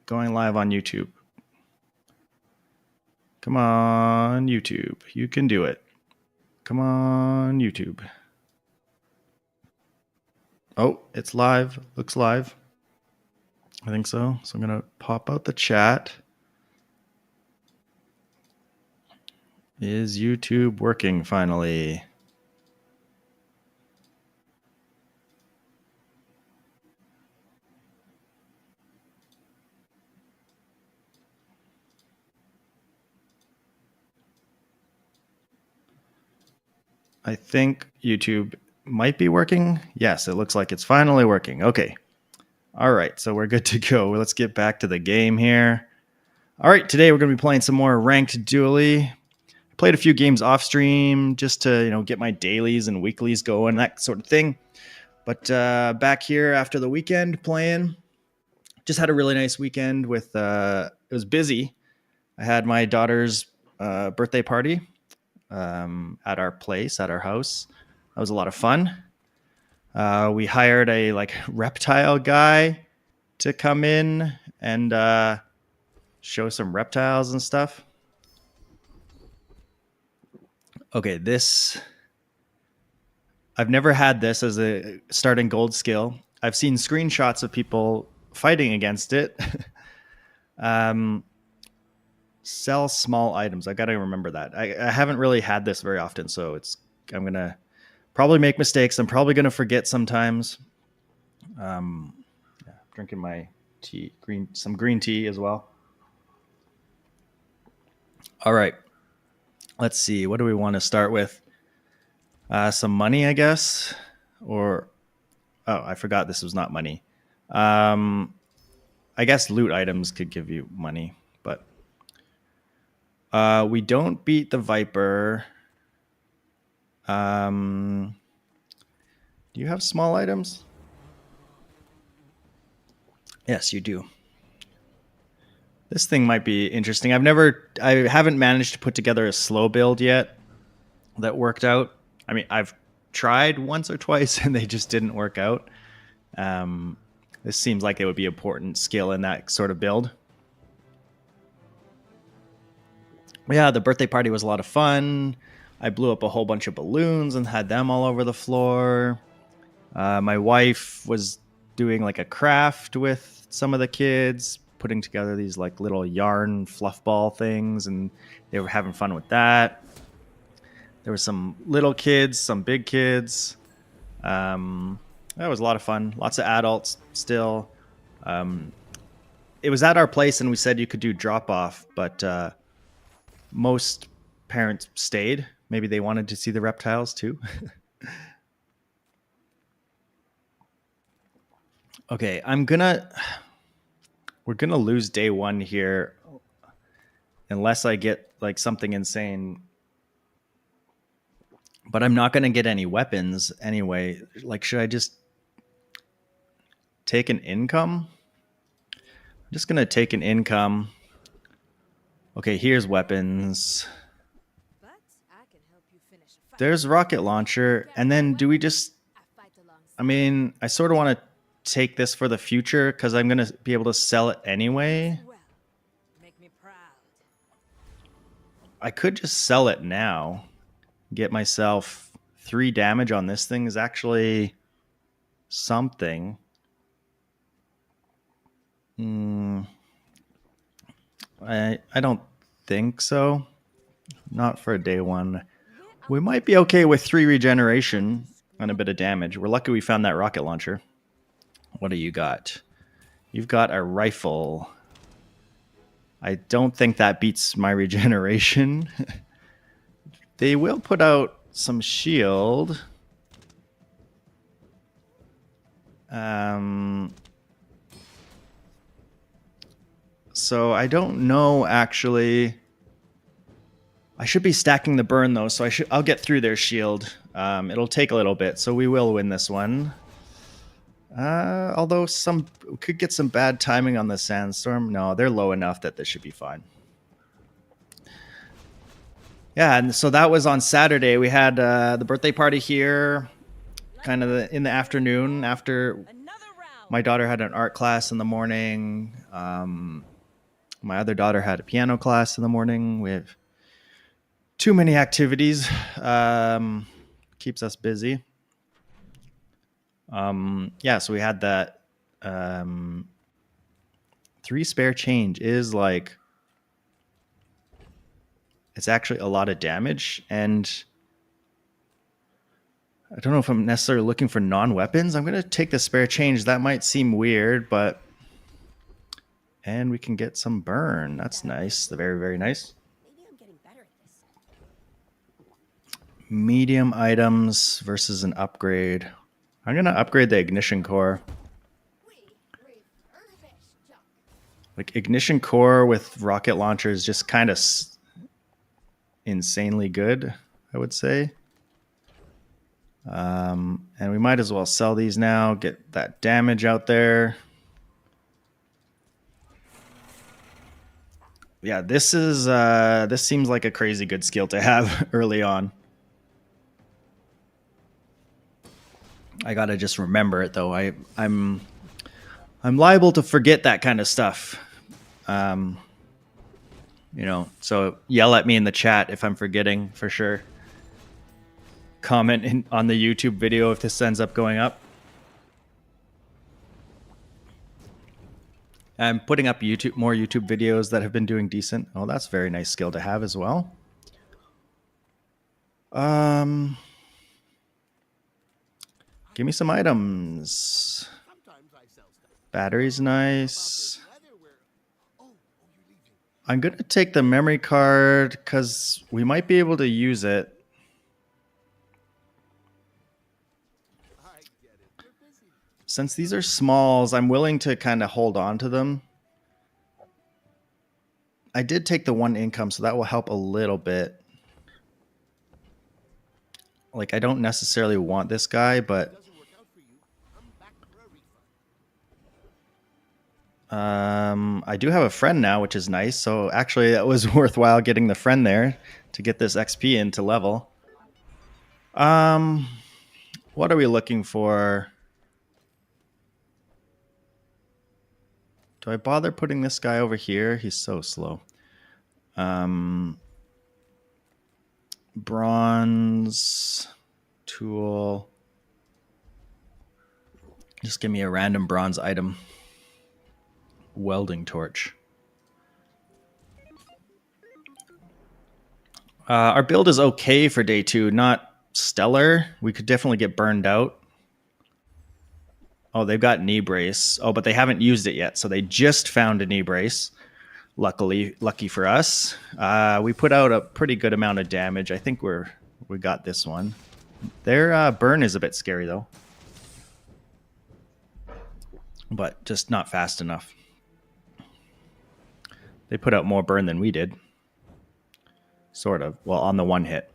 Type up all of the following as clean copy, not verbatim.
going live on YouTube. Come on, YouTube. You can do it. Come on, YouTube. Oh, it's live. Looks live. I think so. So I'm going to pop out the chat. Is YouTube working finally? I think YouTube might be working. Yes, it looks like it's finally working. Okay. All right, so we're good to go. Let's get back to the game here. All right, today we're going to be playing some more ranked Dooley. I played a few games off stream just to, get my dailies and weeklies going, that sort of thing. But back here after the weekend playing, just had a really nice weekend with, it was busy. I had my daughter's birthday party at our place, at our house. That was a lot of fun. We hired a reptile guy to come in and show some reptiles and stuff. Okay, I've never had this as a starting gold skill. I've seen screenshots of people fighting against it. Sell small items. I got to remember that. I haven't really had this very often, so I'm going to probably make mistakes. I'm probably going to forget sometimes. Drinking my tea, some green tea as well. All right. Let's see. What do we want to start with? Some money, I guess. Oh, I forgot this was not money. I guess loot items could give you money, but we don't beat the Viper. Do you have small items? Yes, you do. This thing might be interesting. I haven't managed to put together a slow build yet that worked out. I mean, I've tried once or twice and they just didn't work out. This seems like it would be an important skill in that sort of build. Yeah, the birthday party was a lot of fun. I blew up a whole bunch of balloons and had them all over the floor. My wife was doing a craft with some of the kids, putting together these little yarn fluff ball things, and they were having fun with that. There were some little kids, some big kids. That was a lot of fun. Lots of adults still. It was at our place, and we said you could do drop off, but most parents stayed. Maybe they wanted to see the reptiles too. Okay, we're gonna lose day one here unless I get something insane. But I'm not gonna get any weapons anyway. Should I just take an income? I'm just gonna take an income. Okay, here's weapons. There's rocket launcher, and then do we just? I mean, I sort of want to take this for the future because I'm gonna be able to sell it anyway. I could just sell it now. Get myself 3 damage on this thing is actually something. I don't think so. Not for a day one. We might be okay with 3 regeneration and a bit of damage. We're lucky we found that rocket launcher. What do you got? You've got a rifle. I don't think that beats my regeneration. They will put out some shield. So I don't know, actually. I should be stacking the burn, though, so I'll get through their shield. It'll take a little bit, so we will win this one. Although we could get some bad timing on the sandstorm. No, they're low enough that this should be fine. Yeah, and so that was on Saturday. We had the birthday party here, kind of in the afternoon after My daughter had an art class in the morning. My other daughter had a piano class in the morning. We have too many activities. Keeps us busy. Yeah, so we had that. 3 spare change is like, it's actually a lot of damage, and I don't know if I'm necessarily looking for non-weapons. I'm going to take the spare change. That might seem weird, but... And we can get some burn. That's nice. Very, very nice. Maybe I'm getting better at this. Medium items versus an upgrade. I'm going to upgrade the ignition core. Like, ignition core with rocket launcher is just kind of insanely good, I would say. And we might as well sell these now, get that damage out there. Yeah, this seems like a crazy good skill to have early on. I gotta just remember it though. I'm liable to forget that kind of stuff. So yell at me in the chat if I'm forgetting, for sure. Comment on the YouTube video if this ends up going up. I'm putting up more YouTube videos that have been doing decent. Oh, that's a very nice skill to have as well. Give me some items. Battery's nice. I'm going to take the memory card because we might be able to use it. Since these are smalls, I'm willing to kind of hold on to them. I did take the 1 income, so that will help a little bit. Like, I don't necessarily want this guy, but... I do have a friend now, which is nice. So actually, that was worthwhile getting the friend there to get this XP into level. What are we looking for? Do I bother putting this guy over here? He's so slow. Bronze tool. Just give me a random bronze item. Welding torch. Our build is okay for day 2, not stellar. We could definitely get burned out. Oh, they've got knee brace. Oh, but they haven't used it yet, so they just found a knee brace. Lucky for us. We put out a pretty good amount of damage. I think we got this one. Their burn is a bit scary though, but just not fast enough. They put out more burn than we did. Sort of. Well, on the 1 hit.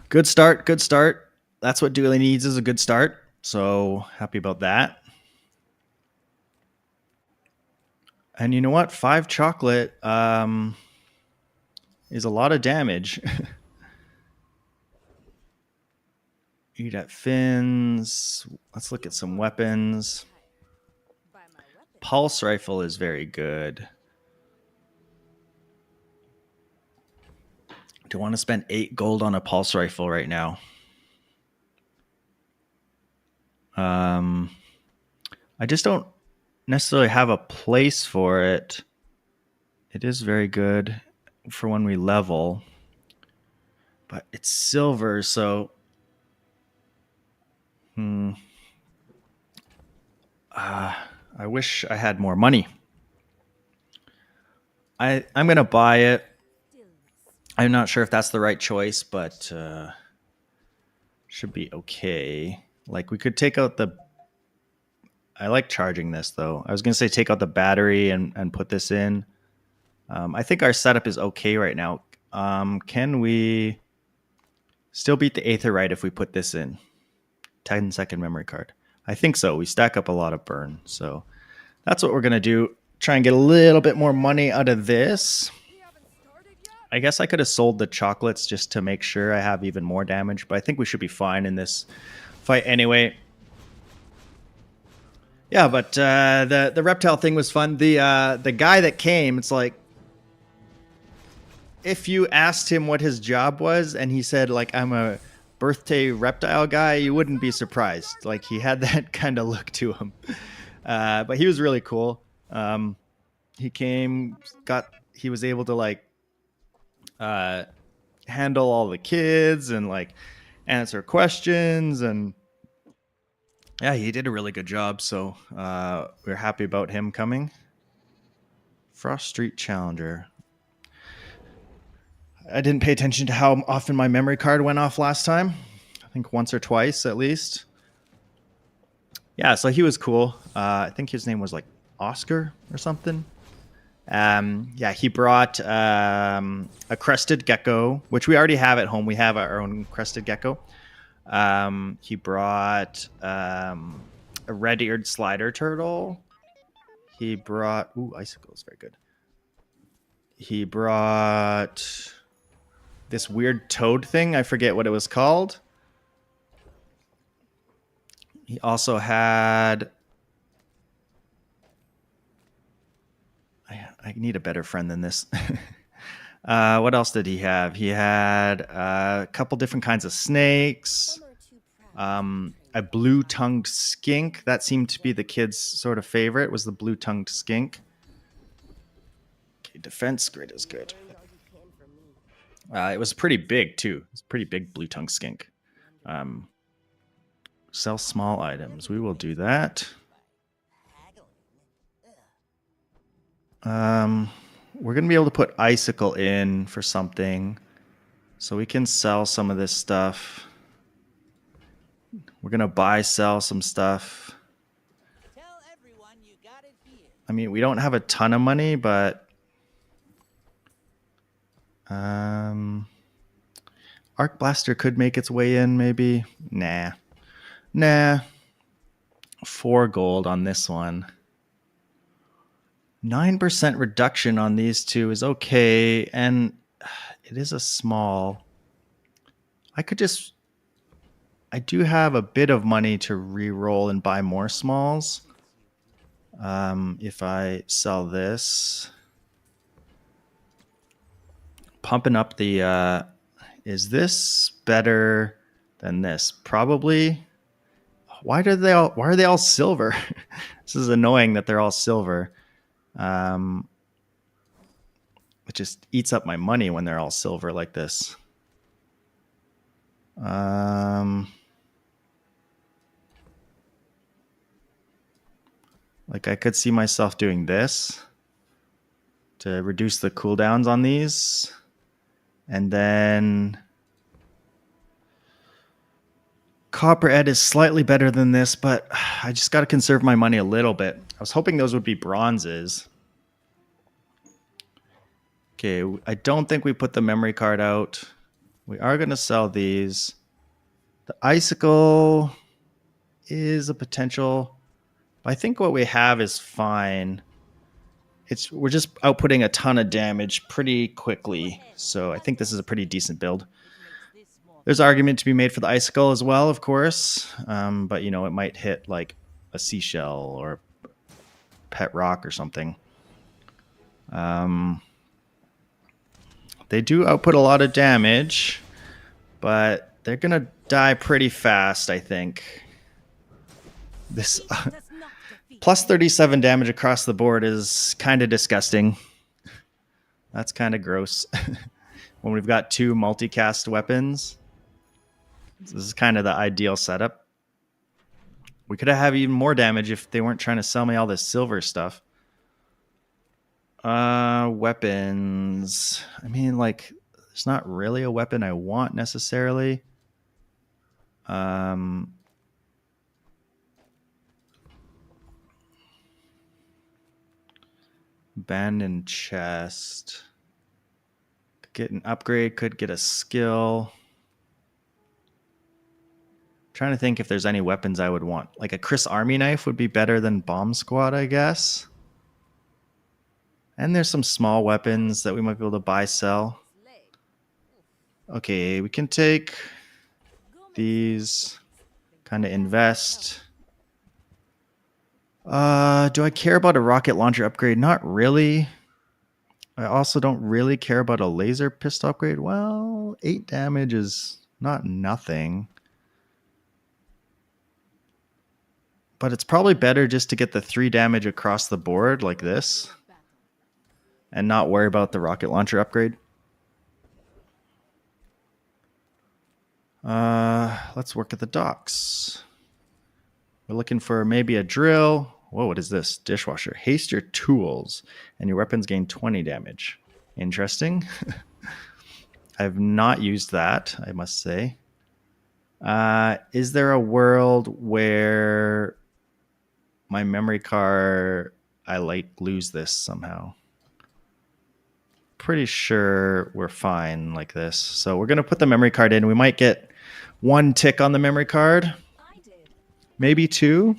Good start. Good start. That's what Dooley needs, is a good start. So happy about that. And you know what? 5 chocolate is a lot of damage. Eat at fins. Let's look at some weapons. Pulse rifle is very good. Do I want to spend 8 gold on a pulse rifle right now? I just don't necessarily have a place for it. It is very good for when we level, but it's silver, so I wish I had more money. I'm gonna buy it. I'm not sure if that's the right choice, but should be okay. Like, we could take out the... I like charging this, though. I was going to say take out the battery and put this in. I think our setup is okay right now. Can we still beat the Aetherite if we put this in? 10-second memory card. I think so. We stack up a lot of burn. So that's what we're going to do. Try and get a little bit more money out of this. I guess I could have sold the chocolates just to make sure I have even more damage, but I think we should be fine in this fight anyway. Yeah, but the reptile thing was fun. The guy that came, it's like if you asked him what his job was and he said like I'm a birthday reptile guy, you wouldn't be surprised. Like he had that kind of look to him. But he was really cool. He came, he was able to like uh, handle all the kids and like answer questions, and yeah, he did a really good job. So we're happy about him coming. Frost Street Challenger. I didn't pay attention to how often my memory card went off last time. I think once or twice at least. Yeah, so he was cool. I think his name was like Oscar or something. Yeah, he brought a crested gecko, which we already have at home. We have our own crested gecko. He brought a red-eared slider turtle. He brought icicles, very good. He brought this weird toad thing. I forget what it was called. He also had. I need a better friend than this. What else did he have? He had a couple different kinds of snakes. A blue-tongued skink. That seemed to be the kids' sort of favorite, was the blue-tongued skink. Okay, defense grid is good. It was pretty big, too. It was a pretty big blue-tongued skink. Sell small items. We will do that. We're going to be able to put icicle in for something. So we can sell some of this stuff. We're going to sell some stuff. Tell everyone you got it here. I mean, we don't have a ton of money, but Arc Blaster could make its way in, maybe. Nah. 4 gold on this one. 9% reduction on these two is okay, and it is a small. I do have a bit of money to re-roll and buy more smalls. If I sell this. Pumping up the is this better than this? Probably. Why are they all silver? This is annoying that they're all silver. It just eats up my money when they're all silver like this. Like I could see myself doing this to reduce the cooldowns on these. And then Copper Ed is slightly better than this, but I just got to conserve my money a little bit. I was hoping those would be bronzes. Okay, I don't think we put the memory card out. We are going to sell these. The icicle is a potential. I think what we have is fine. We're just outputting a ton of damage pretty quickly, so I think this is a pretty decent build. There's argument to be made for the icicle as well, of course, but you know it might hit like a seashell or pet rock or something. They do output a lot of damage, but they're gonna die pretty fast, I think. This plus 37 damage across the board is kind of disgusting. That's kind of gross. When we've got 2 multicast weapons, this is kind of the ideal setup. We could have even more damage if they weren't trying to sell me all this silver stuff. Weapons. I mean, like, there's not really a weapon I want necessarily. Abandoned chest. Could get an upgrade, could get a skill. Trying to think if there's any weapons I would want. Like a Chris Army knife would be better than Bomb Squad, I guess. And there's some small weapons that we might be able to sell. Okay, we can take these, kind of invest. Do I care about a rocket launcher upgrade? Not really. I also don't really care about a laser pistol upgrade. Well, 8 damage is not nothing. But it's probably better just to get the 3 damage across the board like this and not worry about the rocket launcher upgrade. Let's work at the docks. We're looking for maybe a drill. Whoa, what is this? Dishwasher. Haste your tools and your weapons gain 20 damage. Interesting. I've not used that, I must say. Is there a world where my memory card, I lose this somehow? Pretty sure we're fine like this. So we're going to put the memory card in. We might get 1 tick on the memory card. Maybe 2.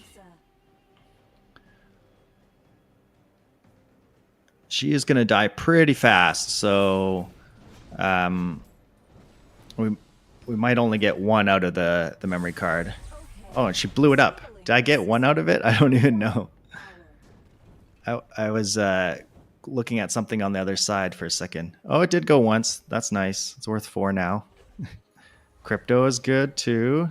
She is going to die pretty fast, so we might only get 1 out of the memory card. Oh, and she blew it up. Did I get 1 out of it? I don't even know. I was looking at something on the other side for a second. Oh, it did go once. That's nice. It's worth 4 now. Crypto is good too.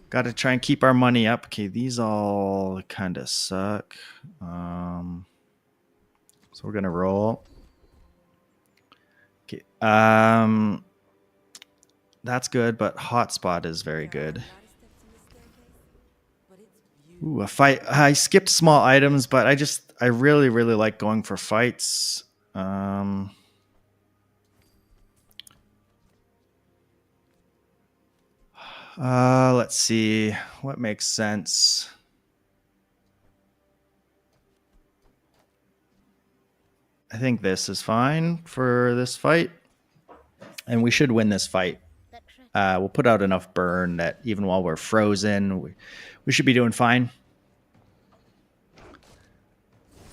Got to try and keep our money up. Okay, these all kind of suck. So we're gonna roll. Okay. That's good, but hotspot is very good. Ooh, a fight. I skipped small items, but I really like going for fights. Let's see what makes sense. I think this is fine for this fight, and we should win this fight. We'll put out enough burn that even while we're frozen, we should be doing fine.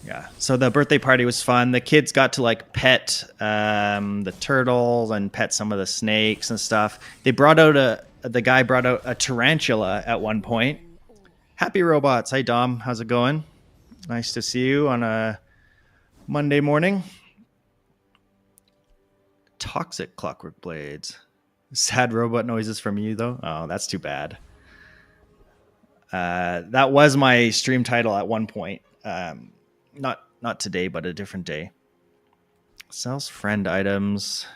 Yeah. So the birthday party was fun. The kids got to like pet the turtles and pet some of the snakes and stuff. The guy brought out a tarantula at one point. Happy robots. Hi Dom. How's it going? Nice to see you on a Monday morning. Toxic clockwork blades. Sad robot noises from you though. Oh, that's too bad. That was my stream title at one point. Not today, but a different day. Sells friend items.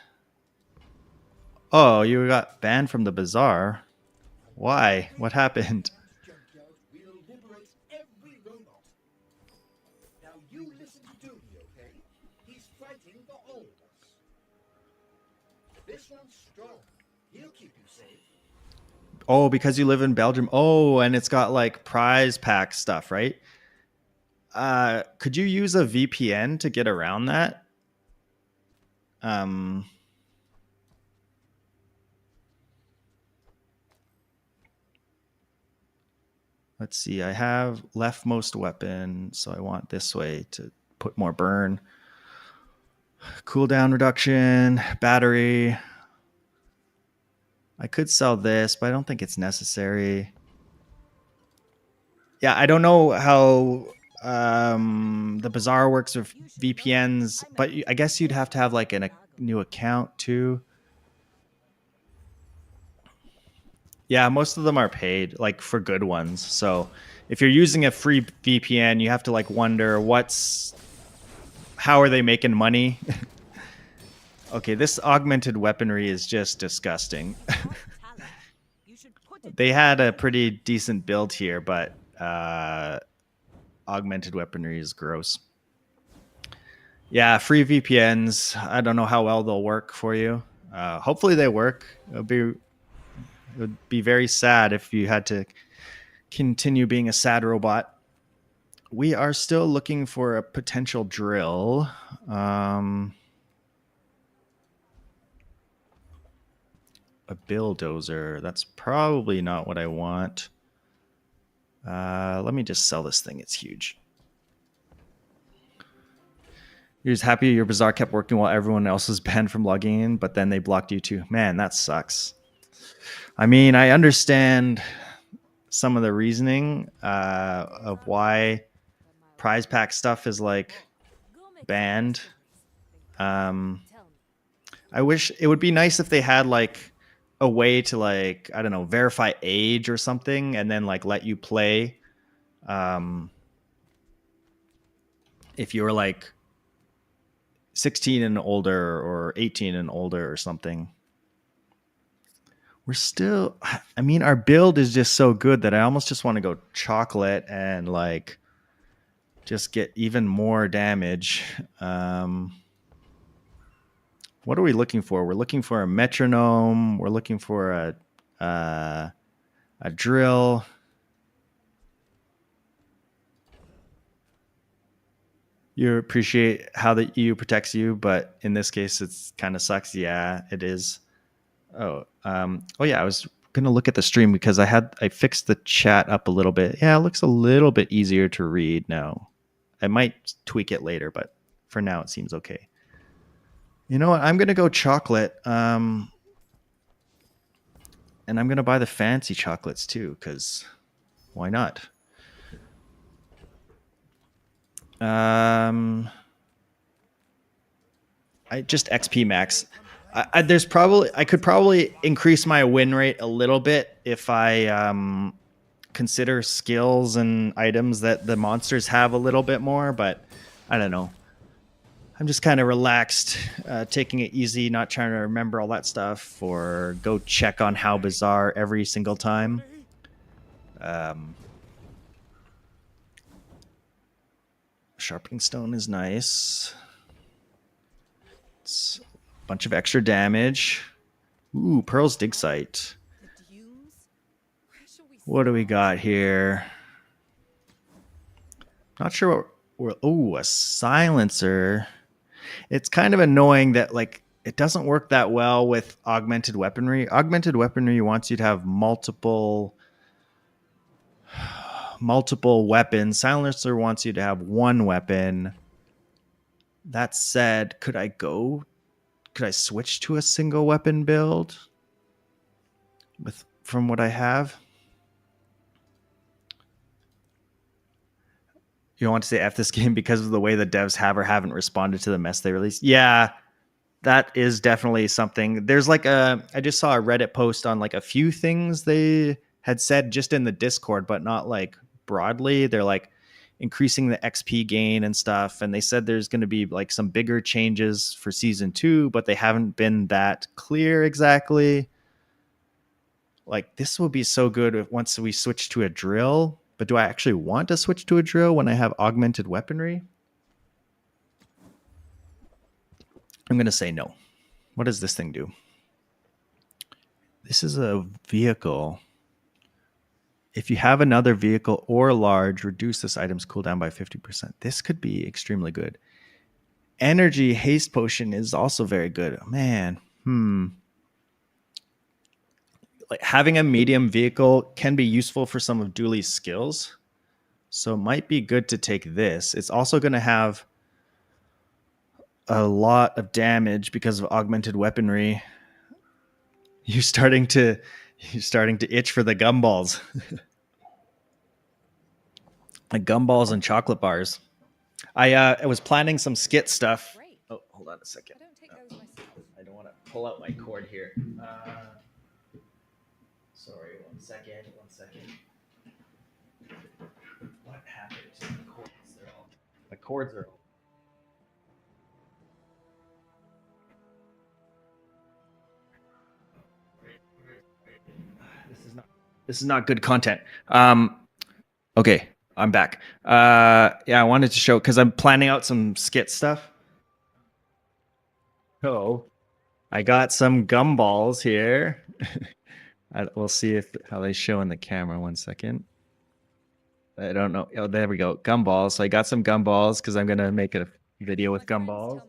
Oh, you got banned from the Bazaar. Why? What happened? We'll liberate every robot. Now you listen to Dooley, okay? He's fighting for all of us. This one's strong. He'll keep you safe. Oh, because you live in Belgium. Oh, and it's got like prize pack stuff, right? Could you use a VPN to get around that? Let's see. I have leftmost weapon, so I want this way to put more burn. Cooldown reduction, battery. I could sell this, but I don't think it's necessary. Yeah, I don't know how the Bazaar works with VPNs, but I guess you'd have to have like a new account too. Yeah, most of them are paid, like for good ones. So if you're using a free VPN, you have to like wonder how are they making money? Okay, this augmented weaponry is just disgusting. They had a pretty decent build here, but augmented weaponry is gross. Yeah, free VPNs. I don't know how well they'll work for you. Hopefully they work. It would be very sad if you had to continue being a sad robot. We are still looking for a potential drill. A bulldozer. That's probably not what I want. Let me just sell this thing. It's huge. You're just happy your Bazaar kept working while everyone else was banned from logging in, but then they blocked you too. Man, that sucks. I mean, I understand some of the reasoning of why prize pack stuff is like banned. I wish it would be nice if they had like a way to like, I don't know, verify age or something and then like let you play. If you were like 16 and older or 18 and older or something. We're still, I mean, our build is just so good that I almost just want to go chocolate and like just get even more damage. What are we looking for? We're looking for a metronome. We're looking for a drill. You appreciate how the EU protects you, but in this case, it's kind of sucks. Yeah, it is. Oh yeah, I was gonna look at the stream because I fixed the chat up a little bit. Yeah, it looks a little bit easier to read now. I might tweak it later, but for now it seems okay. You know what? I'm gonna go chocolate. And I'm gonna buy the fancy chocolates too, because why not? I just XP max. I could probably increase my win rate a little bit if I consider skills and items that the monsters have a little bit more, but I don't know. I'm just kind of relaxed, taking it easy, not trying to remember all that stuff or go check on how Bazaar every single time. Sharpening stone is nice. It's a bunch of extra damage. Ooh, Pearl's dig site. What do we got here? Not sure what we're. A silencer. It's kind of annoying that like it doesn't work that well with augmented weaponry. Augmented weaponry wants you to have multiple weapons. Silencer wants you to have one weapon. That said, could I switch to a single weapon build from what I have? You don't want to say F this game because of the way the devs have or haven't responded to the mess they released. Yeah, that is definitely something. There's like I just saw a Reddit post on like a few things they had said just in the Discord, but not like broadly. They're like increasing the XP gain and stuff. And they said there's going to be like some bigger changes for season 2, but they haven't been that clear exactly. Like this will be so good once we switch to a drill. But do I actually want to switch to a drill when I have augmented weaponry? I'm going to say no. What does this thing do? This is a vehicle. If you have another vehicle or large, reduce this item's cooldown by 50%. This could be extremely good. Energy haste potion is also very good. Man, like having a medium vehicle can be useful for some of Dooley's skills. So it might be good to take this. It's also going to have a lot of damage because of augmented weaponry. You're starting to itch for the gumballs. Like gumballs and chocolate bars. I was planning some skit stuff. Oh, hold on a second. I don't want to pull out my cord here. Sorry, one second. What happened to the cords? The cords are all. This is not good content. Okay, I'm back. Yeah, I wanted to show because I'm planning out some skit stuff. Oh, I got some gumballs here. We'll see how they show in the camera. 1 second. I don't know. Oh, there we go. Gumballs. So I got some gumballs because I'm gonna make a video with gumballs.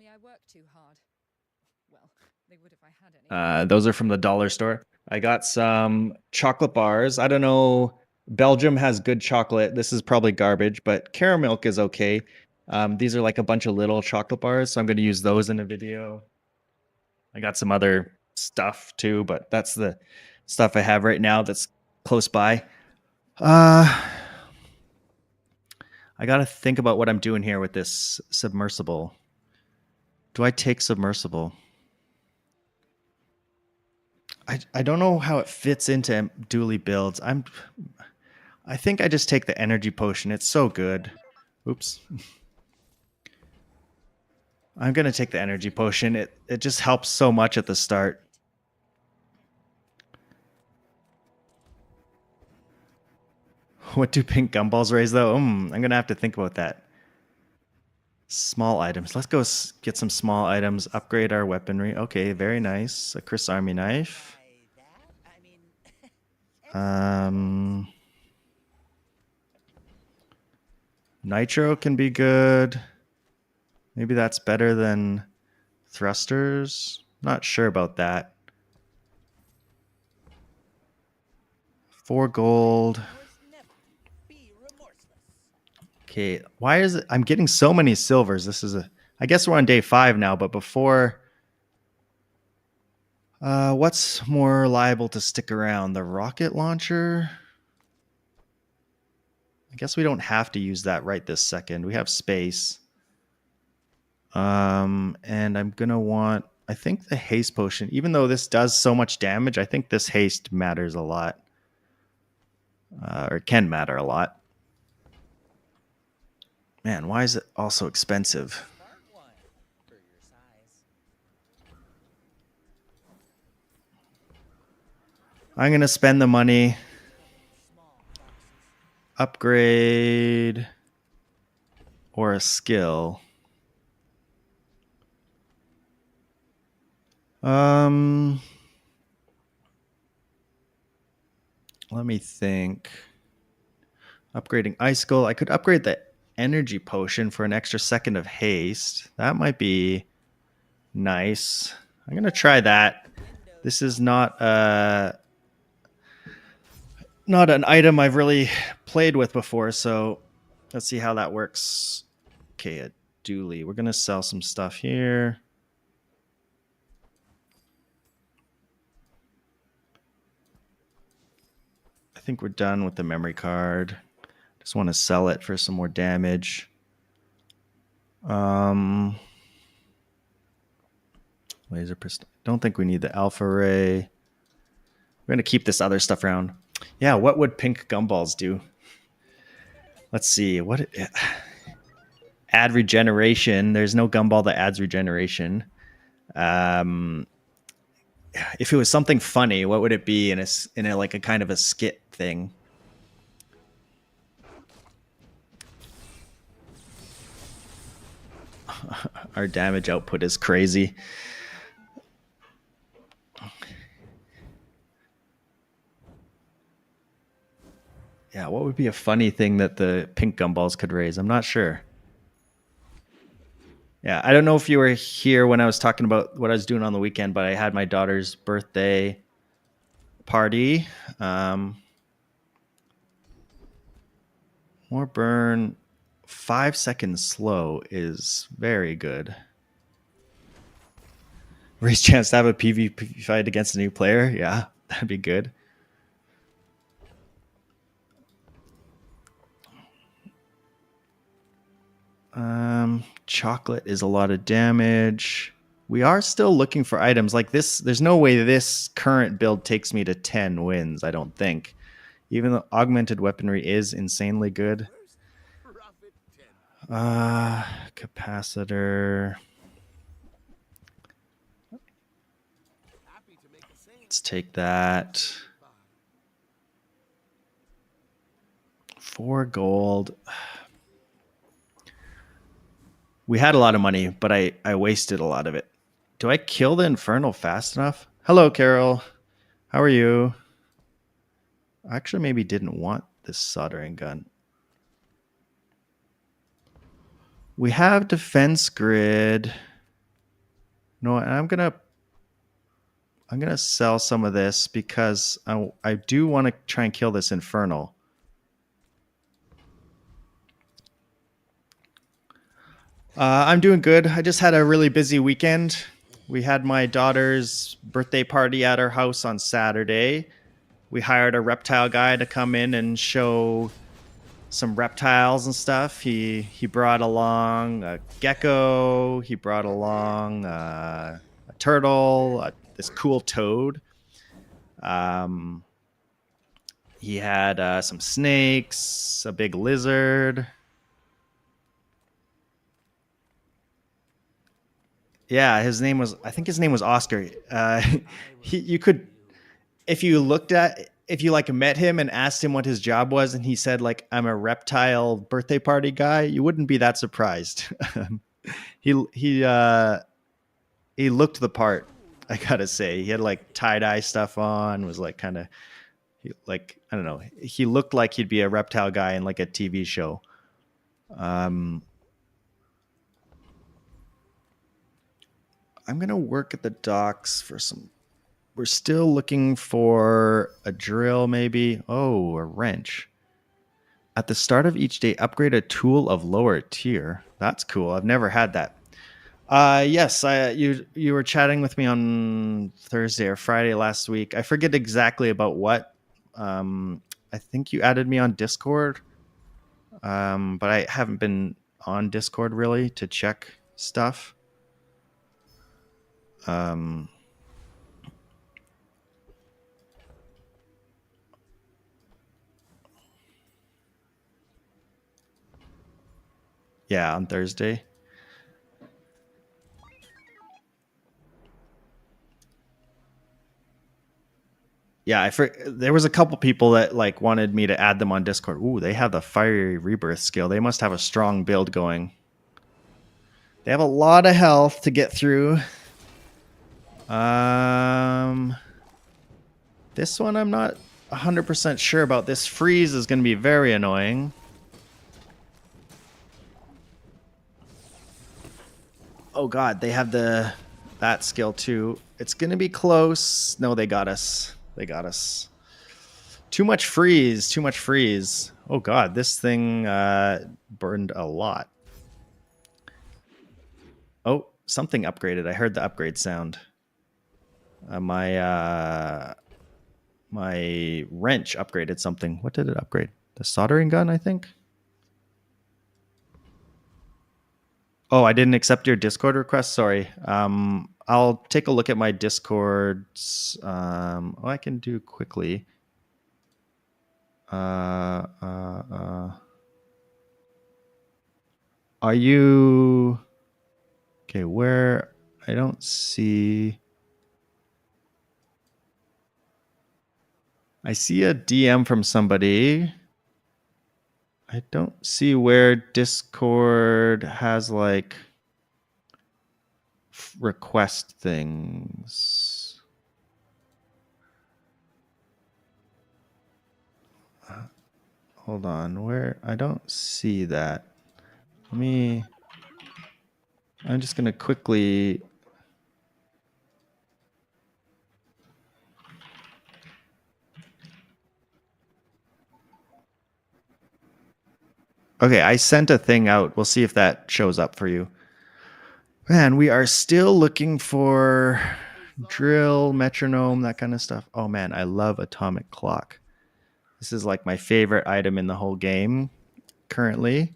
Those are from the dollar store. I got some chocolate bars. I don't know. Belgium has good chocolate. This is probably garbage, but caramel is okay. These are like a bunch of little chocolate bars, so I'm going to use those in a video. I got some other stuff too, but that's the stuff I have right now that's close by. I got to think about what I'm doing here with this submersible. Do I take submersible? I don't know how it fits into Dooley builds. I think I just take the energy potion. It's so good. Oops. I'm going to take the energy potion. It just helps so much at the start. What do pink gumballs raise, though? I'm going to have to think about that. Small items. Let's go get some small items. Upgrade our weaponry. Okay, very nice. A Chris Army knife. By that, I mean, Nitro can be good. Maybe that's better than thrusters. Not sure about that. 4 gold. ours never. Be remorseless. Okay, why is it? I'm getting so many silvers. I guess we're on day 5 now, but before. What's more liable to stick around? The rocket launcher? I guess we don't have to use that right this second. We have space. And I'm going to want, I think the haste potion, even though this does so much damage, I think this haste matters a lot. Or it can matter a lot. Man, why is it also expensive? Start one for your size. I'm going to spend the money. Small foxes. Upgrade or a skill. Let me think. Upgrading icicle. I could upgrade the energy potion for an extra second of haste. That might be nice. I'm gonna try that. This is not an item I've really played with before, so let's see how that works. Okay, a Dooley. We're gonna sell some stuff here. I think we're done with the memory card. Just want to sell it for some more damage. Laser pistol. Don't think we need the alpha ray. We're gonna keep this other stuff around. Yeah, what would pink gumballs do? Let's see. Add regeneration. There's no gumball that adds regeneration. If it was something funny, what would it be in a like a kind of a skit thing? Our damage output is crazy. Yeah, what would be a funny thing that the pink gumballs could raise? I'm not sure. Yeah, I don't know if you were here when I was talking about what I was doing on the weekend, but I had my daughter's birthday party. More burn. 5 seconds slow is very good. Raise chance to have a PvP fight against a new player. Yeah, that'd be good. Chocolate is a lot of damage. We are still looking for items like this. There's no way this current build takes me to 10 wins, I don't think. Even though augmented weaponry is insanely good. Capacitor. Let's take that. 4 gold. We had a lot of money, but I wasted a lot of it. Do I kill the Infernal fast enough? Hello, Carol. How are you? I actually maybe didn't want this soldering gun. We have defense grid. No, I'm gonna sell some of this because I do want to try and kill this Infernal. I'm doing good. I just had a really busy weekend. We had my daughter's birthday party at our house on Saturday. we hired a reptile guy to come in and show some reptiles and stuff. He brought along a gecko. He brought along a turtle. This cool toad. He had some snakes, a big lizard. Yeah, I think his name was Oscar. You could, if you like met him and asked him what his job was, and he said like, I'm a reptile birthday party guy, you wouldn't be that surprised. he he looked the part. I gotta say, he had like tie-dye stuff on. Was like kind of like, I don't know. He looked like he'd be a reptile guy in like a TV show. I'm gonna work at the docks for some. We're still looking for a drill, maybe. Oh, a wrench. At the start of each day, upgrade a tool of lower tier. That's cool. I've never had that. Yes, you were chatting with me on Thursday or Friday last week. I forget exactly about what. I think you added me on Discord, but I haven't been on Discord really to check stuff. Yeah, on Thursday. Yeah, there was a couple people that like wanted me to add them on Discord. Ooh, they have the fiery rebirth skill. They must have a strong build going. They have a lot of health to get through. This one I'm not 100% sure about. This freeze is going to be very annoying. Oh god, they have that skill too. It's going to be close. No, they got us. They got us. Too much freeze. Too much freeze. Oh god, this thing burned a lot. Oh, something upgraded. I heard the upgrade sound. My wrench upgraded something. What did it upgrade? The soldering gun, I think. Oh, I didn't accept your Discord request. Sorry. I'll take a look at my Discords. I can do quickly. Are you okay? Where I don't see. I see a DM from somebody. I don't see where Discord has like request things. Hold on, where I don't see that. I'm just gonna quickly. Okay, I sent a thing out. We'll see if that shows up for you. Man, we are still looking for drill, metronome, that kind of stuff. Oh man, I love atomic clock. This is like my favorite item in the whole game currently.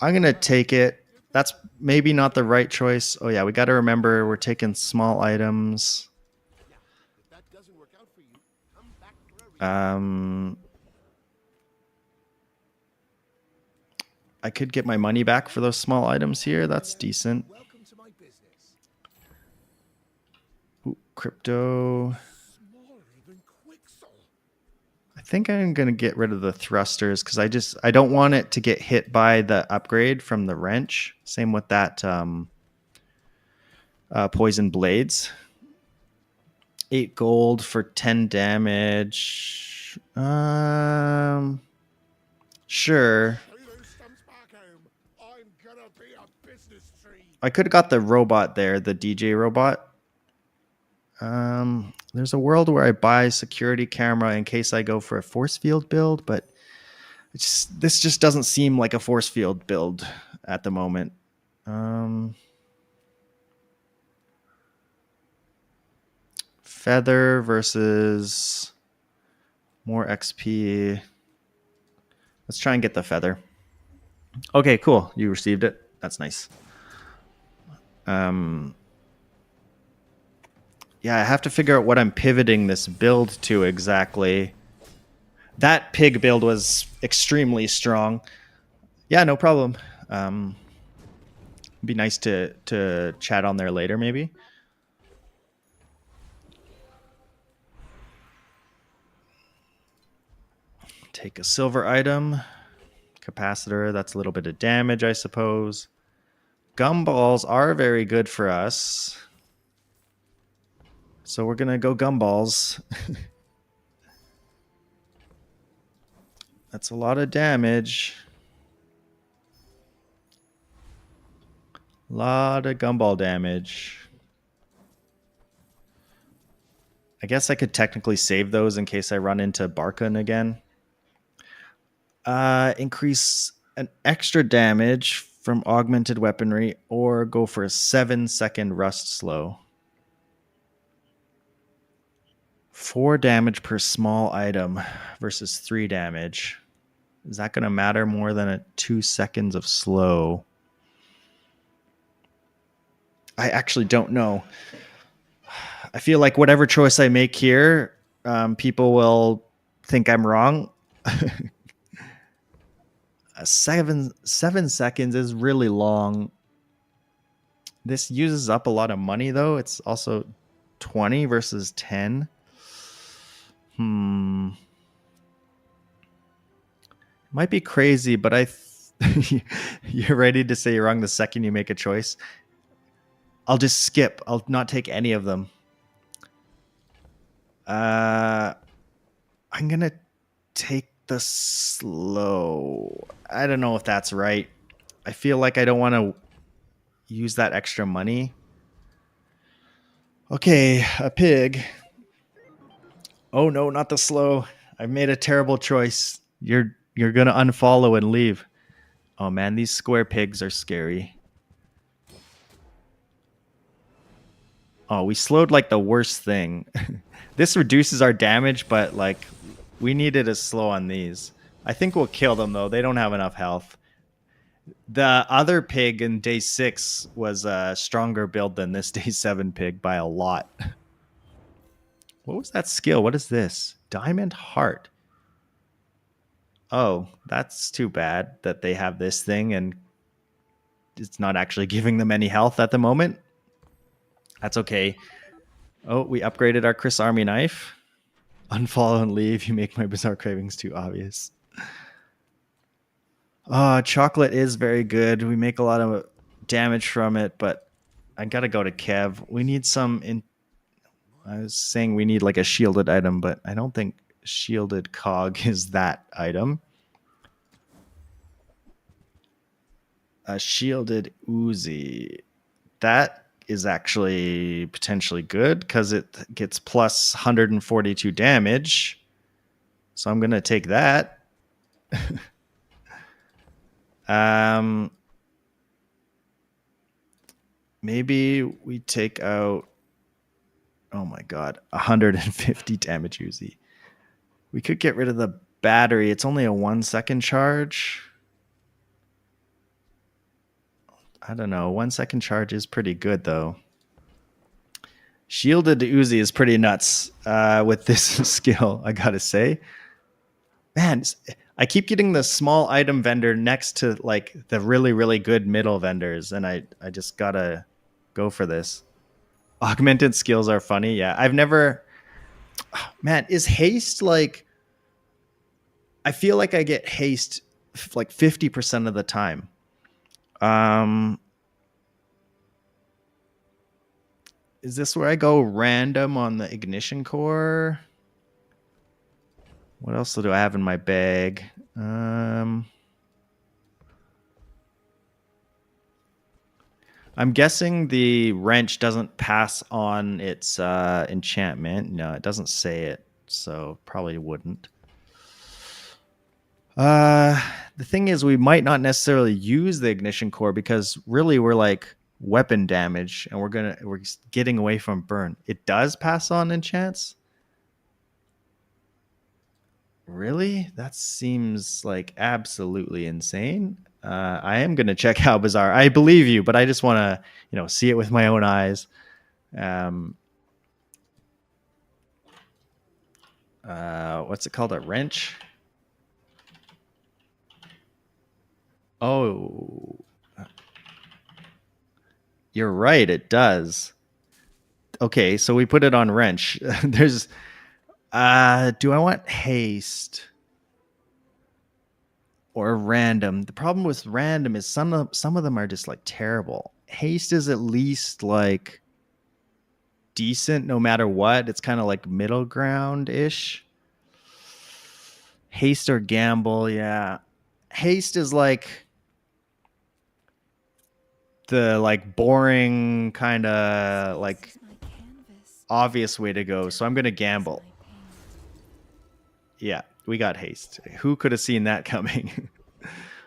I'm going to take it. That's maybe not the right choice. Oh yeah, we got to remember we're taking small items. I could get my money back for those small items here. That's decent. Ooh, crypto. I think I'm going to get rid of the thrusters because I don't want it to get hit by the upgrade from the wrench. Same with that poison blades. 8 gold for 10 damage. Sure. I could have got the robot there, the DJ robot. There's a world where I buy security camera in case I go for a force field build, but this just doesn't seem like a force field build at the moment. Feather versus More XP. Let's try and get the feather. Okay, cool. You received it. That's nice. Yeah, I have to figure out what I'm pivoting this build to exactly. That pig build was extremely strong. Yeah, no problem. Be nice to chat on there later, maybe. Take a silver item. Capacitor, that's a little bit of damage, I suppose. Gumballs are very good for us. So we're going to go gumballs. That's a lot of damage. A lot of gumball damage. I guess I could technically save those in case I run into Barkun again. Increase an extra damage from augmented weaponry or go for a 7-second rust slow. 4 damage per small item versus 3 damage. Is that going to matter more than a 2 seconds of slow? I actually don't know. I feel like whatever choice I make here, people will think I'm wrong. 7 seconds is really long. This uses up a lot of money, though. It's also 20 versus 10. Might be crazy, but you're ready to say you're wrong the second you make a choice. I'll just skip. I'll not take any of them. I'm gonna take the slow. I don't know if that's right. I feel like I don't want to use that extra money. Okay, a pig. Oh no, not the slow. I've made a terrible choice. You're gonna unfollow and leave. Oh man, these square pigs are scary. Oh, we slowed like the worst thing. This reduces our damage, but like we needed a slow on these. I think we'll kill them though. They don't have enough health. The other pig in day 6 was a stronger build than this day 7 pig by a lot. What was that skill? What is this? Diamond Heart. Oh, that's too bad that they have this thing and it's not actually giving them any health at the moment. That's okay. Oh, we upgraded our Chris Army knife. Unfollow and leave. You make my bizarre cravings too obvious. Chocolate is very good. We make a lot of damage from it, but I gotta go to Kev. We need some I was saying we need like a shielded item, but I don't think shielded cog is that item. A shielded Uzi. That is actually potentially good because it gets plus 142 damage. So I'm going to take that. Maybe we take out, oh my god, 150 damage Uzi. We could get rid of the battery. It's only a 1-second charge. I don't know. 1-second charge is pretty good, though. Shielded Uzi is pretty nuts with this skill, I gotta say. Man, I keep getting the small item vendor next to like the really, really good middle vendors, and I just gotta go for this. Augmented skills are funny. Yeah, I've never... Man, is haste like... I feel like I get haste like 50% of the time. Is this where I go random on the ignition core? What else do I have in my bag? I'm guessing the wrench doesn't pass on its enchantment. No, it doesn't say it, so probably wouldn't. The thing is, we might not necessarily use the ignition core because really we're like weapon damage, and we're getting away from burn. It does pass on enchants. Really? That seems like absolutely insane. I am going to check how Bazaar. I believe you, but I just want to, see it with my own eyes. Um, what's it called? A wrench? Oh, you're right. It does. Okay, so we put it on wrench. There's. Do I want haste or random? The problem with random is some of them are just like terrible. Haste is at least like decent no matter what. It's kind of like middle ground ish. Haste or gamble, yeah. Haste is like the like boring kind of like obvious way to go. So I'm gonna gamble. Yeah, we got haste. Who could have seen that coming?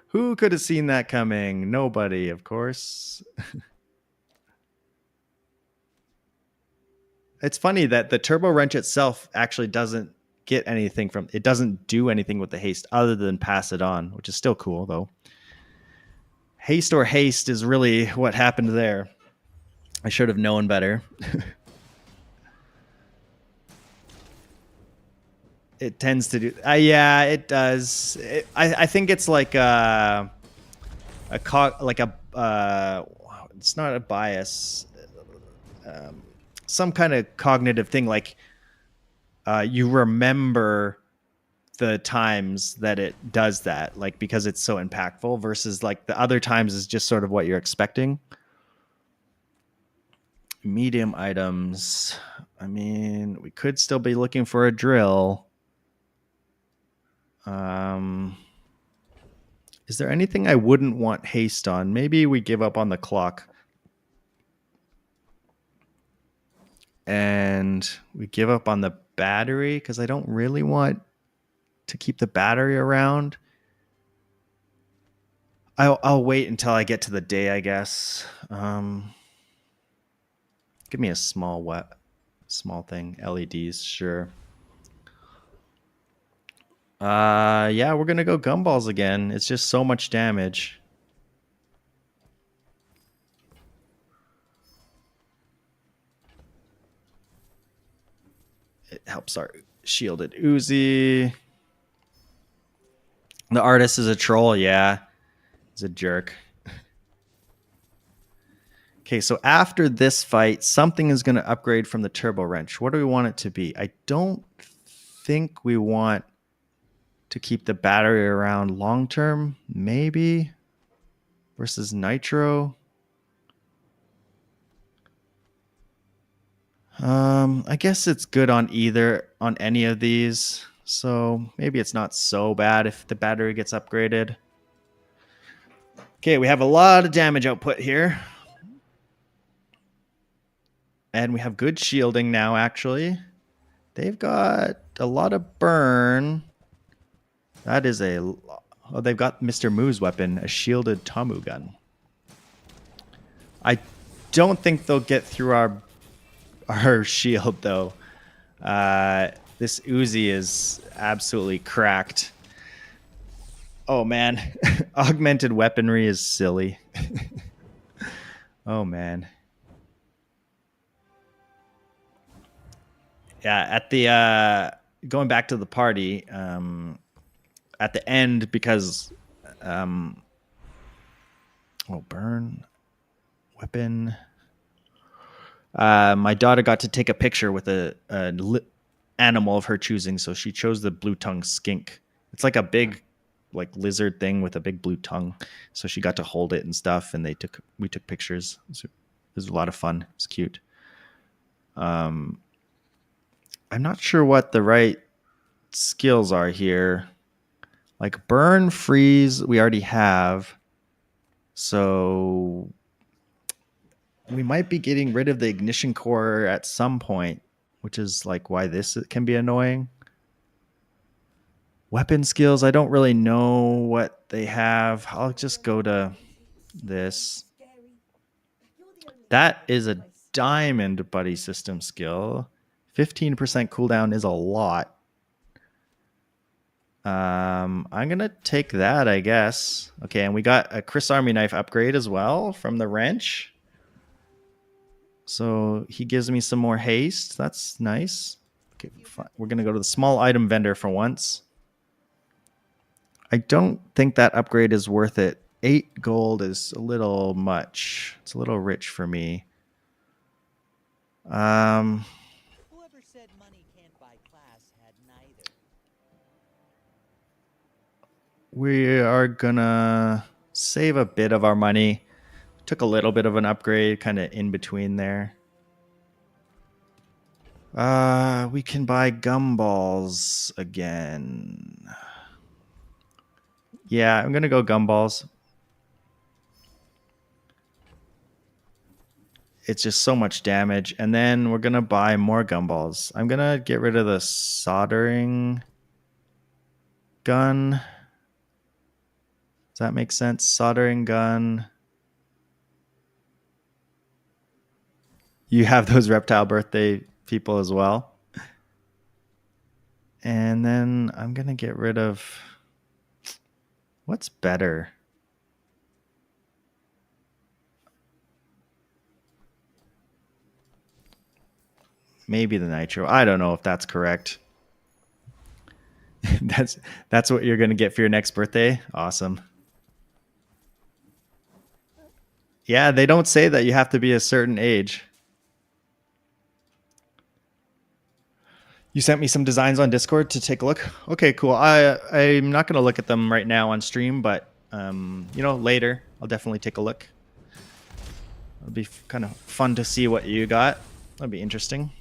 Who could have seen that coming? Nobody, of course. It's funny that the turbo wrench itself actually doesn't get anything from it, doesn't do anything with the haste other than pass it on, which is still cool though. Haste or haste is really what happened there. I should have known better. It tends to do. Yeah, it does. I think it's like like a it's not a bias. Some kind of cognitive thing, like you remember the times that it does that, like because it's so impactful versus like the other times is just sort of what you're expecting. Medium items. I mean, we could still be looking for a drill. Is there anything I wouldn't want haste on? Maybe we give up on the clock. And we give up on the battery because I don't really want to keep the battery around. I'll wait until I get to the day, I guess. Give me a small thing. LEDs, sure. Yeah, we're gonna go gumballs again. It's just so much damage. It helps our shielded Uzi. The artist is a troll, yeah. He's a jerk. Okay, so after this fight, something is going to upgrade from the turbo wrench. What do we want it to be? I don't think we want to keep the battery around long term. Maybe versus nitro. I guess it's good on any of these. So maybe it's not so bad if the battery gets upgraded. Okay, we have a lot of damage output here. And we have good shielding now, actually. They've got a lot of burn. That is oh, they've got Mr. Moo's weapon, a shielded Tamu gun. I don't think they'll get through our shield, though. This Uzi is absolutely cracked. Oh, man. Augmented weaponry is silly. Oh, man. Yeah, at the going back to the party, at the end, because burn weapon. My daughter got to take a picture with an animal of her choosing, so she chose the blue tongue skink. It's like a big like lizard thing with a big blue tongue, so she got to hold it and stuff, and we took pictures. It was a lot of fun. It's cute. I'm not sure what the right skills are here. Like burn, freeze, we already have. So we might be getting rid of the ignition core at some point, which is like why this can be annoying. Weapon skills, I don't really know what they have. I'll just go to this. That is a diamond buddy system skill. 15% cooldown is a lot. I'm gonna take that, I guess. Okay, and we got a Chris Army knife upgrade as well from the wrench. So he gives me some more haste. That's nice. Okay, fine. We're gonna go to the small item vendor for once. I don't think that upgrade is worth it. 8 gold is a little much. It's a little rich for me. Whoever said money can't buy class had neither. We are gonna save a bit of our money. Took a little bit of an upgrade, kind of in between there. We can buy gumballs again. Yeah, I'm gonna go gumballs. It's just so much damage. And then we're gonna buy more gumballs. I'm gonna get rid of the soldering gun. Does that make sense? Soldering gun. You have those reptile birthday people as well. And then I'm gonna get rid of what's better. Maybe the nitro. I don't know if that's correct. that's what you're gonna get for your next birthday. Awesome. Yeah, they don't say that you have to be a certain age. You sent me some designs on Discord to take a look. Okay, cool. I'm not gonna look at them right now on stream, but later I'll definitely take a look. It'll be kind of fun to see what you got. That'd be interesting.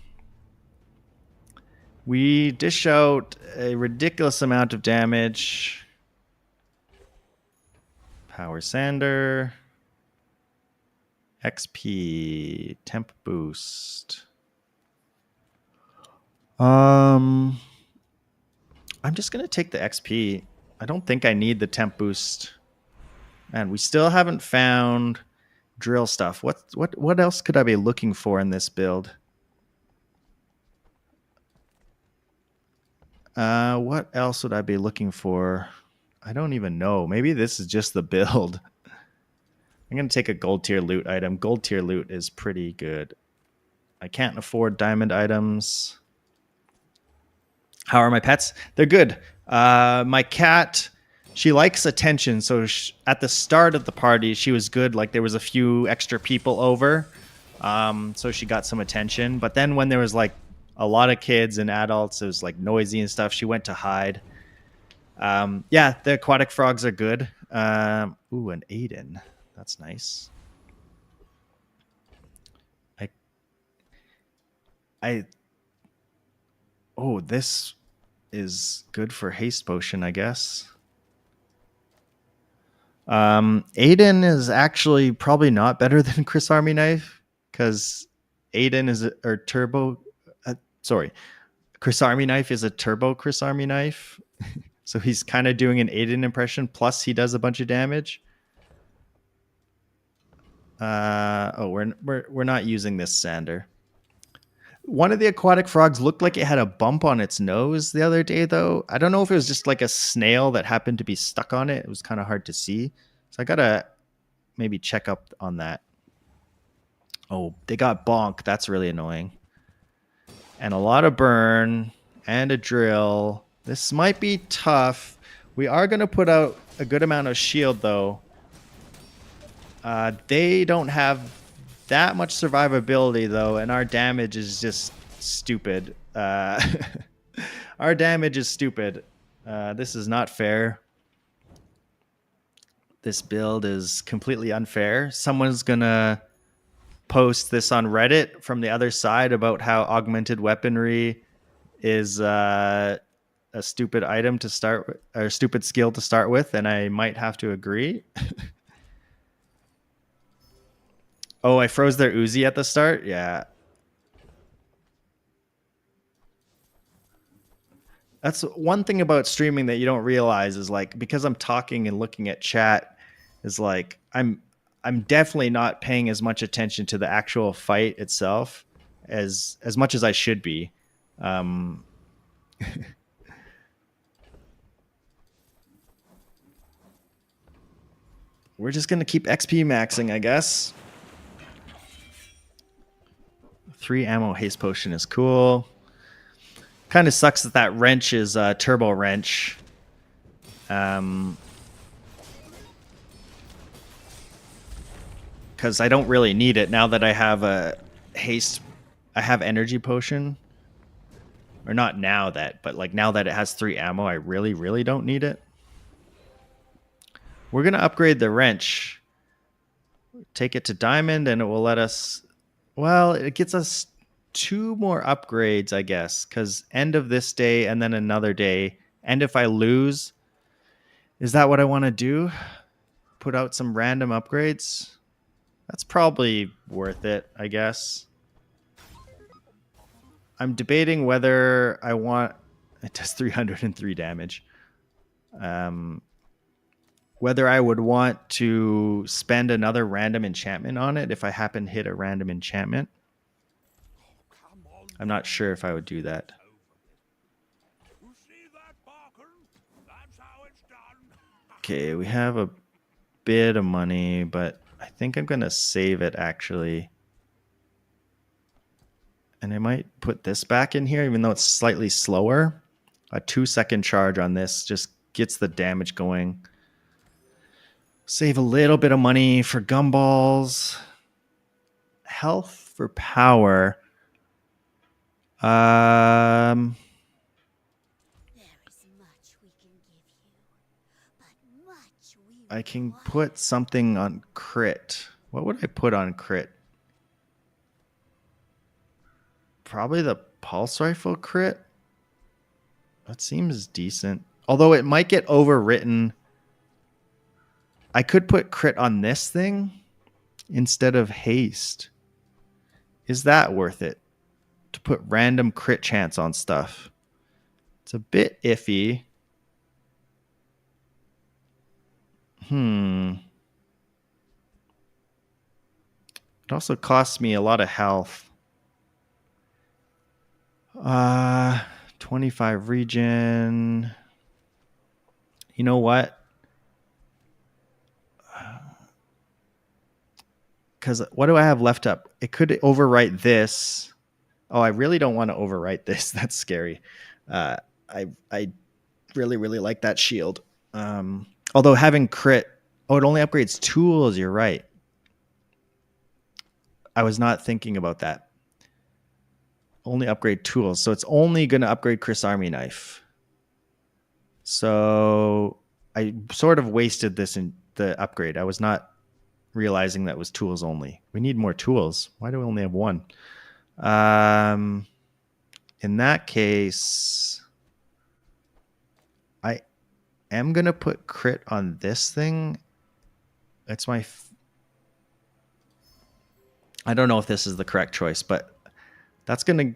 We dish out a ridiculous amount of damage. Power Sander. XP. Temp boost. I'm just going to take the XP. I don't think I need the temp boost. Man, we still haven't found drill stuff. What else could I be looking for in this build? What else would I be looking for? I don't even know. Maybe this is just the build. I'm going to take a gold tier loot item. Gold tier loot is pretty good. I can't afford diamond items. How are my pets? They're good. My cat, she likes attention. So at the start of the party, she was good. Like there was a few extra people over. So she got some attention. But then when there was like a lot of kids and adults, it was like noisy and stuff, she went to hide. Yeah, the aquatic frogs are good. Ooh, an Aiden. That's nice. Oh, this is good for haste potion, I guess. Aiden is actually probably not better than Chris Army Knife because Aiden is Chris Army Knife is a turbo Chris Army Knife. So he's kind of doing an Aiden impression, plus he does a bunch of damage. We're not using this sander. One of the aquatic frogs looked like it had a bump on its nose the other day, though. I don't know if it was just like a snail that happened to be stuck on it. It was kind of hard to see. So I got to maybe check up on that. Oh, they got bonk. That's really annoying. And a lot of burn and a drill. This might be tough. We are going to put out a good amount of shield, though. They don't have that much survivability, though, and our damage is just stupid. Our damage is stupid. This is not fair. This build is completely unfair. Someone's gonna post this on Reddit from the other side about how augmented weaponry is a stupid item to start with, or stupid skill to start with, and I might have to agree. Oh, I froze their Uzi at the start? Yeah. That's one thing about streaming that you don't realize is like, because I'm talking and looking at chat, is like I'm definitely not paying as much attention to the actual fight itself as much as I should be. we're just going to keep XP maxing, I guess. 3 ammo haste potion is cool. Kind of sucks that that wrench is turbo wrench. Because I don't really need it now that I have a haste. I have energy potion. Or not now that, but like now that it has 3 ammo, I really don't need it. We're going to upgrade the wrench. Take it to diamond and it will let us... Well, it gets us 2 more upgrades, I guess. Because end of this day and then another day. And if I lose... Is that what I want to do? Put out some random upgrades? That's probably worth it, I guess. I'm debating whether I want... It does 303 damage. Whether I would want to spend another random enchantment on it if I happen to hit a random enchantment. I'm not sure if I would do that. Okay, we have a bit of money, but I think I'm going to save it actually. And I might put this back in here, even though it's slightly slower. A 2-second charge on this just gets the damage going. Save a little bit of money for gumballs. Health for power. There is much we can give you, but much we I can require. put something on crit. What would I put on crit? Probably the pulse rifle crit. That seems decent. Although it might get overwritten. I could put crit on this thing instead of haste. Is that worth it? To put random crit chance on stuff. It's a bit iffy. It also costs me a lot of health. 25 regen. You know what? Because what do I have left up? It could overwrite this. Oh, I really don't want to overwrite this. That's scary. I really like that shield. Although having crit, oh, it only upgrades tools. You're right. I was not thinking about that. Only upgrade tools, so it's only going to upgrade Chris Army Knife. So I sort of wasted this in the upgrade. I was not realizing that was tools only. We need more tools. Why do we only have 1? In that case, I am going to put crit on this thing. That's my... I don't know if this is the correct choice, but that's going to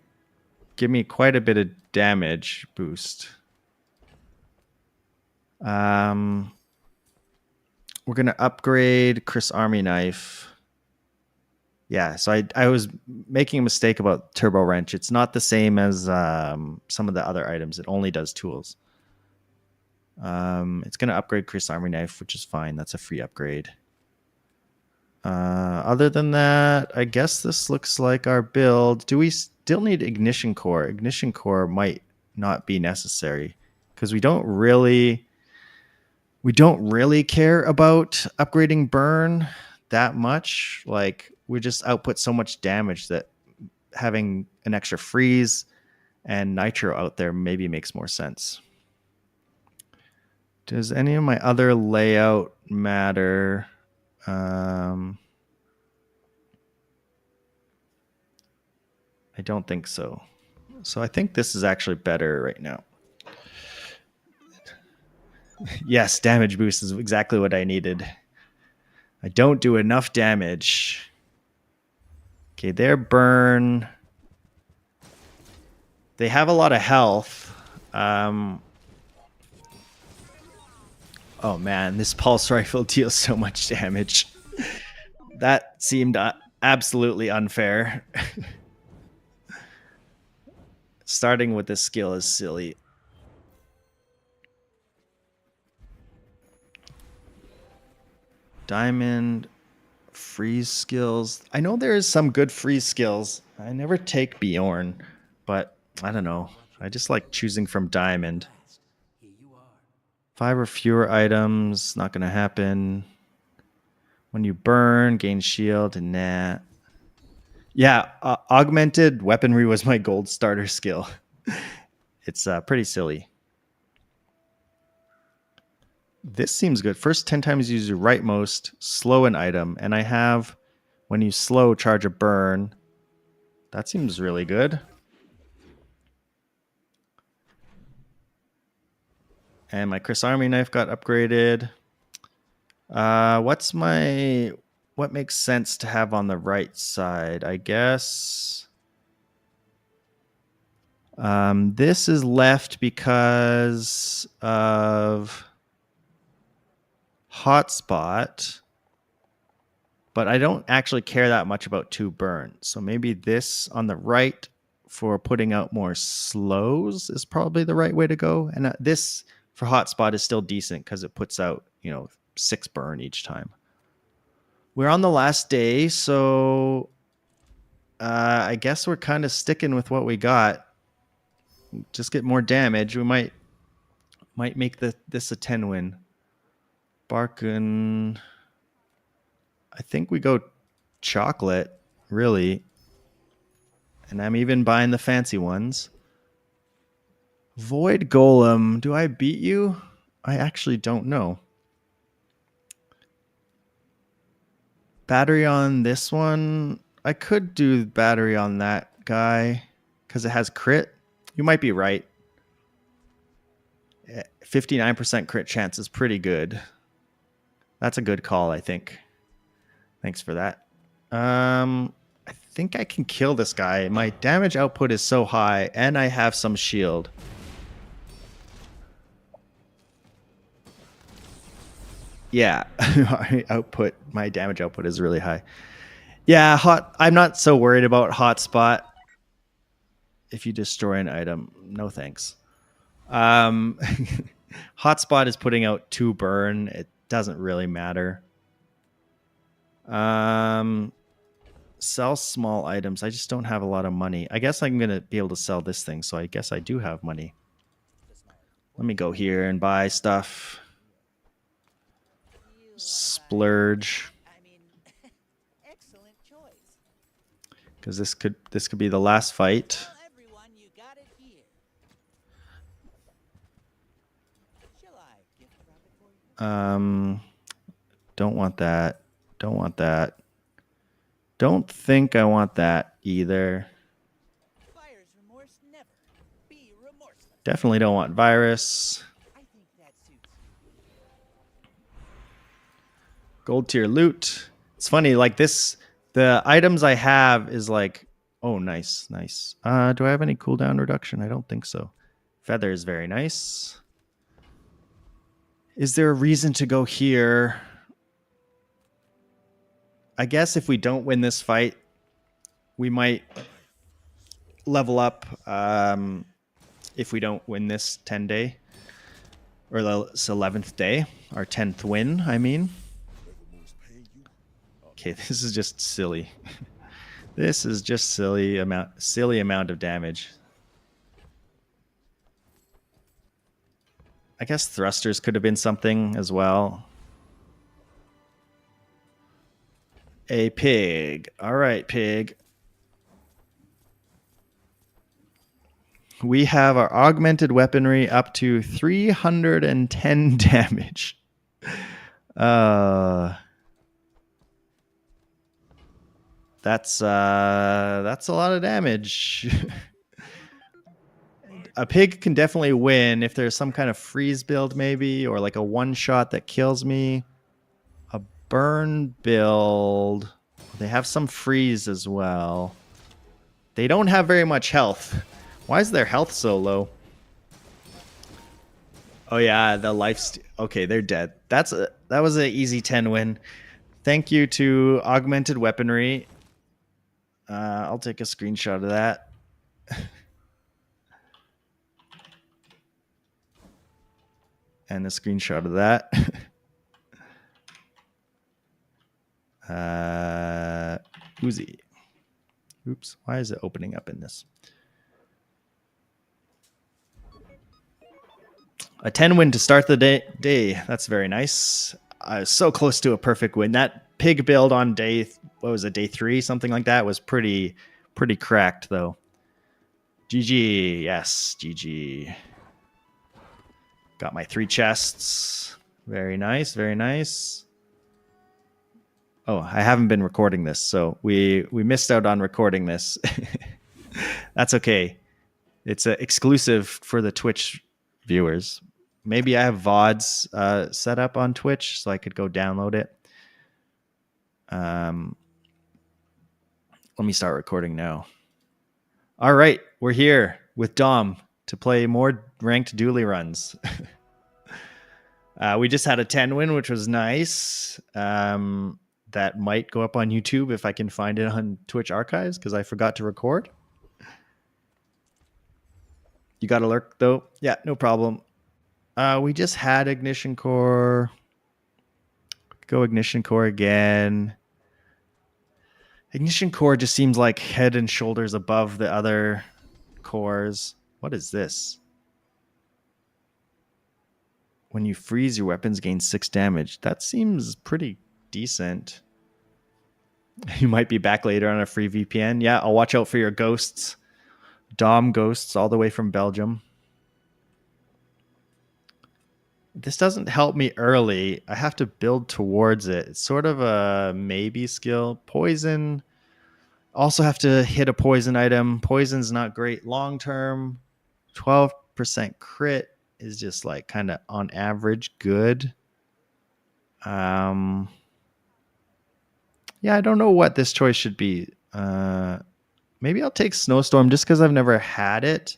give me quite a bit of damage boost. We're going to upgrade Chris Army Knife. Yeah, so I was making a mistake about Turbo Wrench. It's not the same as some of the other items. It only does tools. It's going to upgrade Chris Army Knife, which is fine. That's a free upgrade. Other than that, I guess this looks like our build. Do we still need Ignition Core? Ignition Core might not be necessary because we don't really care about upgrading burn that much. Like, we just output so much damage that having an extra freeze and nitro out there maybe makes more sense. Does any of my other layout matter? I don't think so. So I think this is actually better right now. Yes, damage boost is exactly what I needed. I don't do enough damage. Okay, their burn. They have a lot of health. Oh man, this pulse rifle deals so much damage. That seemed absolutely unfair. Starting with this skill is silly. Diamond, freeze skills. I know there is some good freeze skills. I never take Bjorn, but I don't know. I just like choosing from diamond. 5 or fewer items, not going to happen. When you burn, gain shield, and nah. Yeah, augmented weaponry was my gold starter skill. It's pretty silly. This seems good. First 10 times you use your rightmost, slow an item. And I have, when you slow, charge a burn. That seems really good. And my Chris Army knife got upgraded. What makes sense to have on the right side? I guess this is left because of hotspot, but I don't actually care that much about 2 burn. So maybe this on the right for putting out more slows is probably the right way to go. And this for hotspot is still decent because it puts out, 6 burn each time. We're on the last day, so I guess we're kind of sticking with what we got. Just get more damage. We might make this a 10 win. Barkin. I think we go chocolate, really. And I'm even buying the fancy ones. Void Golem. Do I beat you? I actually don't know. Battery on this one. I could do battery on that guy because it has crit. You might be right. 59% crit chance is pretty good. That's a good call, I think. Thanks for that. I think I can kill this guy. My damage output is so high, and I have some shield. Yeah, my damage output is really high. Yeah, I'm not so worried about hotspot. If you destroy an item, no thanks. Hotspot is putting out 2 burn. It doesn't really matter. Sell small items. I just don't have a lot of money. I guess I'm going to be able to sell this thing, so I guess I do have money. Let me go here and buy stuff. Splurge. I mean, excellent choice. Because this could be the last fight. Well, everyone, you got it here. Shall I gift wrap it for you? Don't want that. Don't want that. Don't think I want that either. Buyer's remorse never. Be remorseless. Definitely don't want virus. I think that suits you. Gold tier loot. It's funny, like this, the items I have is like, oh, nice. Do I have any cooldown reduction? I don't think so. Feather is very nice. Is there a reason to go here? I guess if we don't win this fight, we might level up if we don't win this 10 day. Or this 11th day. Our 10th win, I mean. Okay, this is just silly. This is just silly amount of damage. I guess thrusters could have been something as well. A pig. All right, pig. We have our augmented weaponry up to 310 damage. That's a lot of damage. A pig can definitely win if there's some kind of freeze build maybe, or like a one shot that kills me. A burn build. They have some freeze as well. They don't have very much health. Why is their health so low? Oh yeah, the life. Okay, they're dead. That was an easy 10 win. Thank you to augmented weaponry. I'll take a screenshot of that. And a screenshot of that. Uzi. Oops. Why is it opening up in this? A 10 win to start the day. That's very nice. I was so close to a perfect win. That pig build on day, what was it, day 3, something like that, was pretty cracked though. GG. Yes, GG. Got my 3 chests. Very nice, very nice. Oh, I haven't been recording this, so we missed out on recording this. That's okay. It's exclusive for the Twitch viewers. Maybe I have VODs set up on Twitch, so I could go download it. Let me start recording now. All right, we're here with Dom to play more ranked Dooley runs. We just had a 10 win, which was nice. That might go up on YouTube if I can find it on Twitch archives, because I forgot to record. You got to lurk, though? Yeah, no problem. We just had Ignition Core. Go Ignition Core again. Ignition Core just seems like head and shoulders above the other cores. What is this? When you freeze, your weapons gain 6 damage. That seems pretty decent. You might be back later on a free VPN. Yeah, I'll watch out for your ghosts. Dom ghosts all the way from Belgium. This doesn't help me early. I have to build towards it. It's sort of a maybe skill. Poison. Also have to hit a poison item. Poison's not great long term. 12% crit is just like kind of on average good. Yeah, I don't know what this choice should be. Maybe I'll take Snowstorm just because I've never had it.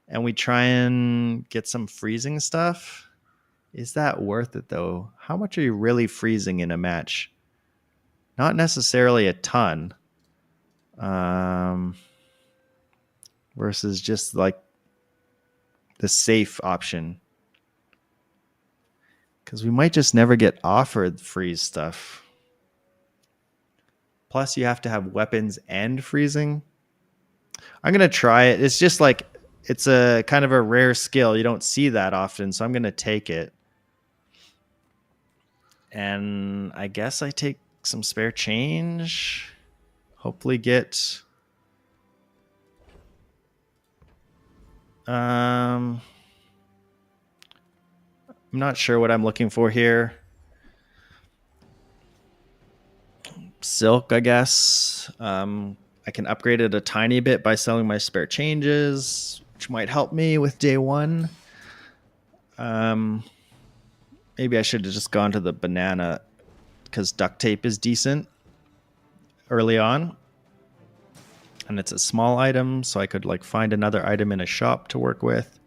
And we try and get some freezing stuff. Is that worth it, though? How much are you really freezing in a match? Not necessarily a ton. Versus just like the safe option. Because we might just never get offered freeze stuff. Plus, you have to have weapons and freezing. I'm going to try it. It's just like, it's a kind of a rare skill. You don't see that often, so I'm going to take it. And I guess I take some spare change. Hopefully get... I'm not sure what I'm looking for here. Silk, I guess. I can upgrade it a tiny bit by selling my spare changes, which might help me with day 1. Maybe I should have just gone to the banana because duct tape is decent early on. And it's a small item, so I could like find another item in a shop to work with.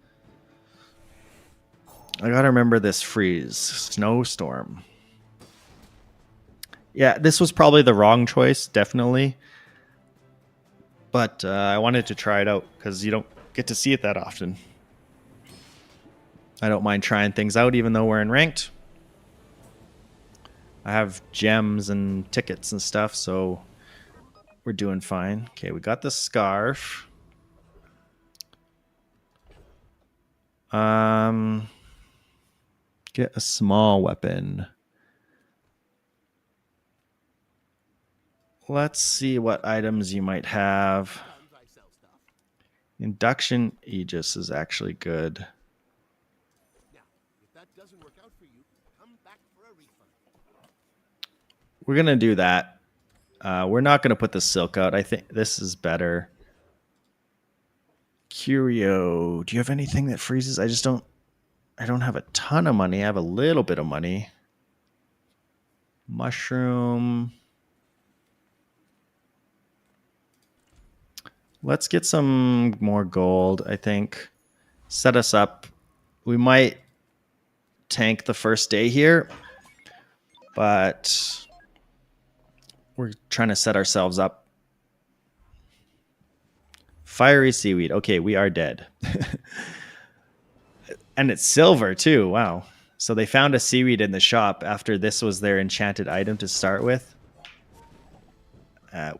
I gotta remember this freeze. Snowstorm. Yeah, this was probably the wrong choice, definitely. But I wanted to try it out because you don't get to see it that often. I don't mind trying things out even though we're in ranked. I have gems and tickets and stuff, so we're doing fine. Okay, we got the scarf. Get a small weapon. Let's see what items you might have. Induction Aegis is actually good. We're going to do that. We're not going to put the silk out. I think this is better. Curio. Do you have anything that freezes? I don't have a ton of money. I have a little bit of money. Mushroom. Let's get some more gold, I think. Set us up. We might tank the first day here, but we're trying to set ourselves up. Fiery seaweed. Okay, we are dead. And it's silver too. Wow. So they found a seaweed in the shop after this was their enchanted item to start with.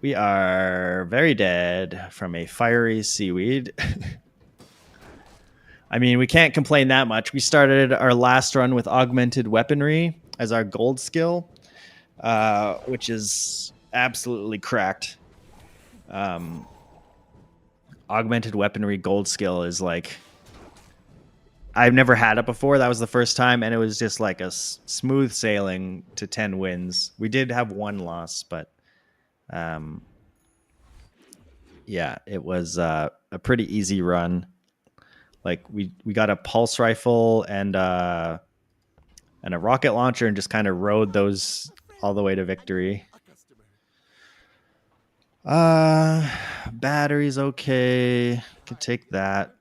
We are very dead from a fiery seaweed. I mean, we can't complain that much. We started our last run with augmented weaponry as our gold skill, which is absolutely cracked. Augmented weaponry gold skill is like, I've never had it before. That was the first time, and it was just like a smooth sailing to 10 wins. We did have one loss, but yeah, it was a pretty easy run. Like we got a pulse rifle and a rocket launcher and just kind of rode those all the way to victory. Batteries okay. Can take that.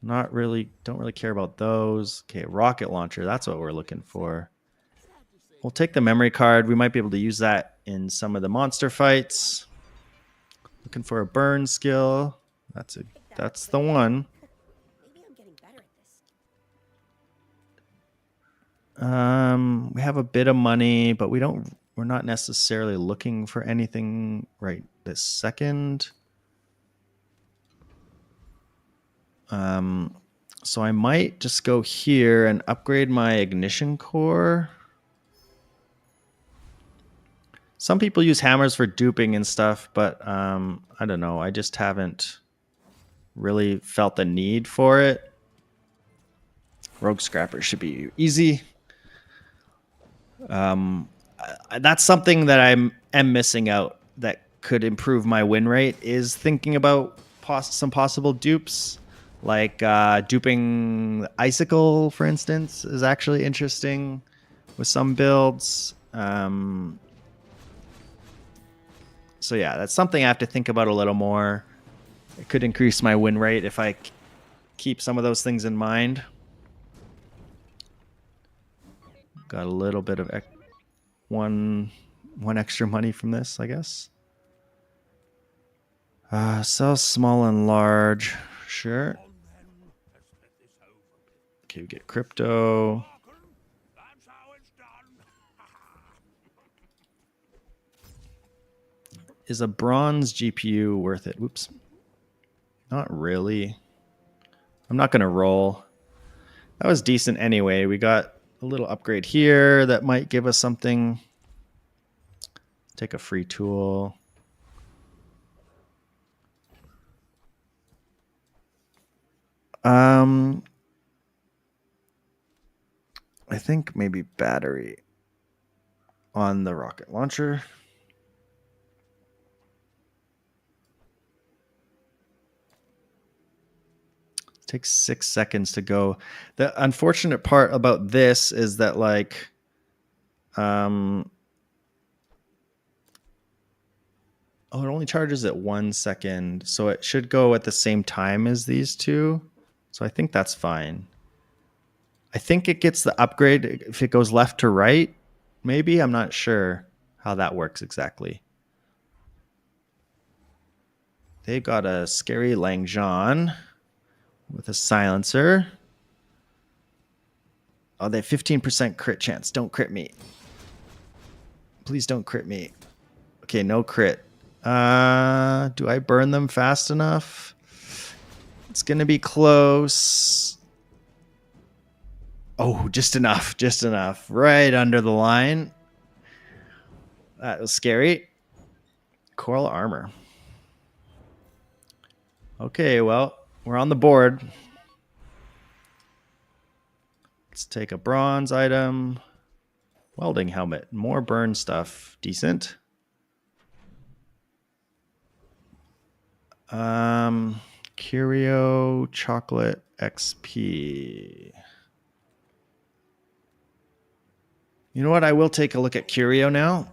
Don't really care about those. Okay, rocket launcher, that's what we're looking for. We'll take the memory card. We might be able to use that in some of the monster fights. Looking for a burn skill. That's the one. Maybe I'm getting better at this. We have a bit of money, but we're not necessarily looking for anything right this second. So I might just go here and upgrade my ignition core. Some people use hammers for duping and stuff, but I don't know. I just haven't really felt the need for it. Rogue Scrapper should be easy. That's something that am missing out that could improve my win rate, is thinking about some possible dupes. Like duping Icicle, for instance, is actually interesting with some builds. So yeah, that's something I have to think about a little more. It could increase my win rate if I keep some of those things in mind. Got a little bit of one extra money from this, I guess. Sell small and large. Sure. Okay, we get crypto. Is a bronze GPU worth it? Whoops. Not really. I'm not going to roll. That was decent anyway. We got a little upgrade here that might give us something. Take a free tool. I think maybe battery on the rocket launcher. It takes 6 seconds to go. The unfortunate part about this is that like oh, it only charges at 1 second, so it should go at the same time as these two. So I think that's fine. I think it gets the upgrade if it goes left to right. Maybe, I'm not sure how that works exactly. They've got a scary Langjean with a silencer. Oh, they have 15% crit chance. Don't crit me. Please don't crit me. Okay, no crit. Do I burn them fast enough? It's going to be close. Oh, just enough. Just enough. Right under the line. That was scary. Coral armor. Okay, well, we're on the board. Let's take a bronze item. Welding helmet. More burn stuff. Decent. Curio chocolate XP. You know what? I will take a look at Curio now.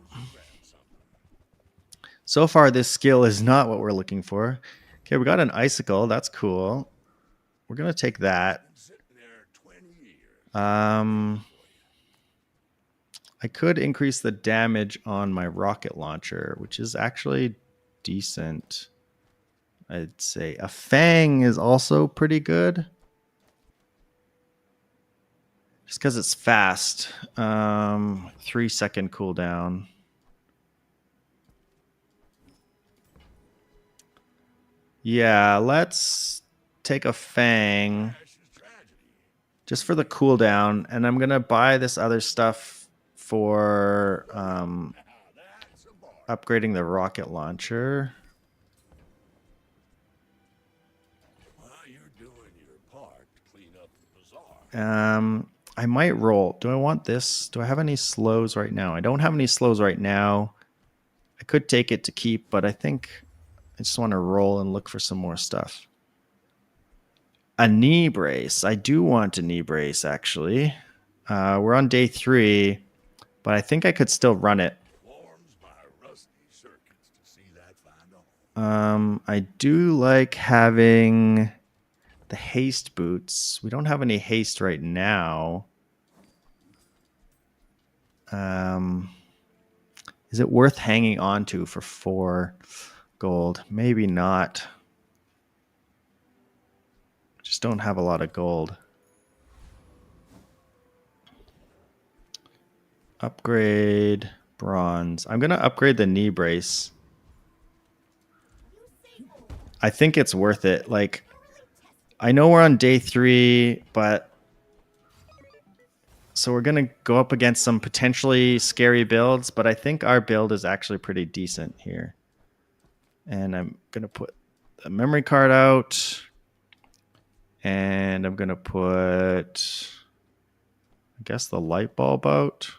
So far, this skill is not what we're looking for. Okay, we got an icicle. That's cool. We're going to take that. I could increase the damage on my rocket launcher, which is actually decent. I'd say a Fang is also pretty good. Just because it's fast. 3 second cooldown. Yeah, let's take a Fang just for the cooldown, and I'm gonna buy this other stuff for upgrading the rocket launcher. Well, you're doing your part to clean up the bazaar. I might roll. Do I want this? Do I have any slows right now? I don't have any slows right now. I could take it to keep, but I think I just want to roll and look for some more stuff. A knee brace. I do want a knee brace, actually. We're on day 3, but I think I could still run it. Warms my rusty circuits to see that find all. I do like having the haste boots. We don't have any haste right now. Is it worth hanging on to for 4 gold? Maybe not. Just don't have a lot of gold. Upgrade bronze. I'm going to upgrade the knee brace. I think it's worth it. Like, I know we're on day 3, but so we're going to go up against some potentially scary builds, but I think our build is actually pretty decent here. And I'm going to put the memory card out. And I'm going to put, I guess, the light bulb out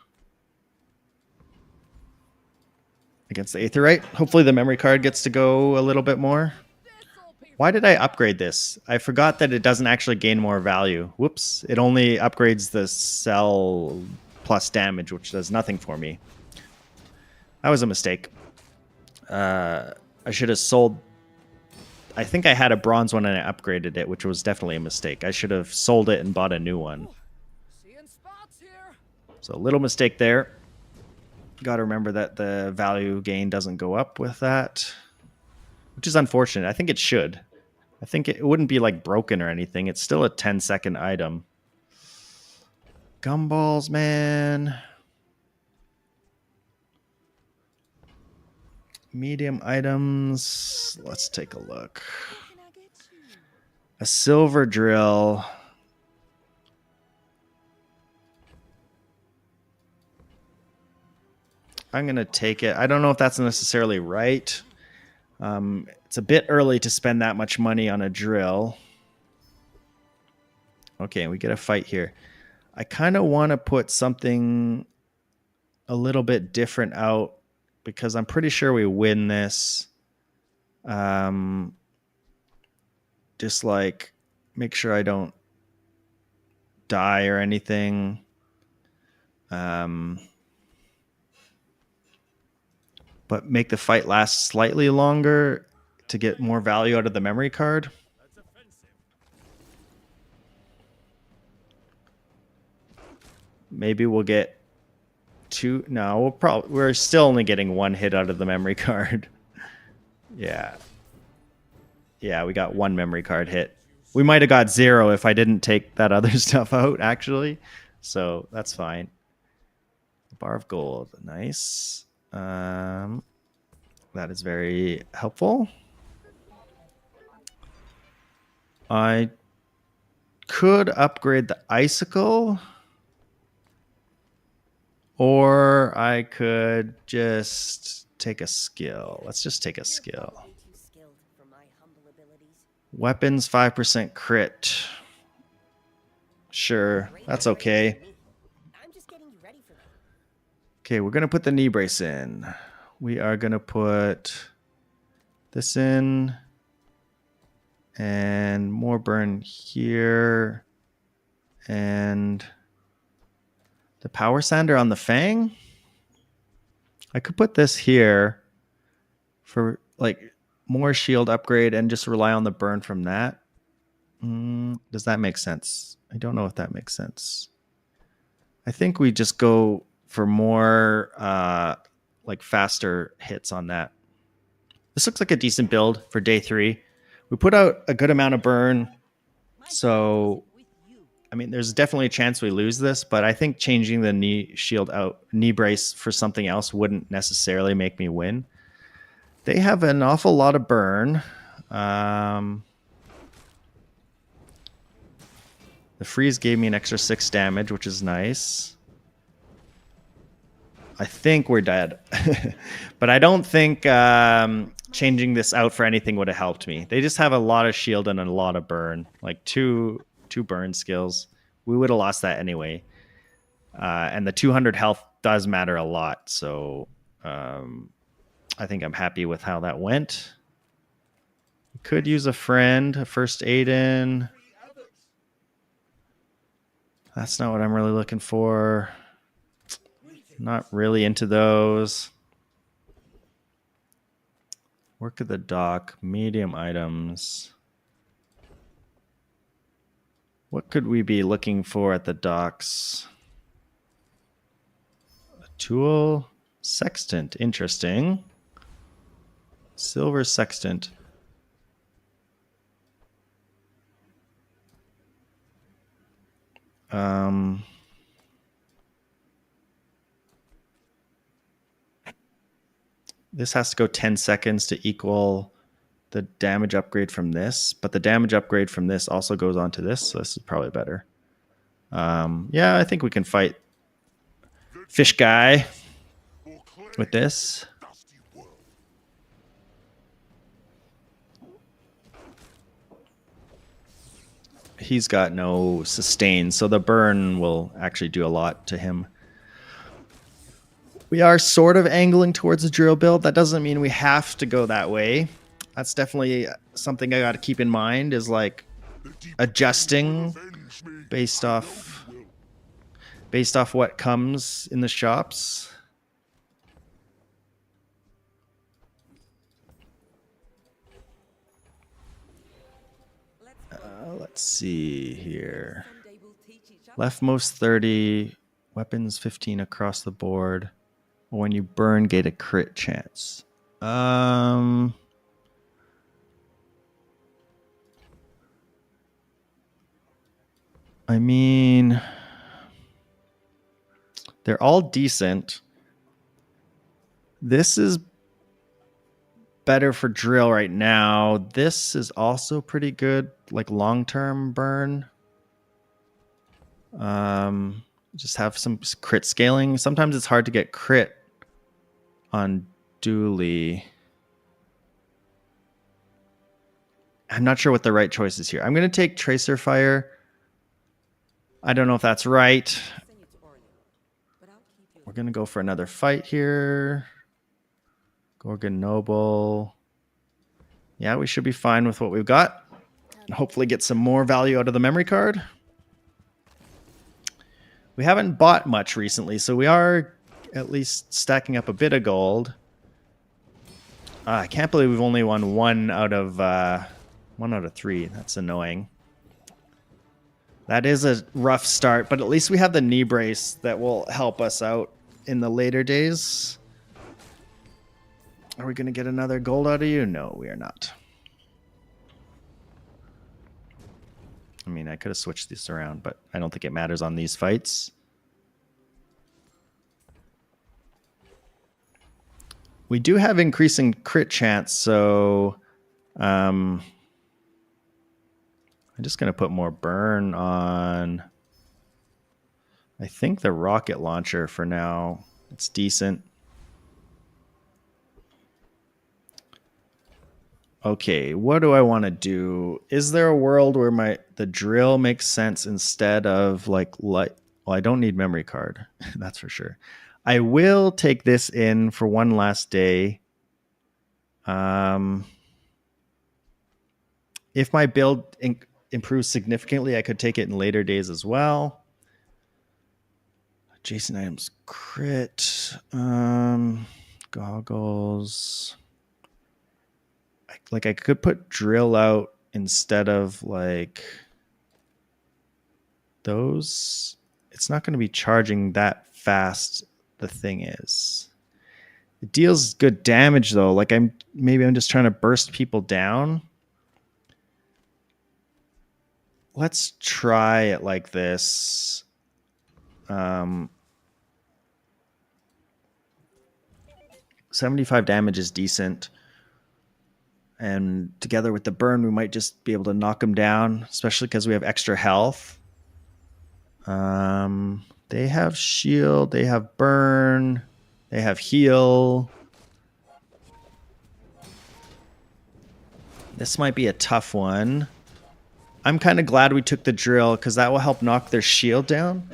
against the aetherite. Hopefully the memory card gets to go a little bit more. Why did I upgrade this? I forgot that it doesn't actually gain more value. Whoops. It only upgrades the cell plus damage, which does nothing for me. That was a mistake. I should have sold... I think I had a bronze one and I upgraded it, which was definitely a mistake. I should have sold it and bought a new one. So a little mistake there. Got to remember that the value gain doesn't go up with that, which is unfortunate. I think it should. I think it wouldn't be like broken or anything. It's still a 10-second item. Gumballs, man. Medium items. Let's take a look. A silver drill. I'm going to take it. I don't know if that's necessarily right. It's a bit early to spend that much money on a drill. Okay, we get a fight here. I kind of want to put something a little bit different out because I'm pretty sure we win this. Just like make sure I don't die or anything. But make the fight last slightly longer to get more value out of the memory card. Maybe we'll get 2. No, we're still only getting 1 hit out of the memory card. Yeah. Yeah, we got 1 memory card hit. We might have got 0 if I didn't take that other stuff out, actually. So that's fine. Bar of gold. Nice. That is very helpful. I could upgrade the icicle, or I could just take a skill. Let's just take a skill. Weapons 5% crit. Sure, that's okay. Okay, we're going to put the knee brace in. We are going to put this in. And more burn here. And the power sander on the Fang. I could put this here for like more shield upgrade and just rely on the burn from that. Does that make sense? I don't know if that makes sense. I think we just go for more like faster hits on that. This looks like a decent build for day 3. We put out a good amount of burn. So, I mean, there's definitely a chance we lose this, but I think changing the knee brace for something else wouldn't necessarily make me win. They have an awful lot of burn. The freeze gave me an extra 6 damage, which is nice. I think we're dead. But I don't think changing this out for anything would have helped me. They just have a lot of shield and a lot of burn. Like two burn skills. We would have lost that anyway. And the 200 health does matter a lot. So I think I'm happy with how that went. Could use a friend, a first aid in. That's not what I'm really looking for. Not really into those. Work at the dock, medium items. What could we be looking for at the docks? A tool, sextant, interesting. Silver sextant. This has to go 10 seconds to equal the damage upgrade from this, but the damage upgrade from this also goes on to this, so this is probably better. Yeah, I think we can fight Fish Guy with this. He's got no sustain, so the burn will actually do a lot to him. We are sort of angling towards a drill build. That doesn't mean we have to go that way. That's definitely something I got to keep in mind, is like adjusting based off what comes in the shops. Let's see here. Leftmost 30, weapons 15 across the board. When you burn, get a crit chance. I mean, they're all decent. This is better for drill right now. This is also pretty good, like long-term burn. Just have some crit scaling. Sometimes it's hard to get crit on Dooley. I'm not sure what the right choice is here. I'm going to take Tracer Fire. I don't know if that's right. We're going to go for another fight here. Gorgon Noble. Yeah, we should be fine with what we've got. And hopefully get some more value out of the memory card. We haven't bought much recently, so we are at least stacking up a bit of gold. I can't believe we've only won one out of 3. That's annoying. That is a rough start, but at least we have the knee brace that will help us out in the later days. Are we going to get another gold out of you? No, we are not. I mean, I could have switched this around, but I don't think it matters on these fights. We do have increasing crit chance, so I'm just going to put more burn on, I think, the rocket launcher for now. It's decent. Okay, what do I want to do? Is there a world where the drill makes sense instead of like well, I don't need memory card. That's for sure. I will take this in for one last day. If my build improves significantly, I could take it in later days as well. Adjacent items, crit, goggles. Like I could put drill out instead of like those. It's not going to be charging that fast. The thing is, it deals good damage though. Like I'm just trying to burst people down. Let's try it like this. 75 damage is decent. And together with the burn, we might just be able to knock them down, especially because we have extra health. They have shield, they have burn, they have heal. This might be a tough one. I'm kind of glad we took the drill because that will help knock their shield down.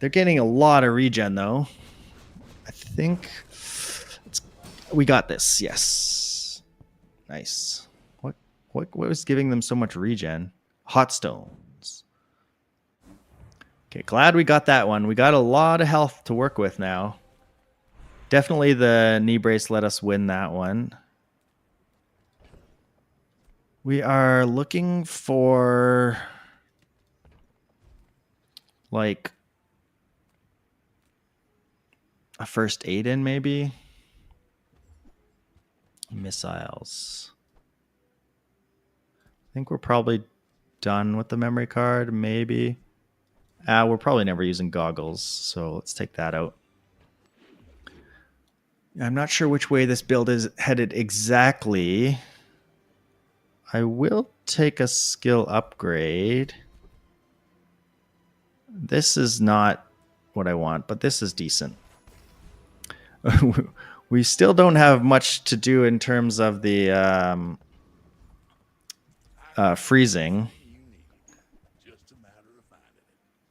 They're getting a lot of regen though. I think we got this. Yes. Nice. What was giving them so much regen? Hot stones. Okay, glad we got that one. We got a lot of health to work with now. Definitely the knee brace let us win that one. We are looking for like a first aid in maybe. Missiles. I think we're probably done with the memory card, maybe. We're probably never using goggles, so let's take that out. I'm not sure which way this build is headed exactly. I will take a skill upgrade. This is not what I want, but this is decent. We still don't have much to do in terms of the freezing.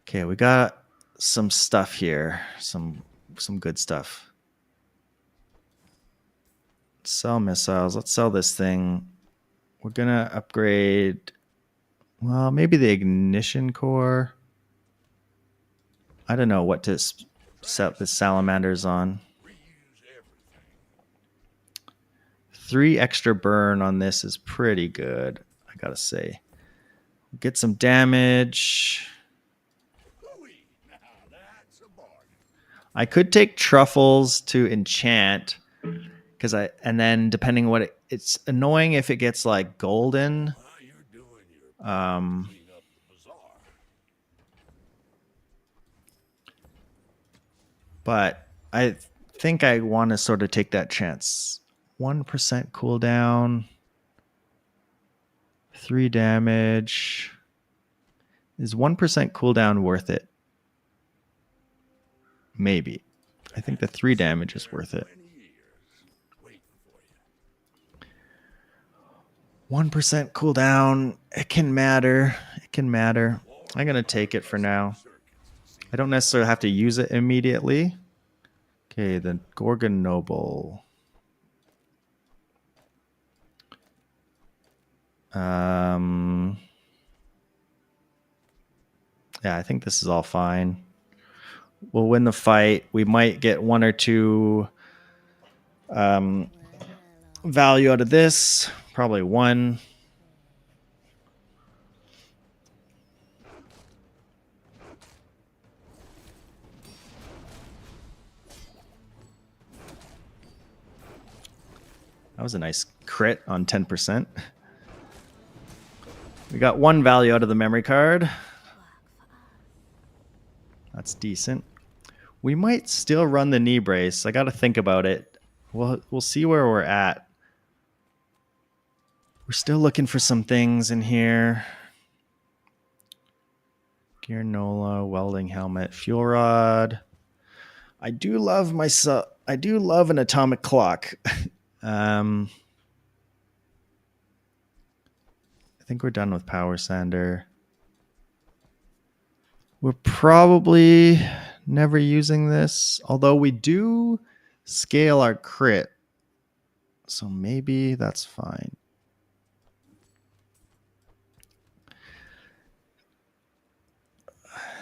Okay, we got some stuff here. Some good stuff. Sell missiles. Let's sell this thing. We're gonna upgrade. Well, maybe the ignition core. I don't know what to set the salamanders on. 3 extra burn on this is pretty good, I gotta say. Get some damage. I could take truffles to enchant. And then depending what it's annoying if it gets like golden. But I think I want to sort of take that chance. 1% cooldown, 3 damage. Is 1% cooldown worth it? Maybe. I think the 3 damage is worth it. 1% cooldown. It can matter. It can matter. I'm going to take it for now. I don't necessarily have to use it immediately. Okay, the Gorgon Noble. Yeah, I think this is all fine. We'll win the fight. We might get 1 or 2 value out of this. Probably 1. That was a nice crit on 10%. We got 1 value out of the memory card. That's decent. We might still run the knee brace. I got to think about it. We'll see where we're at. We're still looking for some things in here. Gear Nola, welding helmet, fuel rod. I do love an atomic clock. I think we're done with power sander. We're probably never using this, although we do scale our crit. So maybe that's fine.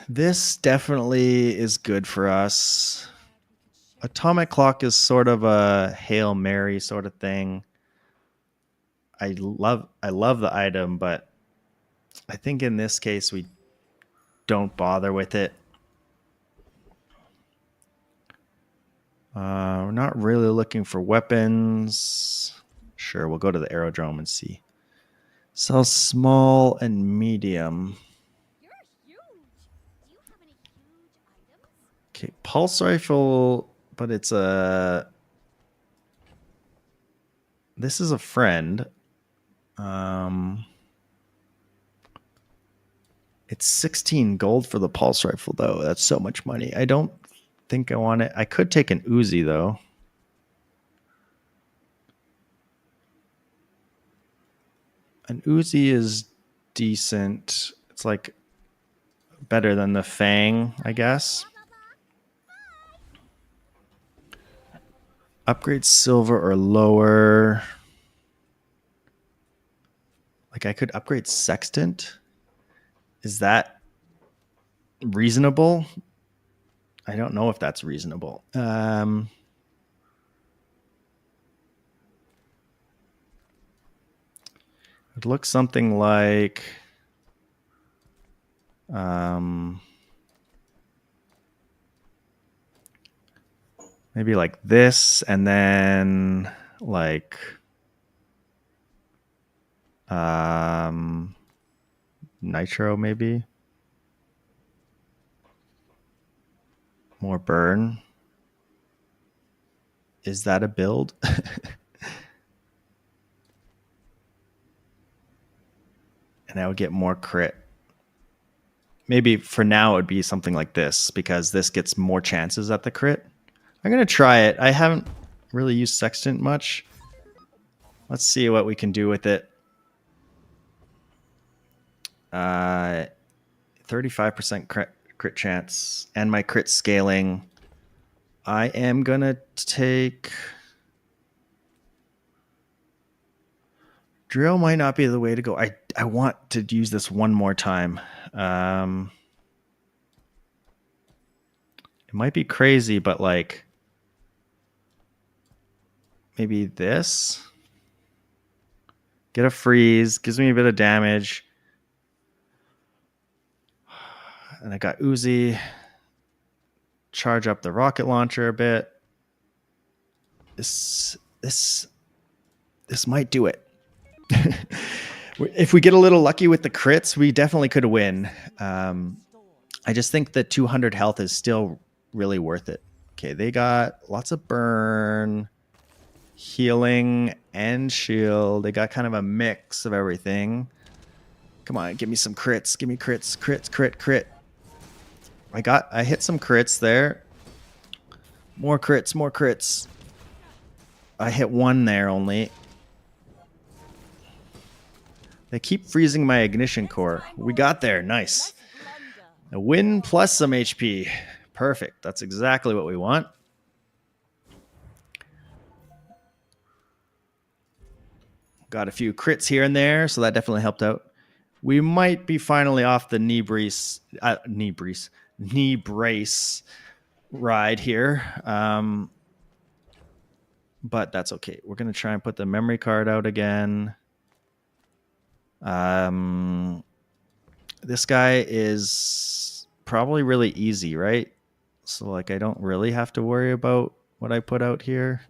This definitely is good for us. Atomic clock is sort of a Hail Mary sort of thing. I love the item, but I think in this case we don't bother with it. We're not really looking for weapons. Sure, we'll go to the aerodrome and see. Sell small and medium. You're huge. Do you have any huge items? Okay, pulse rifle, but this is a friend. It's 16 gold for the pulse rifle, though. That's so much money. I don't think I want it. I could take an Uzi, though. An Uzi is decent. It's like better than the Fang, I guess. Upgrade silver or lower. Like I could upgrade sextant. Is that reasonable? I don't know if that's reasonable. It looks something like maybe like this, and then like nitro, maybe more burn. Is that a build? And I would get more crit. Maybe for now it would be something like this because this gets more chances at the crit. I'm going to try it. I haven't really used sextant much. Let's see what we can do with it. 35% crit chance and my crit scaling. I am going to take... Drill might not be the way to go. I want to use this one more time. It might be crazy, but like maybe this. Get a freeze. Gives me a bit of damage. And I got Uzi. Charge up the rocket launcher a bit. This might do it. If we get a little lucky with the crits, we definitely could win. I just think that 200 health is still really worth it. Okay, they got lots of burn, healing, and shield. They got kind of a mix of everything. Come on, give me some crits. Give me crits. Crit. I hit some crits there. More crits. I hit one there only. They keep freezing my ignition core. We got there. Nice. A win plus some HP. Perfect. That's exactly what we want. Got a few crits here and there, so that definitely helped out. We might be finally off the knee brace ride here. But that's okay. We're going to try and put the memory card out again. This guy is probably really easy, right? So like I don't really have to worry about what I put out here.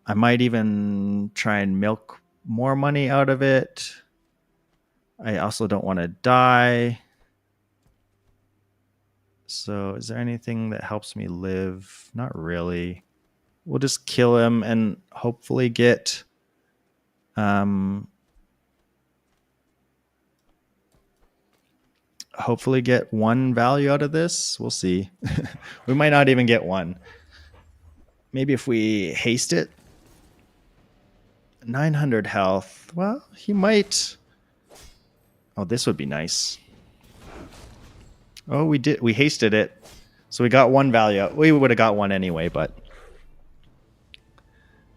I might even try and milk more money out of it. I also don't want to die. So is there anything that helps me live? Not really. We'll just kill him and hopefully get one value out of this. We'll see. We might not even get one. Maybe if we haste it. 900 health. Well, he might. Oh, this would be nice. Oh, we hasted it. So we got one value. We would have got one anyway, but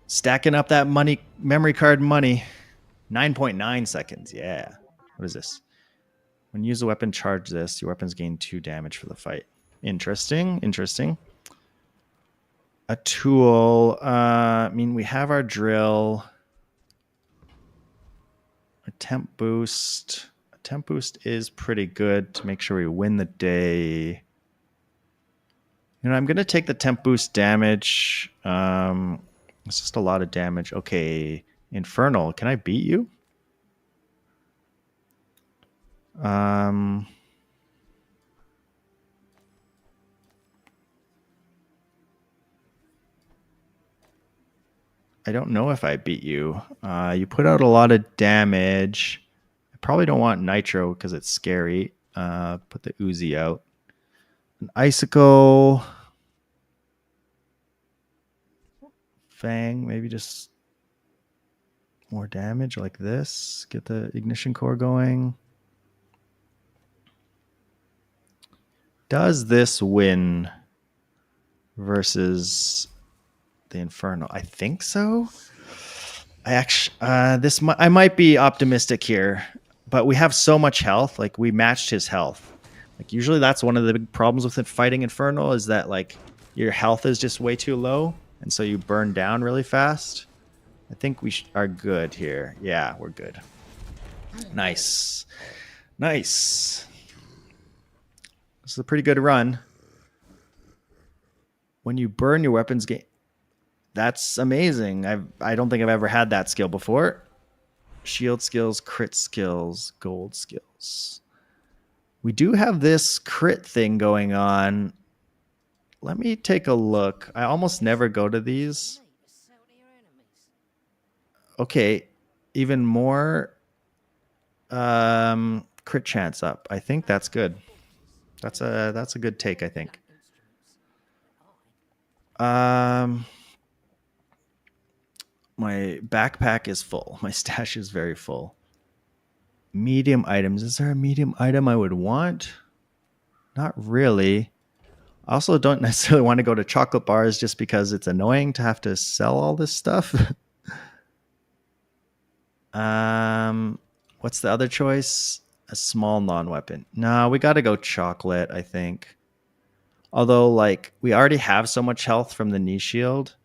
stacking up that memory card money. 9.9 seconds. Yeah. What is this? When you use a weapon, charge this. Your weapons gain 2 damage for the fight. Interesting. A tool. I mean, we have our drill. A temp boost. A temp boost is pretty good to make sure we win the day. You know, I'm going to take the temp boost damage. It's just a lot of damage. Okay. Infernal. Can I beat you? I don't know if I beat you. You put out a lot of damage. I probably don't want Nitro because it's scary. Put the Uzi out. An Icicle. Fang, maybe just more damage like this. Get the ignition core going. Does this win versus the Inferno? I think so. I might be optimistic here, but we have so much health. Like we matched his health. Like usually that's one of the big problems with fighting Infernal is that like your health is just way too low, and so you burn down really fast. I think we are good here. Yeah, we're good. Nice. Nice. This is a pretty good run. When you burn your weapons gain, that's amazing. I don't think I've ever had that skill before. Shield skills, crit skills, gold skills. We do have this crit thing going on. Let me take a look. I almost never go to these. Okay, even more crit chance up. I think that's good. That's a good take, I think. My backpack is full. My stash is very full. Medium items. Is there a medium item I would want? Not really. I also don't necessarily want to go to chocolate bars just because it's annoying to have to sell all this stuff. What's the other choice? A small non-weapon. No, we got to go chocolate, I think. Although, like, we already have so much health from the knee shield.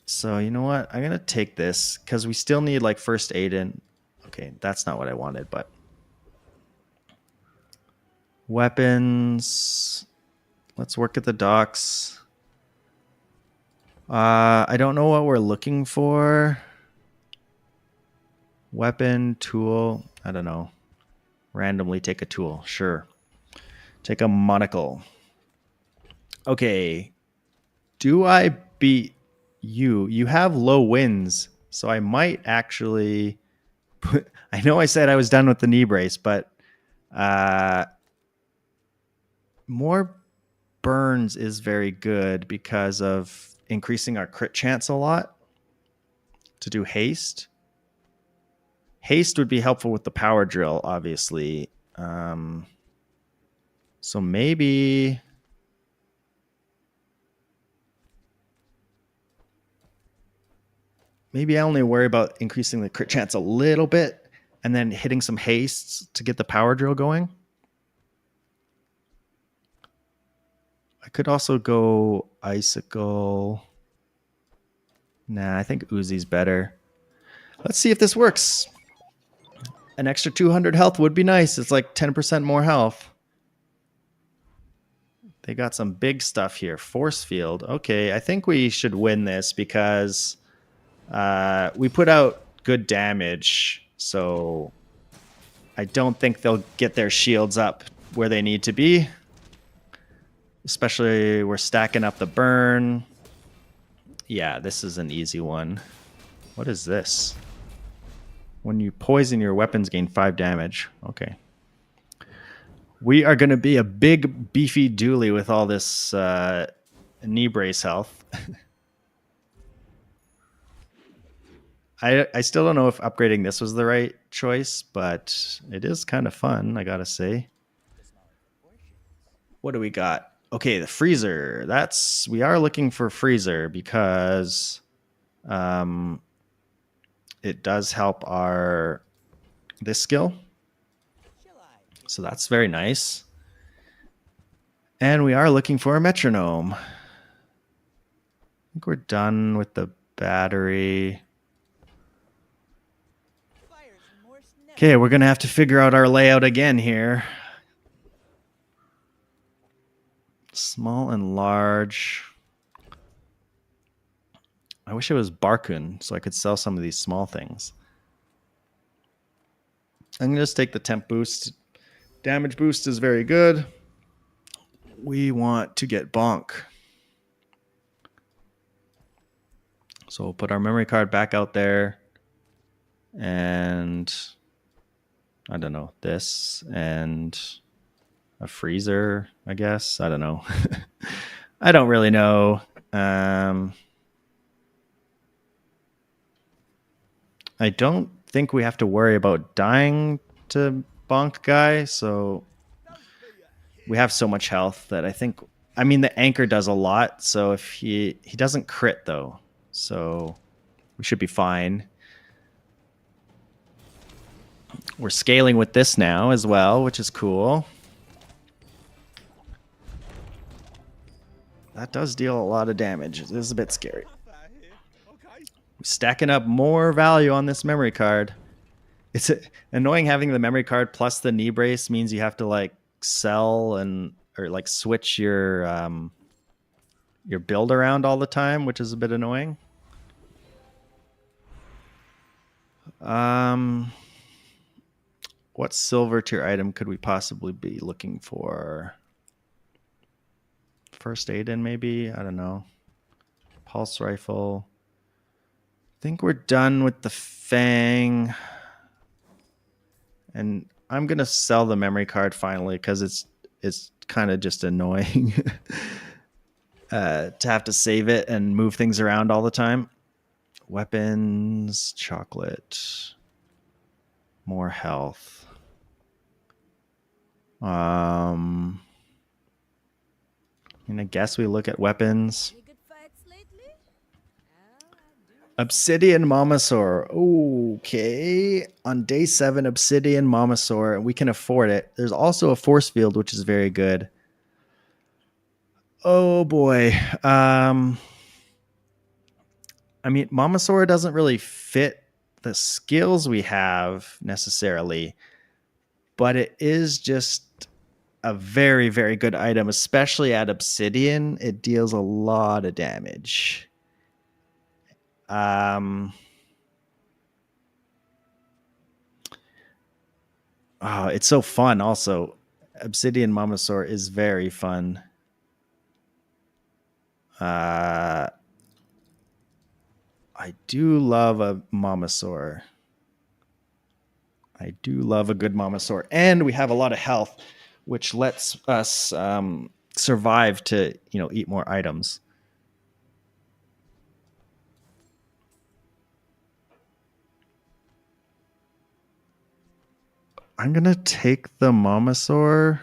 So, you know what? I'm going to take this because we still need, like, first aid in. Okay, that's not what I wanted, but... Weapons. Let's work at the docks. I don't know what we're looking for. Weapon, tool. I don't know. Randomly take a tool. Sure. Take a monocle. Okay. Do I beat you? You have low wins, so I might actually put... I know I said I was done with the knee brace, but more burns is very good because of increasing our crit chance a lot. To do haste. Haste would be helpful with the power drill, obviously. So maybe... Maybe I only worry about increasing the crit chance a little bit and then hitting some hastes to get the power drill going. I could also go Icicle. Nah, I think Uzi's better. Let's see if this works. An extra 200 health would be nice. It's like 10% more health. They got some big stuff here. Force field. Okay, I think we should win this because we put out good damage. So I don't think they'll get their shields up where they need to be. Especially we're stacking up the burn. Yeah, this is an easy one. What is this? When you poison, your weapons gain 5 damage. Okay. We are going to be a big, beefy Dooley with all this knee brace health. I still don't know if upgrading this was the right choice, but it is kind of fun, I gotta say. What do we got? Okay, the freezer. We are looking for freezer because it does help this skill. So that's very nice. And we are looking for a metronome. I think we're done with the battery. Okay, we're going to have to figure out our layout again here. Small and large. I wish it was Barkun so I could sell some of these small things. I'm going to just take the temp boost. Damage boost is very good. We want to get bonk. So we'll put our memory card back out there. And I don't know, this and a freezer, I guess. I don't know. I don't really know. I don't think we have to worry about dying to Bonk Guy, so we have so much health that I think, I mean, the anchor does a lot, so if he doesn't crit though, so we should be fine. We're scaling with this now as well, which is cool. That does deal a lot of damage. It is a bit scary. Stacking up more value on this memory card. It's annoying having the memory card plus the knee brace means you have to like sell or like switch your build around all the time, which is a bit annoying. What silver tier item could we possibly be looking for? First aid in maybe? I don't know. Pulse rifle. I think we're done with the Fang. And I'm going to sell the memory card finally because it's kind of just annoying to have to save it and move things around all the time. Weapons, chocolate, more health. And I guess we look at weapons. Any good fights lately? Oh, I do. Obsidian Momosaur. Okay. On day 7, Obsidian Momosaur. We can afford it. There's also a force field, which is very good. Oh boy. I mean, Momosaur doesn't really fit the skills we have necessarily, but it is just a very, very good item, especially at Obsidian. It deals a lot of damage. Oh, it's so fun also. Obsidian Momosaur is very fun. I do love a Momosaur. I do love a good Momosaur. And we have a lot of health, which lets us survive to, eat more items. I'm going to take the Momosaur.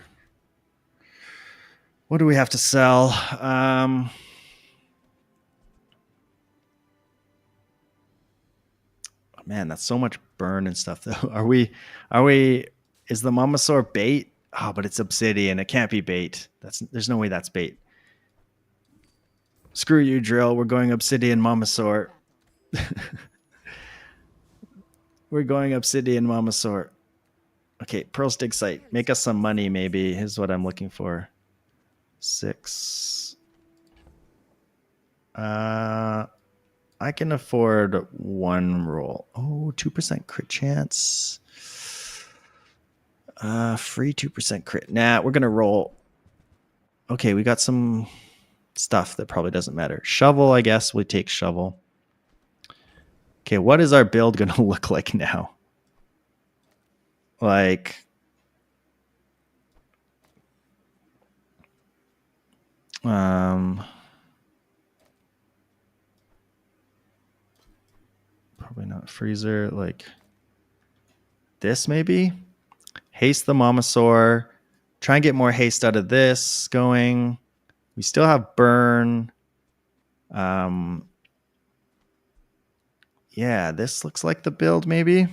What do we have to sell? Man, that's so much burn and stuff though. Is the Momosaur bait? Oh, but it's Obsidian. It can't be bait. There's no way that's bait. Screw you, Drill. We're going Obsidian Momosaur. We're going Obsidian Momosaur. Okay, Pearl's Dig Site. Make us some money, maybe, is what I'm looking for. 6. I can afford 1 roll. Oh, 2% crit chance. Free 2% crit. Nah, we're going to roll. Okay, we got some stuff that probably doesn't matter. Shovel, I guess. We take shovel. Okay, what is our build going to look like now? Like... probably not freezer. Like this, maybe. Haste the Momosaur. Try and get more haste out of this going. We still have burn. Yeah, this looks like the build, maybe.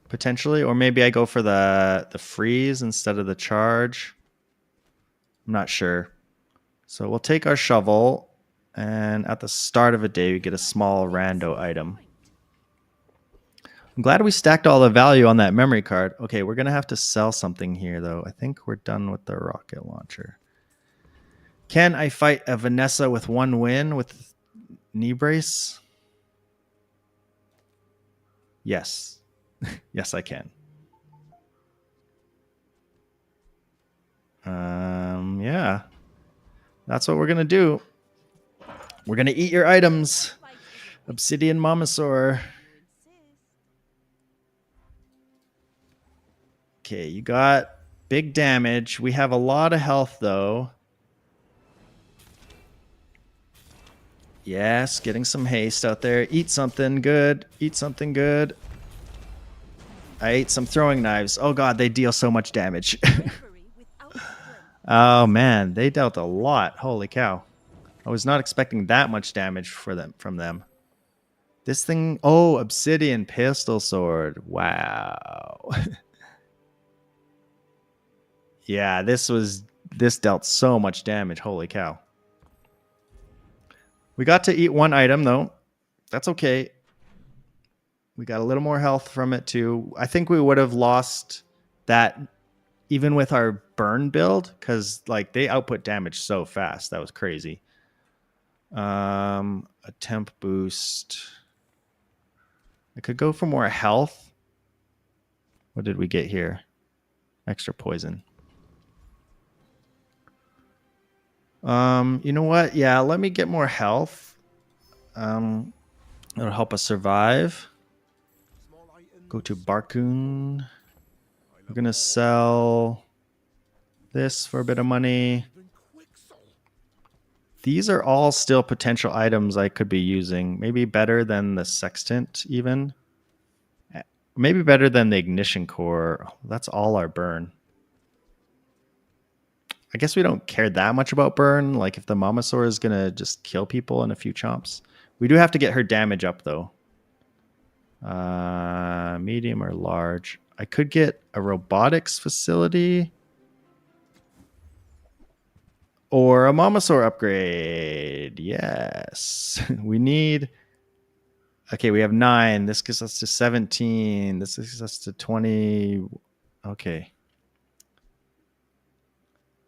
Potentially, or maybe I go for the freeze instead of the charge. I'm not sure. So we'll take our shovel, and at the start of a day, we get a small rando item. I'm glad we stacked all the value on that memory card. Okay, we're going to have to sell something here, though. I think we're done with the rocket launcher. Can I fight a Vanessa with 1 win with knee brace? Yes. Yes, I can. Yeah. That's what we're going to do. We're going to eat your items. Fight isn't Obsidian Momosaur. you insist. Okay, you got big damage. We have a lot of health, though. Yes, getting some haste out there. Eat something good. Eat something good. I ate some throwing knives. Oh god, they deal so much damage. Bravery without strength. Oh man, they dealt a lot. Holy cow. I was not expecting that much damage from them. This thing, oh, obsidian pistol sword. Wow. Yeah, this dealt so much damage. Holy cow. We got to eat one item though. That's okay. We got a little more health from it too. I think we would have lost that even with our burn build because like they output damage so fast. That was crazy. A temp boost. I could go for more health. What did we get here? Extra poison. You know what? Yeah, let me get more health. It'll help us survive. Go to Barkun. We're gonna sell this for a bit of money. These are all still potential items I could be using. Maybe better than the sextant even. Maybe better than the ignition core. That's all our burn. I guess we don't care that much about burn. Like if the Momosaur is going to just kill people in a few chomps. We do have to get her damage up though. Medium or large. I could get a robotics facility. Or a Momosaur upgrade. Yes. We need... Okay, we have 9. This gets us to 17. This gets us to 20. Okay.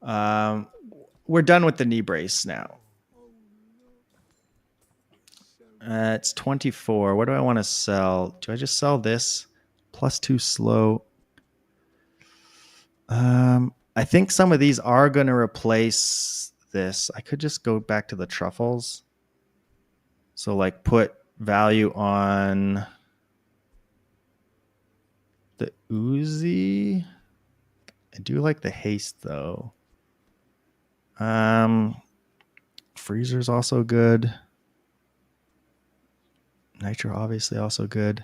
We're done with the knee brace now. It's 24. What do I want to sell? Do I just sell this? +2 slow. I think some of these are going to replace this. I could just go back to the truffles. So like put value on the Uzi. I do like the haste though. Freezer's also good. Nitro obviously also good.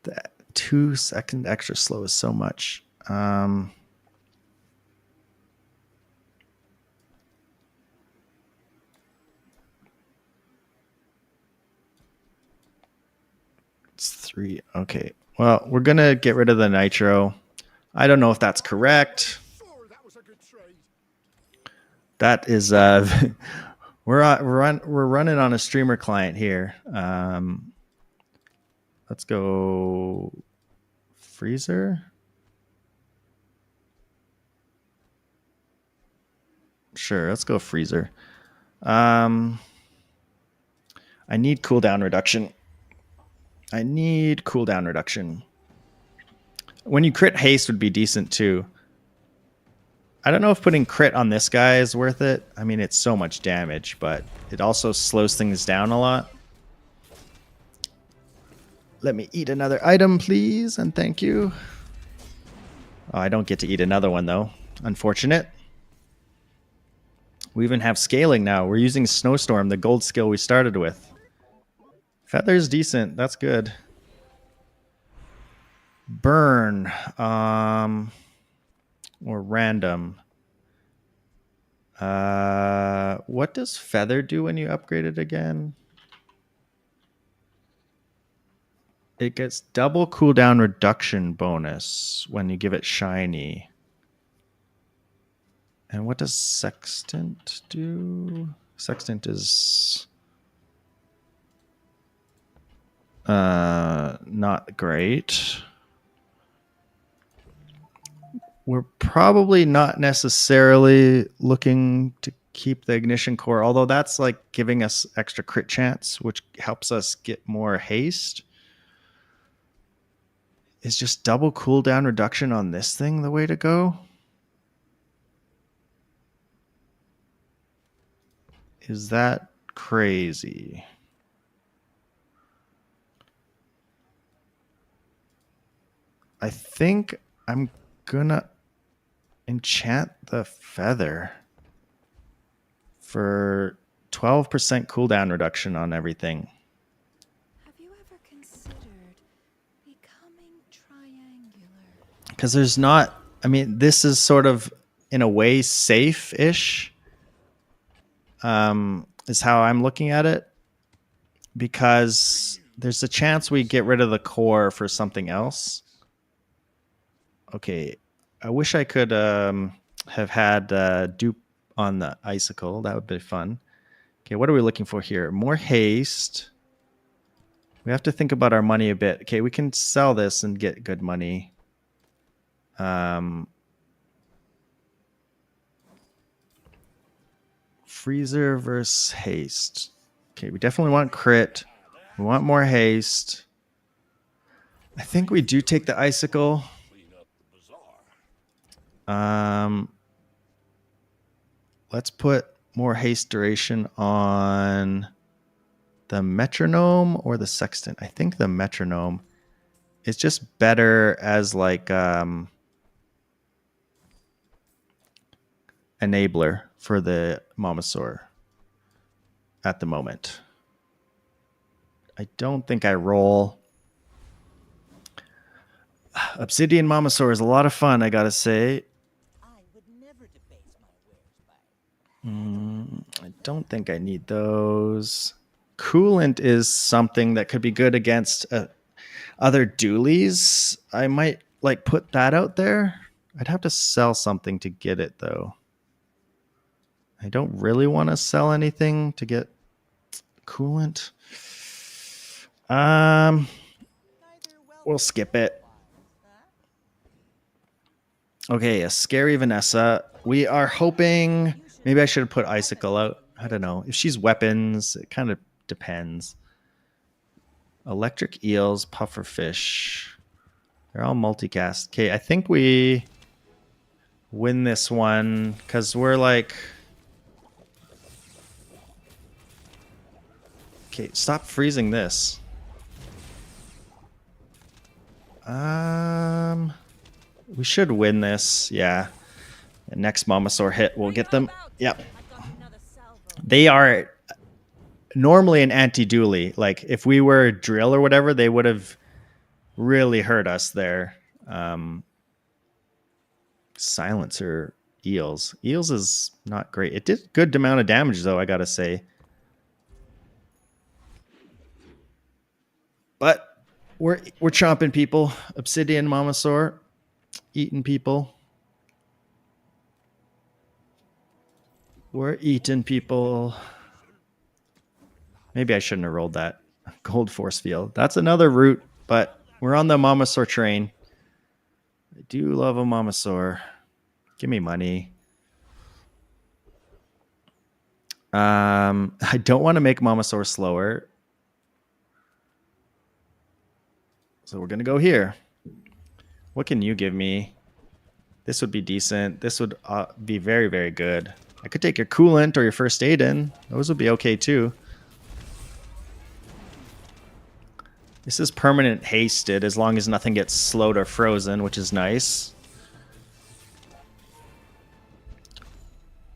That 2-second extra slow is so much. It's 3. Okay. Well, we're gonna get rid of the nitro. I don't know if that's correct. That is we're running on a streamer client here. Let's go freezer. Sure, let's go freezer. I need cooldown reduction. When you crit haste would be decent too. I don't know if putting crit on this guy is worth it. I mean, it's so much damage, but it also slows things down a lot. Let me eat another item, please, and thank you. Oh, I don't get to eat another one, though. Unfortunate. We even have scaling now. We're using Snowstorm, the gold skill we started with. Feather's decent. That's good. Burn. Or random. What does Feather do when you upgrade it again? It gets double cooldown reduction bonus when you give it shiny. And what does Sextant do? Sextant is not great. We're probably not necessarily looking to keep the ignition core, although that's like giving us extra crit chance, which helps us get more haste. Is just double cooldown reduction on this thing the way to go? Is that crazy? I think I'm gonna enchant the feather for 12% cooldown reduction on everything. Have you ever considered becoming triangular? Because there's not, I mean, this is sort of in a way safe-ish, is how I'm looking at it, because there's a chance we get rid of the core for something else. Okay, I wish I could have had dupe on the icicle. That would be fun. Okay, what are we looking for here? More haste. We have to think about our money a bit. Okay, we can sell this and get good money. Freezer versus haste. Okay, we definitely want crit. We want more haste. I think we do take the icicle. Clean up the bazaar. Let's put more haste duration on the metronome or the sextant. I think the metronome is just better as like enabler for the Momosaur at the moment. I don't think I roll. Obsidian Momosaur is a lot of fun, I gotta say. I would never debase my wares by I don't think I need those. Coolant is something that could be good against other Dooleys. I might like put that out there. I'd have to sell something to get it though. I don't really want to sell anything to get coolant. We'll skip it. Okay, a scary Vanessa. We are hoping maybe I should have put Icicle out. I don't know. If she's weapons, it kind of depends. Electric eels, pufferfish. They're all multicast. Okay, I think we win this one because we're like... Okay, stop freezing this. We should win this. Yeah. The next Momosaur hit will get them. Yep. They are normally an anti-Dooley. Like, if we were drill or whatever, they would have really hurt us there. Silencer eels. Eels is not great. It did good amount of damage, though, I gotta say. But we're chomping people. Obsidian Momosaur. Eating people. We're eating people. Maybe I shouldn't have rolled that. Gold Force Field. That's another route, but we're on the Momosaur train. I do love a Momosaur. Give me money. I don't want to make Momosaur slower. So we're going to go here. What can you give me? This would be decent. This would be very, very good. I could take your coolant or your first aid in. Those would be okay too. This is permanent hasted as long as nothing gets slowed or frozen, which is nice.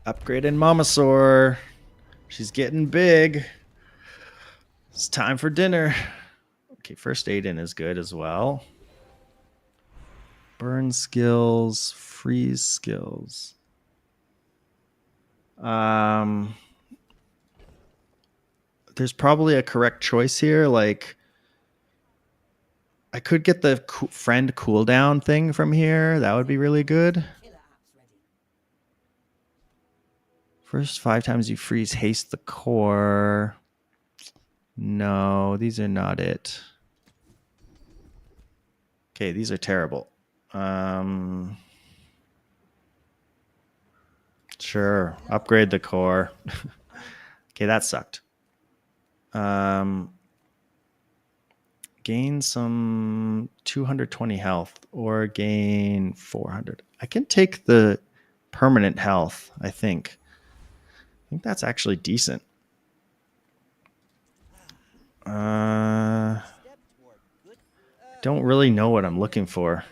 Upgrade in Momosaur. She's getting big. It's time for dinner. Okay, first aid in is good as well. Burn skills, freeze skills. There's probably a correct choice here. Like, I could get the friend cooldown thing from here. That would be really good. First 5 times you freeze, haste the core. No, these are not it. Okay, these are terrible. Sure, upgrade the core. Okay, that sucked. Gain some 220 health or gain 400. I can take the permanent health, I think. think that's actually decent. Step toward good. Don't really know what I'm looking for.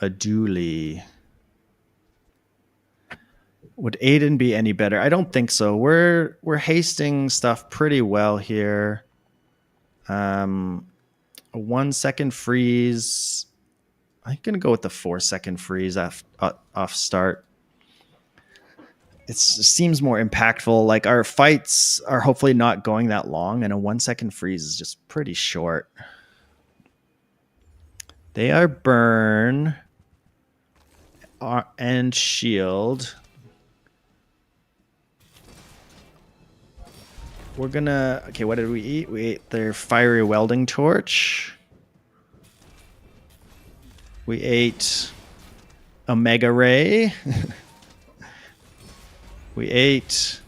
A Dooley. Would Aiden be any better? I don't think so. We're hasting stuff pretty well here. A 1 second freeze. I'm gonna go with the 4 second freeze off start. It seems more impactful. Like our fights are hopefully not going that long, and a 1 second freeze is just pretty short. They are burn and shield. We're gonna... Okay, what did we eat? We ate their fiery welding torch. We ate a mega ray. We ate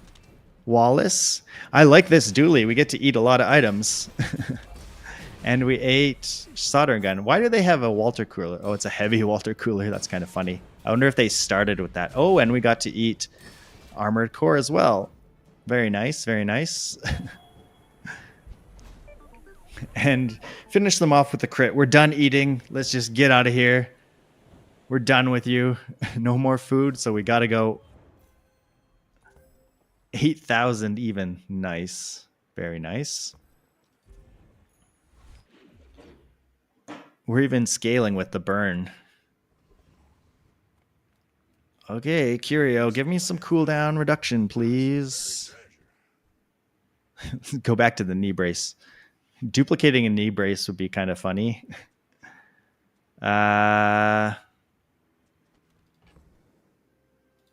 Wallace. I like this Dooley. We get to eat a lot of items. And we ate soldering gun. Why do they have a Walter cooler? Oh, it's a heavy Walter cooler. That's kind of funny. I wonder if they started with that. Oh, and we got to eat armored core as well. Very nice, very nice. And finish them off with the crit. We're done eating. Let's just get out of here. We're done with you. No more food, so we got to go. 8,000 even. Nice. Very nice. We're even scaling with the burn. Okay, Curio, give me some cooldown reduction, please. Go back to the knee brace. Duplicating a knee brace would be kind of funny. I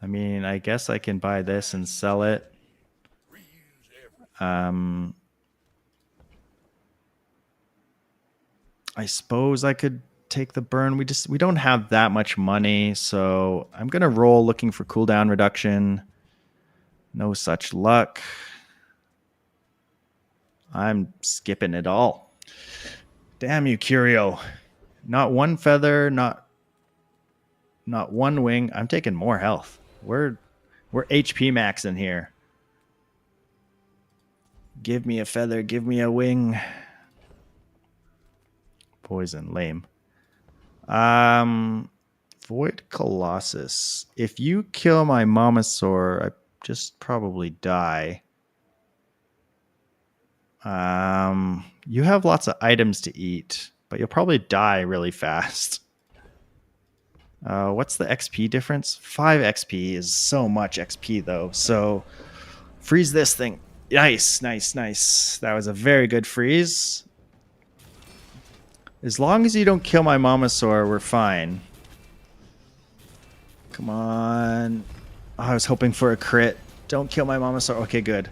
mean, I guess I can buy this and sell it. I suppose I could take the burn. We don't have that much money, so I'm gonna roll looking for cooldown reduction. No such luck. I'm skipping it all. Damn you, Curio. Not one feather, not one wing. I'm taking more health. We're HP max in here. Give me a feather, give me a wing. Poison, lame. Void Colossus. If you kill my Momosaur, I just probably die. You have lots of items to eat, but you'll probably die really fast. What's the XP difference? 5 XP is so much XP though. So freeze this thing. Nice, nice, nice. That was a very good freeze. As long as you don't kill my Momosaur, we're fine. Come on. Oh, I was hoping for a crit. Don't kill my Momosaur. Okay, good.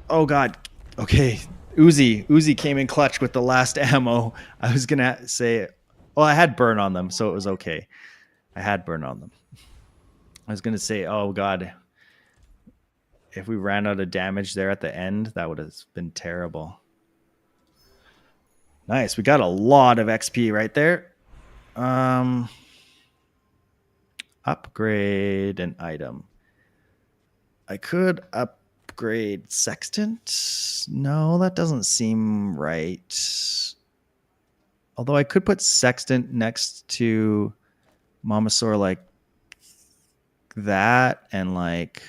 Oh, God. Okay. Uzi came in clutch with the last ammo. I was going to say... Well, I had burn on them, so it was okay. I had burn on them. I was going to say, oh, God. If we ran out of damage there at the end, that would have been terrible. Nice. We got a lot of XP right there. Upgrade an item. I could upgrade Sextant. No, that doesn't seem right. Although I could put Sextant next to Momosaur like that and like...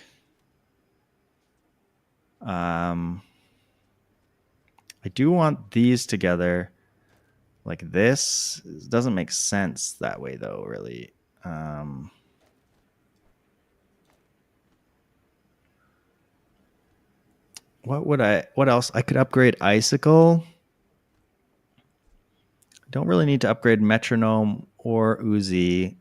I do want these together like this. It doesn't make sense that way though, really. What else? I could upgrade Icicle. Don't really need to upgrade Metronome or Uzi.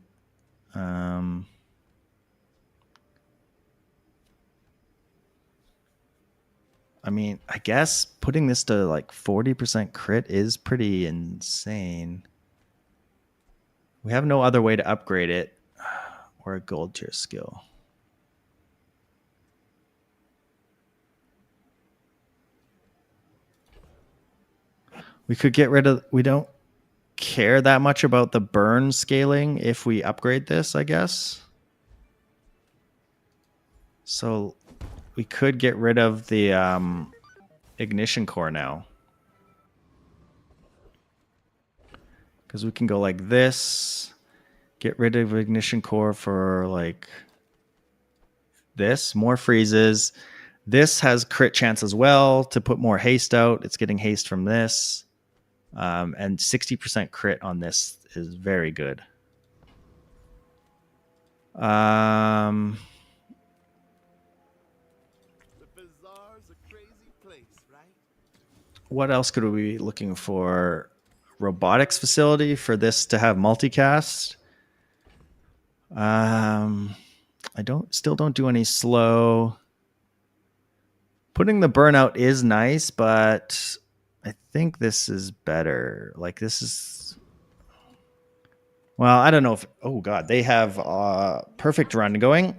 I mean, I guess putting this to like 40% crit is pretty insane. We have no other way to upgrade it or a gold tier skill. We could get rid of... We don't care that much about the burn scaling if we upgrade this, I guess. So we could get rid of the ignition core now. Because we can go like this, get rid of ignition core for like this, more freezes. This has crit chance as well to put more haste out. It's getting haste from this. And 60% crit on this is very good. The Bazaar's a crazy place, right? What else could we be looking for? Robotics facility for this to have multicast. I still don't do any slow. Putting the burnout is nice, but I think this is better. Like this is, well, I don't know if, oh God, they have perfect run going.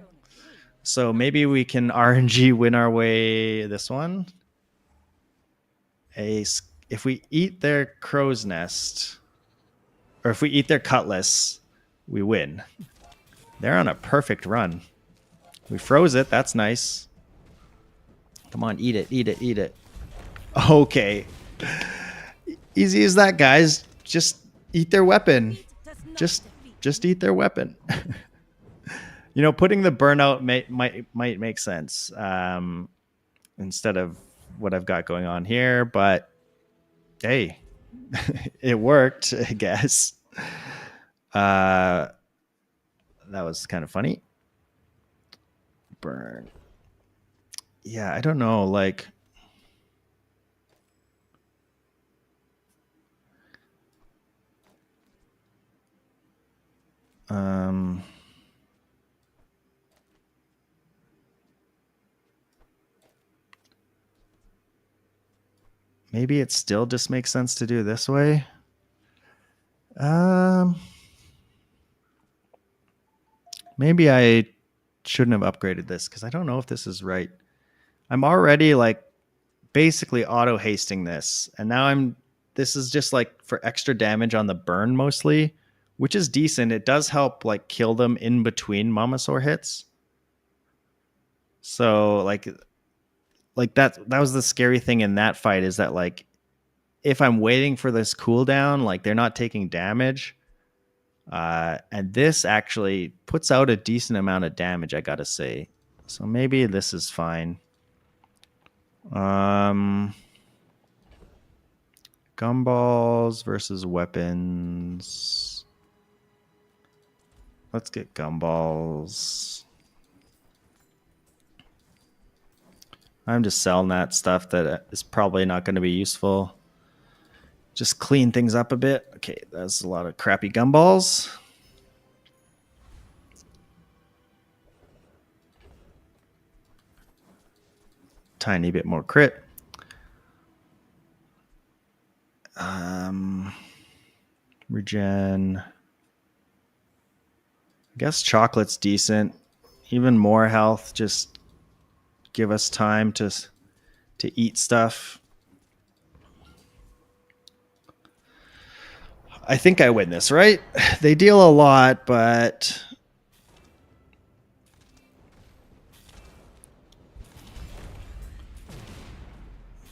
So maybe we can RNG win our way this one. If we eat their crow's nest, or if we eat their cutlass, we win. They're on a perfect run. We froze it. That's nice. Come on, eat it, eat it, eat it. Okay. Easy as that, guys. Just eat their weapon. Just eat their weapon. You know, putting the burnout might make sense instead of what I've got going on here, but hey, it worked, I guess. That was kind of funny. Burn. Yeah, I don't know, like maybe it still just makes sense to do this way. Maybe I shouldn't have upgraded this because I don't know if this is right. I'm already like basically auto hasting this, and now this is just like for extra damage on the burn mostly, which is decent. It does help like kill them in between Mamasaur hits. So like that was the scary thing in that fight, is that like if I'm waiting for this cooldown, like they're not taking damage. And this actually puts out a decent amount of damage, I gotta say. So maybe this is fine. Gumballs versus weapons. Let's get gumballs. I'm just selling that stuff that is probably not going to be useful. Just clean things up a bit. Okay, that's a lot of crappy gumballs. Tiny bit more crit. Regen. I guess chocolate's decent. Even more health. Just give us time to eat stuff. I think I win this, right? They deal a lot, but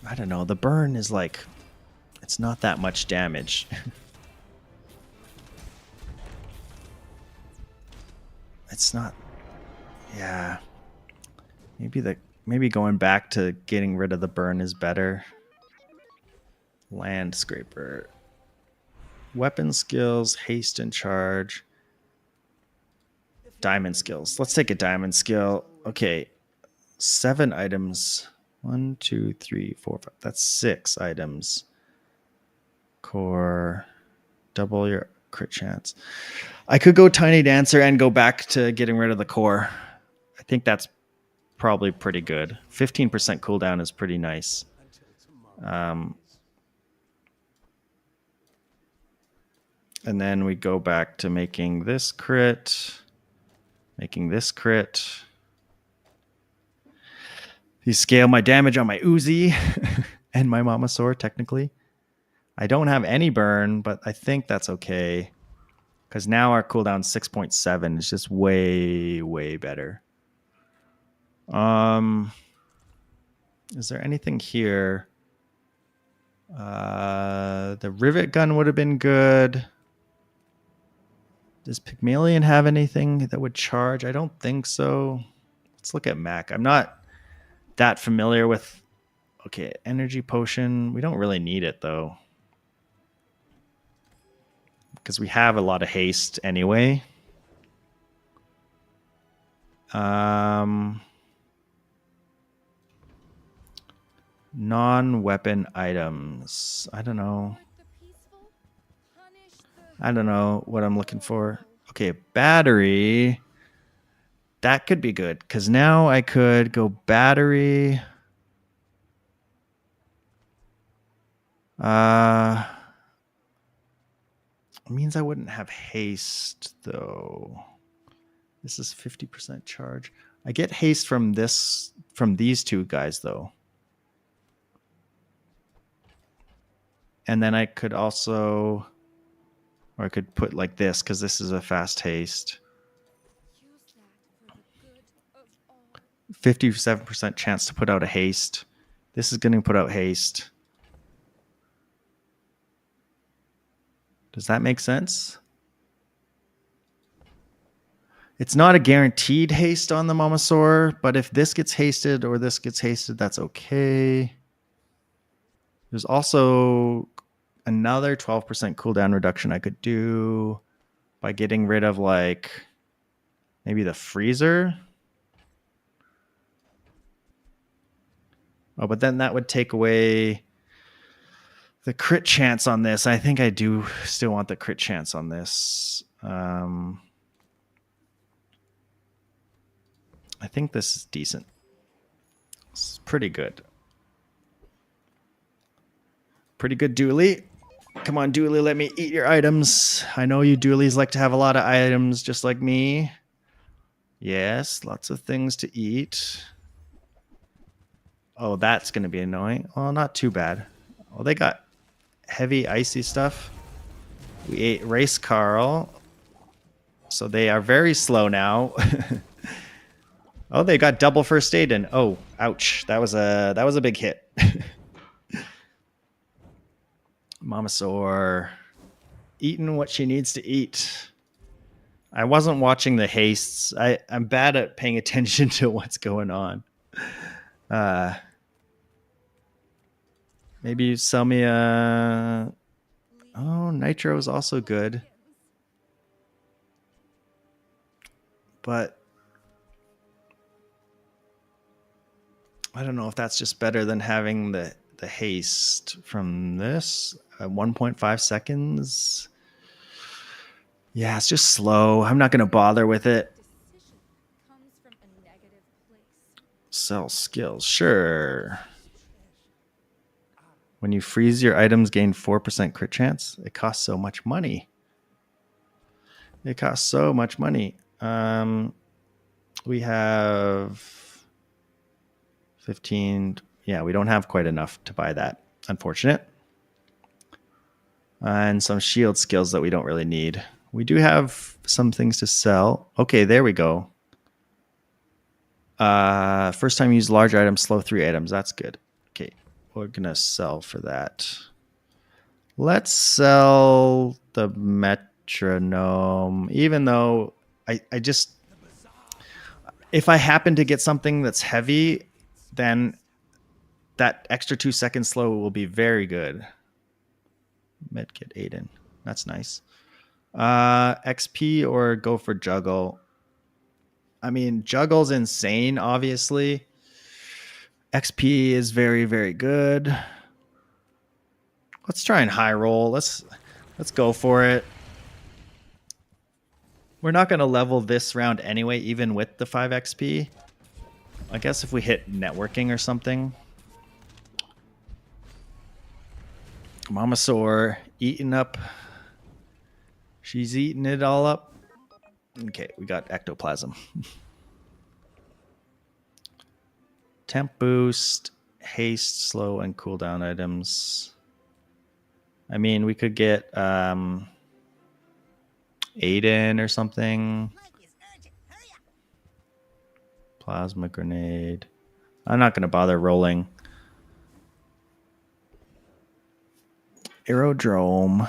I don't know. The burn is like, it's not that much damage. It's not. Yeah. Maybe going back to getting rid of the burn is better. Land scraper. Weapon skills, haste and charge. Diamond skills. Let's take a diamond skill. Okay. 7 items. 1, 2, 3, 4, 5. That's 6 items. Core. Double your crit chance. I could go Tiny Dancer and go back to getting rid of the core. I think that's probably pretty good. 15% cooldown is pretty nice. And then we go back to making this crit. Making this crit. You scale my damage on my Uzi and my Mamasaur, technically. I don't have any burn, but I think that's okay. Because now our cooldown 6.7 is just way, way better. Is there anything here? The rivet gun would have been good. Does Pygmalion have anything that would charge? I don't think so. Let's look at Mac. I'm not that familiar with. Okay, energy potion. We don't really need it though, because we have a lot of haste anyway. Non-weapon items. I don't know. I don't know what I'm looking for. Okay, battery. That could be good, because now I could go battery. It means I wouldn't have haste, though. This is 50% charge. I get haste from these two guys, though. And then I could also, or I could put like this, because this is a fast haste. 57% chance to put out a haste. This is going to put out haste. Does that make sense? It's not a guaranteed haste on the Mamasaur, but if this gets hasted or this gets hasted, that's okay. There's also another 12% cooldown reduction I could do by getting rid of like maybe the freezer. Oh, but then that would take away the crit chance on this. I think I do still want the crit chance on this. I think this is decent. It's pretty good. Pretty good, Dooley. Come on, Dooley, let me eat your items. I know you Dooleys like to have a lot of items just like me. Yes, lots of things to eat. Oh, that's going to be annoying. Well, not too bad. Oh, they got heavy, icy stuff. We ate Race Carl. So they are very slow now. Oh, they got double first aid in. Oh, ouch. That was a big hit. Mamasaur eating what she needs to eat. I wasn't watching the hastes. I'm bad at paying attention to what's going on. Maybe you sell me a... Oh, Nitro is also good. But I don't know if that's just better than having the haste from this. 1.5 seconds. Yeah, it's just slow. I'm not going to bother with it. Sell skills. Sure. When you freeze, your items gain 4% crit chance. It costs so much money. It costs so much money. We have 15. Yeah, we don't have quite enough to buy that. Unfortunate. And some shield skills that we don't really need. We do have some things to sell. Okay, there we go. First time use large items, slow 3 items. That's good. Okay, we're going to sell for that. Let's sell the metronome, even though I just... If I happen to get something that's heavy, then that extra 2 seconds slow will be very good. Medkit Aiden. That's nice. XP or go for Juggle. I mean, Juggle's insane, obviously. XP is very, very good. Let's try and high roll. Let's go for it. We're not going to level this round anyway, even with the 5 XP. I guess if we hit networking or something. Mamasaur eating up. She's eating it all up. Okay, we got ectoplasm. Temp boost, haste, slow, and cooldown items. I mean, we could get Aiden or something. Plasma grenade. I'm not going to bother rolling. Aerodrome.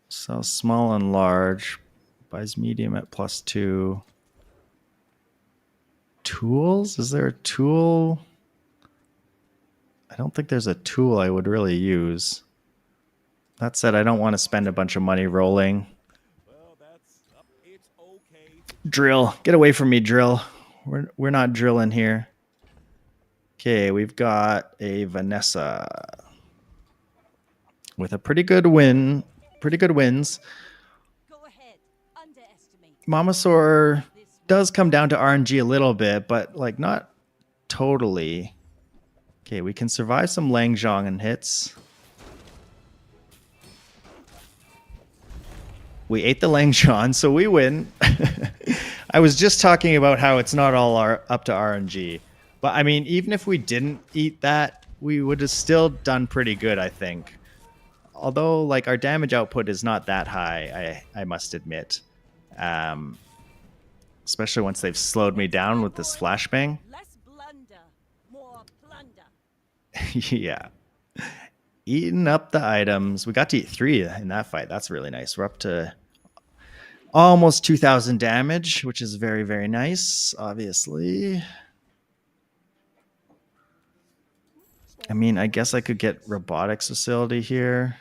So small and large. Buys medium at +2. Tools? Is there a tool? I don't think there's a tool I would really use. That said, I don't want to spend a bunch of money rolling. Well, that's it's okay. Drill. Get away from me, drill. We're not drilling here. Okay, we've got a Vanessa with a pretty good win. Pretty good wins. Go ahead. Underestimate. Mamasaur does come down to RNG a little bit, but like not totally. Okay, we can survive some Langzhong and hits. We ate the Langzhong, so we win. I was just talking about how it's not all up to RNG. But I mean, even if we didn't eat that, we would have still done pretty good, I think. Although, like, our damage output is not that high, I must admit. Especially once they've slowed me down with this flashbang. Less blunder, more plunder. Yeah. Eating up the items. We got to eat 3 in that fight. That's really nice. We're up to almost 2,000 damage, which is very, very nice, obviously. I mean, I guess I could get robotics facility here.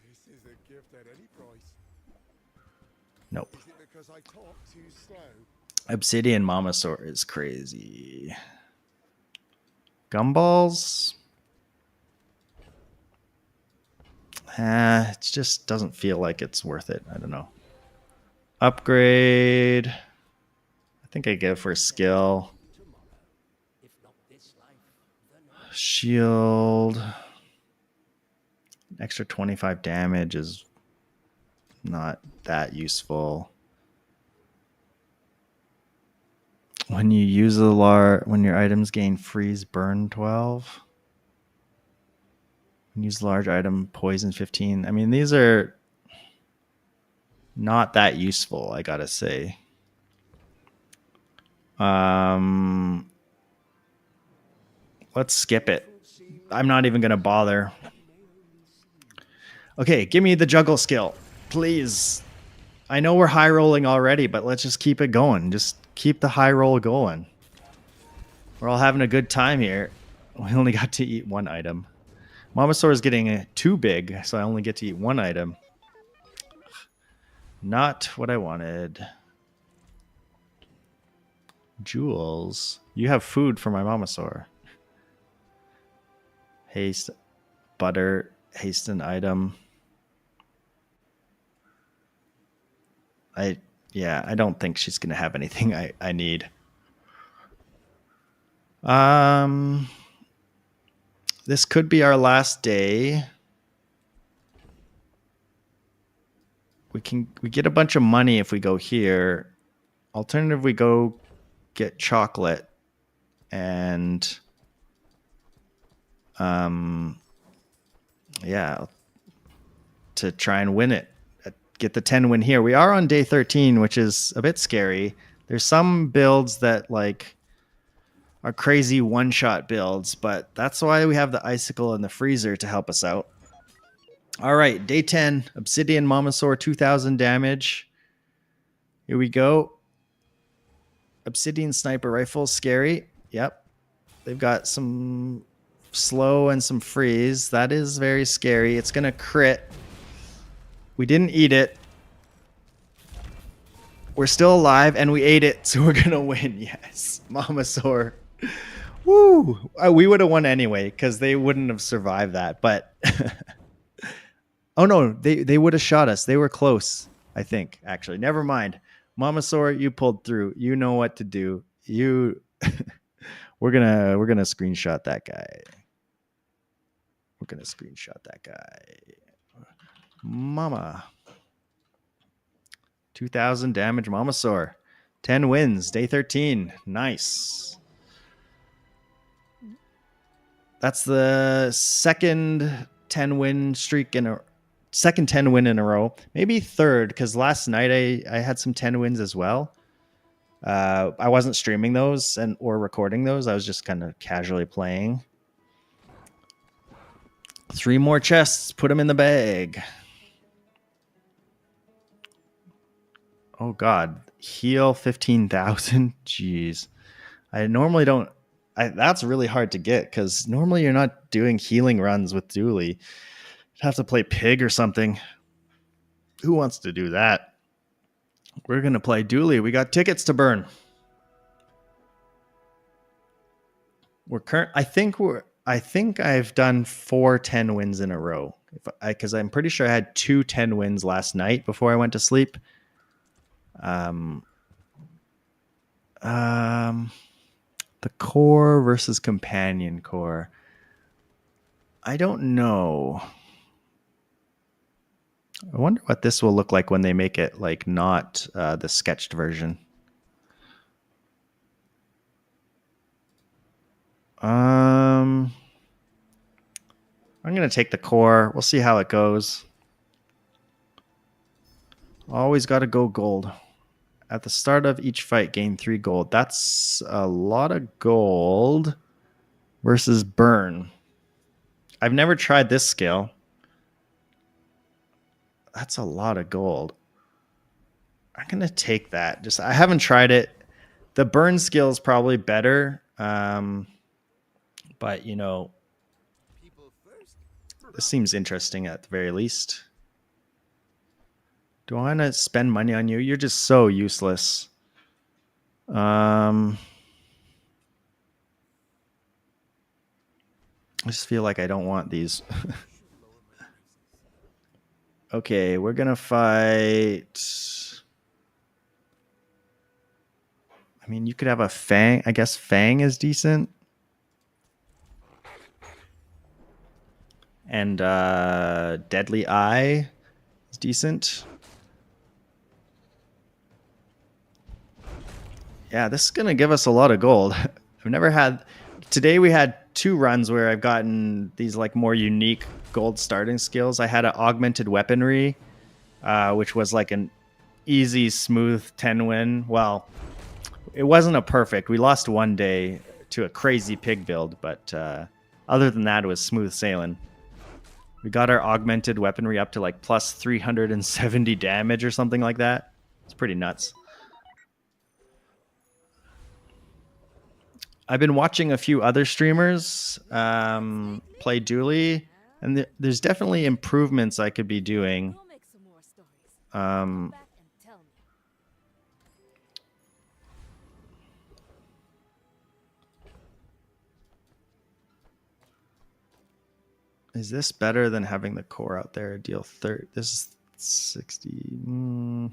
This is a gift at any price. Nope. Is it because I talk too slow? Obsidian Mamasaur is crazy. Gumballs? It just doesn't feel like it's worth it. I don't know. Upgrade. I think I get it for a skill. Shield. Extra 25 damage is not that useful. When you use when your items gain freeze burn 12. Use large item poison 15. I mean, these are not that useful, I gotta say. Let's skip it. I'm not even gonna bother. Okay, give me the juggle skill, please. I know we're high rolling already, but let's just keep it going. Just keep the high roll going. We're all having a good time here. We only got to eat 1 item. Mamasaur is getting too big, so I only get to eat 1 item. Not what I wanted. Jewels. You have food for my Mamasaur. Haste. Butter. Hasten item. I don't think she's going to have anything I need. This could be our last day. We get a bunch of money if we go here. Alternative, we go get chocolate and yeah, to try and win it. Get the 10 win here. We are on day 13, which is a bit scary. There's some builds that like are crazy one-shot builds, but that's why we have the icicle and the freezer to help us out. All right, day 10, Obsidian Mamasaur, 2,000 damage. Here we go. Obsidian Sniper Rifle, scary. Yep. They've got some slow and some freeze. That is very scary. It's going to crit. We didn't eat it. We're still alive, and we ate it, so we're going to win. Yes, Mamasaur. Woo! We would have won anyway, because they wouldn't have survived that, but... Oh no, they would have shot us. They were close, I think, actually. Never mind. Mamasaur, you pulled through. You know what to do. We're gonna screenshot that guy. We're gonna screenshot that guy. Mama. 2,000 damage Mamasaur. 10 wins, day 13. Nice. That's the second 10 win streak in second 10 win in a row. Maybe third, because last night I had some 10 wins as well. I wasn't streaming those or recording those. I was just kind of casually playing. 3 more chests. Put them in the bag. Oh, God. Heal 15,000. Jeez. I normally don't. That's really hard to get because normally you're not doing healing runs with Dooley. You'd have to play Pig or something. Who wants to do that? We're going to play Dooley. We got tickets to burn. I think I've done 4 10 wins in a row. Because I'm pretty sure I had 2 10 wins last night before I went to sleep. The core versus companion core. I don't know. I wonder what this will look like when they make it like not the sketched version. I'm going to take the core. We'll see how it goes. Always got to go gold. At the start of each fight, gain 3 gold. That's a lot of gold versus burn. I've never tried this skill. That's a lot of gold. I'm going to take that. I haven't tried it. The burn skill is probably better. But, you know, this seems interesting at the very least. Do I want to spend money on you? You're just so useless. I just feel like I don't want these. Okay, we're going to fight. I mean, you could have a Fang. I guess Fang is decent. And Deadly Eye is decent. Yeah, this is going to give us a lot of gold. I've never had... Today we had 2 runs where I've gotten these like more unique gold starting skills. I had an augmented weaponry, which was like an easy, smooth 10 win. Well, it wasn't a perfect. We lost one day to a crazy pig build, but other than that, it was smooth sailing. We got our augmented weaponry up to like plus 370 damage or something like that. It's pretty nuts. I've been watching a few other streamers play Dooley, and there's definitely improvements I could be doing. Is this better than having the core out there? Deal 30. This is 60.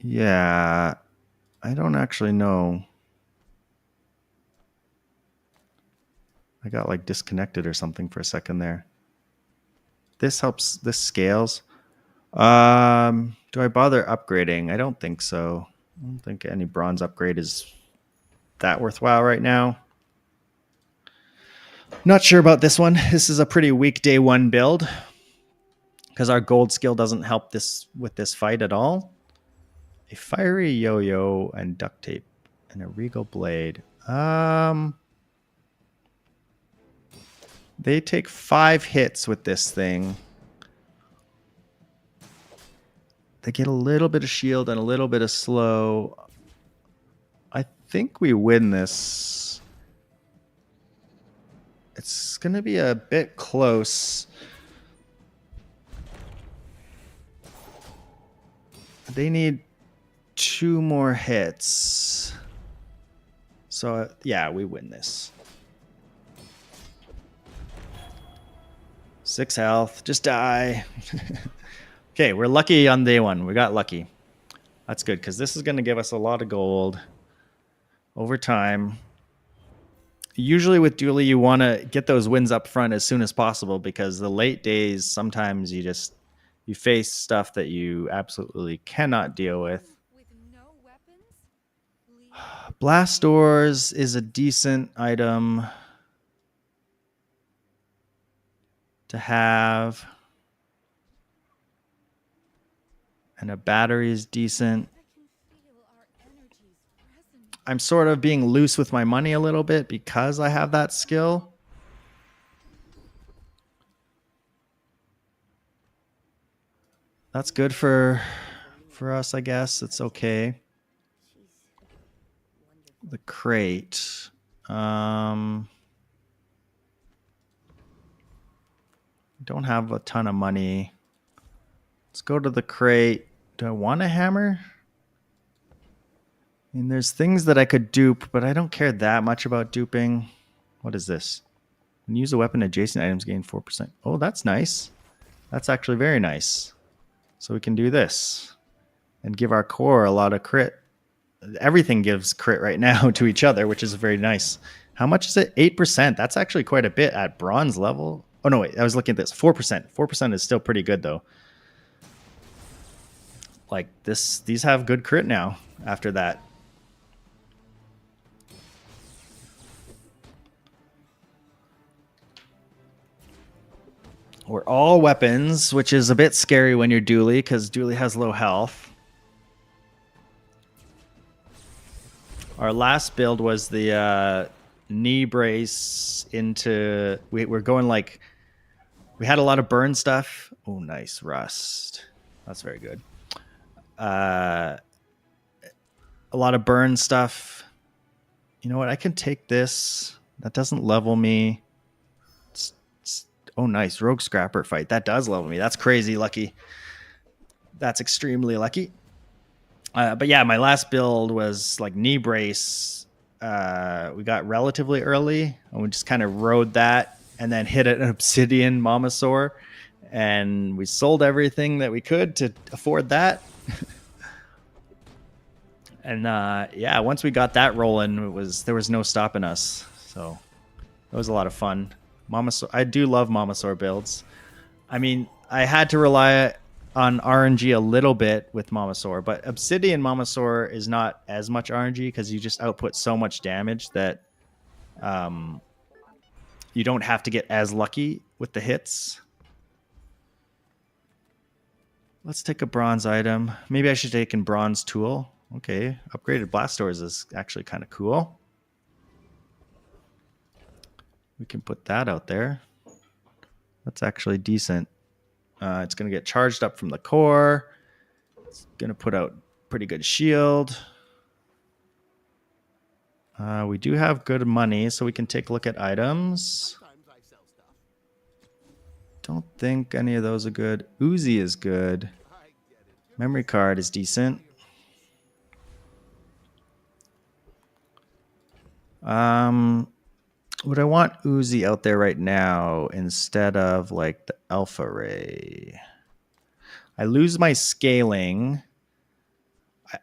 Yeah, I don't actually know. I got like disconnected or something for a second there. This helps. This scales. Do I bother upgrading? I don't think so. I don't think any bronze upgrade is that worthwhile right now. Not sure about this one. This is a pretty weak day 1 build because our gold skill doesn't help this with this fight at all. A fiery yo-yo and duct tape and a regal blade. They take 5 hits with this thing. They get a little bit of shield and a little bit of slow. I think we win this. It's going to be a bit close. They need 2 more hits. So, yeah, we win this. 6 health. Just die. Okay, we're lucky on day 1. We got lucky. That's good, because this is going to give us a lot of gold over time. Usually with Dooley, you want to get those wins up front as soon as possible, because the late days, sometimes you face stuff that you absolutely cannot deal with. Blast doors is a decent item to have. And a battery is decent. I can feel our energies present. I'm sort of being loose with my money a little bit because I have that skill. That's good for us, I guess. It's okay. The crate. Don't have a ton of money. Let's go to the crate. Do I want a hammer? I mean, there's things that I could dupe, but I don't care that much about duping. What is this? When you use a weapon, adjacent items gain 4%. Oh, that's nice. That's actually very nice. So we can do this and give our core a lot of crit. Everything gives crit right now to each other, which is very nice. How much is it? 8%. That's actually quite a bit at bronze level. Oh, no, wait. I was looking at this. 4%. 4% is still pretty good, though. Like, these have good crit now after that. We're all weapons, which is a bit scary when you're Dooley, because Dooley has low health. Our last build was the knee brace into... We're going like... We had a lot of burn stuff. Oh, nice. Rust. That's very good. A lot of burn stuff. You know what? I can take this. That doesn't level me. Oh, nice. Rogue Scrapper fight. That does level me. That's crazy lucky. That's extremely lucky. But yeah, my last build was like knee brace. We got relatively early, and we just kind of rode that and then hit an obsidian Momosaur. And we sold everything that we could to afford that. And yeah, once we got that rolling, there was no stopping us. So it was a lot of fun. Momosaur, I do love Momosaur builds. I mean, I had to rely on RNG a little bit with Momosaur, but Obsidian Momosaur is not as much RNG because you just output so much damage that you don't have to get as lucky with the hits. Let's take a bronze item. Maybe I should take a bronze tool. Okay, upgraded blast doors is actually kind of cool. We can put that out there. That's actually decent. It's going to get charged up from the core. It's going to put out pretty good shield. We do have good money, so we can take a look at items. Don't think any of those are good. Uzi is good. Memory card is decent. Would I want Uzi out there right now instead of like the Alpha Ray? I lose my scaling,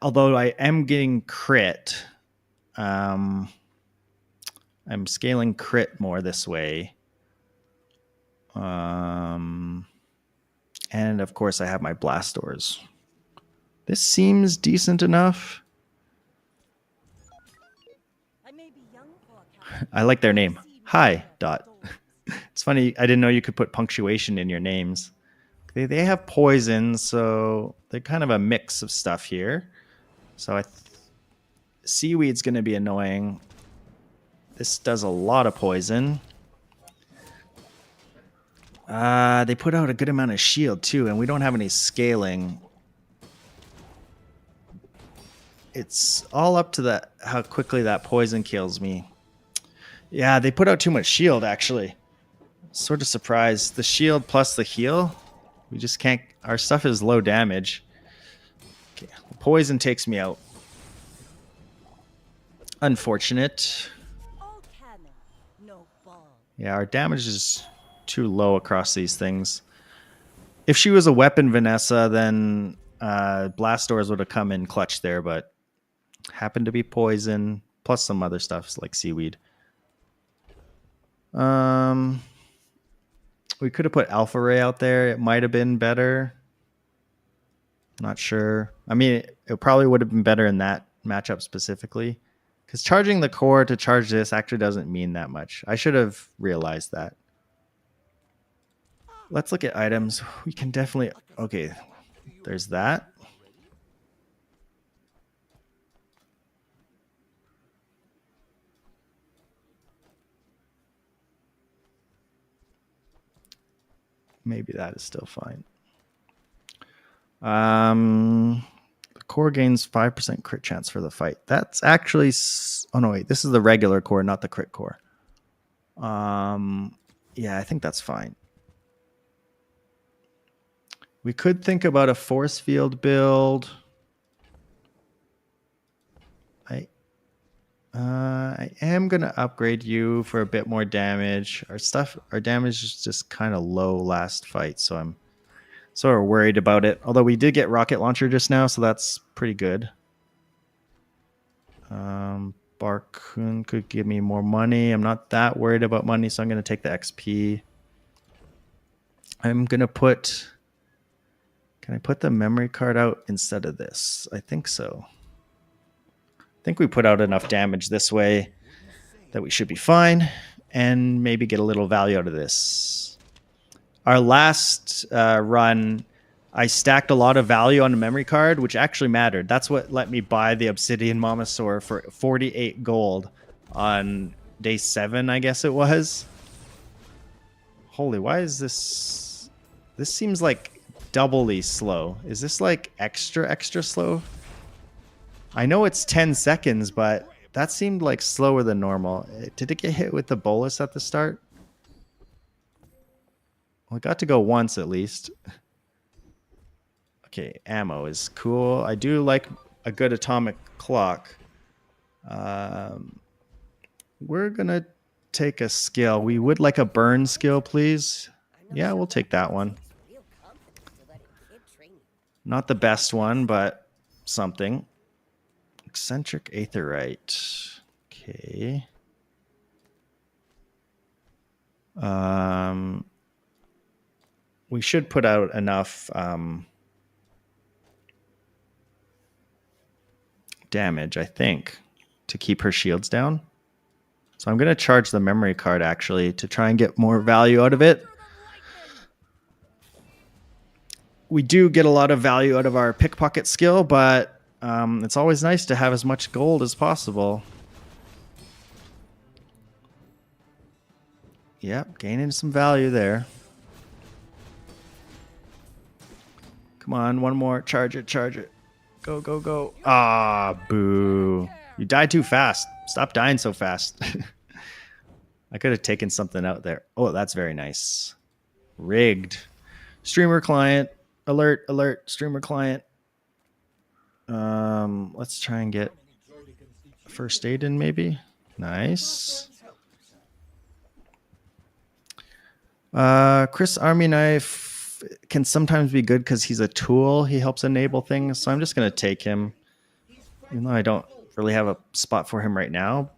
although I am getting crit. I'm scaling crit more this way. And of course I have my blast doors. This seems decent enough. I like their name. Hi, Dot. It's funny, I didn't know you could put punctuation in your names. They have poison, so they're kind of a mix of stuff here. So Seaweed's going to be annoying. This does a lot of poison. They put out a good amount of shield, too, and we don't have any scaling. It's all up to how quickly that poison kills me. Yeah, they put out too much shield, actually. Sort of surprised. The shield plus the heal. We just can't... Our stuff is low damage. Okay. Poison takes me out. Unfortunate. Yeah, our damage is too low across these things. If she was a weapon Vanessa, then blast doors would have come in clutch there, but happened to be poison, plus some other stuff like seaweed. We could have put Alpha Ray out there. It might have been better. Not sure. I mean, it probably would have been better in that matchup specifically. Because charging the core to charge this actually doesn't mean that much. I should have realized that. Let's look at items. We can definitely... Okay, there's that. Maybe that is still fine. The core gains 5% crit chance for the fight. That's actually... Oh, no, wait. This is the regular core, not the crit core. Yeah, I think that's fine. We could think about a force field build. I am going to upgrade you for a bit more damage. Our damage is just kind of low last fight, so I'm sort of worried about it. Although we did get rocket launcher just now, so that's pretty good. Barkun could give me more money. I'm not that worried about money, so I'm going to take the XP. I'm going to put... Can I put the memory card out instead of this? I think so. I think we put out enough damage this way that we should be fine and maybe get a little value out of this. Our last run, I stacked a lot of value on the memory card, which actually mattered. That's what let me buy the Obsidian Momosaur for 48 gold on day 7, I guess it was. Holy, why is this... This seems like doubly slow. Is this like extra slow? I know it's 10 seconds, but that seemed like slower than normal. Did it get hit with the bolus at the start? Well, it got to go once at least. Okay, ammo is cool. I do like a good atomic clock. We're gonna take a skill. We would like a burn skill, please. Yeah, we'll take that one. Not the best one, but something. Eccentric Aetherite. Okay. We should put out enough damage, I think, to keep her shields down. So I'm going to charge the memory card, actually, to try and get more value out of it. We do get a lot of value out of our pickpocket skill, but it's always nice to have as much gold as possible. Yep, gaining some value there. Come on, one more. Charge it, charge it. Go, go, go. Ah, boo. You died too fast. Stop dying so fast. I could have taken something out there. Oh, that's very nice. Rigged. Streamer client. Alert, alert, streamer client. Let's try and get first aid in, maybe. Nice. Chris Army Knife can sometimes be good because he's a tool. He helps enable things. So I'm just going to take him. Even though I don't really have a spot for him right now.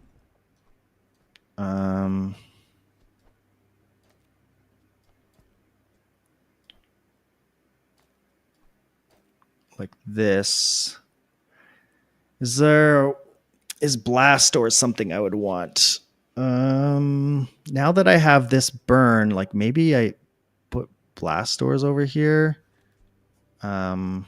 Like this. Is blast or something I would want? Now that I have this burn, like maybe I put blast doors over here. Does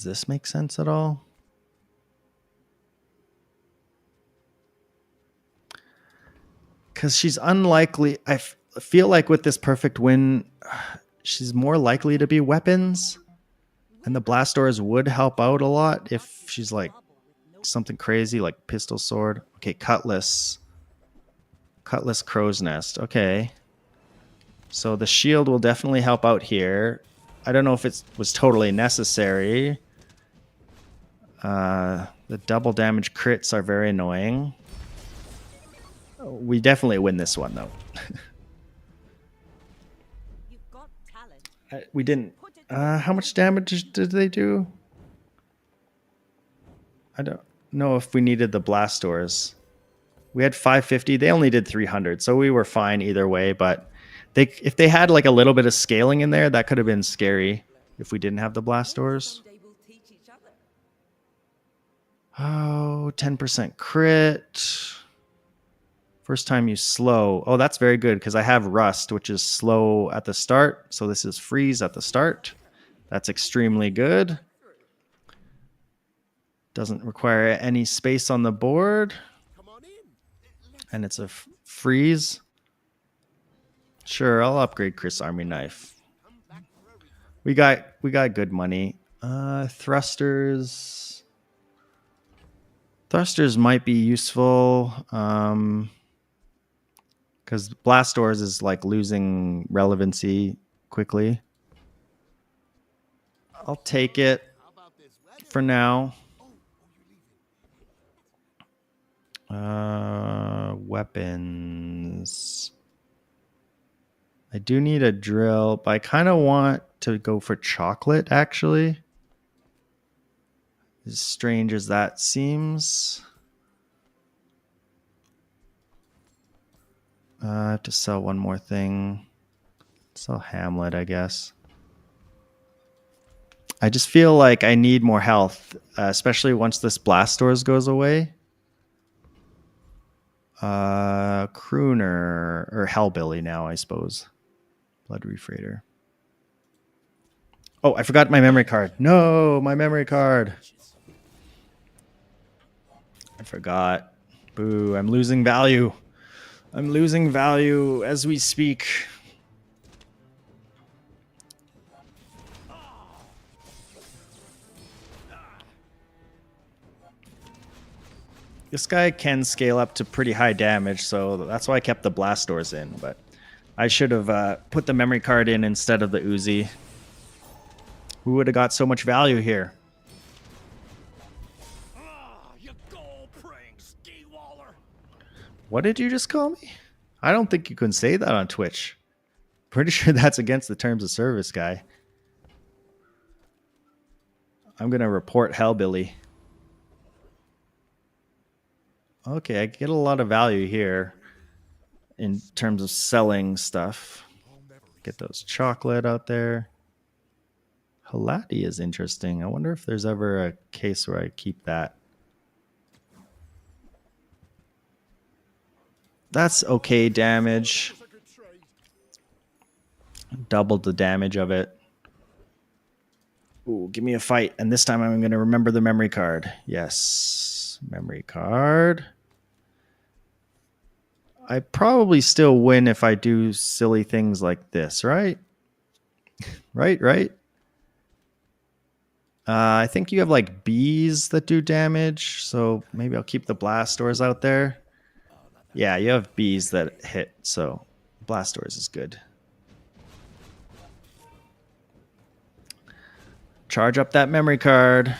this make sense at all? Because she's unlikely. I feel like with this perfect win, she's more likely to be weapons. And the blast doors would help out a lot if she's like something crazy like pistol sword. Okay, cutlass. Cutlass crow's nest. Okay. So the shield will definitely help out here. I don't know if it was totally necessary. The double damage crits are very annoying. We definitely win this one, though. We didn't... how much damage did they do? I don't know if we needed the blast doors. We had 550. They only did 300, so we were fine either way. But if they had like a little bit of scaling in there, that could have been scary. if we didn't have the blast doors. Someday we'll teach each other. Oh, 10% crit. First time you slow. Oh, that's very good because I have rust, which is slow at the start. So this is freeze at the start. That's extremely good. Doesn't require any space on the board. Come on in. And it's a freeze. Sure, I'll upgrade Chris' army knife. We got good money. Thrusters. Thrusters might be useful. Because blast doors is like losing relevancy quickly. I'll take it for now. Weapons. I do need a drill, but I kind of want to go for chocolate, actually. As strange as that seems. I have to sell one more thing. Sell Hamlet, I guess. I just feel like I need more health, especially once this blast doors goes away. Crooner or Hellbilly now, I suppose. Blood Refreighter. Oh, I forgot my memory card. No, my memory card. I forgot. Boo, I'm losing value. I'm losing value as we speak. This guy can scale up to pretty high damage, so that's why I kept the blast doors in, but I should have put the memory card in instead of the Uzi. Who would have got so much value here? You goal-praying ski-waller. What did you just call me? I don't think you can say that on Twitch. Pretty sure that's against the terms of service, guy. I'm going to report Hellbilly. Okay, I get a lot of value here in terms of selling stuff. Get those chocolate out there. Halati is interesting. I wonder if there's ever a case where I keep that. That's okay damage. Doubled the damage of it. Ooh, give me a fight. And this time I'm going to remember the memory card. Yes. Memory card. I probably still win if I do silly things like this, right? Right? I think you have like bees that do damage, so maybe I'll keep the blast doors out there. Yeah, you have bees that hit, so blast doors is good. Charge up that memory card.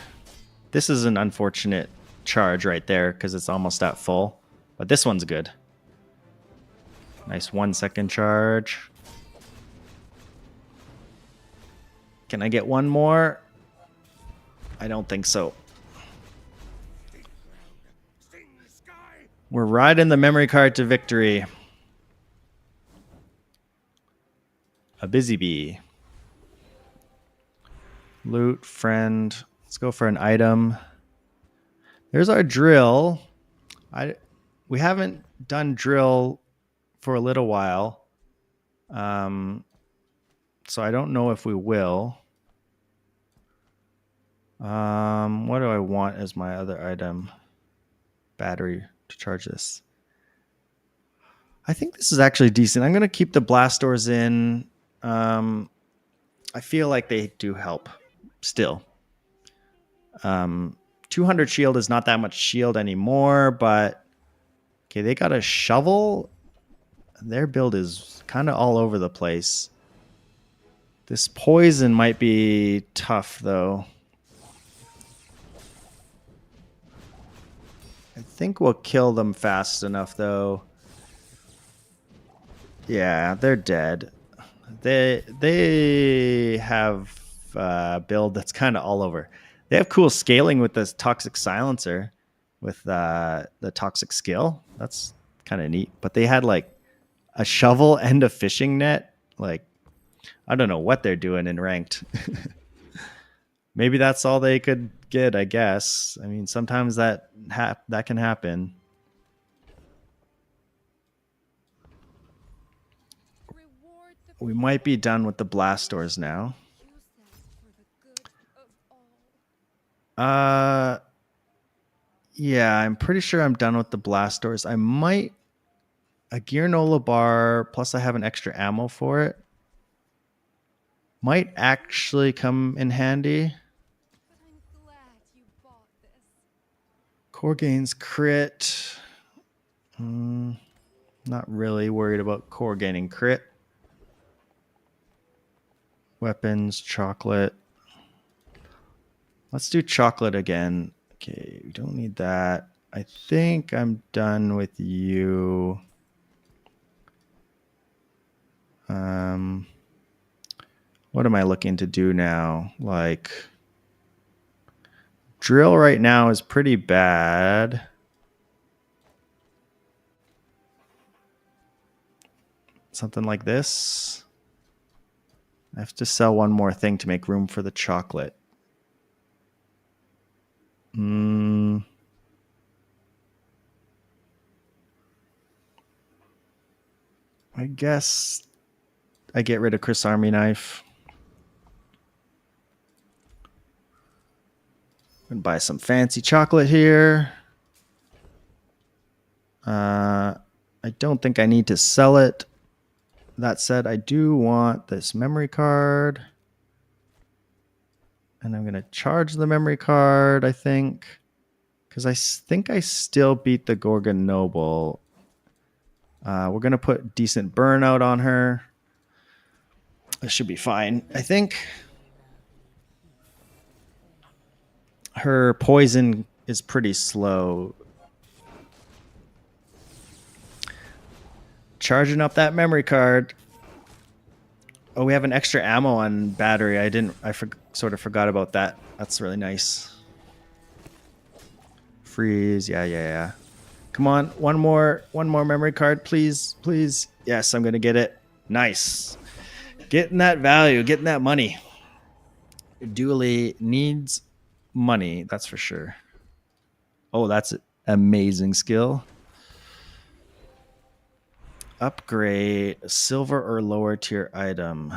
This is an unfortunate charge right there because it's almost at full, but this one's good. Nice 1 second charge. Can I get one more? I don't think so. We're riding the memory card to victory. A busy bee. Loot, friend. Let's go for an item. There's our drill. We haven't done drill for a little while. So I don't know if we will. What do I want as my other item? Battery to charge this. I think this is actually decent. I'm going to keep the blast doors in. I feel like they do help still. 200 shield is not that much shield anymore, but okay, they got a shovel. Their build is kind of all over the place. This poison might be tough, though. I think we'll kill them fast enough, though. Yeah, they're dead. They have a build that's kind of all over. They have cool scaling with this toxic silencer, with the toxic skill. That's kind of neat. But they had like a shovel and a fishing net. Like, I don't know what they're doing in ranked. Maybe that's all they could get, I guess. I mean, sometimes that can happen. Reward the We might be people. done with the blast doors now. You said for the good of all. Yeah, I'm pretty sure I'm done with the blast doors. I might a gear Nola bar plus I have an extra ammo for it. Might actually come in handy. But I'm glad you bought this. Core gains crit. Not really worried about core gaining crit. Weapons, chocolate. Let's do chocolate again. Okay, we don't need that. I think I'm done with you. What am I looking to do now? Like, drill right now is pretty bad. Something like this. I have to sell one more thing to make room for the chocolate. I guess I get rid of Chris Army Knife. And buy some fancy chocolate here. I don't think I need to sell it. That said, I do want this memory card. And I'm going to charge the memory card, I think. Because I think I still beat the Gorgon Noble. We're going to put decent burnout on her. This should be fine, I think. Her poison is pretty slow. Charging up that memory card. Oh, we have an extra ammo on battery. I sort of forgot about that. That's really nice. Freeze. Yeah. Come on, one more memory card, please. Yes, I'm gonna get it. Nice. Getting that value, getting that money. Dooley needs money, that's for sure. Oh, that's an amazing skill. Upgrade a silver or lower tier item.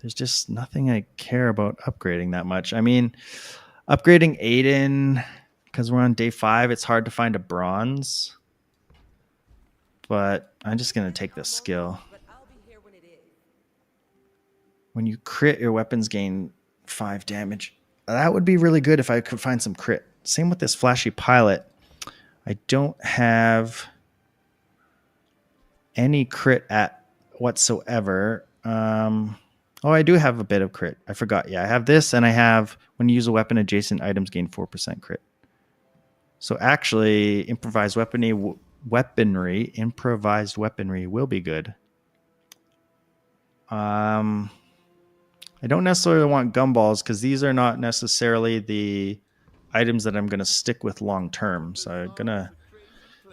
There's just nothing I care about upgrading that much. I mean, upgrading Aiden, because we're on day 5, it's hard to find a bronze. But I'm just going to take this skill. When you crit, your weapons gain 5 damage. That would be really good if I could find some crit. Same with this flashy pilot. I don't have any crit at whatsoever. Oh, I do have a bit of crit. I forgot. Yeah, I have this, and I have when you use a weapon, adjacent items gain 4% crit. So actually, improvised weaponry will be good. I don't necessarily want gumballs because these are not necessarily the items that I'm going to stick with long term. So I'm going to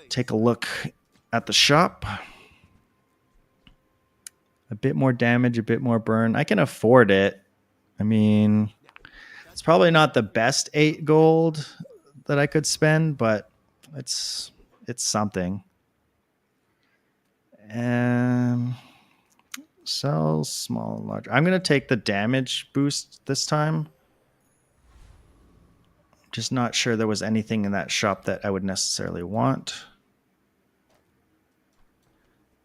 take a look at the shop. A bit more damage, a bit more burn. I can afford it. I mean, it's probably not the best 8 gold that I could spend, but it's something. Sell small and large. I'm going to take the damage boost this time. Just not sure there was anything in that shop that I would necessarily want.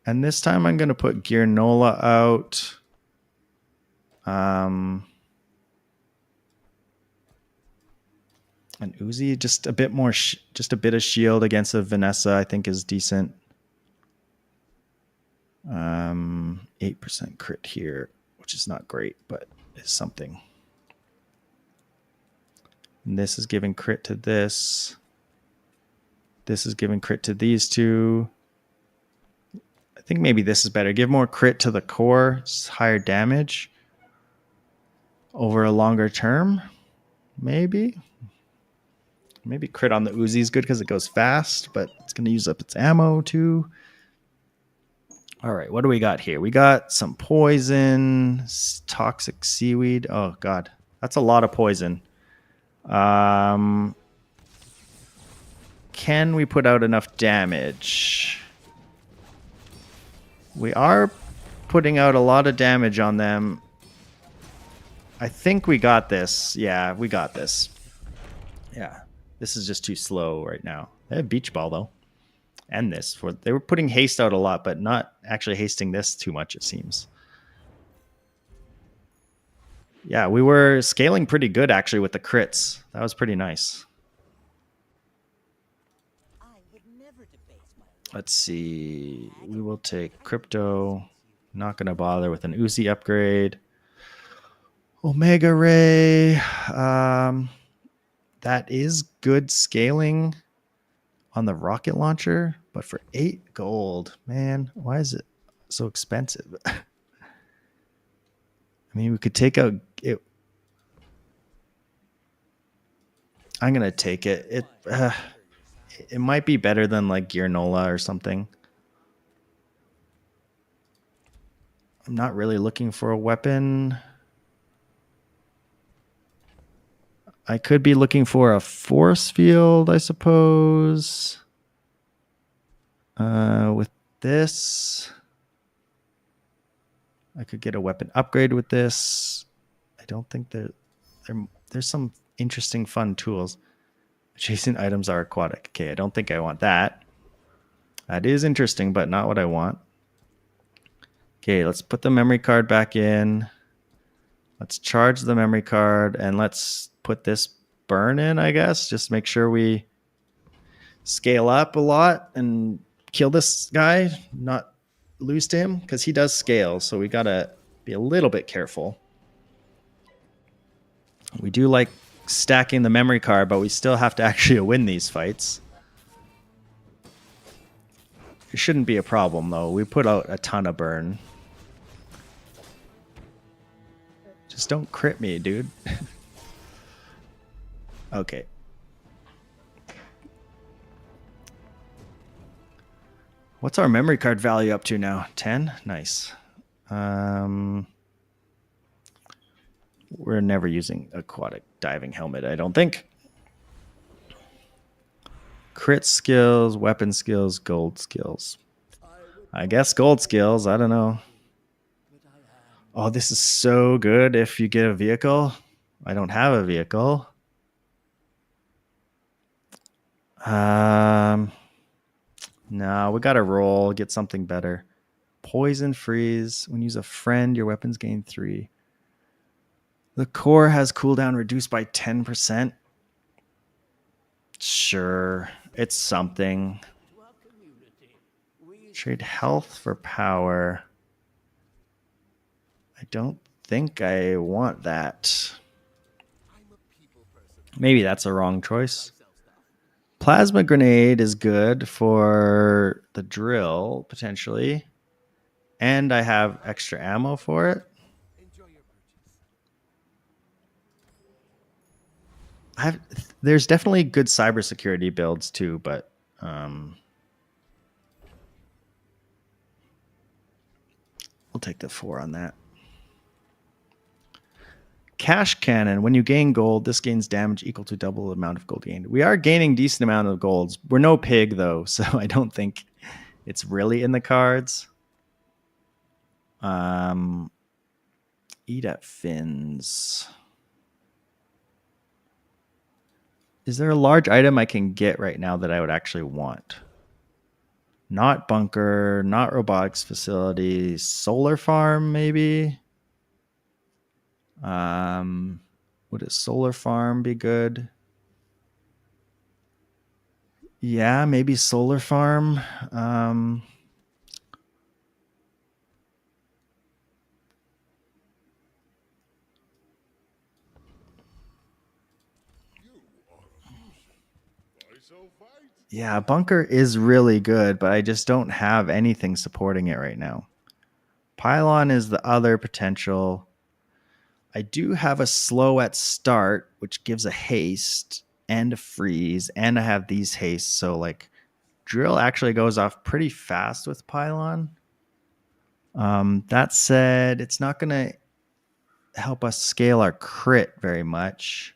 And this time I'm going to put Gear Nola out. An Uzi, just a bit more, just a bit of shield against a Vanessa, I think is decent. 8% crit here, which is not great, but is something. And this is giving crit to this. This is giving crit to these two. I think maybe this is better. Give more crit to the core. It's higher damage over a longer term. Maybe crit on the Uzi is good because it goes fast, but it's going to use up its ammo too. All right, what do we got here? We got some poison, toxic seaweed. Oh, God. That's a lot of poison. Can we put out enough damage? We are putting out a lot of damage on them. I think we got this. Yeah, we got this. Yeah. This is just too slow right now. They have beach ball though. And this. They were putting haste out a lot, but not actually hasting this too much, it seems. Yeah, we were scaling pretty good actually with the crits. That was pretty nice. I would never debase my Let's see. We will take crypto. Not going to bother with an Uzi upgrade. Omega Ray. That is good scaling on the rocket launcher, but for 8 gold, man, why is it so expensive? I mean, we could take out it. I'm going to take it. It might be better than like Gearnola or something. I'm not really looking for a weapon. I could be looking for a force field, I suppose. With this, I could get a weapon upgrade with this. I don't think there's some interesting fun tools. Adjacent items are aquatic. Okay, I don't think I want that. That is interesting, but not what I want. Okay, let's put the memory card back in. Let's charge the memory card and let's put this burn in, I guess. Just make sure we scale up a lot and kill this guy, not lose to him, because he does scale. So we got to be a little bit careful. We do like stacking the memory card, but we still have to actually win these fights. It shouldn't be a problem, though. We put out a ton of burn. Just don't crit me, dude. Okay. What's our memory card value up to now? 10? Nice. We're never using aquatic diving helmet, I don't think. Crit skills, weapon skills, gold skills. I guess gold skills. I don't know. Oh, this is so good if you get a vehicle. I don't have a vehicle. No, we got to roll, get something better. Poison freeze. When you use a friend, your weapons gain 3. The core has cooldown reduced by 10%. Sure, it's something. Trade health for power. I don't think I want that. Maybe that's a wrong choice. Plasma grenade is good for the drill, potentially. And I have extra ammo for it. There's definitely good cybersecurity builds too, but we'll take the 4 on that. Cash cannon. When you gain gold, this gains damage equal to double the amount of gold gained. We are gaining decent amount of golds. We're no pig though, so I don't think it's really in the cards. Eat at fins. Is there a large item I can get right now that I would actually want? Not bunker, not robotics facility, solar farm maybe. Would a solar farm be good? Yeah, maybe solar farm. Yeah, bunker is really good, but I just don't have anything supporting it right now. Pylon is the other potential. I do have a slow at start, which gives a haste and a freeze, and I have these hastes. So like drill actually goes off pretty fast with Pylon. That said, it's not going to help us scale our crit very much.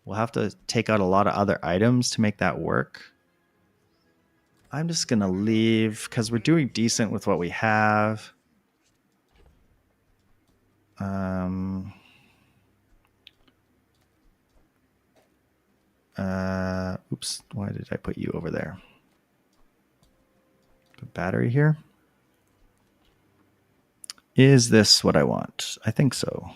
We'll have to take out a lot of other items to make that work. I'm just going to leave because we're doing decent with what we have. Oops, why did I put you over there? The battery here. Is this what I want? I think so.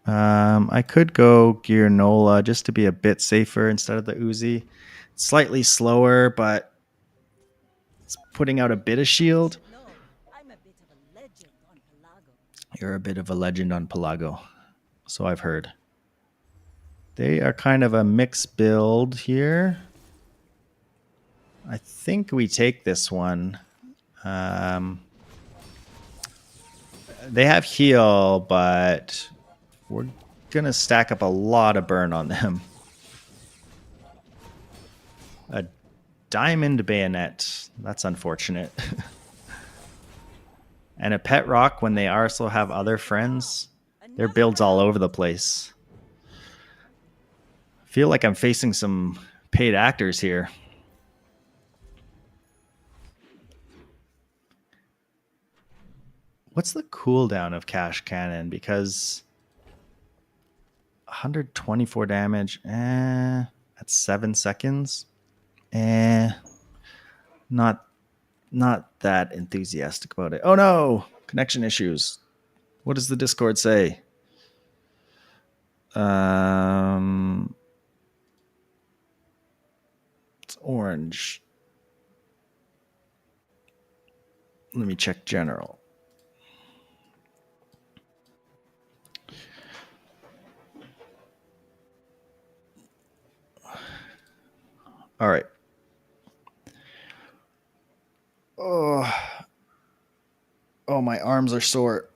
I could go Gear Nola just to be a bit safer instead of the Uzi. It's slightly slower, but it's putting out a bit of shield. No, I'm a bit of a legend on Pelago. You're a bit of a legend on Pelago, so I've heard. They are kind of a mixed build here. I think we take this one. They have heal, but we're going to stack up a lot of burn on them. A diamond bayonet. That's unfortunate. And a pet rock when they also have other friends. Their build's all over the place. I feel like I'm facing some paid actors here. What's the cooldown of Cash Cannon? Because 124 damage at 7 seconds. Not that enthusiastic about it. Oh no! Connection issues. What does the Discord say? It's orange. Let me check general. All right. Oh, my arms are sore.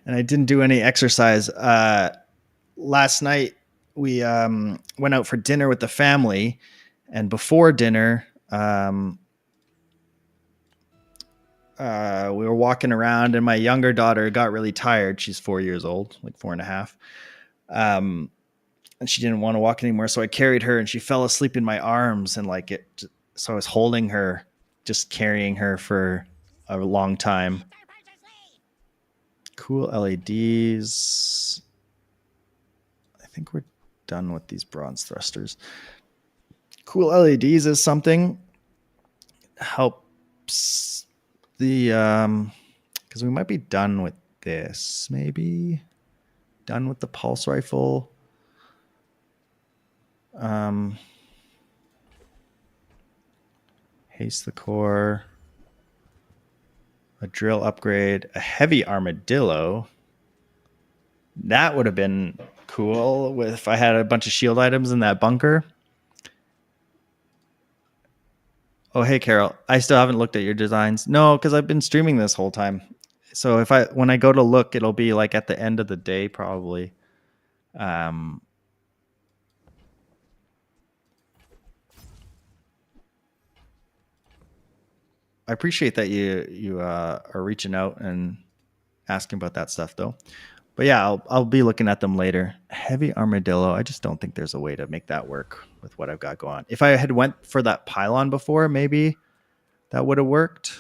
And I didn't do any exercise. Last night, we went out for dinner with the family. And before dinner, we were walking around, and my younger daughter got really tired. She's 4 years old, like 4.5. And she didn't want to walk anymore. So I carried her, and she fell asleep in my arms. And so I was holding her, just carrying her for a long time. Cool LEDs. I think we're done with these bronze thrusters. Cool LEDs is something. Helps the because we might be done with this. Maybe done with the pulse rifle. Haste the core. A drill upgrade. A heavy armadillo. That would have been cool if I had a bunch of shield items in that bunker. Oh, hey, Carol. I still haven't looked at your designs. No, because I've been streaming this whole time. So when I go to look, it'll be like at the end of the day, probably. I appreciate that you are reaching out and asking about that stuff, though. But yeah, I'll be looking at them later. Heavy armadillo. I just don't think there's a way to make that work with what I've got going on. If I had went for that pylon before, maybe that would have worked.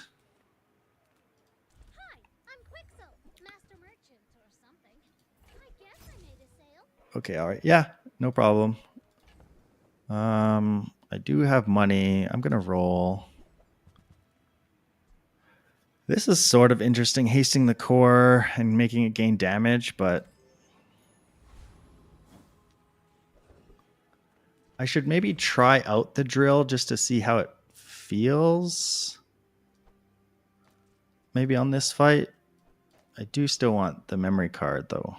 Hi, I'm Quixel, master merchant or something. I guess I made a sale. Okay, all right. Yeah, no problem. I do have money. I'm gonna roll. This is sort of interesting, hasting the core and making it gain damage, but I should maybe try out the drill just to see how it feels. Maybe on this fight. I do still want the memory card, though.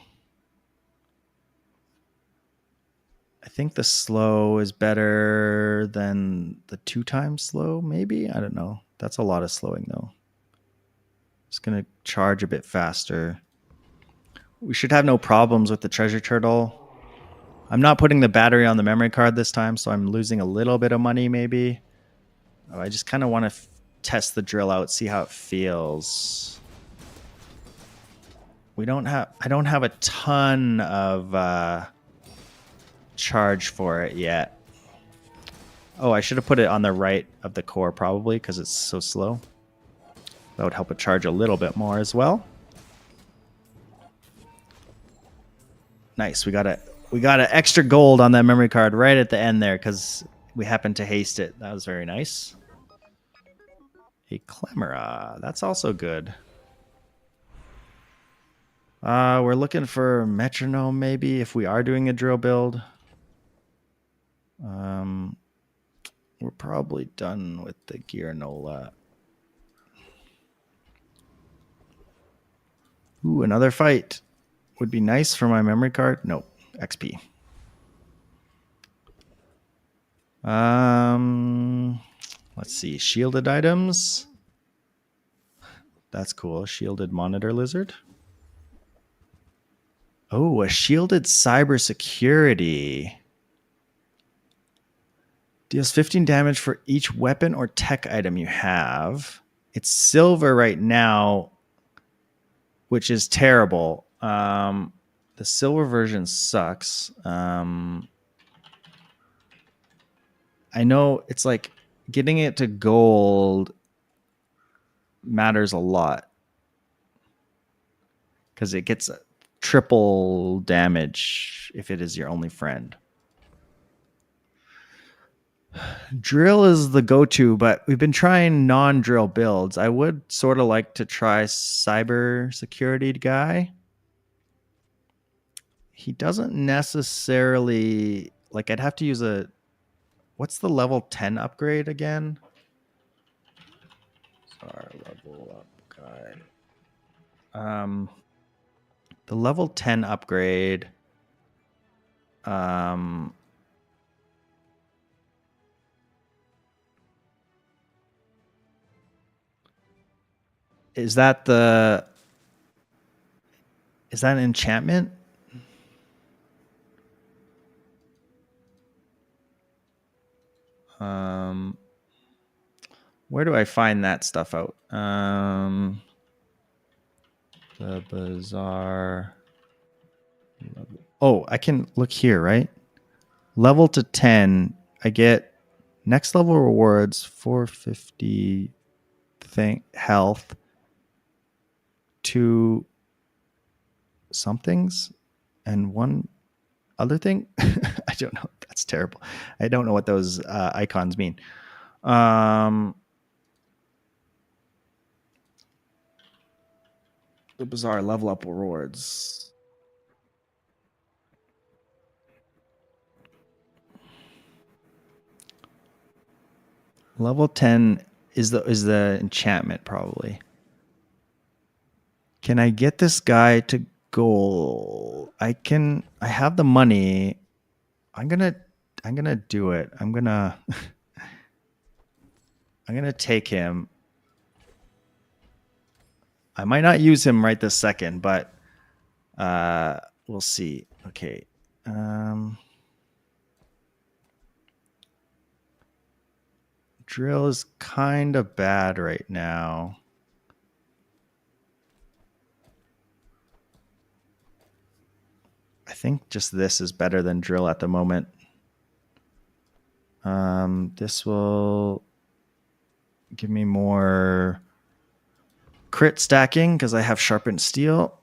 I think the slow is better than the 2x slow, maybe? I don't know. That's a lot of slowing, though. Just going to charge a bit faster. We should have no problems with the treasure turtle. I'm not putting the battery on the memory card this time, so I'm losing a little bit of money, maybe. I just kind of want to test the drill out, see how it feels. I don't have a ton of charge for it yet. Oh, I should have put it on the right of the core probably because it's so slow. That would help it charge a little bit more as well. Nice. We got an extra gold on that memory card right at the end there because we happened to haste it. That was very nice. A Clemera. That's also good. We're looking for metronome maybe if we are doing a drill build. We're probably done with the Gearnola. Ooh, another fight would be nice for my memory card. Nope, XP. Let's see, shielded items. That's cool. Shielded monitor lizard. Oh, a shielded cybersecurity. Deals 15 damage for each weapon or tech item you have. It's silver right now, which is terrible. The silver version sucks. I know it's like getting it to gold matters a lot because it gets triple damage if it is your only friend. Drill is the go-to, but we've been trying non-drill builds. I would sort of like to try cyber security guy. He doesn't necessarily like. I'd have to use a. What's the level 10 upgrade again? Our level up guide. The level 10 upgrade. Is that an enchantment? Where do I find that stuff out? The Bazaar. Oh, I can look here, right? Level to 10, I get next level rewards, 450 health, 2 somethings, and 1 other thing. I don't know. That's terrible. I don't know what those icons mean. The Bazaar level up rewards. Level 10 is the enchantment probably. Can I get this guy to gold? I have the money. I'm gonna do it. I'm gonna take him. I might not use him right this second, but we'll see. Okay. Drill is kind of bad right now. I think just this is better than drill at the moment. This will give me more crit stacking because I have sharpened steel.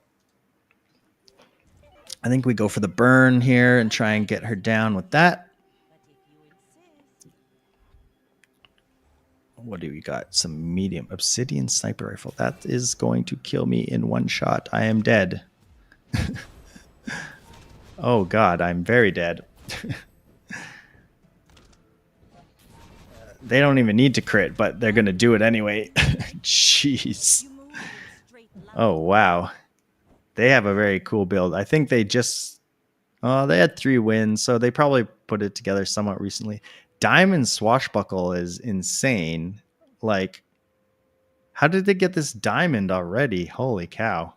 I think we go for the burn here and try and get her down with that. What do we got? Some medium obsidian sniper rifle. That is going to kill me in one shot. I am dead. Oh God, I'm very dead. They don't even need to crit, but they're going to do it anyway. Jeez. Oh, wow. They have a very cool build. I think they just... they had 3 wins, so they probably put it together somewhat recently. Diamond Swashbuckle is insane. Like, how did they get this diamond already? Holy cow.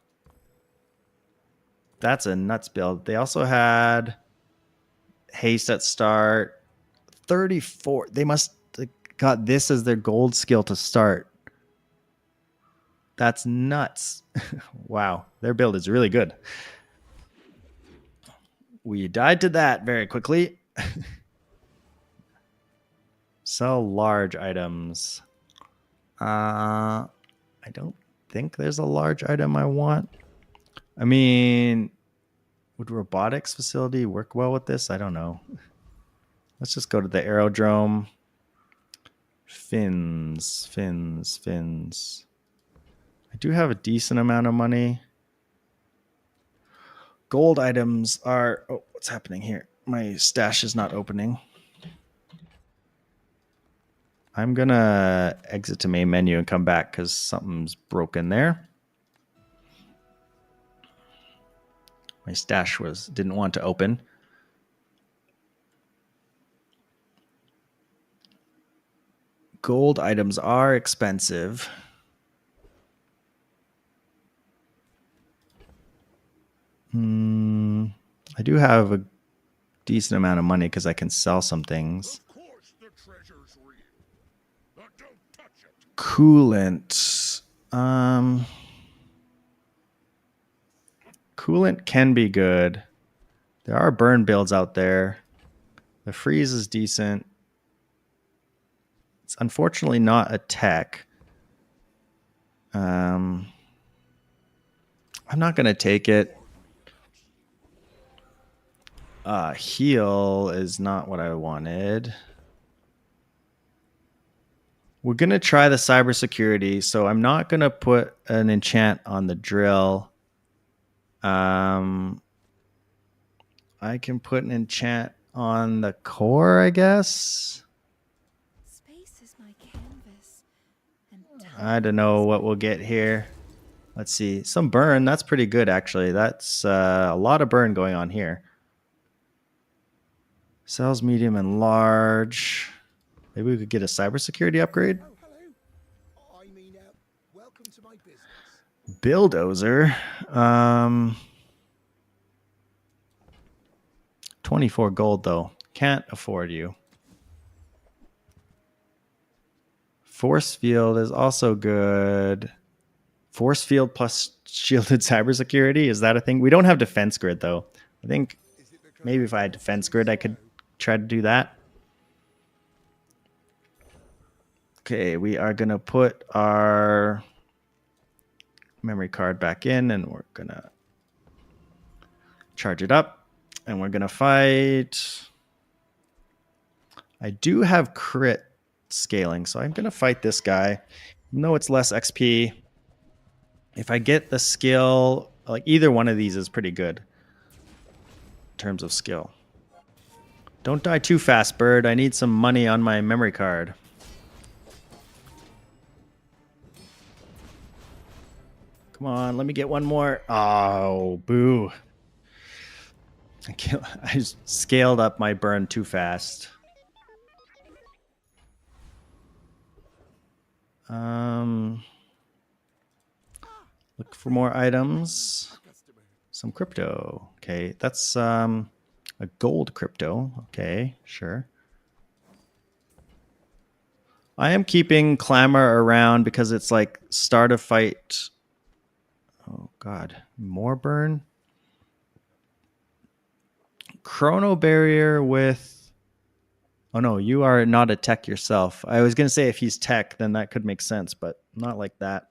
That's a nuts build. They also had haste at start. 34. They must have got this as their gold skill to start. That's nuts. Wow, their build is really good. We died to that very quickly. Sell large items. I don't think there's a large item I want. I mean, would robotics facility work well with this? I don't know. Let's just go to the aerodrome. Fins. I do have a decent amount of money. Gold items are... Oh, what's happening here? My stash is not opening. I'm going to exit to main menu and come back because something's broken there. My stash didn't want to open. Gold items are expensive. I do have a decent amount of money because I can sell some things. Of course the treasure's real. But don't touch it. Coolant. Coolant can be good. There are burn builds out there. The freeze is decent. It's unfortunately not a tech. I'm not going to take it. Heal is not what I wanted. We're going to try the cybersecurity, so I'm not going to put an enchant on the drill. I can put an enchant on the core, I guess. Space is my canvas, and I don't know what we'll get here. Let's see. Some burn. That's pretty good, actually. That's a lot of burn going on here. Cells medium and large. Maybe we could get a cybersecurity upgrade. Oh, hello. I mean, welcome to my business. Bulldozer. 24 gold, though. Can't afford you. Force field is also good. Force field plus shielded cybersecurity. Is that a thing? We don't have defense grid, though. I think maybe if I had defense grid, I could try to do that. Okay, we are going to put our memory card back in, and we're going to charge it up. And we're going to fight. I do have crit scaling, so I'm going to fight this guy. Even though it's less XP, if I get the skill, like either one of these is pretty good in terms of skill. Don't die too fast, bird. I need some money on my memory card. Come on, let me get one more. Oh, boo. I just scaled up my burn too fast. Look for more items. Some crypto. Okay, that's a gold crypto. Okay, sure. I am keeping Clamor around because it's like start a fight. Oh god, more burn. Chrono barrier with... Oh no, you are not a tech yourself. I was going to say if he's tech, then that could make sense, but not like that.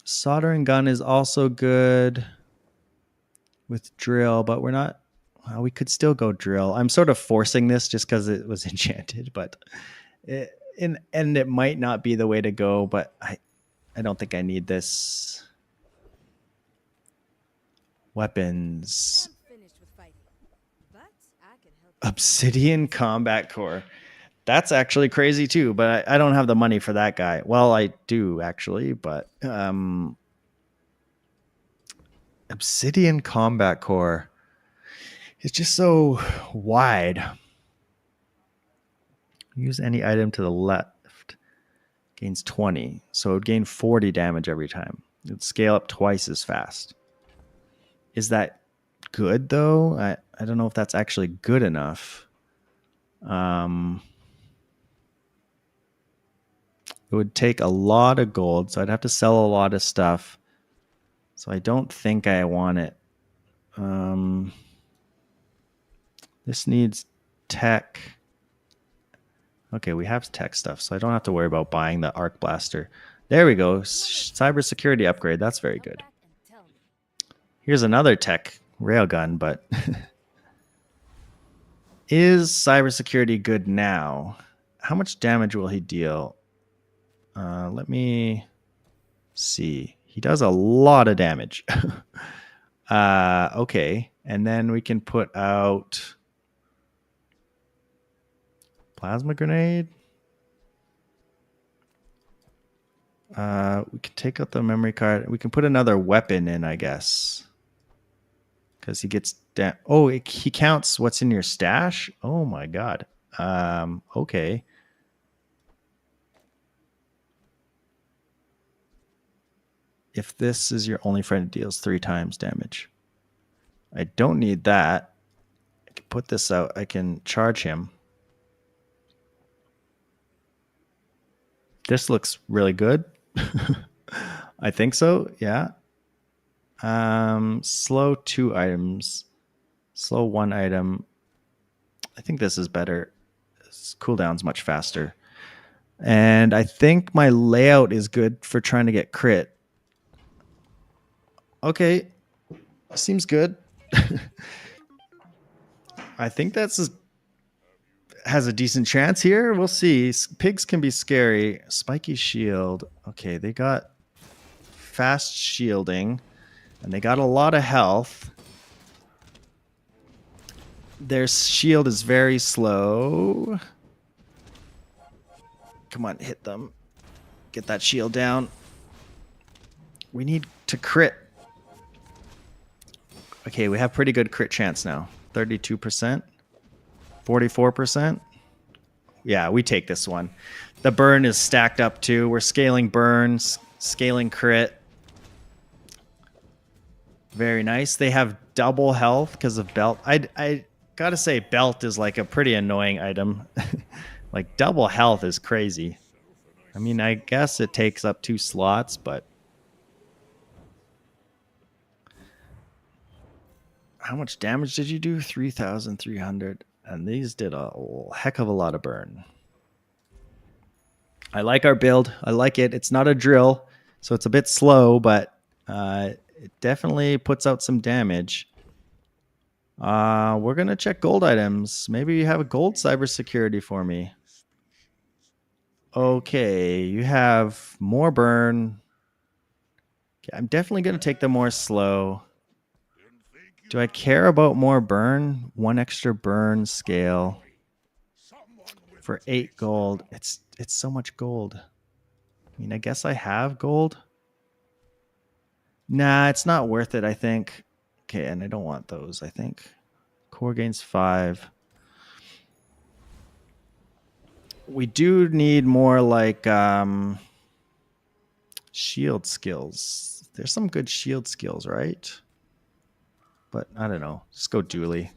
Soldering gun is also good with drill, but we're not... Well, we could still go drill. I'm sort of forcing this just because it was enchanted, but and it might not be the way to go, but I don't think I need this. Weapons. I'm finished with fighting, but I can help. Obsidian Combat Core. That's actually crazy too, but I don't have the money for that guy. Well, I do actually, but Obsidian Combat Core is just so wide. Use any item to the left. Gains 20, so it would gain 40 damage every time. It would scale up twice as fast. Is that good though? I don't know if that's actually good enough. It it would take a lot of gold, so I'd have to sell a lot of stuff. So I don't think I want it. This needs tech. Okay, we have tech stuff, so I don't have to worry about buying the arc blaster. There we go. Cybersecurity upgrade. That's very Come good. back and tell me. Here's another tech railgun, but is cybersecurity good now? How much damage will he deal? Let me see. He does a lot of damage. Okay, and then we can put out plasma grenade. We can take out the memory card. We can put another weapon in, I guess, because he gets he counts what's in your stash. Oh my god. Okay. If this is your only friend, it deals 3 times damage. I don't need that. I can put this out. I can charge him. This looks really good. I think so. Yeah. Slow 2 items. Slow 1 item. I think this is better. This cooldown's much faster. And I think my layout is good for trying to get crit. Okay. Seems good. I think that's has a decent chance here. We'll see. Pigs can be scary. Spiky shield. Okay, they got fast shielding. And they got a lot of health. Their shield is very slow. Come on, hit them. Get that shield down. We need to crit. Okay, we have pretty good crit chance now. 32%. 44%. Yeah, we take this one. The burn is stacked up too. We're scaling burns, scaling crit. Very nice. They have double health because of belt. I gotta say, belt is like a pretty annoying item. Like double health is crazy. I mean, I guess it takes up 2 slots, but how much damage did you do? 3,300. And these did a heck of a lot of burn. I like our build. I like it. It's not a drill, so it's a bit slow, but it definitely puts out some damage. We're going to check gold items. Maybe you have a gold cybersecurity for me. Okay, you have more burn. Okay, I'm definitely going to take the more slow. Do I care about more burn? 1 extra burn scale for 8 gold. It's so much gold. I mean, I guess I have gold. Nah, it's not worth it, I think. Okay, and I don't want those, I think. Core gains 5. We do need more like shield skills. There's some good shield skills, right? But I don't know. Just go Dooley.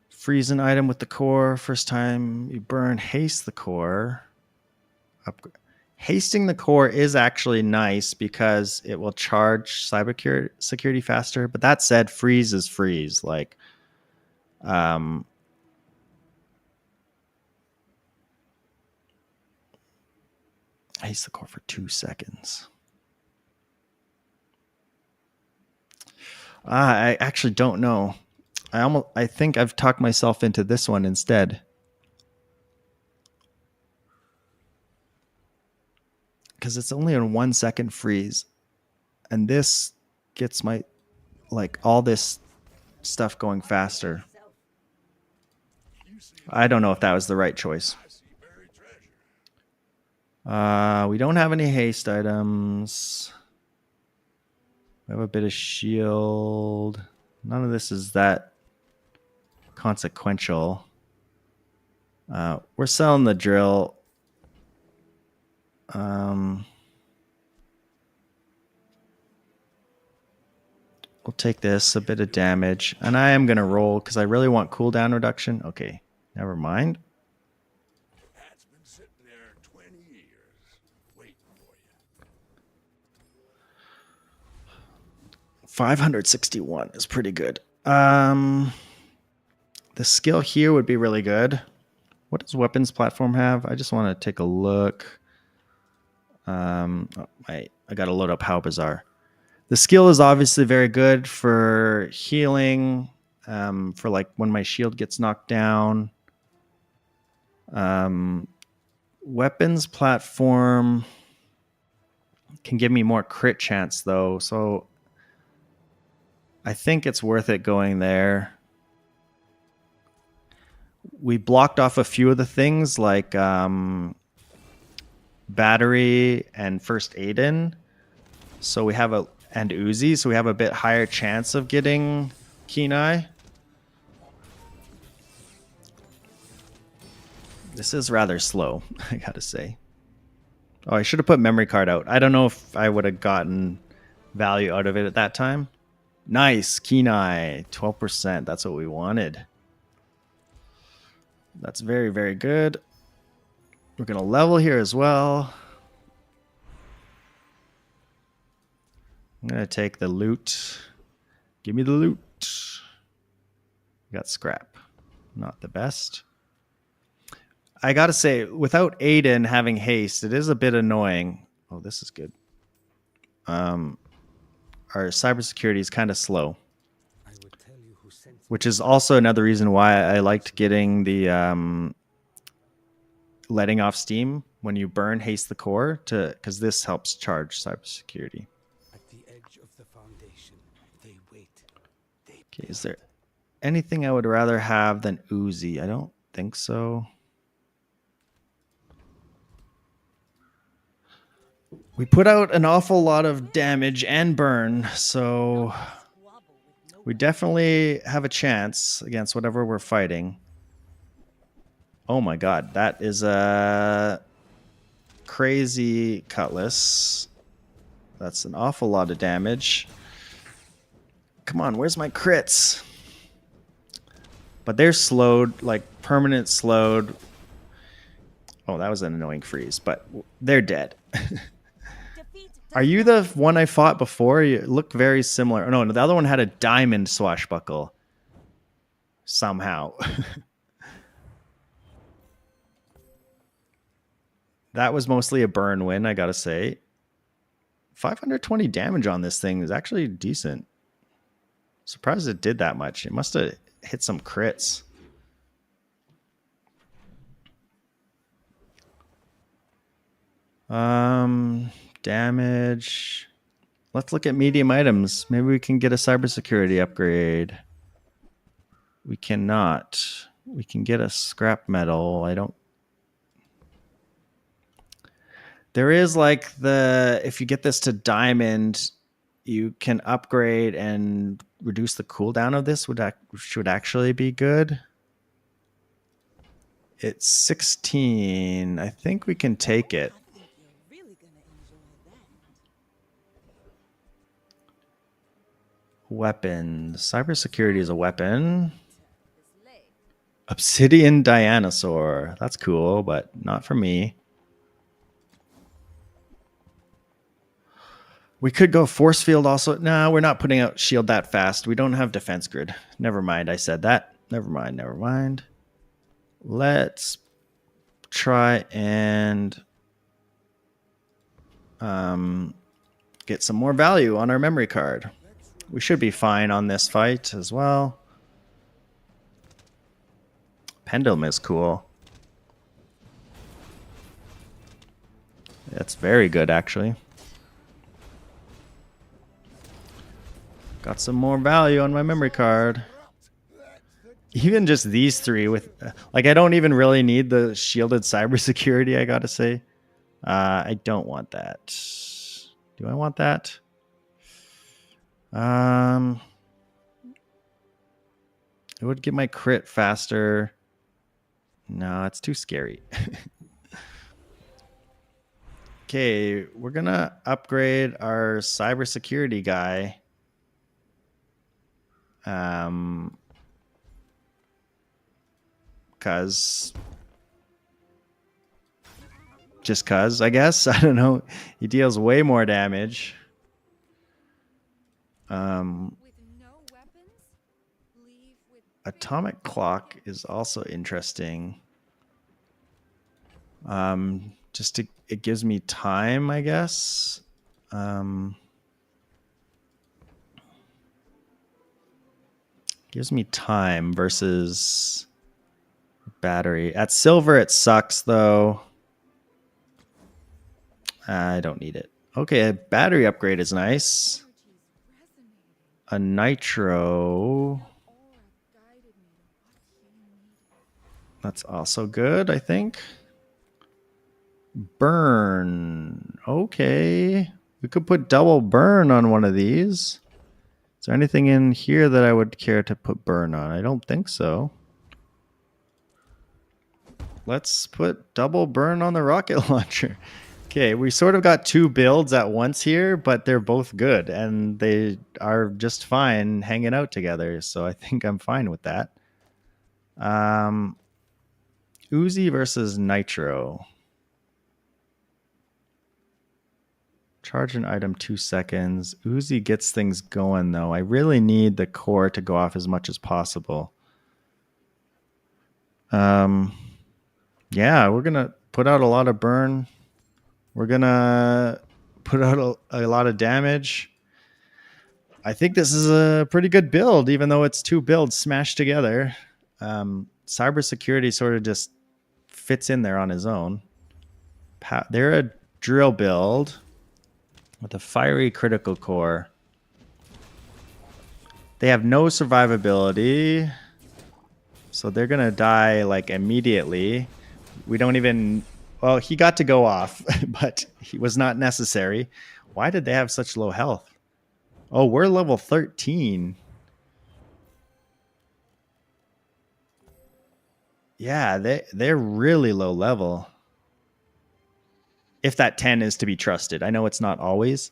Freeze an item with the core. First time you burn, haste the core. Upgrade. Hasting the core is actually nice because it will charge cybersecurity faster. But that said, freeze is freeze. Like, haste the core for 2 seconds. I actually don't know. I think I've talked myself into this one instead. Because it's only a 1 second freeze. And this gets my, like, all this stuff going faster. I don't know if that was the right choice. We don't have any haste items. We have a bit of shield. None of this is that consequential. We're selling the drill. We'll take this, a bit of damage. And I am going to roll because I really want cooldown reduction. Okay, never mind. Hat's been sitting there 561 is pretty good. The skill here would be really good. What does weapons platform have? I just want to take a look. I got to load up how Bazaar. The skill is obviously very good for healing, for like when my shield gets knocked down. Weapons platform can give me more crit chance though, so I think it's worth it going there. We blocked off a few of the things like battery and first aid in, so we have and Uzi, so we have a bit higher chance of getting Keen Eye. This is rather slow, I gotta say. Oh, I should have put memory card out. I don't know if I would have gotten value out of it at that time. Nice, Keen Eye, 12%. That's what we wanted. That's very, very good. We're gonna level here as well. I'm gonna take the loot. Give me the loot. Got scrap. Not the best. I gotta say, without Aiden having haste, it is a bit annoying. Oh, this is good. Our cybersecurity is kind of slow, which is also another reason why I liked getting the letting off steam when you burn haste the core, because this helps charge cybersecurity. At the edge of the foundation, they wait. Okay, is there anything I would rather have than Uzi? I don't think so. We put out an awful lot of damage and burn, so we definitely have a chance against whatever we're fighting. Oh my god, that is a crazy cutlass. That's an awful lot of damage. Come on, where's my crits? But they're slowed, like permanent slowed. Oh, that was an annoying freeze, but they're dead. Are you the one I fought before? You look very similar. No, the other one had a diamond swashbuckle. Somehow. That was mostly a burn win, I gotta say. 520 damage on this thing is actually decent. Surprised it did that much. It must have hit some crits. Damage. Let's look at medium items. Maybe we can get a cybersecurity upgrade. We cannot. We can get a scrap metal. I don't. There is like if you get this to diamond, you can upgrade and reduce the cooldown of this, should actually be good. It's 16. I think we can take it. Weapons. Cybersecurity is a weapon. Obsidian Dinosaur. That's cool, but not for me. We could go force field also. No, we're not putting out shield that fast. We don't have defense grid. Never mind, I said that. Never mind. Let's try and get some more value on our memory card. We should be fine on this fight as well. Pendulum is cool. That's very good, actually. Got some more value on my memory card. Even just these three with... like, I don't even really need the shielded cybersecurity, I gotta say. I don't want that. Do I want that? It would get my crit faster. No, it's too scary. Okay, we're gonna upgrade our cybersecurity guy. Just cause, I guess. I don't know. He deals way more damage. With no weapons, leave with Atomic clock is also interesting. Just to, it gives me time, I guess. Gives me time versus battery. At silver, it sucks though. I don't need it. Okay, a battery upgrade is nice. energies resonating. A nitro. Aura guided me to what you needed. That's also good, I think. Burn. Okay. We could put double burn on one of these. Is there anything in here that I would care to put burn on? I don't think so. Let's put double burn on the rocket launcher. Okay, we sort of got two builds at once here, but they're both good and they are just fine hanging out together. So I think I'm fine with that. Uzi versus Nitro. Charge an item 2 seconds. Uzi gets things going though. I really need the core to go off as much as possible. Yeah, we're gonna put out a lot of burn. We're gonna put out a lot of damage. I think this is a pretty good build, even though it's two builds smashed together. Cybersecurity sort of just fits in there on his own. They're a drill build with a fiery critical core. They have no survivability, so they're gonna die like immediately. We don't even... Well, he got to go off, but he was not necessary. Why did they have such low health? Oh, we're level 13. Yeah, they're really low level. If that 10 is to be trusted. I know it's not always.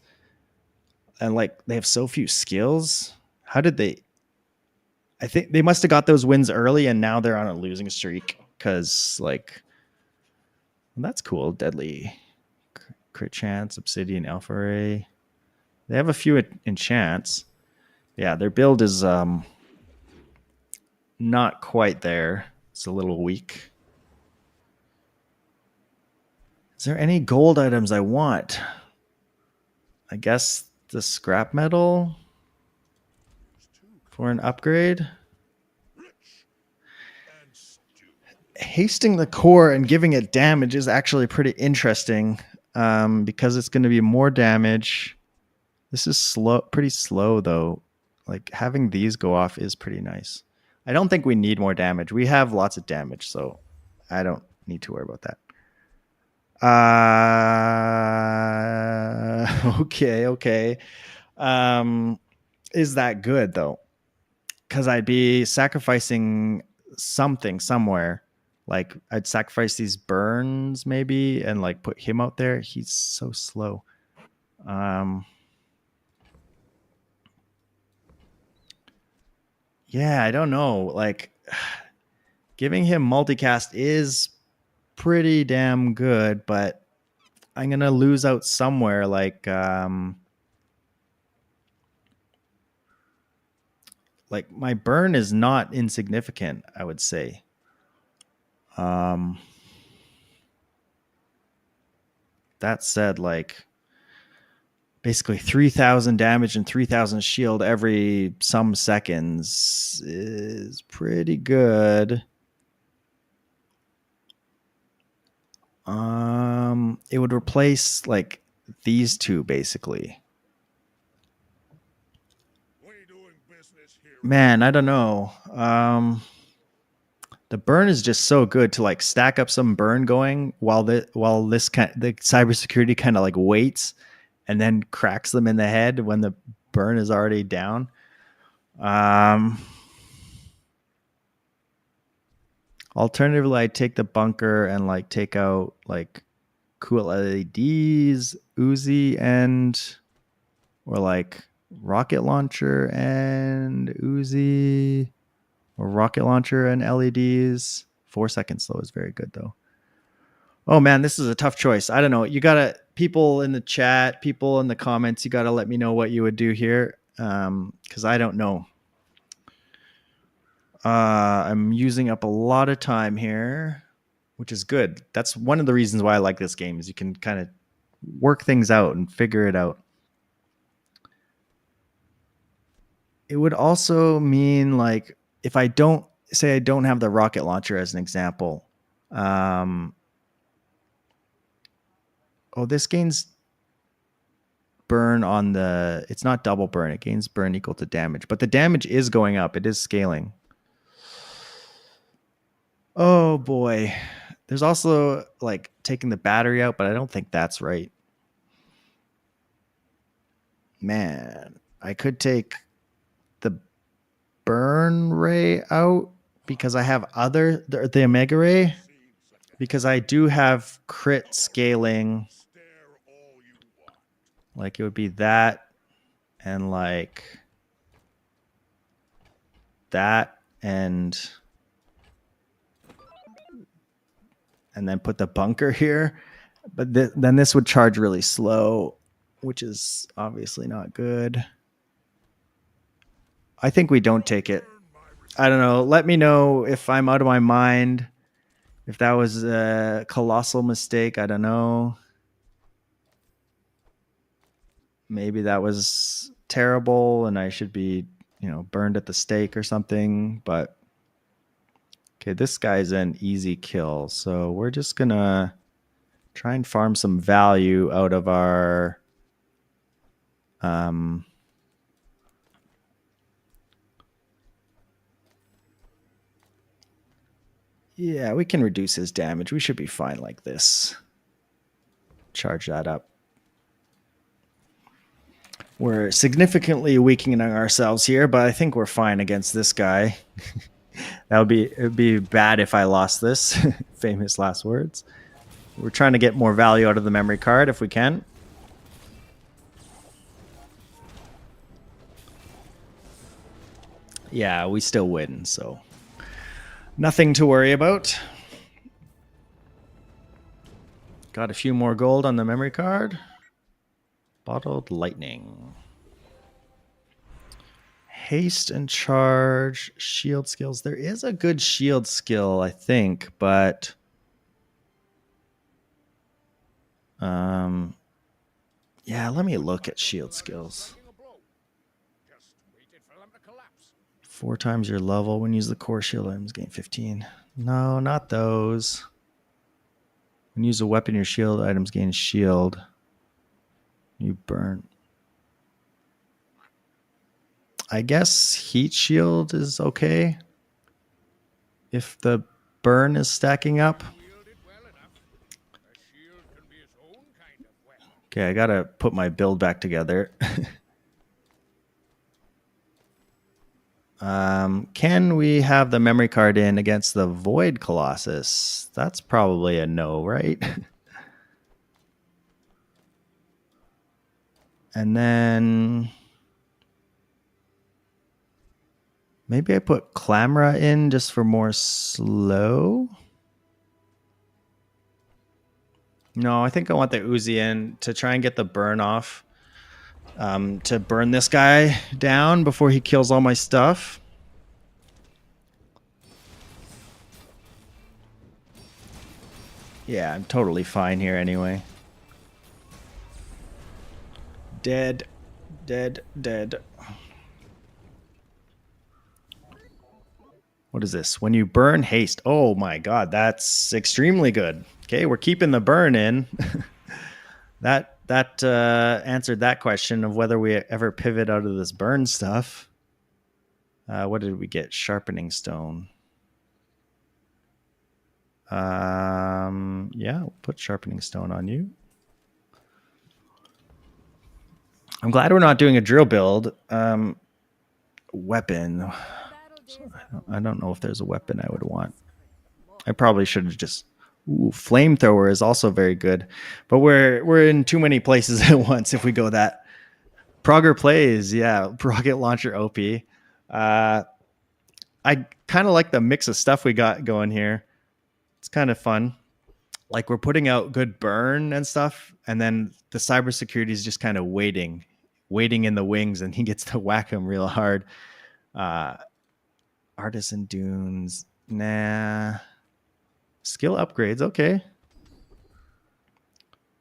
And like they have so few skills. How did they... I think they must have got those wins early and now they're on a losing streak because like... That's cool. Deadly crit chance, obsidian, alpha ray. They have a few enchants. Yeah, their build is not quite there. It's a little weak. Is there any gold items I want? I guess the scrap metal for an upgrade. Hasting the core and giving it damage is actually pretty interesting because it's going to be more damage. This is slow, pretty slow though. Like having these go off is pretty nice. I don't think we need more damage. We have lots of damage, so I don't need to worry about that. Okay. Is that good though? Because I'd be sacrificing something somewhere. Like I'd sacrifice these burns maybe and like put him out there. He's so slow. Yeah, I don't know. Like giving him multicast is pretty damn good, but I'm going to lose out somewhere like my burn is not insignificant, I would say. That said, like basically 3,000 damage and 3,000 shield every some seconds is pretty good. It would replace like these two basically. What are you doing business here? Man, I don't know. The burn is just so good to like stack up some burn going while the cybersecurity kind of like waits and then cracks them in the head when the burn is already down. Alternatively, I take the bunker and like take out like cool LEDs, Uzi, or like rocket launcher and Uzi, or rocket launcher and LEDs. 4 seconds though is very good though. Oh man, this is a tough choice. I don't know. You gotta, people in the chat, people in the comments, you gotta let me know what you would do here. because I don't know. I'm using up a lot of time here, which is good. That's one of the reasons why I like this game is you can kind of work things out and figure it out. It would also mean like if I don't have the rocket launcher as an example. This gains burn on the, it's not double burn. It gains burn equal to damage, but the damage is going up. It is scaling. Oh boy. There's also like taking the battery out, but I don't think that's right. Man, I could take the burn ray out because I have the omega ray, because I do have crit scaling. Like it would be that and like that and then put the bunker here. But then this would charge really slow, which is obviously not good. I think we don't take it. I don't know. Let me know if I'm out of my mind. If that was a colossal mistake, I don't know. Maybe that was terrible and I should be, burned at the stake or something. But okay, this guy's an easy kill. So we're just going to try and farm some value out of our yeah, we can reduce his damage. We should be fine like this. Charge that up. We're significantly weakening ourselves here, but I think we're fine against this guy. It'd be bad if I lost this. Famous last words. We're trying to get more value out of the memory card if we can. Yeah, we still win, so nothing to worry about. Got a few more gold on the memory card. Bottled lightning. Haste and charge, shield skills. There is a good shield skill, I think, but yeah, let me look at shield skills. 4 times your level when you use the core shield items, gain 15. No, not those. When you use a weapon, your shield items gain shield. You burn. I guess heat shield is okay if the burn is stacking up. Okay, I gotta put my build back together. Can we have the memory card in against the Void Colossus? That's probably a no, right? And then maybe I put Clamra in just for more slow. No, I think I want the Uzi in to try and get the burn off. To burn this guy down before he kills all my stuff. Yeah, I'm totally fine here anyway. Dead. Dead. Dead. What is this? When you burn haste. Oh my god, that's extremely good. Okay, we're keeping the burn in. That answered that question of whether we ever pivot out of this burn stuff. What did we get? Sharpening stone. Yeah, we'll put sharpening stone on you. I'm glad we're not doing a drill build. Weapon. I don't know if there's a weapon I would want. I probably should have just... Ooh, flamethrower is also very good. But we're in too many places at once if we go that. Progress plays, yeah. Rocket launcher OP. I kind of like the mix of stuff we got going here. It's kind of fun. Like we're putting out good burn and stuff, and then the cybersecurity is just kind of waiting. waiting in the wings, and he gets to whack him real hard. Artisan Dunes. Nah. Skill upgrades. Okay.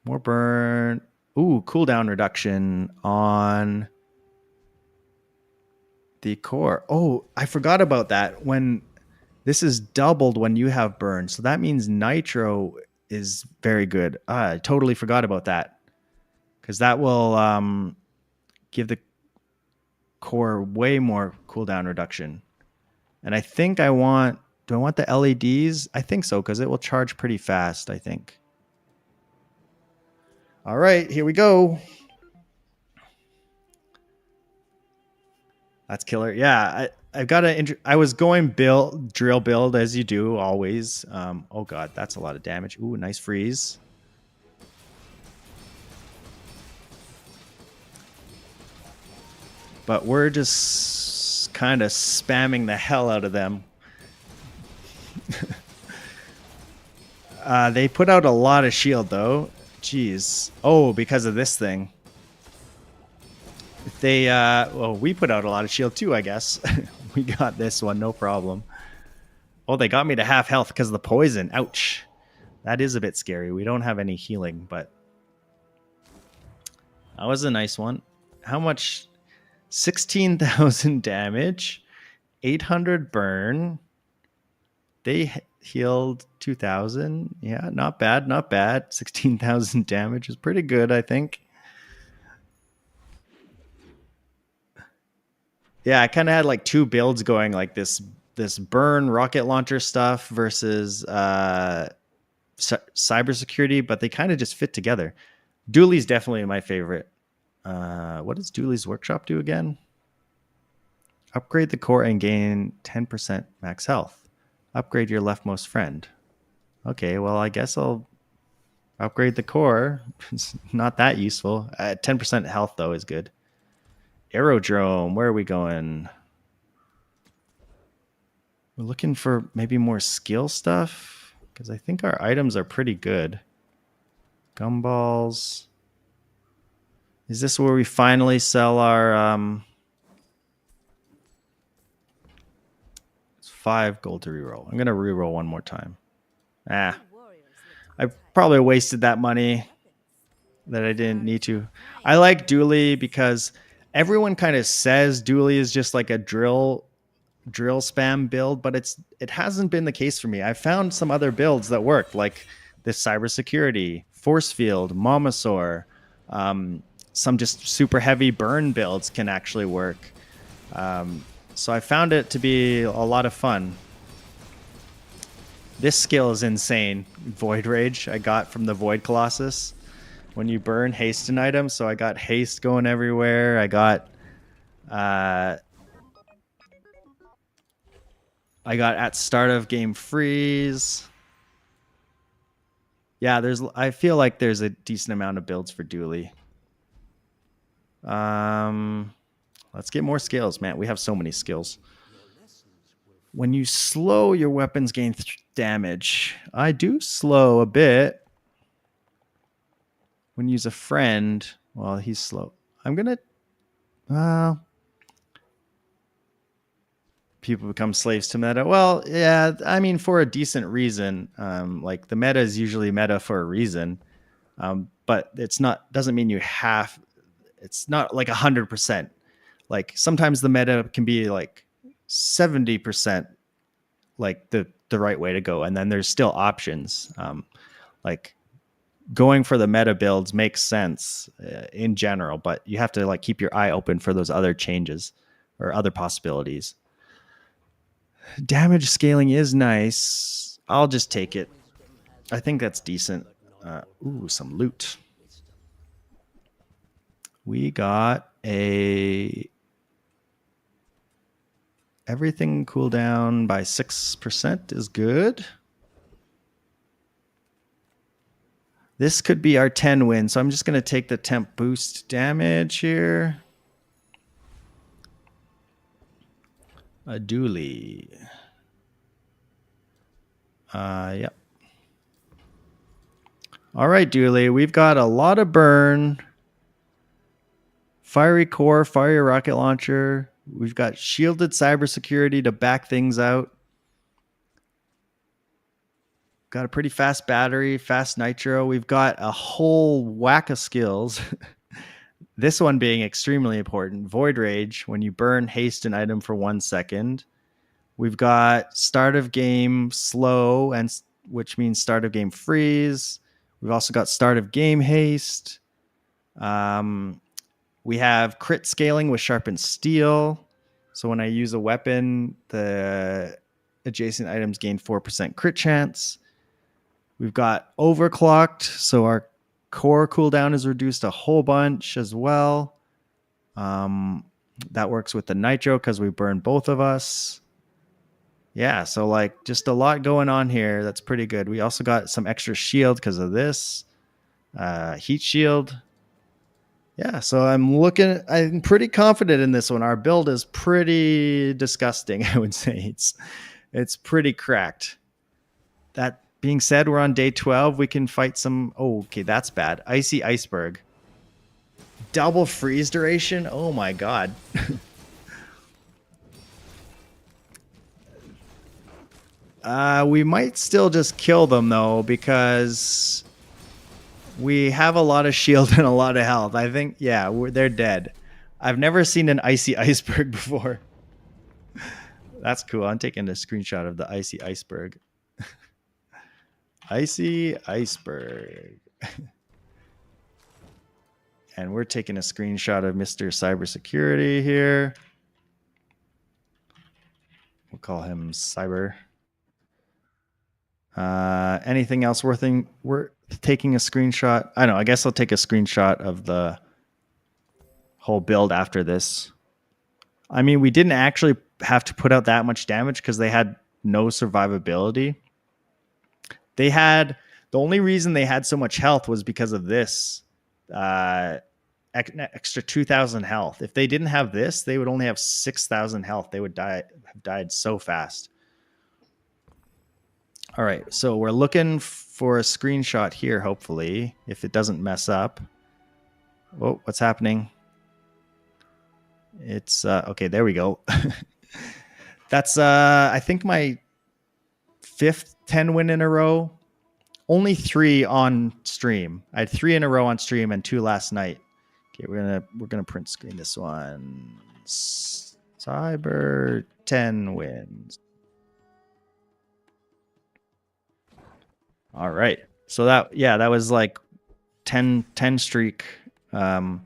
More burn. Ooh, cooldown reduction on the core. Oh, I forgot about that. When this is doubled when you have burn. So that means nitro is very good. I totally forgot about that. Because that will give the core way more cooldown reduction. And I think do I want the LEDs? I think so, because it will charge pretty fast, I think. All right, here we go. That's killer. Yeah, I've got I was going drill build as you do always. Oh god, that's a lot of damage. Ooh, nice freeze. But we're just kind of spamming the hell out of them. They put out a lot of shield though. Jeez. Oh, because of this thing. They well, we put out a lot of shield too, I guess. We got this one, no problem. Oh, they got me to half health because of the poison. Ouch. That is a bit scary. We don't have any healing, but that was a nice one. How much? 16,000 damage, 800 burn. They healed 2,000. Yeah, not bad, not bad. 16,000 damage is pretty good, I think. Yeah, I kind of had like two builds going, like this burn rocket launcher stuff versus cybersecurity, but they kind of just fit together. Dooley's definitely my favorite. What does Dooley's workshop do again? Upgrade the core and gain 10% max health. Upgrade your leftmost friend. Okay, well, I guess I'll upgrade the core. It's not that useful. 10% health, though, is good. Aerodrome, where are we going? We're looking for maybe more skill stuff, because I think our items are pretty good. Gumballs. Is this where we finally sell our... 5 gold to reroll. I'm going to reroll one more time. I probably wasted that money that I didn't need to. I like Dooley because everyone kind of says Dooley is just like a drill spam build, but it hasn't been the case for me. I found some other builds that work, like this cybersecurity, force field, Momosaur. Some just super heavy burn builds can actually work. So I found it to be a lot of fun. This skill is insane. Void Rage I got from the Void Colossus. When you burn, haste an item. So I got haste going everywhere. I got at start of game freeze. Yeah, I feel like there's a decent amount of builds for Dooley. Let's get more skills, man. We have so many skills. When you slow, your weapons gain damage. I do slow a bit. When you use a friend, well, he's slow. I'm going to... people become slaves to meta. Well, yeah, I mean, for a decent reason. Like, the meta is usually meta for a reason. But doesn't mean you have... It's not like 100%. Like sometimes the meta can be like 70% like the right way to go. And then there's still options. Like going for the meta builds makes sense in general, but you have to like keep your eye open for those other changes or other possibilities. Damage scaling is nice. I'll just take it. I think that's decent. Ooh, some loot. We got everything cooldown by 6% is good. This could be our 10 win, so I'm just going to take the temp boost damage here. A Dooley. Yep. All right, Dooley, we've got a lot of burn. Fiery core, fiery rocket launcher. We've got shielded cybersecurity to back things out. Got a pretty fast battery, fast nitro. We've got a whole whack of skills. This one being extremely important. Void Rage, when you burn haste an item for 1 second. We've got start of game slow, and which means start of game freeze. We've also got start of game haste. We have crit scaling with sharpened steel. So when I use a weapon, the adjacent items gain 4% crit chance. We've got overclocked, so our core cooldown is reduced a whole bunch as well. That works with the nitro because we burn both of us. Yeah, so like just a lot going on here. That's pretty good. We also got some extra shield because of this. Heat shield. Yeah, so I'm pretty confident in this one. Our build is pretty disgusting, I would say. It's pretty cracked. That being said, we're on day 12. We can fight some... Oh, okay, that's bad. Icy Iceberg. Double freeze duration? Oh my god. We might still just kill them, though, because we have a lot of shield and a lot of health. I think, yeah, they're dead. I've never seen an Icy Iceberg before. That's cool. I'm taking a screenshot of the Icy Iceberg. Icy Iceberg. And we're taking a screenshot of Mr. Cybersecurity here. We'll call him Cyber. Anything else worth taking a screenshot? I don't know. I guess I'll take a screenshot of the whole build after this. I mean, we didn't actually have to put out that much damage because they had no survivability. The only reason they had so much health was because of this extra 2,000 health. If they didn't have this, they would only have 6,000 health. They would have died so fast. All right, so we're looking for a screenshot here, hopefully, if it doesn't mess up. Oh, what's happening? It's okay, there we go. That's I think my 5th 10 win in a row. Only 3 on stream. I had 3 in a row on stream and 2 last night. Okay, we're gonna print screen this one. Cyber 10 wins. All right. So that was like 10 streak. I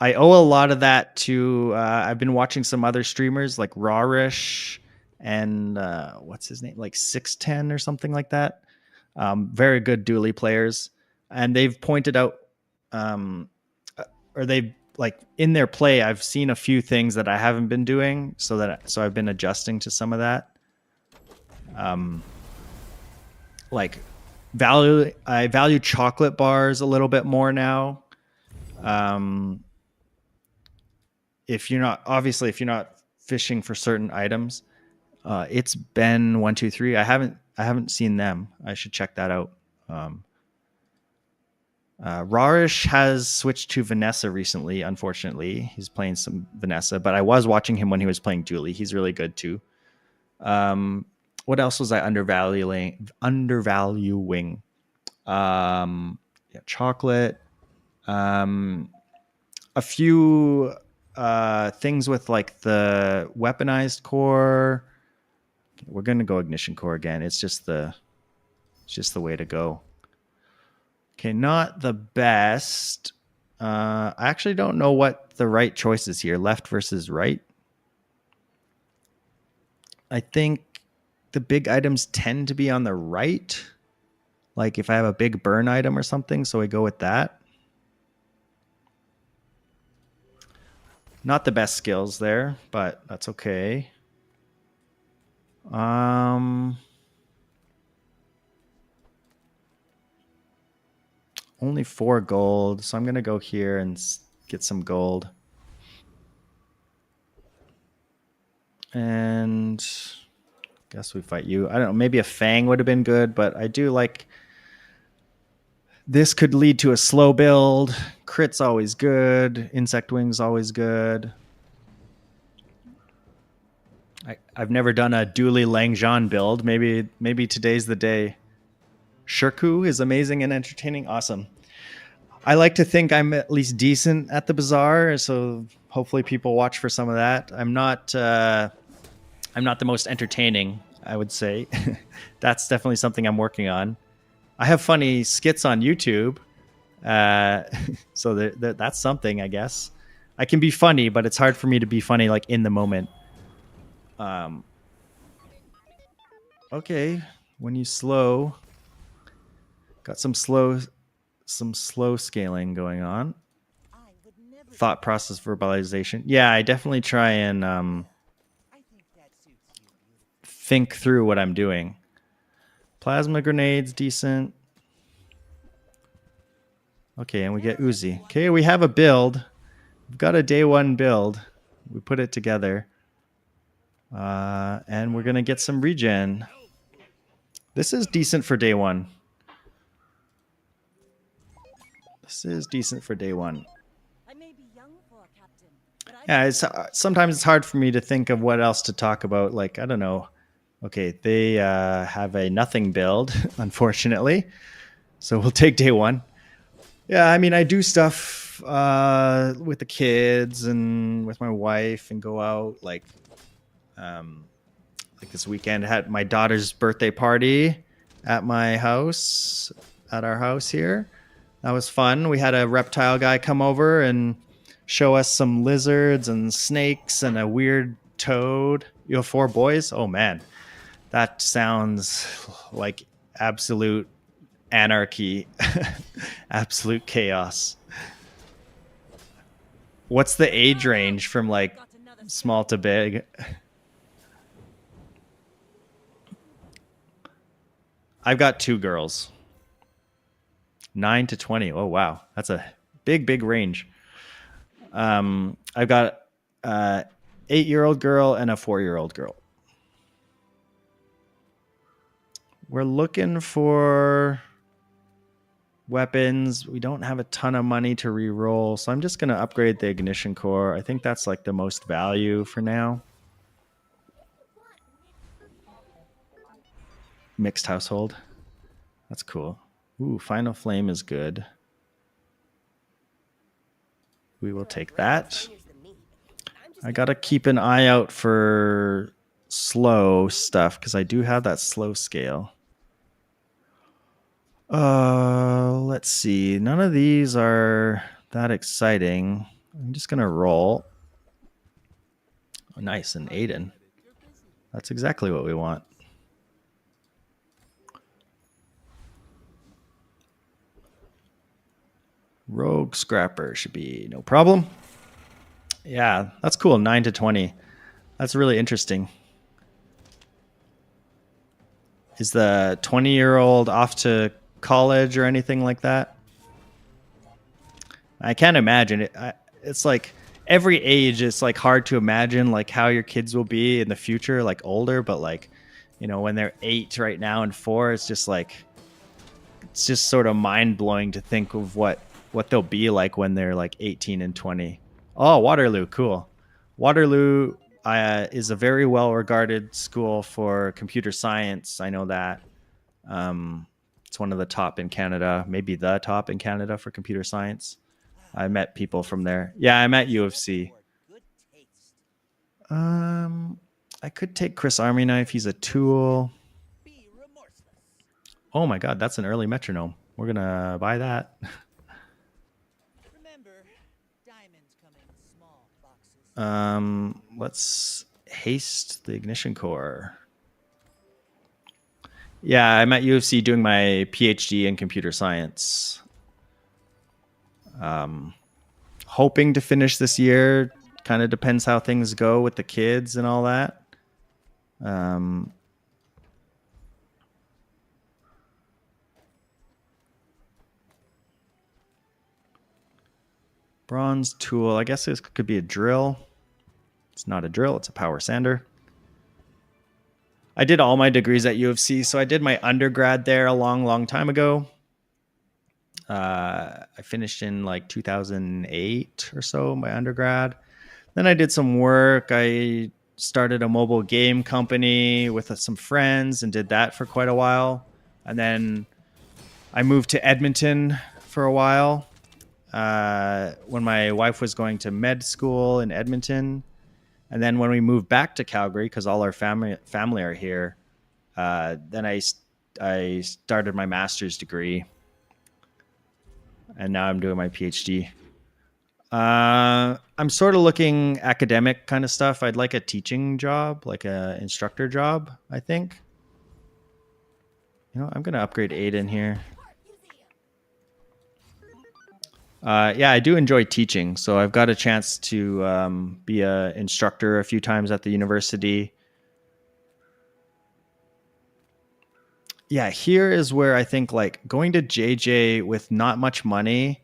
owe a lot of that to I've been watching some other streamers like Rawrish and what's his name? Like 610 or something like that. Very good Dooley players. And they've pointed out or they've like in their play, I've seen a few things that I haven't been doing, so I've been adjusting to some of that. Like I value chocolate bars a little bit more now. If you're not fishing for certain items, it's Ben 123. I haven't seen them. I should check that out. Rarish has switched to Vanessa recently. Unfortunately, he's playing some Vanessa, but I was watching him when he was playing Dooley. He's really good too. What else was I undervaluing? Chocolate. A few things with like the weaponized core. We're gonna go ignition core again. It's just the way to go. Okay, not the best. I actually don't know what the right choice is here. Left versus right. I think the big items tend to be on the right. Like if I have a big burn item or something, so I go with that. Not the best skills there, but that's okay. Only 4 gold, so I'm going to go here and get some gold. And guess we fight you. I don't know, maybe a Fang would have been good, but I do like This could lead to a slow build. Crit's always good. Insect wing's always good. I've never done a Dooley Langjean build. Maybe today's the day. Shirku is amazing and entertaining. Awesome. I like to think I'm at least decent at the Bazaar, so hopefully people watch for some of that. I'm not the most entertaining, I would say. That's definitely something I'm working on. I have funny skits on YouTube, so that's something, I guess. I can be funny, but it's hard for me to be funny like in the moment. Okay, when you slow, got some slow scaling going on. I would never. Thought process verbalization. Yeah, I definitely try and I think that suits you beautifully. think through what I'm doing. Plasma grenades, decent. Okay, and we get Uzi. Okay, we have a build. We've got a day one build. We put it together. And we're going to get some regen. This is decent for day one. This is decent for day one. I may be young for a captain, but Yeah, sometimes it's hard for me to think of what else to talk about. Like, I don't know. Okay, they have a nothing build, unfortunately. So we'll take day one. Yeah, I mean, I do stuff with the kids and with my wife and go out. Like this weekend, I had my daughter's birthday party at my house, at our house here. That was fun. We had a reptile guy come over and show us some lizards and snakes and a weird toad. You have 4 boys? Oh, man. That sounds like absolute anarchy, absolute chaos. What's the age range from like small to big? I've got 2 girls. 9 to 20. Oh, wow. That's a big range. I've got a 8-year-old girl and a 4-year-old girl. We're looking for weapons. We don't have a ton of money to re-roll, so I'm just going to upgrade the ignition core. I think that's like the most value for now. Mixed household. That's cool. Ooh, Final Flame is good. We will take that. I got to keep an eye out for slow stuff because I do have that slow scale. Let's see. None of these are that exciting. I'm just going to roll. Oh, nice, an Aiden. That's exactly what we want. Rogue Scrapper should be no problem. Yeah, that's cool. 9 to 20. That's really interesting. Is the 20-year-old off to college or anything like that? I can't imagine it. It's like every age, it's like hard to imagine like how your kids will be in the future, like older, but like, you know, when they're 8 right now and 4, it's just like, it's just sort of mind blowing to think of what they'll be like when they're like 18 and 20. Oh, Waterloo. Cool. Waterloo is a very well regarded school for computer science. I know that. It's one of the top in Canada, maybe the top in Canada for computer science. I met people from there. Yeah, I'm at U of C. Good taste. I could take Chris Army Knife. He's a tool. Be remorseless. Oh my God, that's an early metronome. We're gonna buy that. Remember, diamonds come in small boxes. Let's haste the ignition core. Yeah, I'm at UFC doing my PhD in computer science. Hoping to finish this year. Kind of depends how things go with the kids and all that. Bronze tool. I guess this could be a drill. It's not a drill. It's a power sander. I did all my degrees at U of C, so I did my undergrad there a long time ago. I finished in like 2008 or so, my undergrad. Then I did some work. I started a mobile game company with some friends and did that for quite a while. And then I moved to Edmonton for a while when my wife was going to med school in Edmonton. And then when we moved back to Calgary, because all our family are here, then I started my master's degree, and now I'm doing my PhD. I'm sort of looking academic kind of stuff. I'd like a teaching job, like a instructor job, I think. You know, I'm going to upgrade Aiden here. Yeah, I do enjoy teaching. So I've got a chance to be an instructor a few times at the university. Yeah, here is where I think like going to JJ with not much money,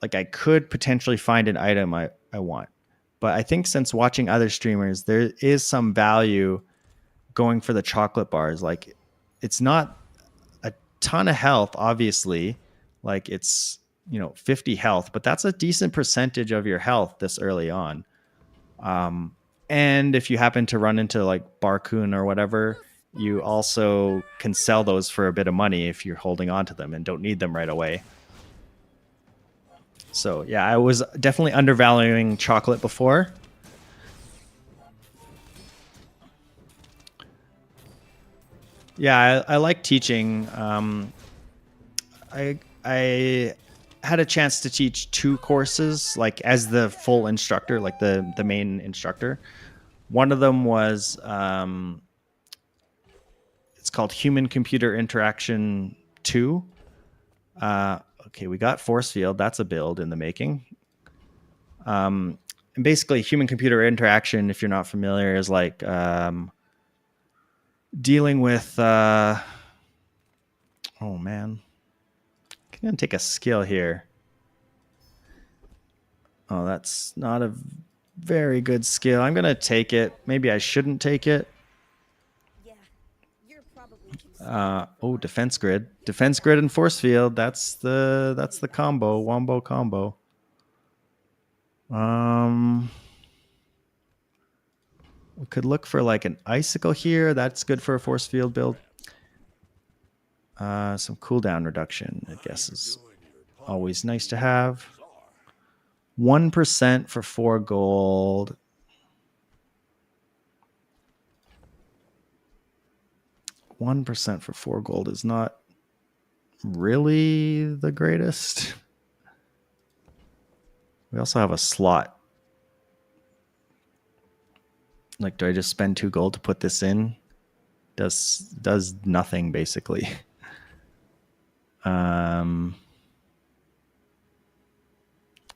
like I could potentially find an item I want. But I think since watching other streamers, there is some value going for the chocolate bars. Like it's not a ton of health, obviously. Like it's, 50 health, but that's a decent percentage of your health this early on. And if you happen to run into like Barcoon or whatever, you also can sell those for a bit of money if you're holding on to them and don't need them right away. So yeah, I was definitely undervaluing chocolate before. Yeah, I like teaching. I had a chance to teach 2 courses, like as the full instructor, like the main instructor. One of them was it's called Human Computer Interaction 2. Okay, we got force field. That's a build in the making. And basically, human computer interaction, if you're not familiar, is like dealing with. Oh man, I'm gonna take a skill here. Oh, that's not a very good skill. I'm gonna take it. Maybe I shouldn't take it. Yeah, you're probably too Defense grid, and force field. That's the combo, wombo combo. We could look for like an icicle here. That's good for a force field build. Some cooldown reduction, I guess, is always nice to have. 1% for 4 gold. 1% for 4 gold is not really the greatest. We also have a slot. Like, do I just spend 2 gold to put this in? Does nothing basically.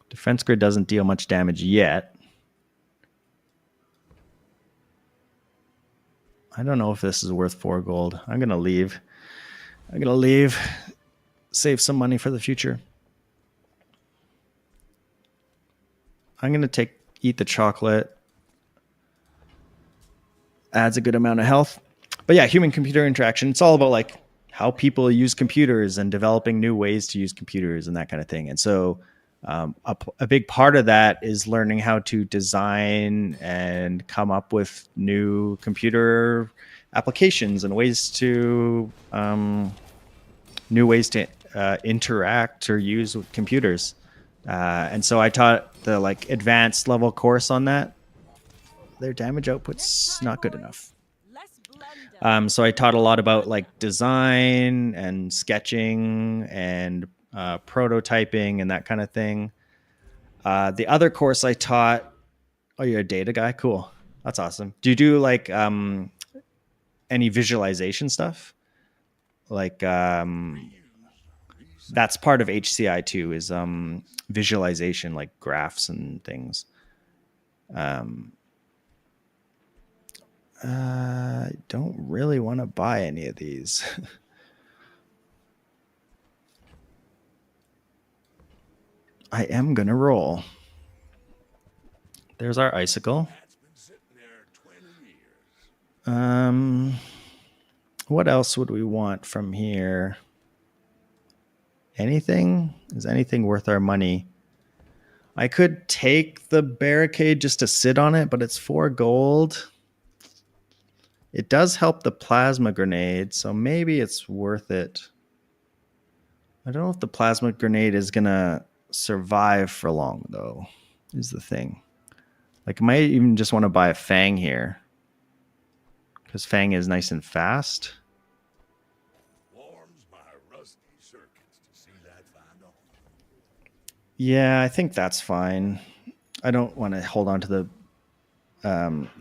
Defense grid doesn't deal much damage yet. I don't know if this is worth 4 gold. I'm gonna leave. Save some money for the future. I'm gonna eat the chocolate. Adds a good amount of health. But yeah, human computer interaction. It's all about like how people use computers and developing new ways to use computers and that kind of thing. And so a big part of that is learning how to design and come up with new computer applications and ways to interact or use with computers. And so I taught the like advanced level course on that. Their damage output's not good enough. So I taught a lot about like design and sketching and prototyping and that kind of thing. The other course I taught, oh, you're a data guy? Cool. That's awesome. Do you do like any visualization stuff? Like that's part of HCI too, is visualization, like graphs and things. I don't really want to buy any of these. I am going to roll. There's our icicle. What else would we want from here? anything? Is anything worth our money? I could take the barricade just to sit on it, but it's 4 gold. It does help the plasma grenade, so maybe it's worth it. I don't know if the plasma grenade is going to survive for long, though, is the thing. Like, I might even just want to buy a Fang here, because Fang is nice and fast. Warms my rusty circuits to see that final. Yeah, I think that's fine. I don't want to hold on to the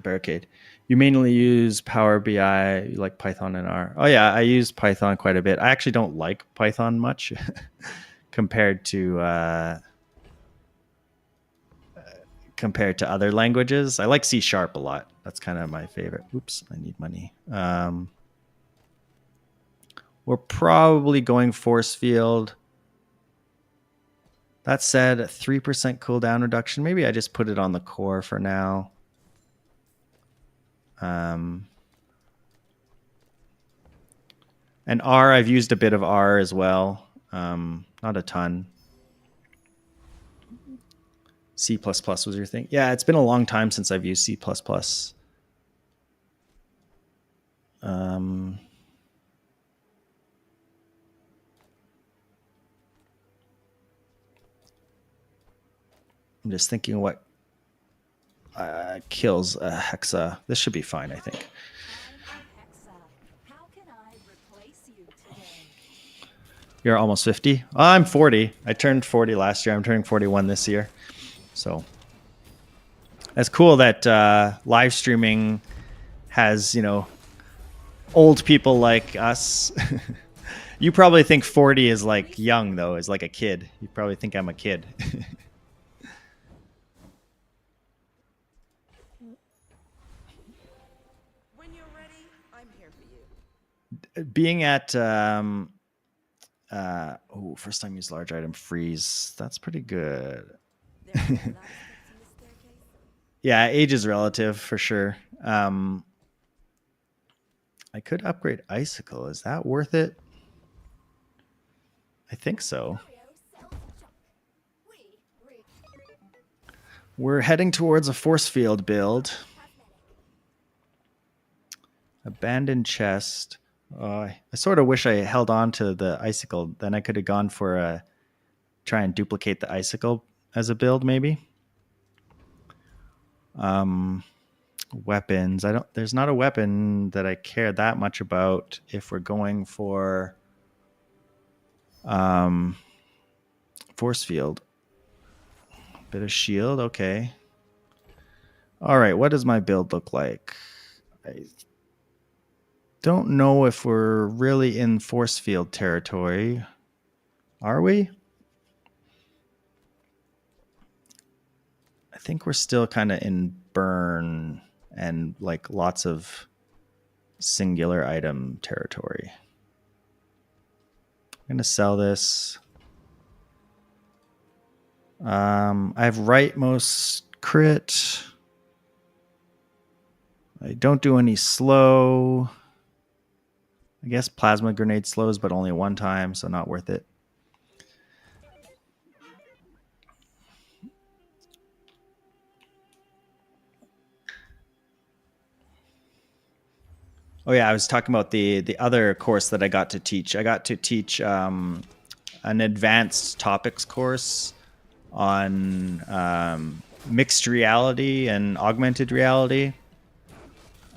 barricade. You mainly use Power BI, you like Python and R. Oh yeah, I use Python quite a bit. I actually don't like Python much compared to other languages. I like C# a lot. That's kind of my favorite. Oops, I need money. We're probably going force field. That said, 3% cooldown reduction. Maybe I just put it on the core for now. And R, I've used a bit of R as well. Not a ton. C++ was your thing? Yeah, it's been a long time since I've used C++. I'm just thinking what kills a Hexa. This should be fine, I think. How can I replace you today? You're almost 50. Oh, I'm 40. I turned 40 last year. I'm turning 41 this year. So it's cool that live streaming has, old people like us. You probably think 40 is like young, though, is like a kid. You probably think I'm a kid. When you're ready, I'm here for you. Being at first time use large item freeze. That's pretty good. There are no last steps in the staircase. Yeah, age is relative for sure. I could upgrade Icicle. Is that worth it? I think so. We're heading towards a force field build. Abandoned chest. I sort of wish I held on to the Icicle. Then I could have gone for try and duplicate the Icicle as a build, maybe. Weapons. There's not a weapon that I care that much about if we're going for force field. Bit of shield, okay. All right, what does my build look like? I don't know if we're really in force field territory. Are we? I think we're still kind of in burn and like lots of singular item territory. I'm going to sell this. I have rightmost crit. I don't do any slow. I guess plasma grenade slows, but only one time, so not worth it. Oh yeah, I was talking about the other course that I got to teach. I got to teach an advanced topics course on mixed reality and augmented reality.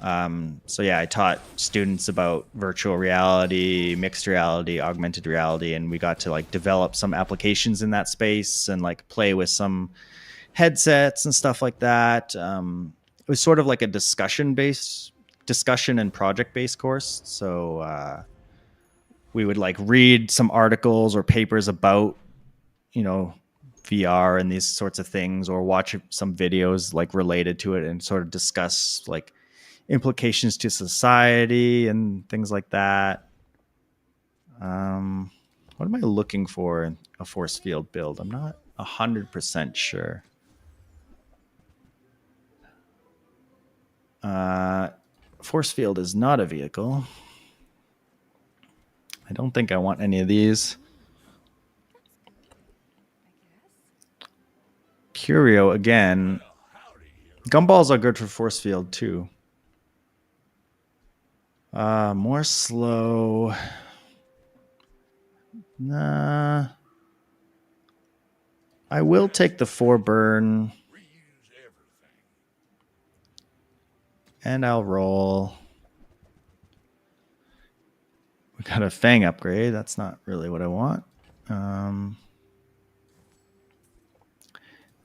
So yeah, I taught students about virtual reality, mixed reality, augmented reality, and we got to like develop some applications in that space and like play with some headsets and stuff like that. It was sort of like a discussion and project-based course. So we would like read some articles or papers about, VR and these sorts of things, or watch some videos like related to it and sort of discuss like implications to society and things like that. What am I looking for in a force field build? I'm not 100% sure. Force field is not a vehicle. I don't think I want any of these. Curio again. Gumballs are good for force field too. More slow. Nah. I will take the 4 burn. And I'll roll. We got a Fang upgrade. That's not really what I want.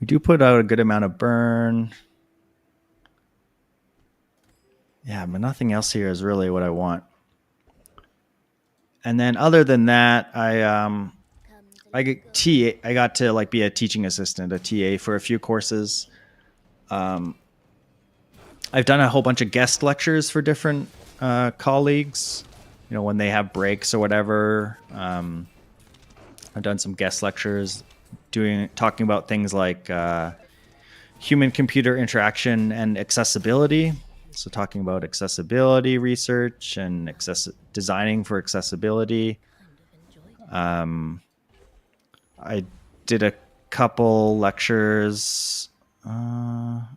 We do put out a good amount of burn. Yeah, but nothing else here is really what I want. And then other than that, I got to like be a teaching assistant, a TA for a few courses. I've done a whole bunch of guest lectures for different colleagues. You know, when they have breaks or whatever. I've done some guest lectures, talking about things like human-computer interaction and accessibility. So talking about accessibility research and designing for accessibility. I did a couple lectures. What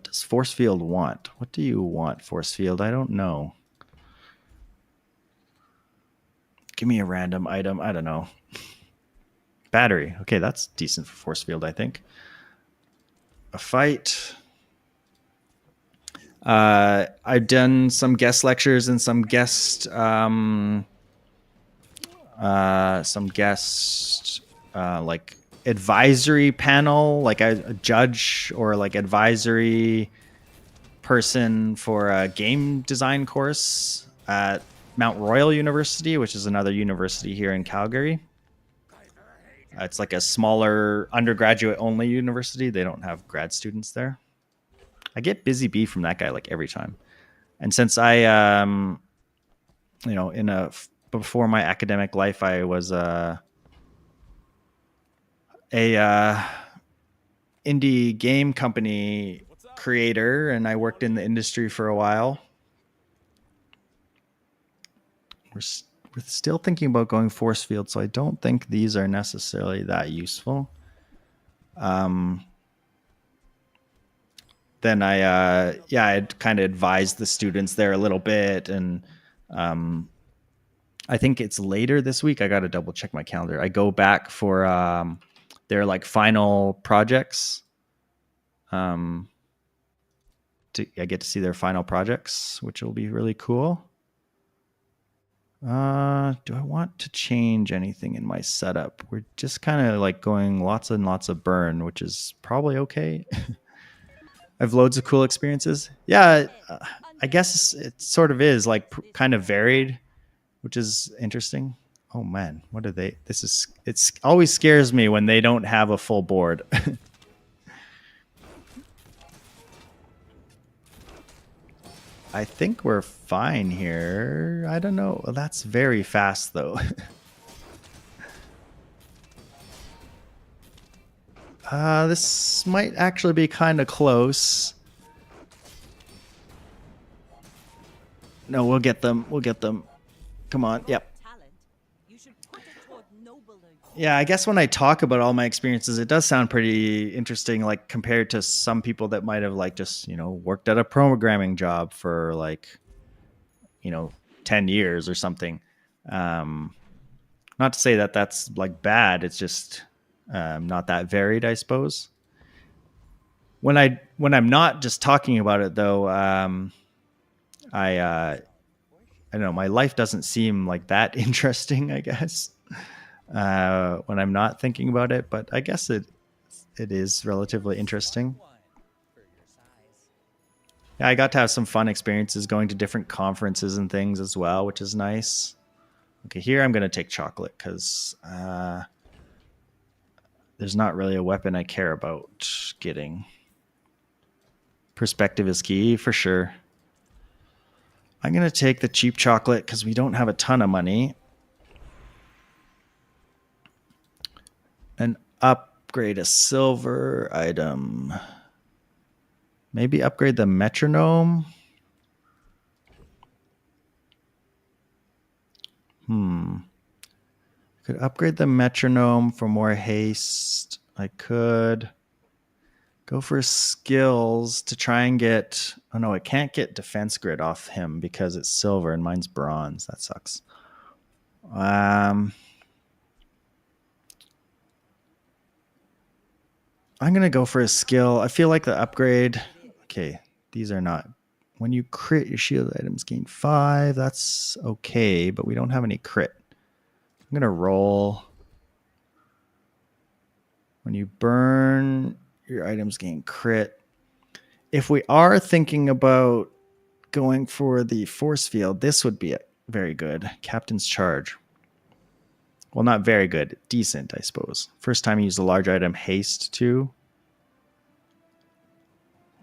does force field want? What do you want, force field? I don't know. Give me a random item. I don't know. Battery. Okay, that's decent for force field, I think. A fight. I've done some guest lectures and some guest like advisory panel, like a judge or like advisory person for a game design course at Mount Royal University, which is another university here in Calgary. It's like a smaller undergraduate only university. They don't have grad students there. I get busy bee from that guy like every time. And since I, before my academic life, I was a indie game company creator, and I worked in the industry for a while. We're still thinking about going force field, so I don't think these are necessarily that useful. Then I'd kind of advised the students there a little bit, and I think it's later this week. I got to double check my calendar. I go back for their like final projects. I get to see their final projects, which will be really cool. Do I want to change anything in my setup? We're just kind of like going lots and lots of burn, which is probably okay. I have loads of cool experiences. Yeah, I guess it sort of is like kind of varied, which is interesting. Oh man, what are they? It's always scares me when they don't have a full board. I think we're fine here. I don't know. That's very fast though. This might actually be kind of close. No, we'll get them. We'll get them. Come on. Yep. Yeah, I guess when I talk about all my experiences, it does sound pretty interesting, like compared to some people that might have like just, worked at a programming job for like, 10 years or something. Not to say that that's like bad. It's just not that varied, I suppose. When I'm not just talking about it though, I don't know, my life doesn't seem like that interesting, I guess. When I'm not thinking about it, but I guess it is relatively interesting. Yeah, I got to have some fun experiences going to different conferences and things as well, which is nice. Okay, here I'm going to take chocolate because there's not really a weapon I care about getting. Perspective is key for sure. I'm going to take the cheap chocolate because we don't have a ton of money. And upgrade a silver item. Maybe upgrade the metronome. Could upgrade the metronome for more haste. I could go for skills to try and get... Oh, no, I can't get defense grid off him because it's silver and mine's bronze. That sucks. I'm going to go for a skill. I feel like the upgrade... Okay, these are not... When you crit, your shield items gain 5. That's okay, but we don't have any crit. I'm going to roll. When you burn, your items gain crit. If we are thinking about going for the force field, this would be very good. Captain's Charge. Well, not very good. Decent, I suppose. First time you use a large item, haste too.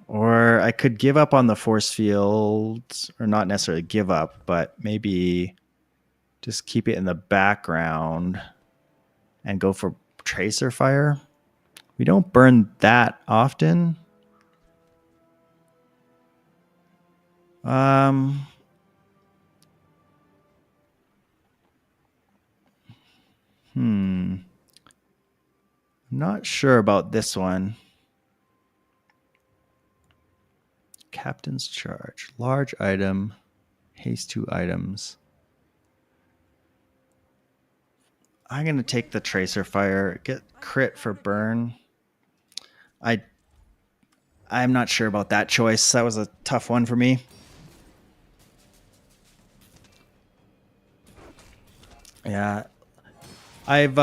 Or I could give up on the force field, or not necessarily give up, but maybe just keep it in the background and go for Tracer Fire. We don't burn that often. I'm not sure about this one. Captain's Charge. Large item. Haste 2 items. I'm going to take the Tracer Fire. Get crit for burn. I'm not sure about that choice. That was a tough one for me. Yeah. I've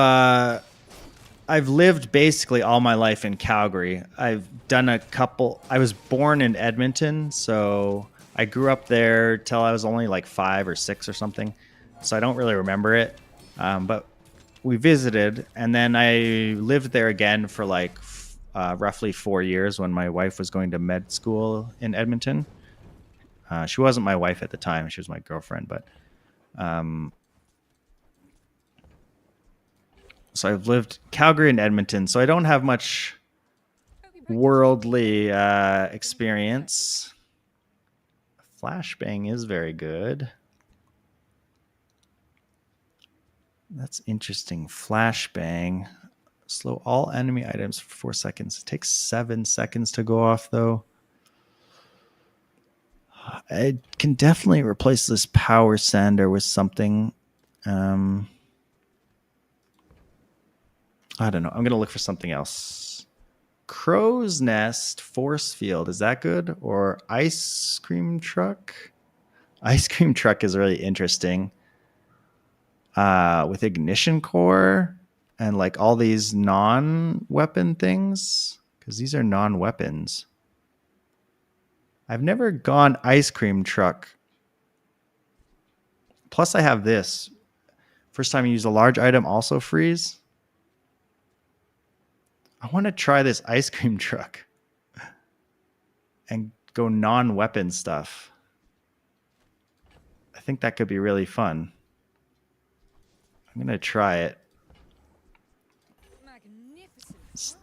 lived basically all my life in Calgary. I've done a couple... I was born in Edmonton, so I grew up there till I was only like 5 or 6 or something. So I don't really remember it. But we visited, and then I lived there again for like roughly 4 years when my wife was going to med school in Edmonton. She wasn't my wife at the time. She was my girlfriend, but... So I've lived Calgary and Edmonton, so I don't have much worldly experience. Flashbang is very good. That's interesting. Flashbang. Slow all enemy items for 4 seconds. It takes 7 seconds to go off, though. I can definitely replace this power sander with something. I don't know. I'm going to look for something else. Crow's Nest Force Field. Is that good? Or Ice Cream Truck? Ice Cream Truck is really interesting. With Ignition Core and like all these non-weapon things. Because these are non-weapons. I've never gone Ice Cream Truck. Plus I have this. First time you use a large item, also freeze. I want to try this Ice Cream Truck and go non-weapon stuff. I think that could be really fun. I'm going to try it.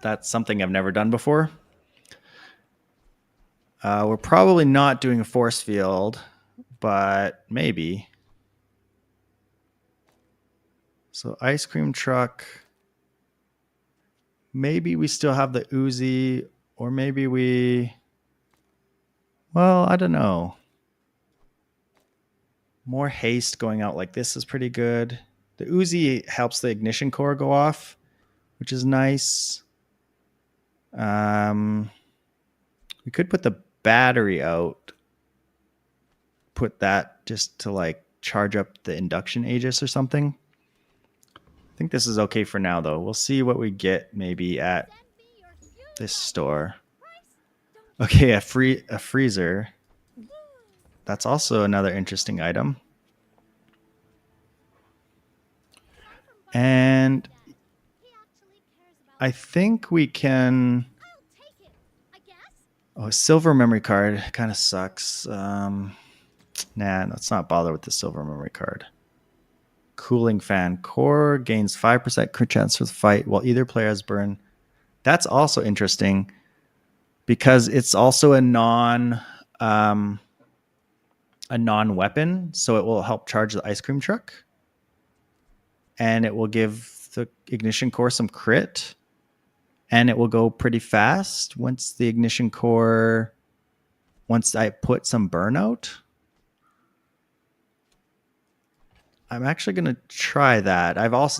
That's something I've never done before. We're probably not doing a force field, but maybe. So Ice Cream Truck... Maybe we still have the Uzi, or maybe we... Well, I don't know. More haste going out like this is pretty good. The Uzi helps the ignition core go off, which is nice. We could put the battery out. Put that just to like charge up the induction Aegis or something. I think this is okay for now, though. We'll see what we get maybe at this store. Okay, a freezer. That's also another interesting item. And I think we can... Oh, a silver memory card kind of sucks. Nah, let's not bother with the silver memory card. Cooling fan. Core gains 5% crit chance for the fight while either player has burn. That's also interesting because it's also a non-weapon, so it will help charge the ice cream truck. And it will give the ignition core some crit. and it will go pretty fast once the ignition core, once I put some burnout. I'm actually going to try that.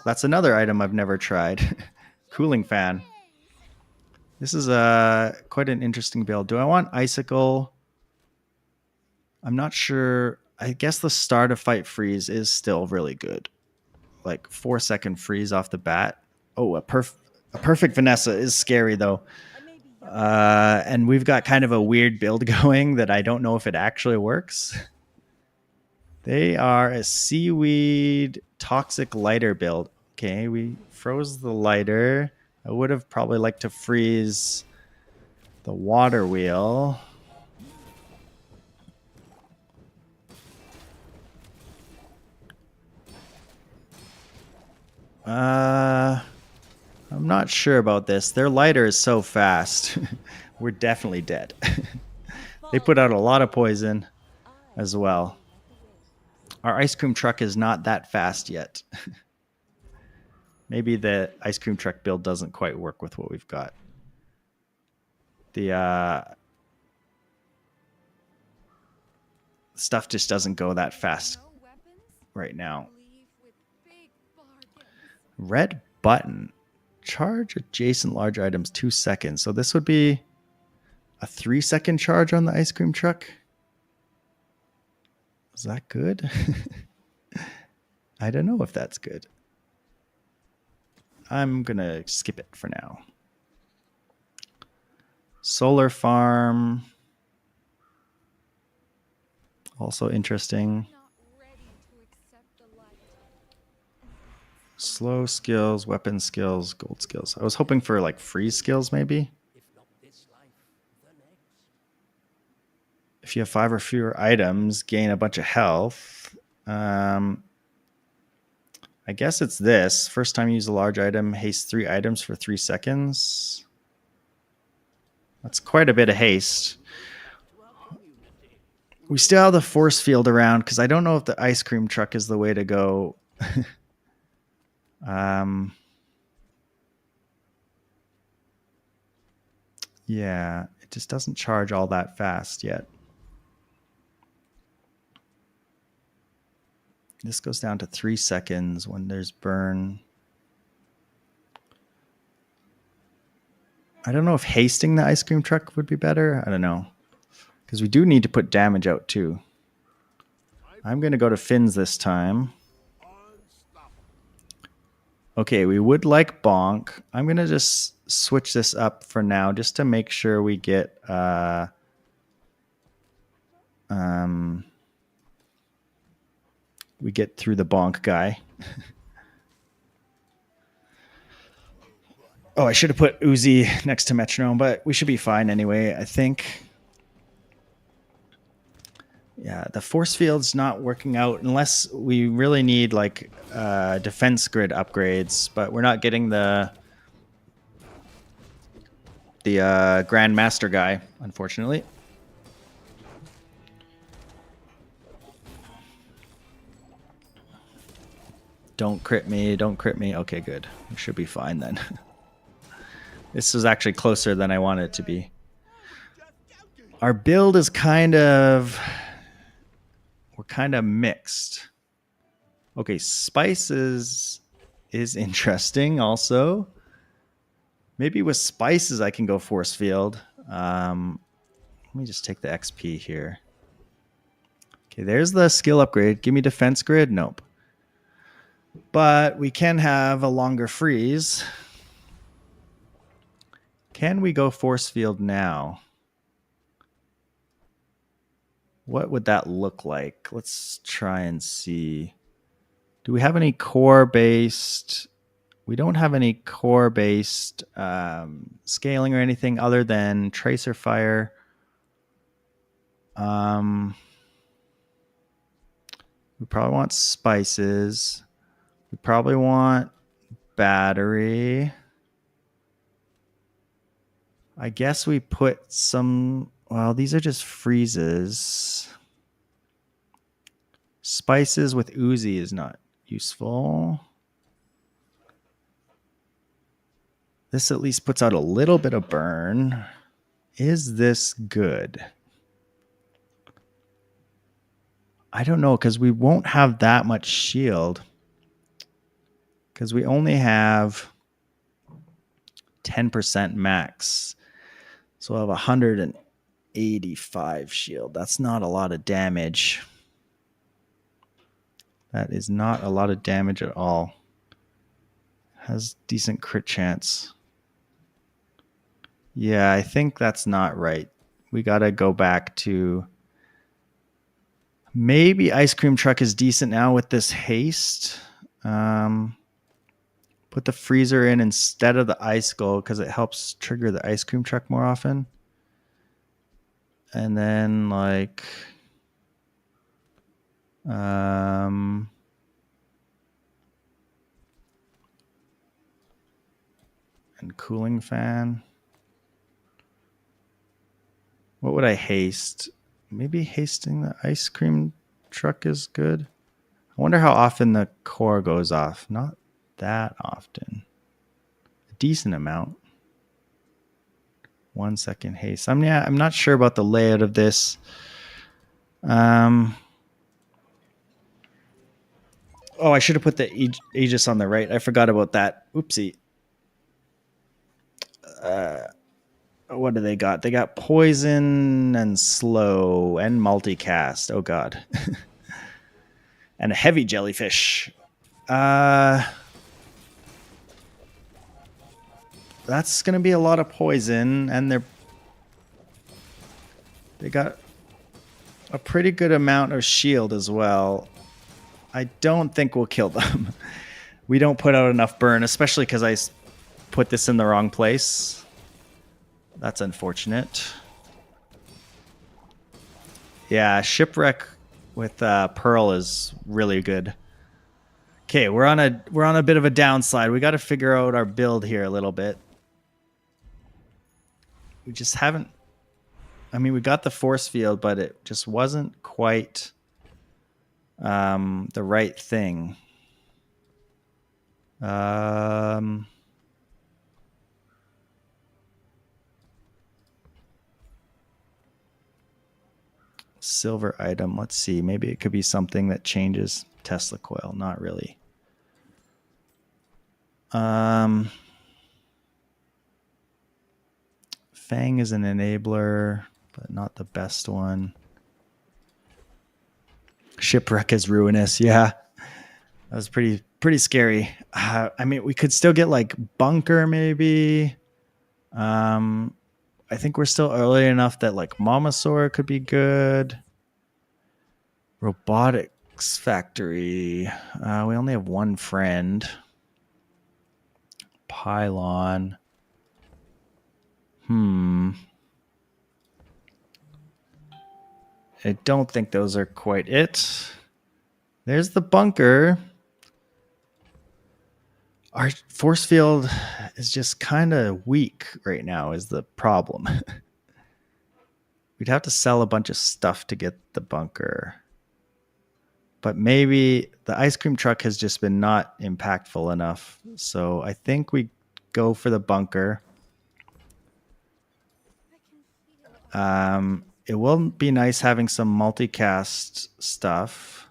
That's another item I've never tried. Cooling fan. This is quite an interesting build. Do I want icicle? I'm not sure. I guess the start of fight freeze is still really good. Like 4-second freeze off the bat. Oh, a perfect Vanessa is scary though. And we've got kind of a weird build going that I don't know if it actually works. They are a seaweed toxic lighter build. Okay, we froze the lighter. I would have probably liked to freeze the water wheel. I'm not sure about this. Their lighter is so fast. We're definitely dead. They put out a lot of poison as well. Our ice cream truck is not that fast yet. Maybe the ice cream truck build doesn't quite work with what we've got. The stuff just doesn't go that fast right now. Red button. Charge adjacent large items 2 seconds. So this would be a 3-second charge on the ice cream truck. Is that good? I don't know if that's good. I'm going to skip it for now. Solar farm. Also interesting. Slow skills, weapon skills, gold skills. I was hoping for like freeze skills maybe. If you have 5 or fewer items, gain a bunch of health. I guess it's this. First time you use a large item, haste 3 items for 3 seconds. That's quite a bit of haste. We still have the force field around because I don't know if the ice cream truck is the way to go. Yeah, it just doesn't charge all that fast yet. This goes down to 3 seconds when there's burn. I don't know if hasting the ice cream truck would be better. I don't know. Because we do need to put damage out too. I'm going to go to fins this time. Okay, we would like bonk. I'm going to just switch this up for now just to make sure we get we get through the bonk guy. Oh, I should have put Uzi next to metronome, but we should be fine anyway, I think. Yeah, the force field's not working out unless we really need like defense grid upgrades, but we're not getting the Grandmaster guy, unfortunately. Don't crit me, don't crit me. Okay, good. We should be fine then. This is actually closer than I wanted it to be. Our build is kind of... We're kind of mixed. Okay, spices is interesting also. Maybe with spices I can go force field. Let me just take the XP here. Okay, there's the skill upgrade. Give me defense grid? Nope. But we can have a longer freeze. Can we go force field now? What would that look like? Let's try and see. Do we have any core-based... We don't have any core-based scaling or anything other than tracer fire. We probably want spices. We probably want battery. I guess we put some... Well, these are just freezes. Spices with Uzi is not useful. This at least puts out a little bit of burn. Is this good? I don't know, because we won't have that much shield. Because we only have 10% max. So I have 185 shield. That's not a lot of damage. That is not a lot of damage at all. Has decent crit chance. Yeah, I think that's not right. We got to go back to... Maybe Ice Cream Truck is decent now with this haste. Put the freezer in instead of the ice skull because it helps trigger the Ice Cream Truck more often. And then like... and cooling fan. What would I haste? Maybe hasting the Ice Cream Truck is good. I wonder how often the core goes off. Not that often. A decent amount. 1 second haste. I'm not sure about the layout of this. Oh, I should have put the Aegis on the right. I forgot about that. Oopsie. What do they got? They got poison and slow and multicast. Oh god. And a heavy jellyfish. That's gonna be a lot of poison, and they got a pretty good amount of shield as well. I don't think we'll kill them. We don't put out enough burn, especially because I put this in the wrong place. That's unfortunate. Yeah, Shipwreck with Pearl is really good. Okay, we're on a bit of a downside. We got to figure out our build here a little bit. We just haven't... I mean, we got the force field, but it just wasn't quite the right thing. Silver item. Let's see. Maybe it could be something that changes Tesla coil. Not really. Fang is an enabler, but not the best one. Shipwreck is ruinous. Yeah, that was pretty scary. I mean, we could still get like bunker maybe. I think we're still early enough that like Momosaur could be good. Robotics factory. We only have one friend. Pylon. I don't think those are quite it. There's the bunker. Our force field is just kind of weak right now is the problem. We'd have to sell a bunch of stuff to get the bunker. But maybe the Ice Cream Truck has just been not impactful enough. So I think we go for the bunker. It will be nice having some multicast stuff.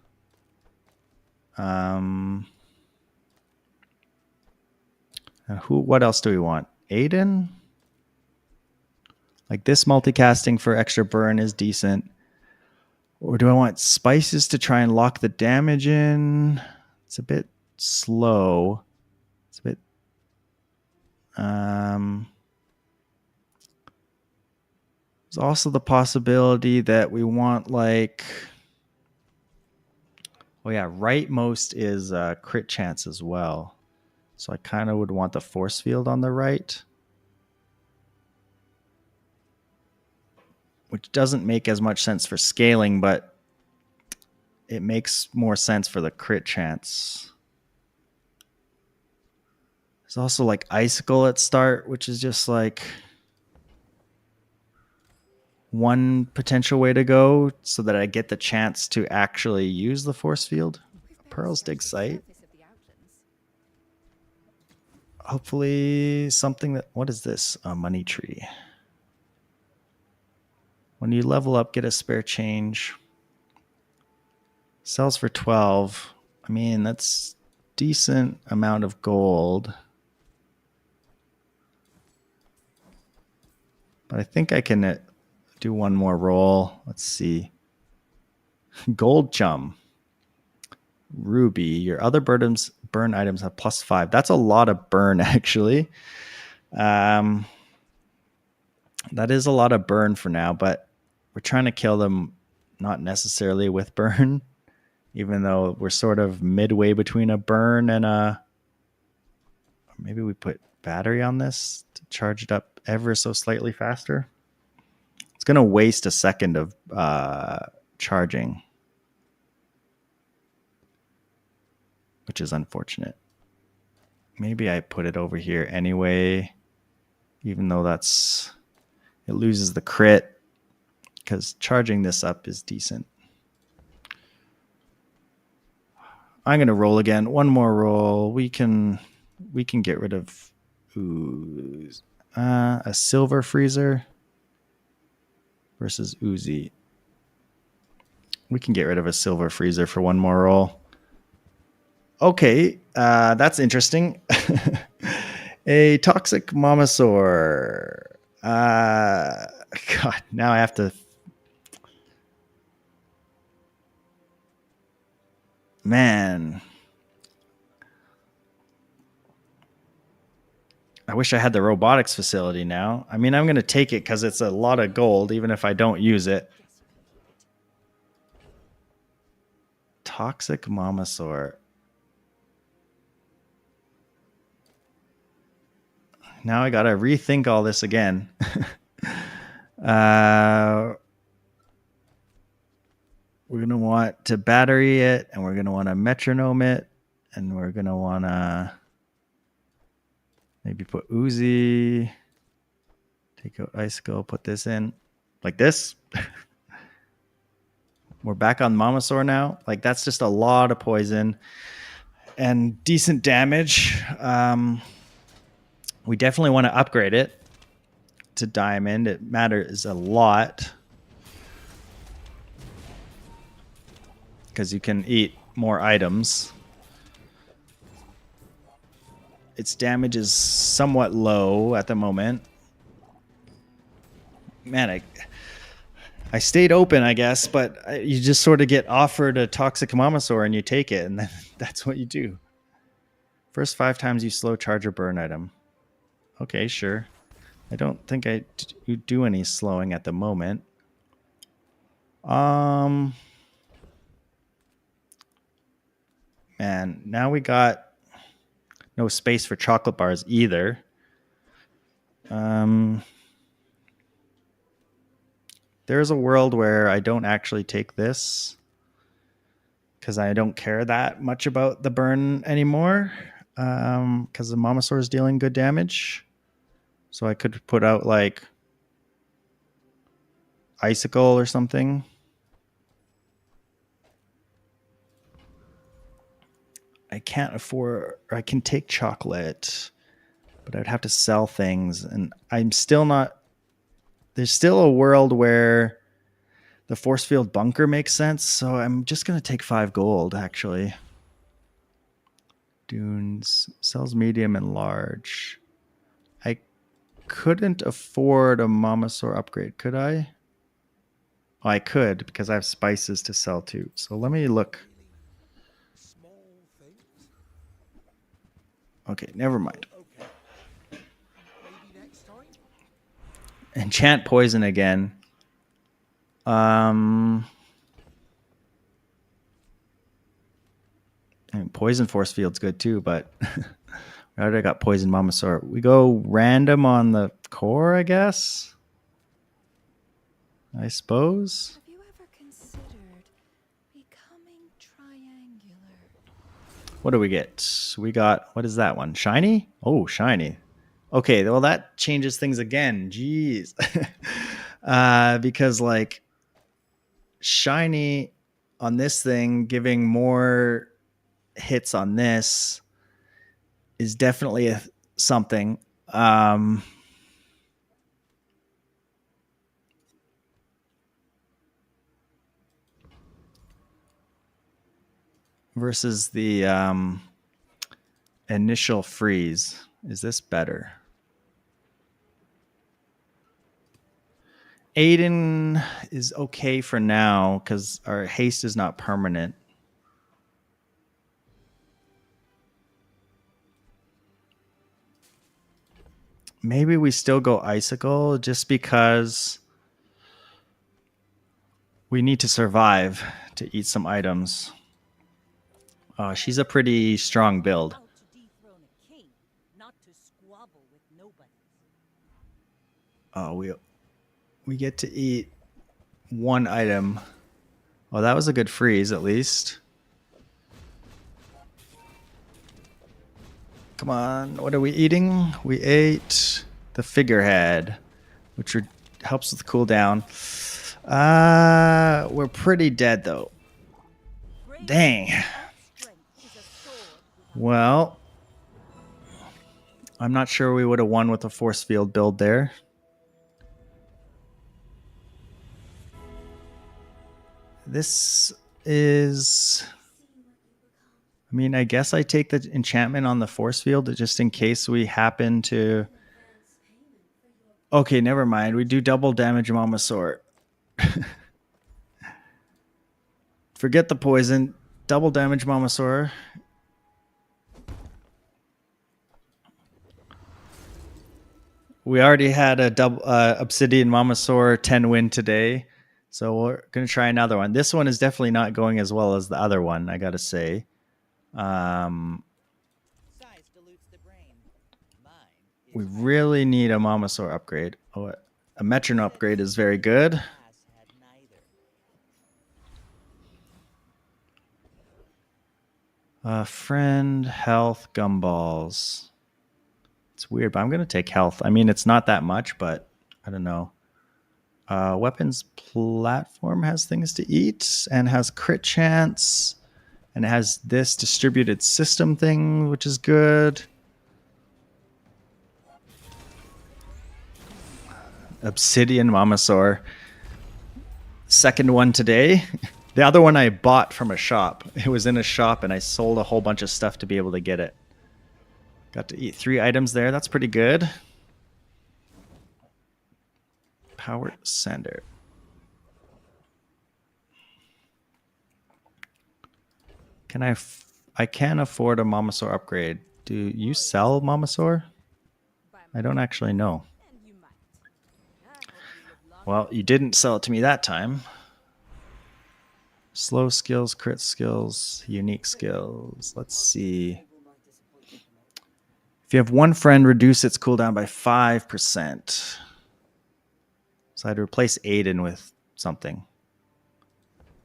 What else do we want? Aiden? Like this multicasting for extra burn is decent. Or do I want spices to try and lock the damage in? It's a bit slow. It's a bit... There's also the possibility that we want like... Oh yeah, rightmost is crit chance as well. So I kind of would want the force field on the right. Which doesn't make as much sense for scaling, but it makes more sense for the crit chance. There's also like Icicle at start, which is just like one potential way to go so that I get the chance to actually use the force field. Pearl's dig site. hopefully something that, what is this? A money tree. When you level up, get a spare change. Sells for 12. I mean, that's decent amount of gold. But I think I can do one more roll. Let's see. Gold chum. Ruby. Your other burn items have +5. That's a lot of burn, actually. That is a lot of burn for now, but we're trying to kill them not necessarily with burn, even though we're sort of midway between a burn and a... Maybe we put battery on this to charge it up ever so slightly faster. It's going to waste a second of charging, which is unfortunate. Maybe I put it over here anyway, even though it loses the crit, because charging this up is decent. I'm going to roll again. One more roll. We can get rid of a silver freezer versus Uzi. We can get rid of a silver freezer for one more roll. Okay, that's interesting. A toxic momosaur. God, now I have to... Man. I wish I had the robotics facility now. I mean, I'm going to take it because it's a lot of gold, even if I don't use it. Toxic momosaur. Now I got to rethink all this again. We're going to want to battery it, and we're going to want to metronome it, and we're going to want to maybe put Uzi, take out Icicle, put this in like this. We're back on Momosaur now. Like, that's just a lot of poison and decent damage. We definitely want to upgrade it to diamond. It matters a lot because you can eat more items. Its damage is somewhat low at the moment. Man, I stayed open, I guess, but you just sort of get offered a toxic momosaur and you take it, and then that's what you do. First 5 times you slow charge or burn item. Okay, sure. I don't think I do any slowing at the moment. Man, now we got no space for chocolate bars either. There's a world where I don't actually take this because I don't care that much about the burn anymore, because the Momosaur is dealing good damage. So I could put out like Icicle or something. I can't afford, or I can take chocolate, but I'd have to sell things, and I'm still not... There's still a world where the force field bunker makes sense, so I'm just going to take 5 gold, actually. Dunes sells medium and large. I couldn't afford a Momosaur upgrade, could I? Oh, I could, because I have spices to sell too. So let me look. Okay, never mind. Enchant poison again. And poison force field's good too, but we already got poison Momosaur. We go random on the core, I guess. I suppose. Have you ever considered becoming triangular? What do we get? We got, what is that one? Shiny? Oh, shiny. Okay, well, that changes things again. Jeez. Because, like, shiny on this thing, giving more hits on this is definitely a something. Versus the initial freeze. Is this better? Aiden is okay for now because our haste is not permanent. Maybe we still go icicle just because we need to survive to eat some items. She's a pretty strong build. Out to dethrone a king, not to squabble with nobody. Oh, we get to eat one item. Oh, that was a good freeze at least. Come on, what are we eating? We ate the figurehead, which helps with the cooldown. We're pretty dead though. Dang. Strength is a sword without Well, I'm not sure we would have won with a force field build there. This is... I mean, I guess I take the enchantment on the force field just in case we happen to... Okay, never mind. We do double damage Mama Sword. Forget the poison. Double damage Mamasaur. We already had a double Obsidian Mamasaur 10 win today. So we're going to try another one. This one is definitely not going as well as the other one, I got to say. Size dilutes the brain. Mine is We really need a Mamasaur upgrade. Oh, a Metron upgrade is very good. class had neither. Friend, health, gumballs. It's weird, but I'm going to take health. I mean, it's not that much, but I don't know. Weapons platform has things to eat and has crit chance. And it has this distributed system thing, which is good. Obsidian Mamasaur. Second one today. The other one I bought from a shop. It was in a shop and I sold a whole bunch of stuff to be able to get it. Got to eat 3 items there. That's pretty good. Power Sender. I can afford a Mamasaur upgrade. Do you sell Mamasaur? I don't actually know. and you might. I hope you live long Well, you didn't sell it to me that time. Slow skills, crit skills, unique skills. Let's see. If you have one friend, reduce its cooldown by 5%. So I'd replace Aiden with something,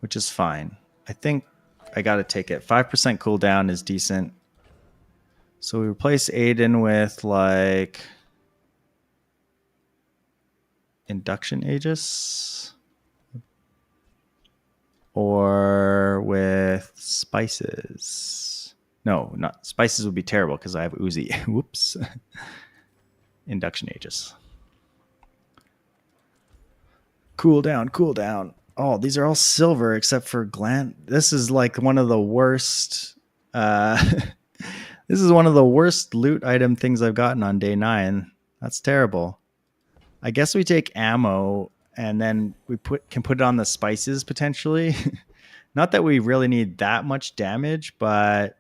which is fine. I think I got to take it. 5% cooldown is decent. So we replace Aiden with like Induction Aegis or with Spices. No, not Spices would be terrible because I have Uzi. Whoops. Induction Aegis. Cool down, cool down. Oh, these are all silver except for Glant. This is like one of the worst. This is one of the worst loot item things I've gotten on day 9. That's terrible. I guess we take ammo and then we can put it on the spices potentially. Not that we really need that much damage, but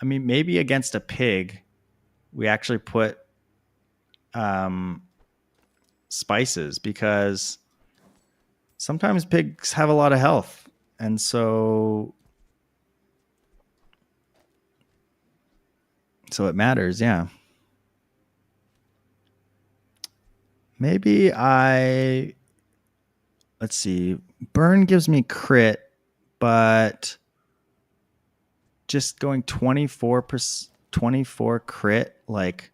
I mean, maybe against a pig, we actually put spices because sometimes pigs have a lot of health. And so it matters. Yeah. Maybe let's see. Burn gives me crit, but just going 24 crit, like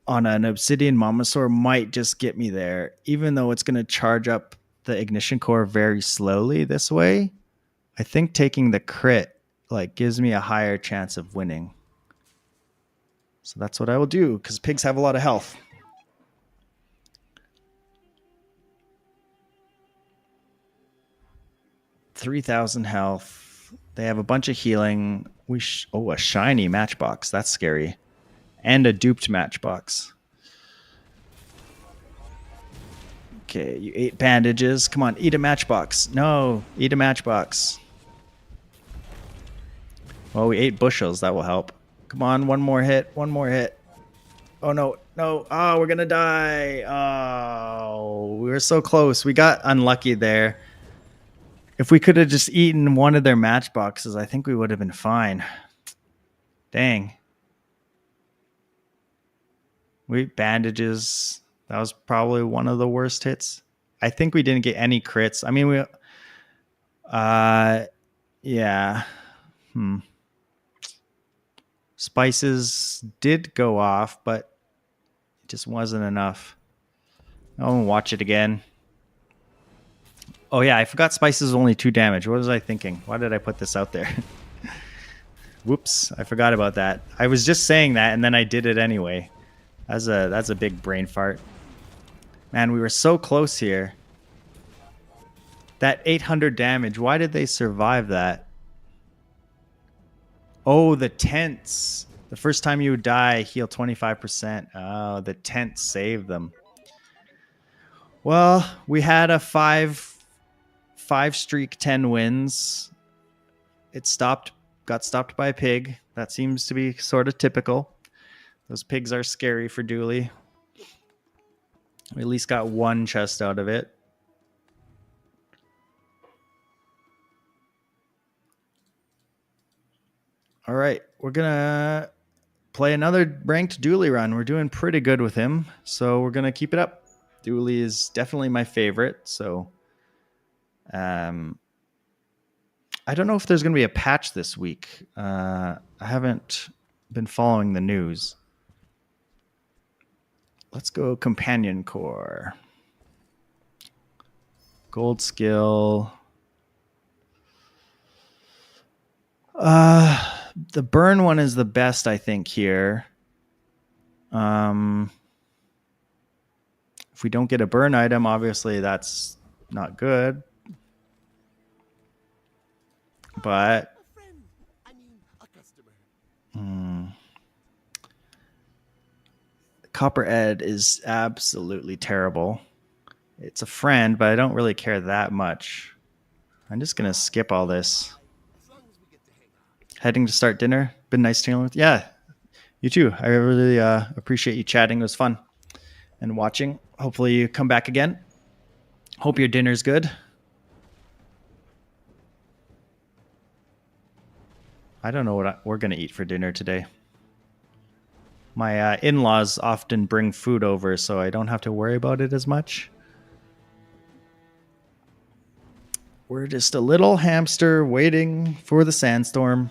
on an Obsidian Mamasaur might just get me there, even though it's going to charge up the Ignition Core very slowly this way. I think taking the crit like gives me a higher chance of winning. So that's what I will do, because pigs have a lot of health. $3,000 health. They have a bunch of healing. A shiny matchbox. That's scary. And a duped matchbox. Okay, you ate bandages. Come on, eat a matchbox. No, eat a matchbox. Well, we ate bushels. That will help. Come on, one more hit. One more hit. Oh, no. No. Oh, we're going to die. Oh, we were so close. We got unlucky there. If we could have just eaten one of their matchboxes, I think we would have been fine. Dang. We bandages. That was probably one of the worst hits. I think we didn't get any crits. I mean, yeah. Spices did go off, but it just wasn't enough. I'll watch it again. Oh yeah, I forgot spices is only 2 damage. What was I thinking? Why did I put this out there? Whoops, I forgot about that. I was just saying that, and then I did it anyway. That's a big brain fart. Man, we were so close here. That 800 damage. Why did they survive that? Oh, the tents. The first time you die, heal 25%. Oh, the tents saved them. Well, we had a five streak, 10 wins. It got stopped by a pig. That seems to be sort of typical. Those pigs are scary for Dooley. We at least got one chest out of it. All right, we're gonna play another ranked Dooley run. We're doing pretty good with him, so we're gonna keep it up. Dooley is definitely my favorite, so I don't know if there's gonna be a patch this week. I haven't been following the news. Let's go Companion Core. Gold skill. The burn one is the best, I think, here. If we don't get a burn item, obviously that's not good. But Copper Ed is absolutely terrible. It's a friend, but I don't really care that much. I'm just going to skip all this. Heading to start dinner. Been nice dealing with. Yeah, you too. I really appreciate you chatting. It was fun and watching. Hopefully you come back again. Hope your dinner's good. I don't know what we're going to eat for dinner today. My in-laws often bring food over, so I don't have to worry about it as much. We're just a little hamster waiting for the sandstorm.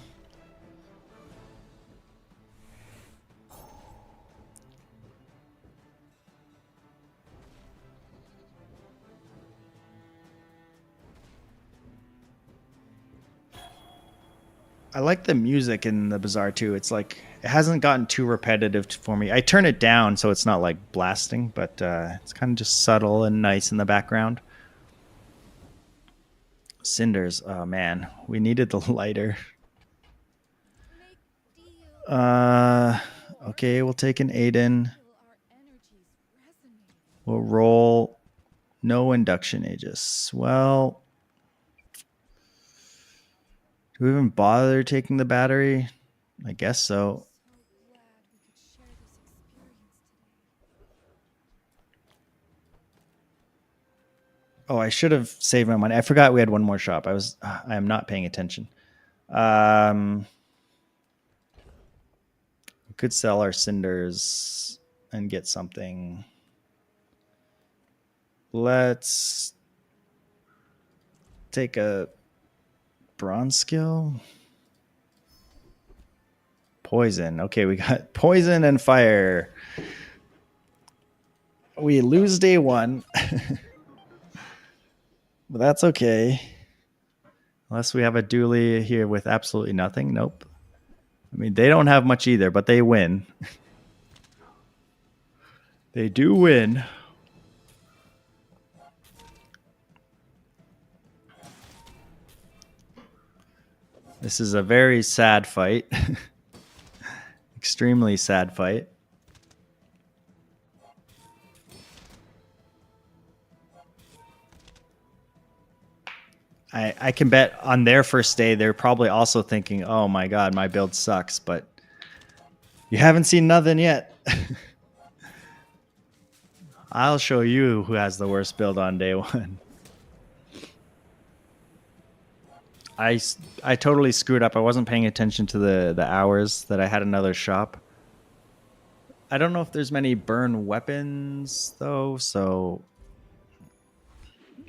I like the music in the Bazaar too. It's like it hasn't gotten too repetitive for me. I turn it down so it's not like blasting, but it's kind of just subtle and nice in the background. Cinders. Oh man, we needed the lighter. Okay, we'll take an Aiden. We'll roll no induction Aegis. Well, do we even bother taking the battery? I guess so. Oh, I should have saved my money. I forgot we had one more shop. I am not paying attention. We could sell our cinders and get something. Let's take a bronze skill. Poison. Okay, we got poison and fire. We lose day one. But that's okay. Unless we have a Dooley here with absolutely nothing. Nope. I mean, they don't have much either, but they win. They do win. This is a very sad fight. Extremely sad fight. I can bet on their first day, they're probably also thinking, oh my God, my build sucks, but you haven't seen nothing yet. I'll show you who has the worst build on day one. I totally screwed up. I wasn't paying attention to the hours that I had another shop. I don't know if there's many burn weapons, though, so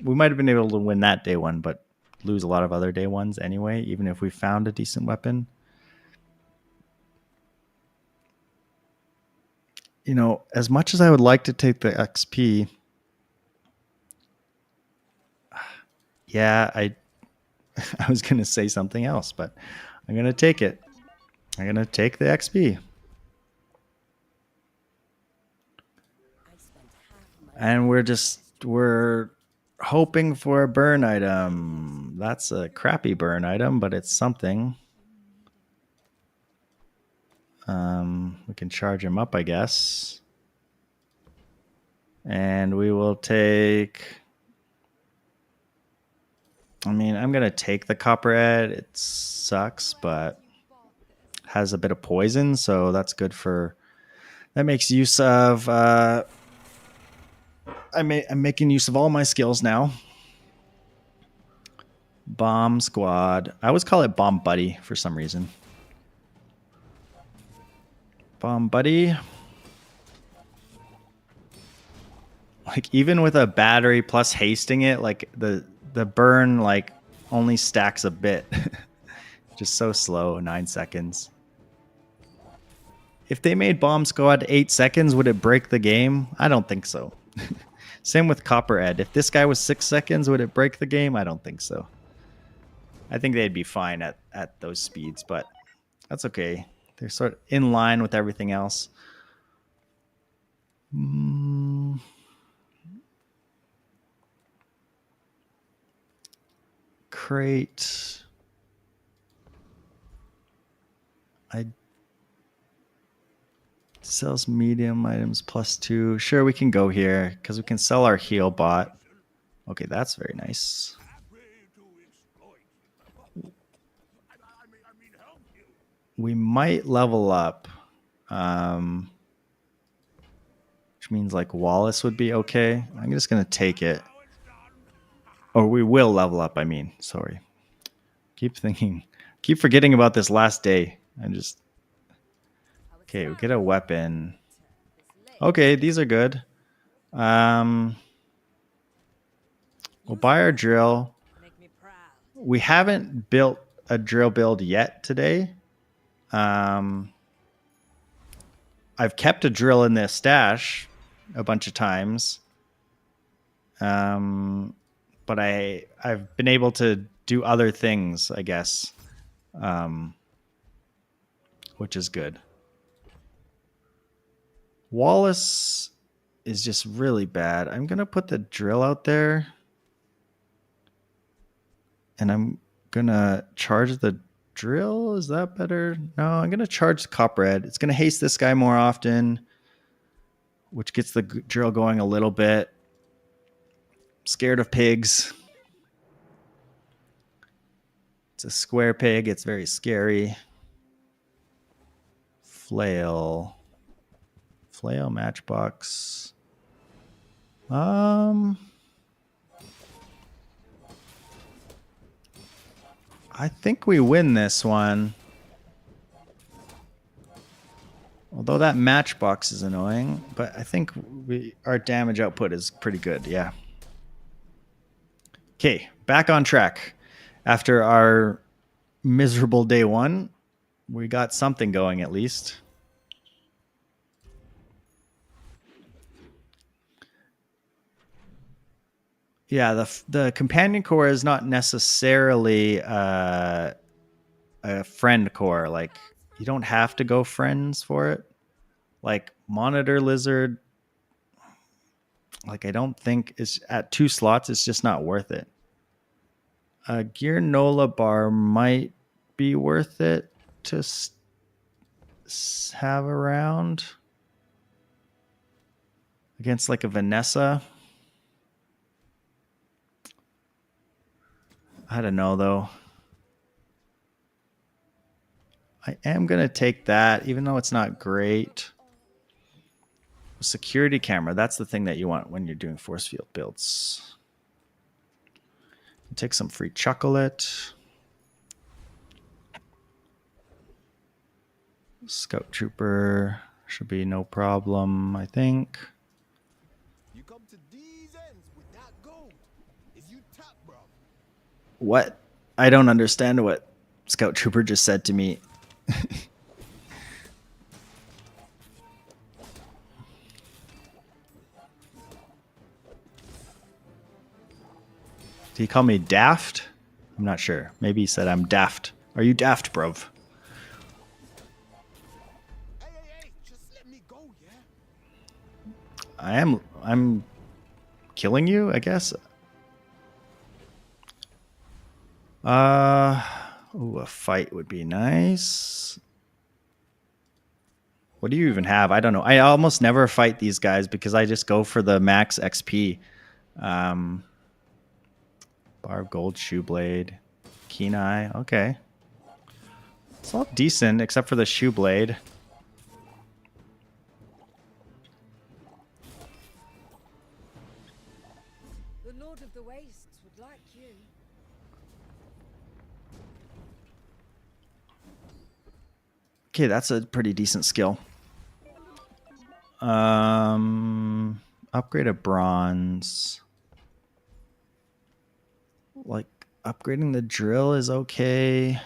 we might have been able to win that day one, but lose a lot of other day ones anyway, even if we found a decent weapon. You know, as much as I would like to take the XP, yeah, I was going to say something else, but I'm going to take it. I'm going to take the XP. And we're hoping for a burn item. That's a crappy burn item, but it's something. We can charge him up, I guess. And we will take... I mean, I'm going to take the copperhead. It sucks, but has a bit of poison, so that's good for... That makes use of... I'm making use of all my skills now. Bomb squad. I always call it bomb buddy for some reason. Bomb buddy. Like even with a battery plus hasting it, like the burn like only stacks a bit. Just so slow, 9 seconds. If they made bomb squad 8 seconds, would it break the game? I don't think so. Same with Copperhead. If this guy was 6 seconds, would it break the game? I don't think so. I think they'd be fine at those speeds, but that's okay. They're sort of in line with everything else. Crate. Sells medium items +2. Sure, we can go here because we can sell our heal bot. Okay, that's very nice. We might level up, which means like Wallace would be okay. I'm just gonna take it, or we will level up. I mean, sorry. Keep forgetting about this last day. Okay, we get a weapon. Okay, these are good. We'll buy our drill. We haven't built a drill build yet today. I've kept a drill in this stash a bunch of times. But I've been able to do other things, I guess. Which is good. Wallace is just really bad. I'm going to put the drill out there. And I'm going to charge the drill. Is that better? No, I'm going to charge the copperhead. It's going to haste this guy more often, which gets the drill going a little bit. Scared of pigs. It's a square pig. It's very scary. Flail matchbox. I think we win this one. Although that matchbox is annoying, but I think our damage output is pretty good, yeah. Okay, back on track. After our miserable day one, we got something going at least. Yeah, the companion core is not necessarily a friend core. Like, you don't have to go friends for it. Like, Monitor Lizard Like, I don't think it's at 2 slots. It's just not worth it. A gear Nola bar might be worth it to have around against like a Vanessa. I don't know though. I am going to take that, even though it's not great. A security camera, that's the thing that you want when you're doing force field builds. Take some free chocolate. Scout Trooper should be no problem, I think. You come to these ends with that gold. If you tap, bro. What? I don't understand what Scout Trooper just said to me. Did he call me daft? I'm not sure. Maybe he said I'm daft. Are you daft, bruv? Hey, just let me go, yeah? I'm killing you, I guess. Ooh, a fight would be nice. What do you even have? I don't know. I almost never fight these guys because I just go for the max XP. Bar of Gold, Shoe Blade, Keen Eye. Okay. It's all decent except for the Shoe Blade. The Lord of the Wastes would like you. Okay, that's a pretty decent skill. Upgrade a bronze. Like, upgrading the drill is okay.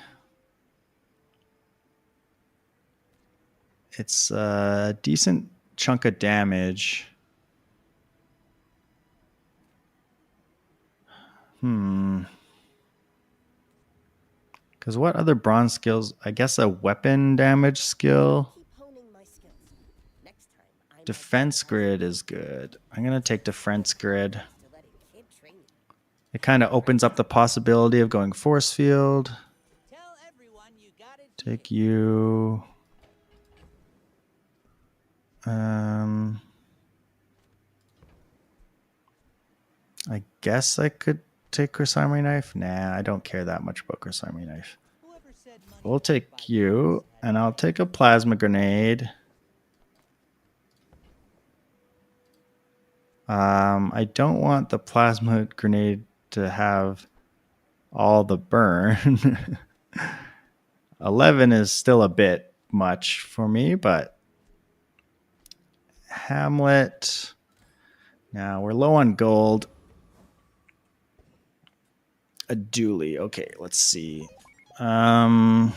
It's a decent chunk of damage. Because what other bronze skills? I guess a weapon damage skill. Keep honing my skills. Next time, I Defense grid is good. I'm going to take defense grid. to let a kid train you. It kind of opens up the possibility of going force field. Tell everyone you got it. Take you. I guess I could take Kursamri Knife. Nah, I don't care that much about Kursamri Knife. Whoever said money We'll can't buy take you, clothes had and I'll neither. take a plasma grenade. I don't want the plasma grenade to have all the burn. 11 is still a bit much for me, but Hamlet. Now we're low on gold. A Dooley. Okay, let's see. Our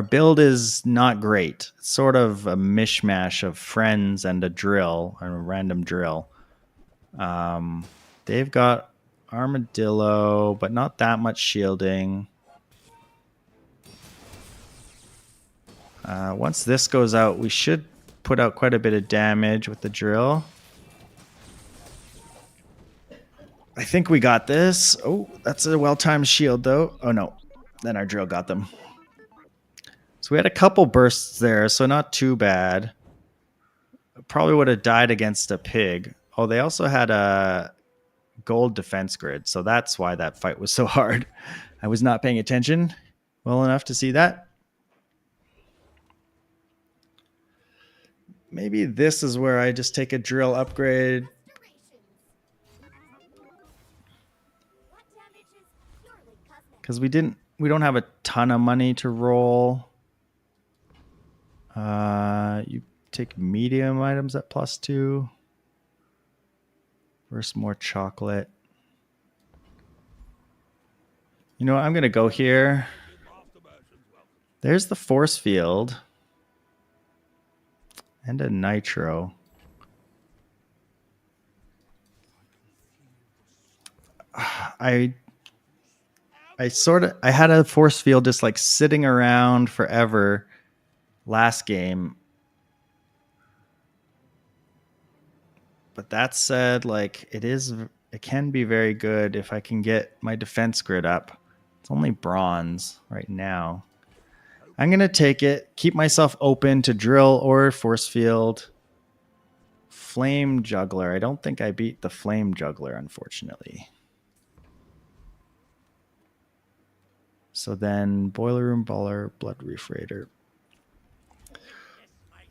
build is not great. It's sort of a mishmash of friends and a drill, a random drill. They've got armadillo, but not that much shielding. Once this goes out, we should put out quite a bit of damage with the drill. I think we got this. Oh, that's a well-timed shield, though. Oh, no. Then our drill got them. So we had a couple bursts there, so not too bad. Probably would have died against a pig. Oh, they also had a gold defense grid, so that's why that fight was so hard. I was not paying attention well enough to see that. Maybe this is where I just take a drill upgrade. What damage is purely cosmetic? Because we don't have a ton of money to roll. You take medium items at +2. First, more chocolate. You know what? I'm going to go here. There's the force field. And a nitro. I had a force field just like sitting around forever last game. But that said, like it can be very good if I can get my defense grid up. It's only bronze right now. I'm going to take it, keep myself open to drill or force field. Flame juggler. I don't think I beat the flame juggler, unfortunately. So then boiler room baller, blood reef raider.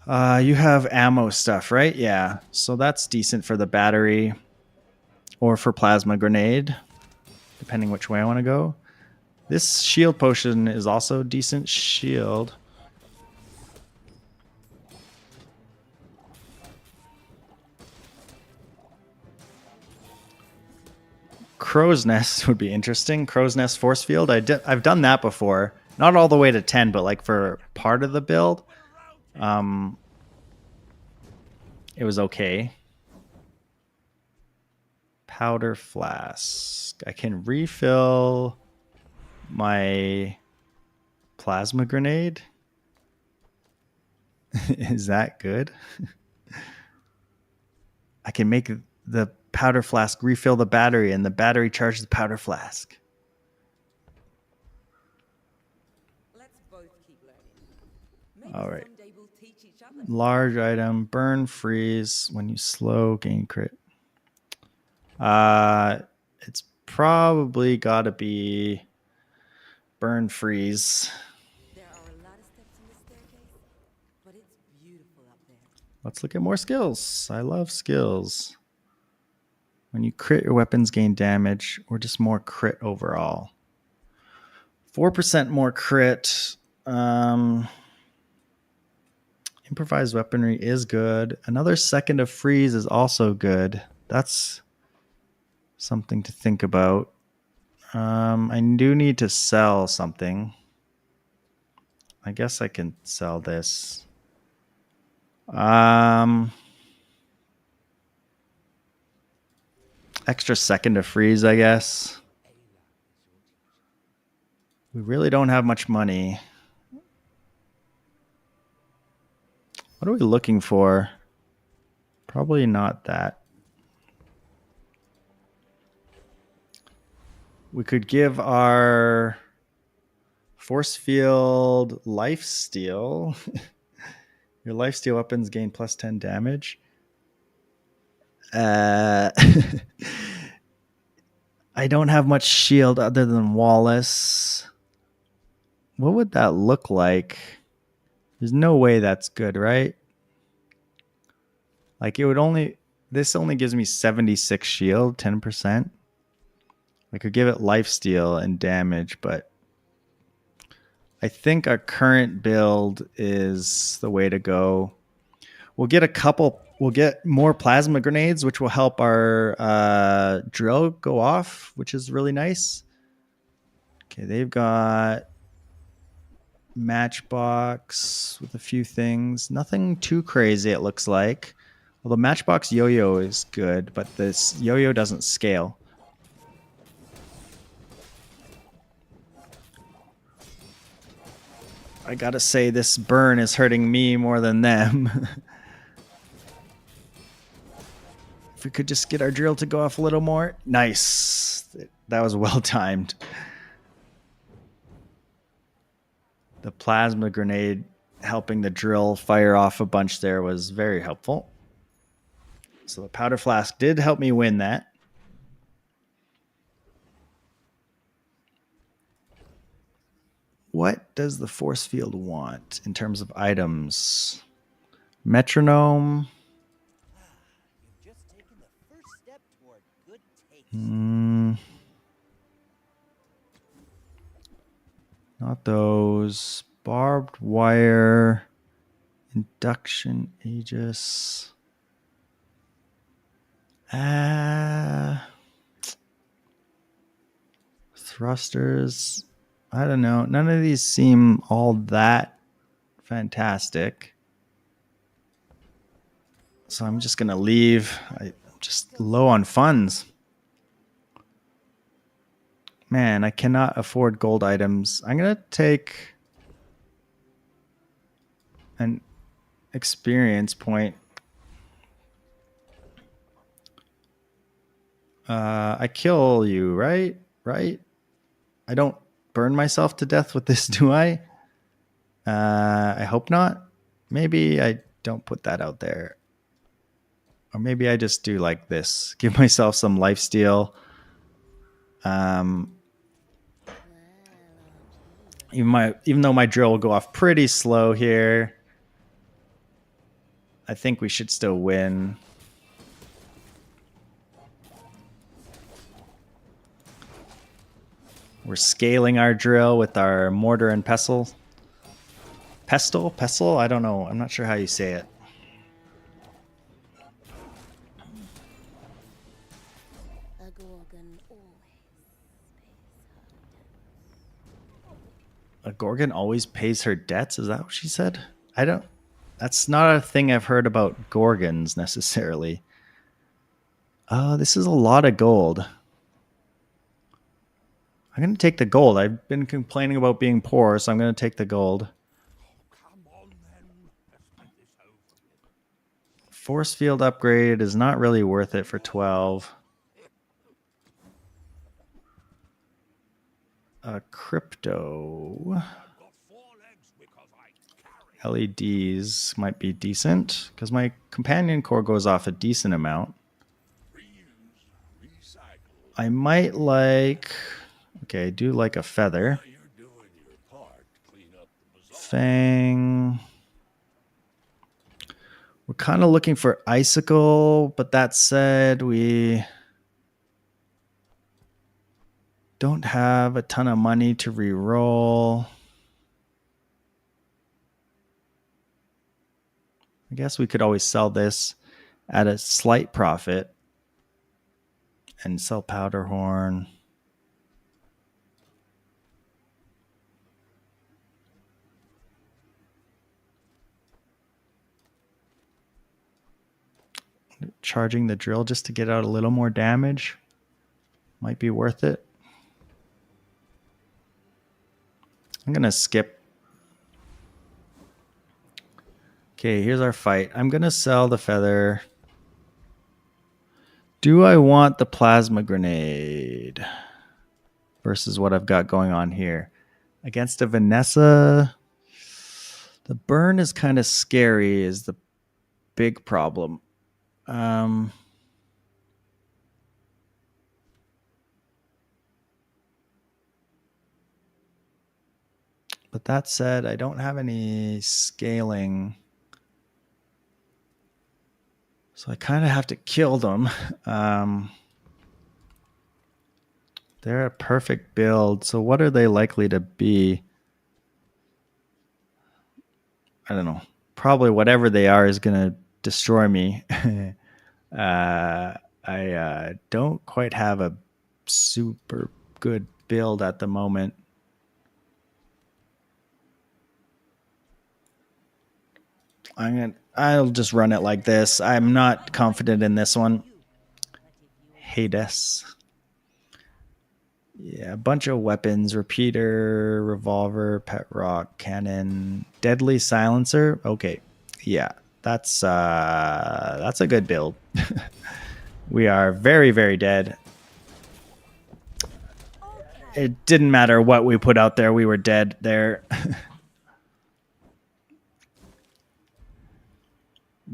You have ammo stuff, right? Yeah. So that's decent for the battery or for plasma grenade, depending which way I want to go. This shield potion is also decent shield. Crow's Nest would be interesting. Crow's Nest force field. I've done that before. Not all the way to 10, but like for part of the build. It was okay. Powder flask. I can refill my plasma grenade. Is that good? I can make the powder flask refill the battery, and the battery charges the powder flask. Let's both keep learning. Maybe All right. someday we'll teach each other. Large item, burn, freeze. When you slow, gain crit. It's probably got to be burn, freeze. There are a lot of steps in the staircase, but it's beautiful up there. Let's look at more skills. I love skills. When you crit, your weapons gain damage, or just more crit overall. 4% more crit. Improvised weaponry is good. Another second of freeze is also good. That's something to think about. I do need to sell something. I guess I can sell this. Extra second of freeze, I guess. We really don't have much money. What are we looking for? Probably not that. We could give our force field lifesteal. Your lifesteal weapons gain plus 10 damage. I don't have much shield other than Wallace. What would that look like? There's no way that's good, right? Like this only gives me 76 shield, 10%. I could give it lifesteal and damage, but I think our current build is the way to go. We'll get more plasma grenades, which will help our drill go off, which is really nice. Okay, they've got matchbox with a few things. Nothing too crazy, it looks like. Well, the matchbox yo-yo is good, but this yo-yo doesn't scale. I gotta say, this burn is hurting me more than them. If we could just get our drill to go off a little more. Nice. That was well timed. The plasma grenade helping the drill fire off a bunch there was very helpful. So the powder flask did help me win that. What does the force field want in terms of items? Metronome. You've just taken the first step toward good taste. Not those. Barbed wire. Induction Aegis. Thrusters. I don't know. None of these seem all that fantastic. So I'm just going to leave. I'm just low on funds. Man, I cannot afford gold items. I'm going to take an experience point. I kill you, right? Right? I don't burn myself to death with this, do I? I hope not. Maybe I don't put that out there. Or maybe I just do like this. Give myself some lifesteal. Even though my drill will go off pretty slow here, I think we should still win. We're scaling our drill with our mortar and pestle. Pestle? I don't know. I'm not sure how you say it. A Gorgon always pays her debts. A Gorgon always pays her debts? Is that what she said? I don't. That's not a thing I've heard about Gorgons necessarily. Oh, this is a lot of gold. I'm going to take the gold. I've been complaining about being poor, so I'm going to take the gold. Come on then. Let's get this over with. Force field upgrade is not really worth it for 12. Crypto. Got 4 legs because I carry. LEDs might be decent because my companion core goes off a decent amount. Reuse, recycle. I might like... Okay, I do like a feather. You're doing your part to clean up the bazaar. Fang. We're kind of looking for icicle, but that said, we don't have a ton of money to re-roll. I guess we could always sell this at a slight profit and sell powder horn. Charging the drill just to get out a little more damage might be worth it. I'm going to skip. Okay, here's our fight. I'm going to sell the feather. Do I want the plasma grenade versus what I've got going on here? Against a Vanessa, the burn is kind of scary is the big problem. But that said, I don't have any scaling. So I kind of have to kill them. They're a perfect build. So what are they likely to be? I don't know. Probably whatever they are is going to destroy me. I don't quite have a super good build at the moment. I'll just run it like this. I'm not confident in this one. Hades. Yeah, a bunch of weapons. Repeater, revolver, pet rock, cannon, deadly silencer. Okay. Yeah, that's a good build. We are very, very dead. It didn't matter what we put out there. We were dead there.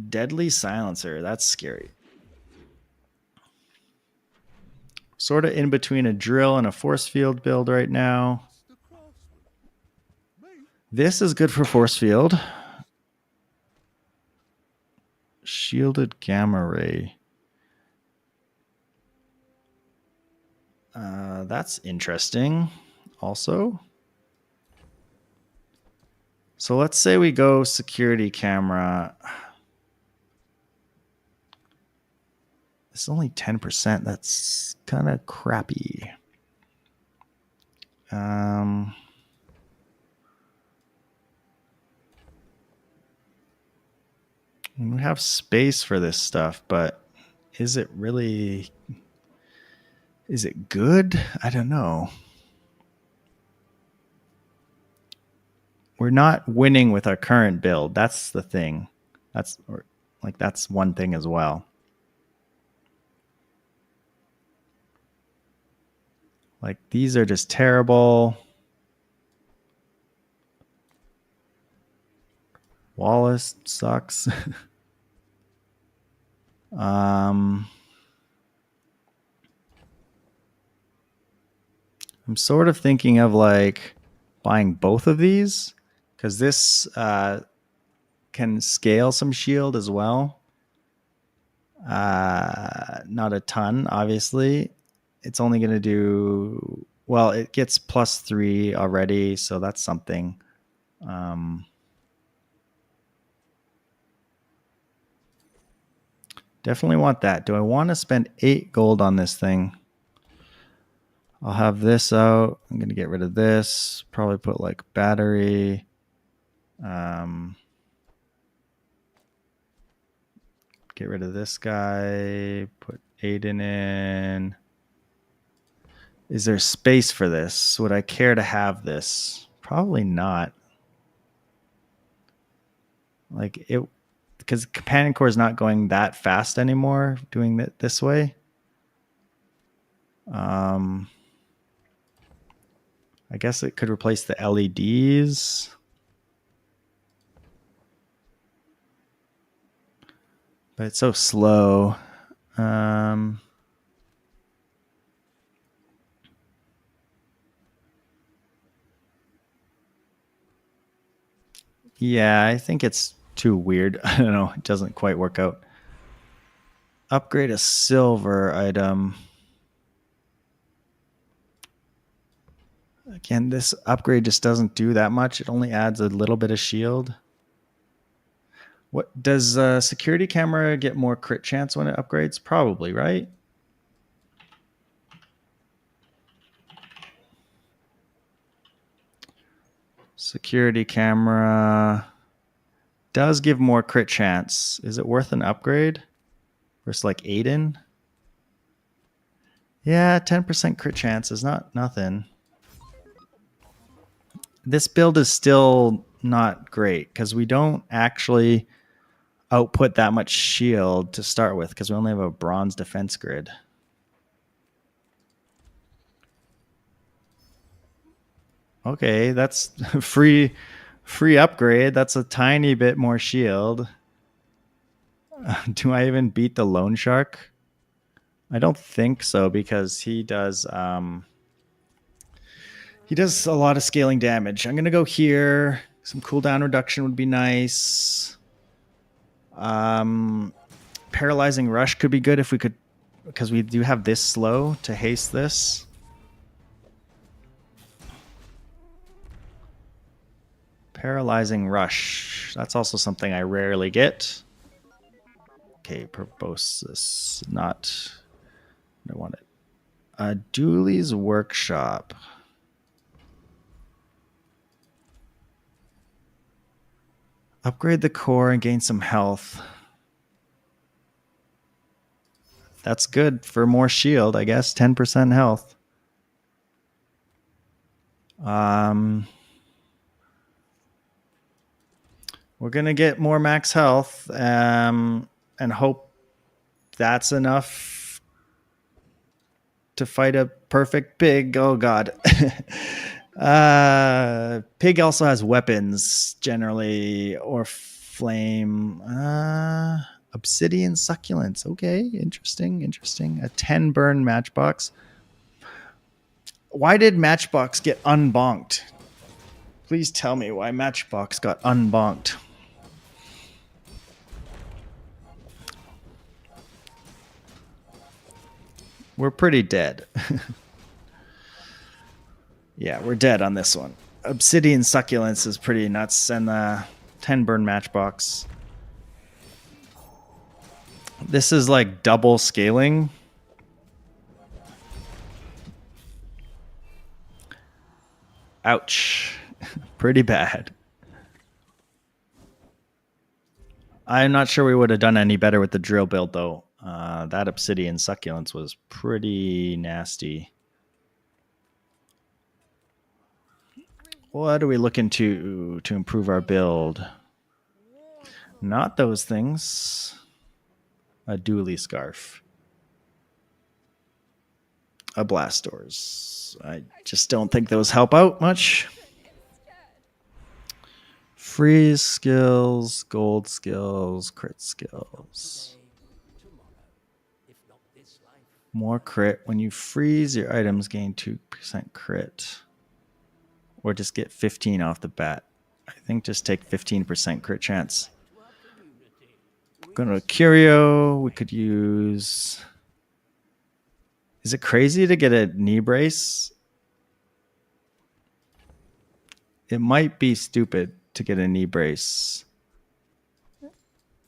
Deadly silencer. That's scary. Sort of in between a drill and a force field build right now. This is good for force field. Shielded gamma ray. That's interesting also. So let's say we go security camera. It's only 10%. That's kind of crappy. We have space for this stuff, but is it really... Is it good? I don't know. We're not winning with our current build. That's the thing. That's one thing as well. Like, these are just terrible. Wallace sucks. I'm sort of thinking of like buying both of these because this can scale some shield as well. Not a ton, obviously. It's only going to do, well, it gets +3 already, so that's something. Definitely want that. Do I want to spend 8 gold on this thing? I'll have this out. I'm going to get rid of this. Probably put like battery. Get rid of this guy. Put Aiden in. Is there space for this? Would I care to have this? Probably not. Like it, because Companion Core is not going that fast anymore doing it this way. I guess it could replace the LEDs. But it's so slow. Yeah, I think it's too weird. I don't know. It doesn't quite work out. Upgrade a silver item. Again, this upgrade just doesn't do that much. It only adds a little bit of shield. What does security camera get more crit chance when it upgrades? Probably, right? Security camera does give more crit chance. Is it worth an upgrade versus like Aiden? Yeah, 10% crit chance is not nothing. This build is still not great because we don't actually output that much shield to start with because we only have a bronze defense grid. Okay, that's free upgrade. That's a tiny bit more shield. Do I even beat the loan shark? I don't think so because he does a lot of scaling damage. I'm gonna go here. Some cooldown reduction would be nice. Paralyzing rush could be good if we could, because we do have this slow to haste this. Paralyzing rush. That's also something I rarely get. Okay, proboscis. Not. I don't want it. Dooley's workshop. Upgrade the core and gain some health. That's good for more shield, I guess. 10% health. We're going to get more max health and hope that's enough to fight a perfect pig. Oh, God. Pig also has weapons generally, or flame. Obsidian succulents. Okay, interesting. A 10 burn matchbox. Why did matchbox get unbonked? Please tell me why matchbox got unbonked. We're pretty dead. Yeah, we're dead on this one. Obsidian succulents is pretty nuts, and the 10 burn matchbox. This is like double scaling. Ouch. Pretty bad. I'm not sure we would have done any better with the drill build, though. That obsidian succulents was pretty nasty. What are we looking to improve our build? Not those things. A Dooley scarf. a blast doors. I just don't think those help out much. Freeze skills, gold skills, crit skills. More crit. When you freeze, your items gain 2% crit. Or just get 15 off the bat. I think just take 15% crit chance. Going to Curio. We could use... Is it crazy to get a knee brace? It might be stupid to get a knee brace.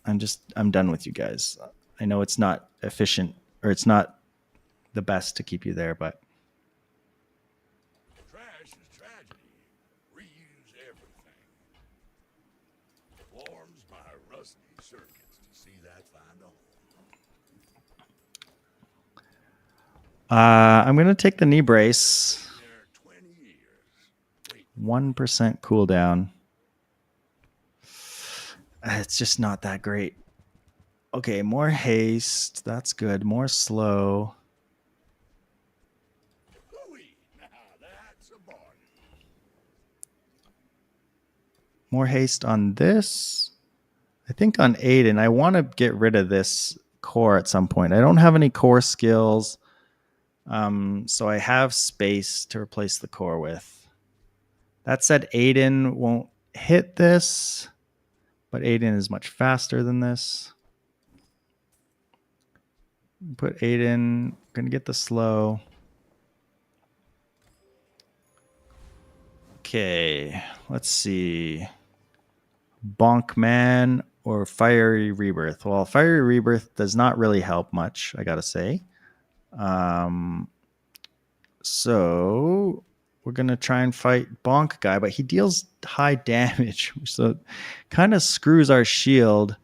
I'm done with you guys. I know it's not efficient, or it's not the best to keep you there, but Trash is tragedy. Reuse everything. Warms my rusty circuits to see that find a hole. I'm gonna take the knee brace. There 20 years. 1% cooldown. It's just not that great. Okay, more haste. That's good. More slow. Hooey! Now that's a bargain. More haste on this. I think on Aiden, I want to get rid of this core at some point. I don't have any core skills. So I have space to replace the core with. That said, Aiden won't hit this, but Aiden is much faster than this. Put Aiden, gonna get the slow. Okay, let's see. Bonk Man or Fiery Rebirth. Well, Fiery Rebirth does not really help much, I gotta say. So we're gonna try and fight Bonk Guy, but he deals high damage, so kind of screws our shield.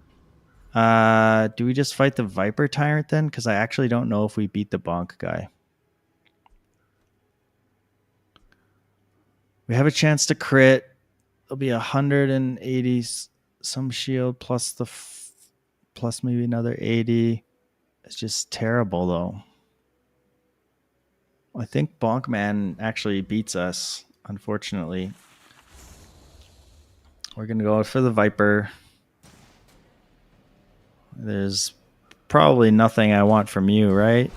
Do we just fight the Viper Tyrant then? Because I actually don't know if we beat the Bonk Guy. We have a chance to crit. It'll be 180 some shield plus plus maybe another 80. It's just terrible though. I think Bonk Man actually beats us, unfortunately. We're gonna go for the Viper. There's probably nothing I want from you, right?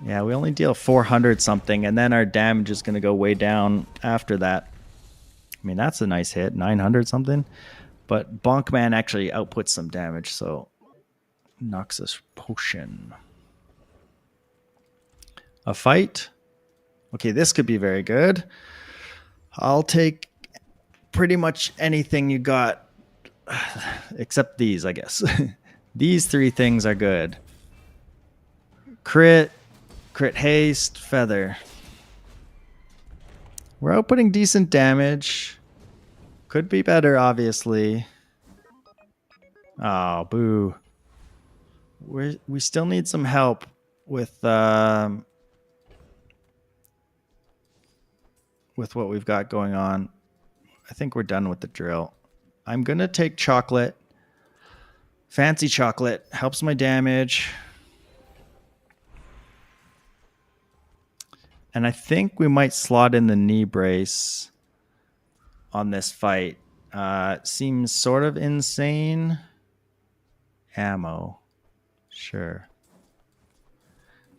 Yeah, we only deal 400 something, and then our damage is going to go way down after that. I mean, that's a nice hit, 900 something. But Bonkman actually outputs some damage, so Noxus Potion. A fight? Okay, this could be very good. I'll take pretty much anything you got. Except these, I guess. These three things are good. Crit haste, feather. We're outputting decent damage. Could be better, obviously. Oh, boo. We still need some help with what we've got going on. I think we're done with the drill. I'm going to take chocolate. Fancy chocolate. Helps my damage. And I think we might slot in the knee brace on this fight. Seems sort of insane. Ammo. Sure.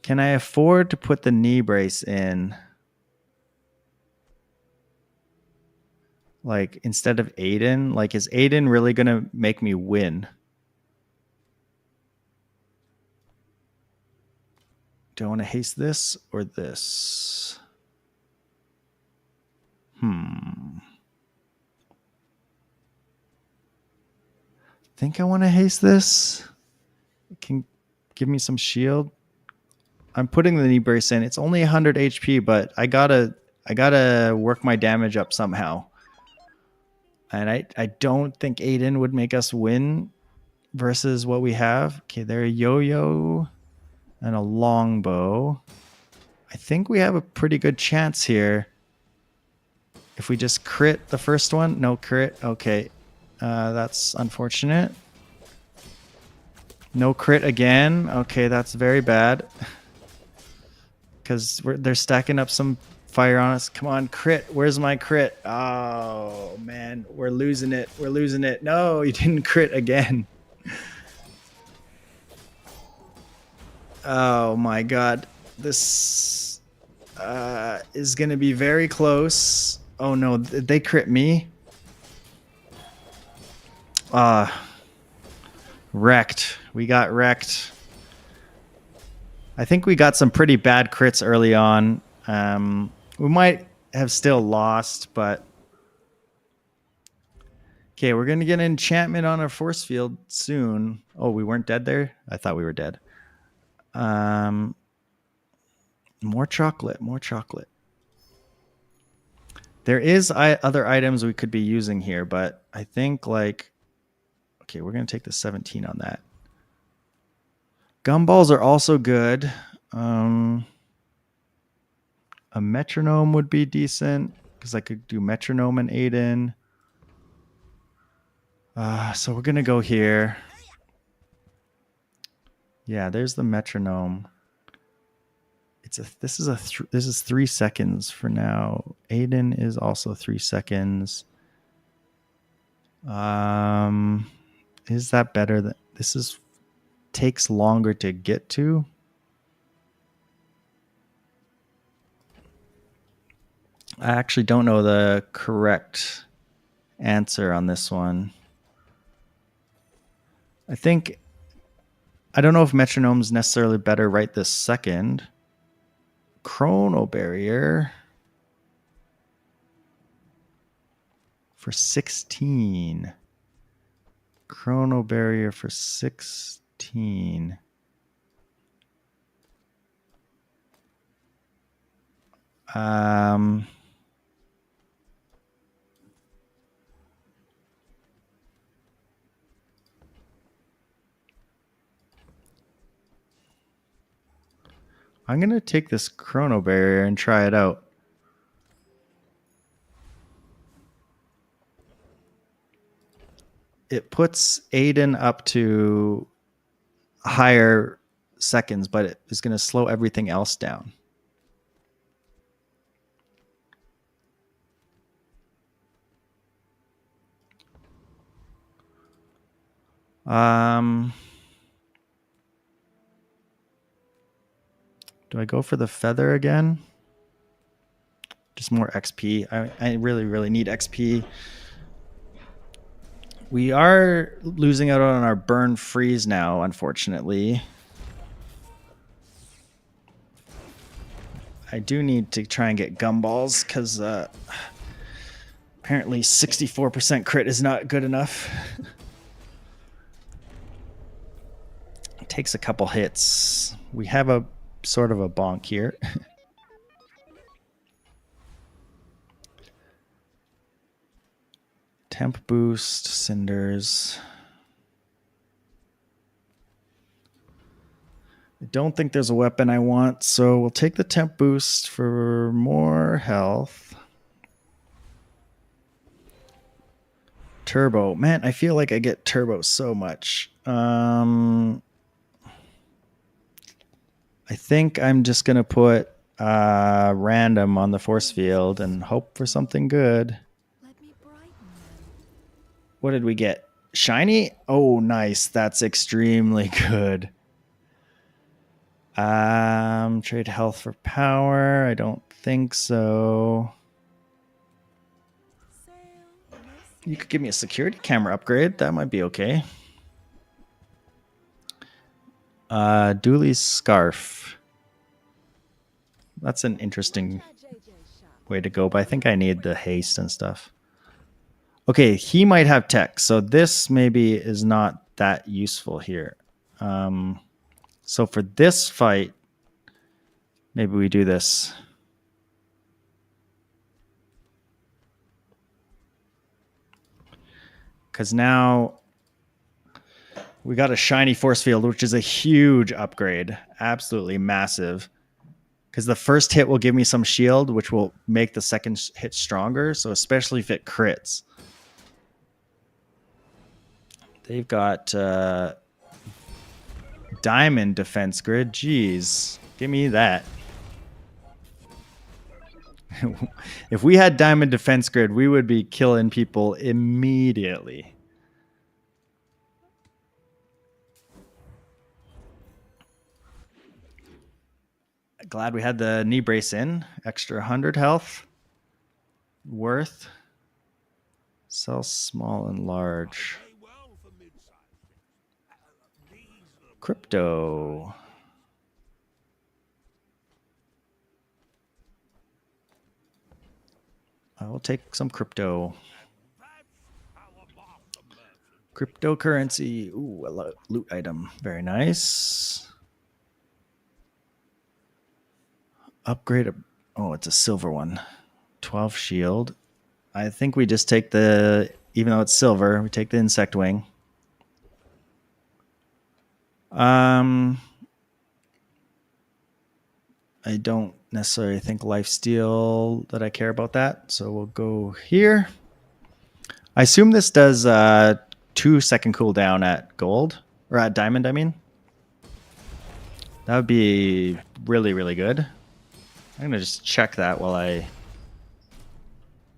Can I afford to put the knee brace in? Like, instead of Aiden? Like, is Aiden really going to make me win? Do I want to haste this or this? Think I want to haste this. It can give me some shield. I'm putting the knee brace in. It's only 100 HP, but I gotta work my damage up somehow. And I don't think Aiden would make us win versus what we have. Okay, they're a yo-yo and a longbow. I think we have a pretty good chance here. If we just crit the first one. No crit. Okay. That's unfortunate. No crit again. Okay, that's very bad. because they're stacking up some fire on us. Come on, crit. Where's my crit? Oh, man. We're losing it. We're losing it. No, you didn't crit again. Oh, my God. This is going to be very close. Oh, no. They crit me? Wrecked. We got wrecked. I think we got some pretty bad crits early on. We might have still lost, but... Okay, we're going to get an enchantment on our force field soon. Oh, we weren't dead there? I thought we were dead. More chocolate, more chocolate. There is other items we could be using here, but I think like... Okay, we're going to take the 17 on that. Gumballs are also good. A metronome would be decent because I could do metronome and Aiden. So we're gonna go here. Yeah, there's the metronome. This is 3 seconds for now. Aiden is also 3 seconds. Is that better than this? Takes longer to get to. I actually don't know the correct answer on this one. I don't know if metronome's necessarily better right this second. Chrono barrier for 16. Chrono barrier for 16. I'm going to take this chrono barrier and try it out. It puts Aiden up to higher seconds, but it is going to slow everything else down. Do I go for the feather again? Just more XP. I really, really need XP. We are losing out on our burn freeze now, unfortunately. I do need to try and get gumballs because apparently 64% crit is not good enough. It takes a couple hits. We have a sort of a bonk here. Temp boost, cinders. I don't think there's a weapon I want, so we'll take the temp boost for more health. Turbo. Man, I feel like I get turbo so much. I think I'm just going to put random on the force field and hope for something good. Let me brighten them. What did we get? Shiny? Oh, nice. That's extremely good. Trade health for power. I don't think so. You could give me a security camera upgrade. That might be okay. Dooley's scarf. That's an interesting way to go, but I think I need the haste and stuff. Okay, he might have tech, so this maybe is not that useful here. So for this fight, maybe we do this. Because now we got a shiny force field, which is a huge upgrade. Absolutely massive. Because the first hit will give me some shield, which will make the second hit stronger. So especially if it crits. They've got diamond defense grid. Jeez. Give me that. If we had Diamond Defense Grid, we would be killing people immediately. Glad we had the knee brace in. Extra 100 health. Worth. Sell small and large. Pay well for mid-sized ships. These are the Crypto. I will take some crypto. That's how a boss the merchant. Cryptocurrency. Ooh, a loot item. Very nice. Upgrade. Oh, it's a silver one. 12 shield. I think we just take the, even though it's silver, we take the insect wing. I don't necessarily think lifesteal that I care about that. So we'll go here. I assume this does 2-second cooldown at gold or at diamond. I mean, that would be really, really good. I'm going to just check that while I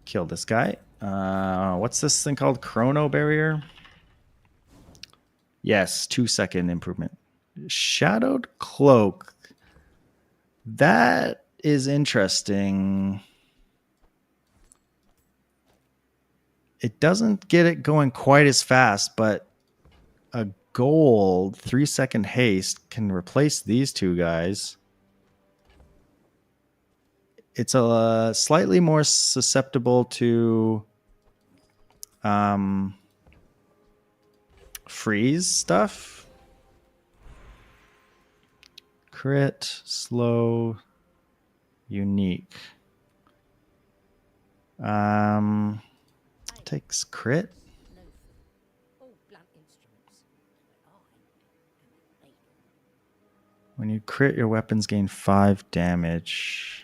kill this guy. What's this thing called? Chrono barrier? Yes, 2-second improvement. Shadowed cloak. That is interesting. It doesn't get it going quite as fast, but a gold 3-second haste can replace these two guys. It's a slightly more susceptible to freeze stuff. Crit, slow, unique. Takes crit. All blunt instruments. But I am a lady. When you crit, your weapons gain 5 damage.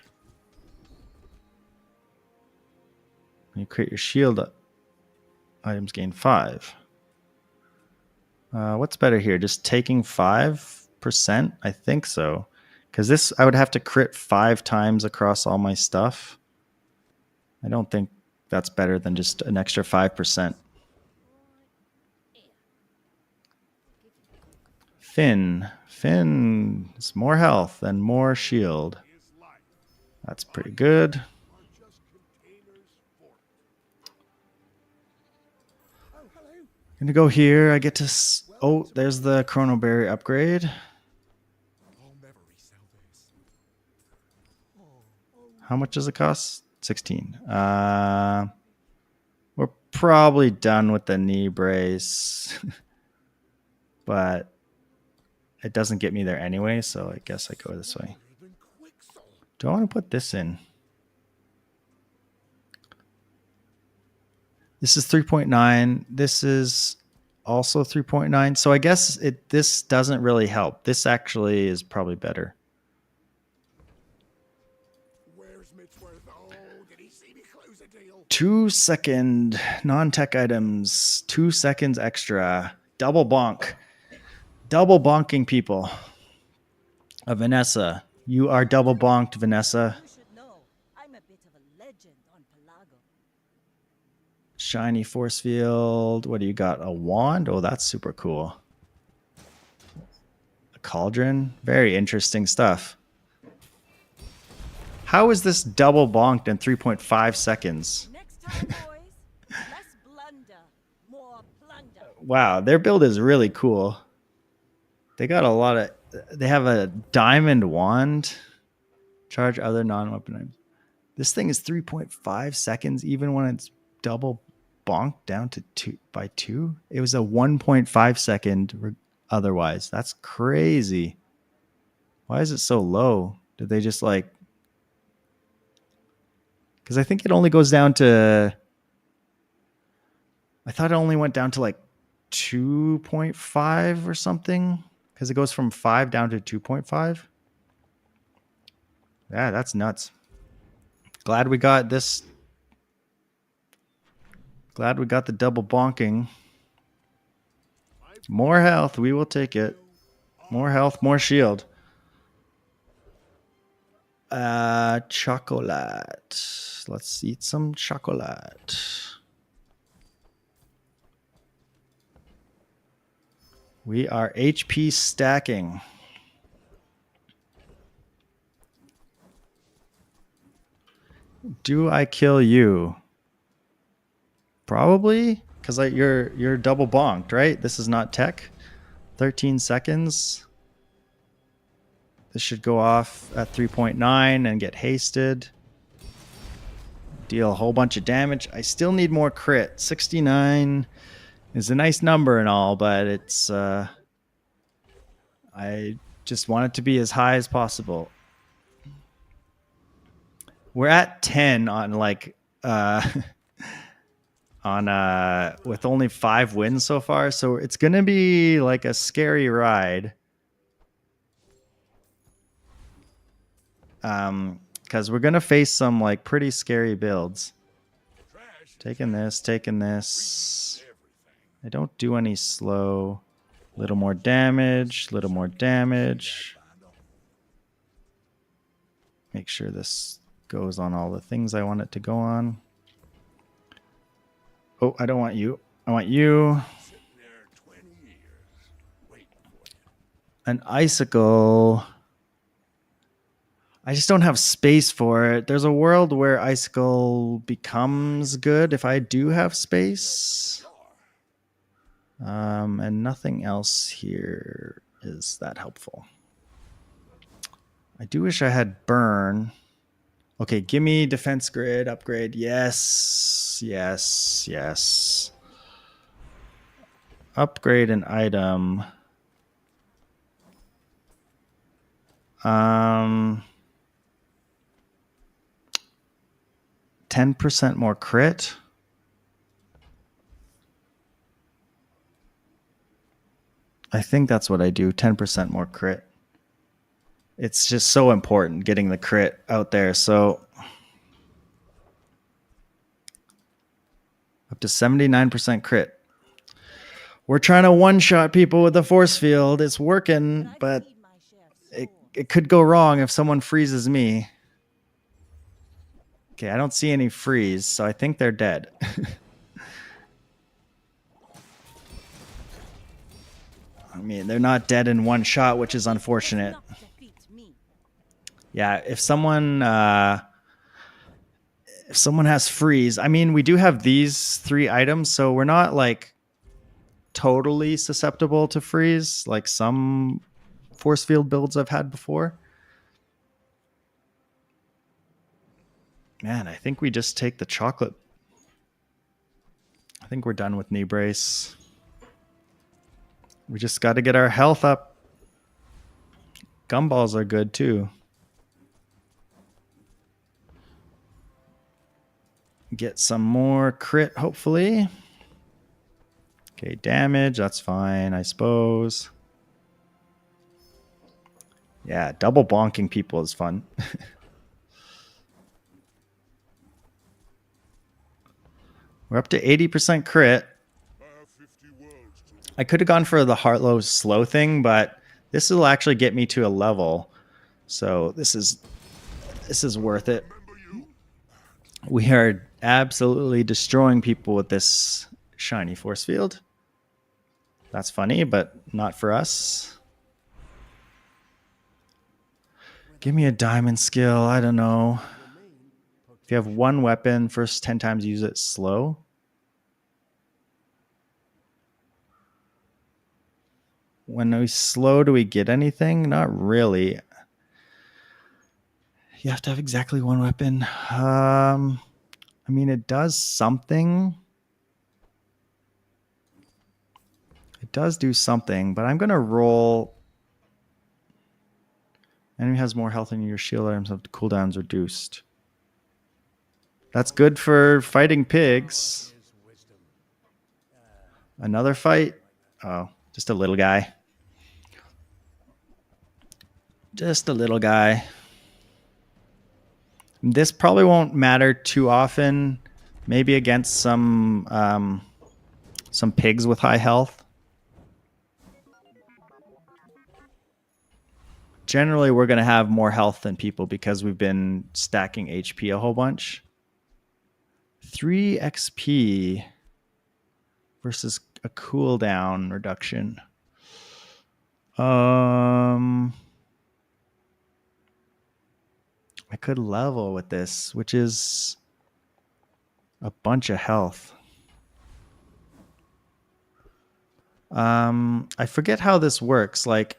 When you crit your shield, items gain 5. What's better here? Just taking 5%? I think so. Because this, I would have to crit 5 times across all my stuff. I don't think that's better than just an extra 5%. Finn. Finn is more health and more shield. That's pretty good. Gonna go here. I get to. Oh, there's the Chrono Berry upgrade. How much does it cost? 16. We're probably done with the knee brace, but it doesn't get me there anyway, so I guess I go this way. Do I want to put this in? This is 3.9. This is also 3.9. So I guess this doesn't really help. This actually is probably better. Where's Mitchworth? Oh, did he see me close a deal? 2-second non-tech items. 2 seconds extra. Double bonk. Double bonking people. Vanessa. You are double bonked, Vanessa. You should know, I'm a bit of a legend on Pelago. Shiny force field. What do you got? A wand? Oh, that's super cool. A cauldron. Very interesting stuff. How is this double bonked in 3.5 seconds? Next time, boys, less blunder, more plunder. Wow, their build is really cool. They got a lot of... They have a diamond wand. Charge other non-weapon items. This thing is 3.5 seconds, even when it's double bonked down to 2 by 2. It was a 1.5 second otherwise. That's crazy. Why is it so low? Did they just like... Because I think it only goes down to... I thought it only went down to like 2.5 or something. Because it goes from 5 down to 2.5. Yeah, that's nuts. Glad we got this. Glad we got the double bonking. More health. We will take it. More health, more shield. Chocolate. Let's eat some chocolate. We are HP stacking. Do I kill you? Probably, because you're double bonked, right? This is not tech. 13 seconds. This should go off at 3.9 and get hasted. Deal a whole bunch of damage. I still need more crit. 69 is a nice number and all, but it's I just want it to be as high as possible. We're at 10 on like with only 5 wins so far, so it's gonna be like a scary ride. Because we're gonna face some like pretty scary builds. Taking this. I don't do any slow. Little more damage, little more damage. Make sure this goes on all the things I want it to go on. Oh, I don't want you. I want you. An icicle. I just don't have space for it. There's a world where icicle becomes good if I do have space. And nothing else here is that helpful. I do wish I had burn. Okay, give me defense grid upgrade. Yes, yes, yes. Upgrade an item. 10% more crit. I think that's what I do. 10% more crit. It's just so important getting the crit out there. So up to 79% crit. We're trying to one-shot people with the force field. It's working, but it could go wrong if someone freezes me. Okay, I don't see any freeze, so I think they're dead. I mean, they're not dead in one shot, which is unfortunate. Yeah, if someone has freeze, I mean, we do have these 3 items, so we're not like totally susceptible to freeze like some force field builds I've had before. Man, I think we just take the chocolate. I think we're done with knee brace. We just got to get our health up. Gumballs are good too. Get some more crit, hopefully. Okay, damage, that's fine, I suppose. Yeah, double bonking people is fun. We're up to 80% crit. I could have gone for the Heartlow slow thing, but this will actually get me to a level. So this is worth it. We are absolutely destroying people with this shiny force field. That's funny, but not for us. Give me a diamond skill. I don't know. If you have 1 weapon, first 10 times use it slow. When we slow, do we get anything? Not really. You have to have exactly 1 weapon. I mean, it does something. It does do something, but I'm going to roll. Enemy has more health than your shield items have cooldowns reduced. That's good for fighting pigs. Another fight? Oh, just a little guy. Just a little guy. This probably won't matter too often. Maybe against some pigs with high health. generally we're going to have more health than people because we've been stacking HP a whole bunch. 3 XP versus a cooldown reduction. I could level with this, which is a bunch of health. I forget how this works. Like,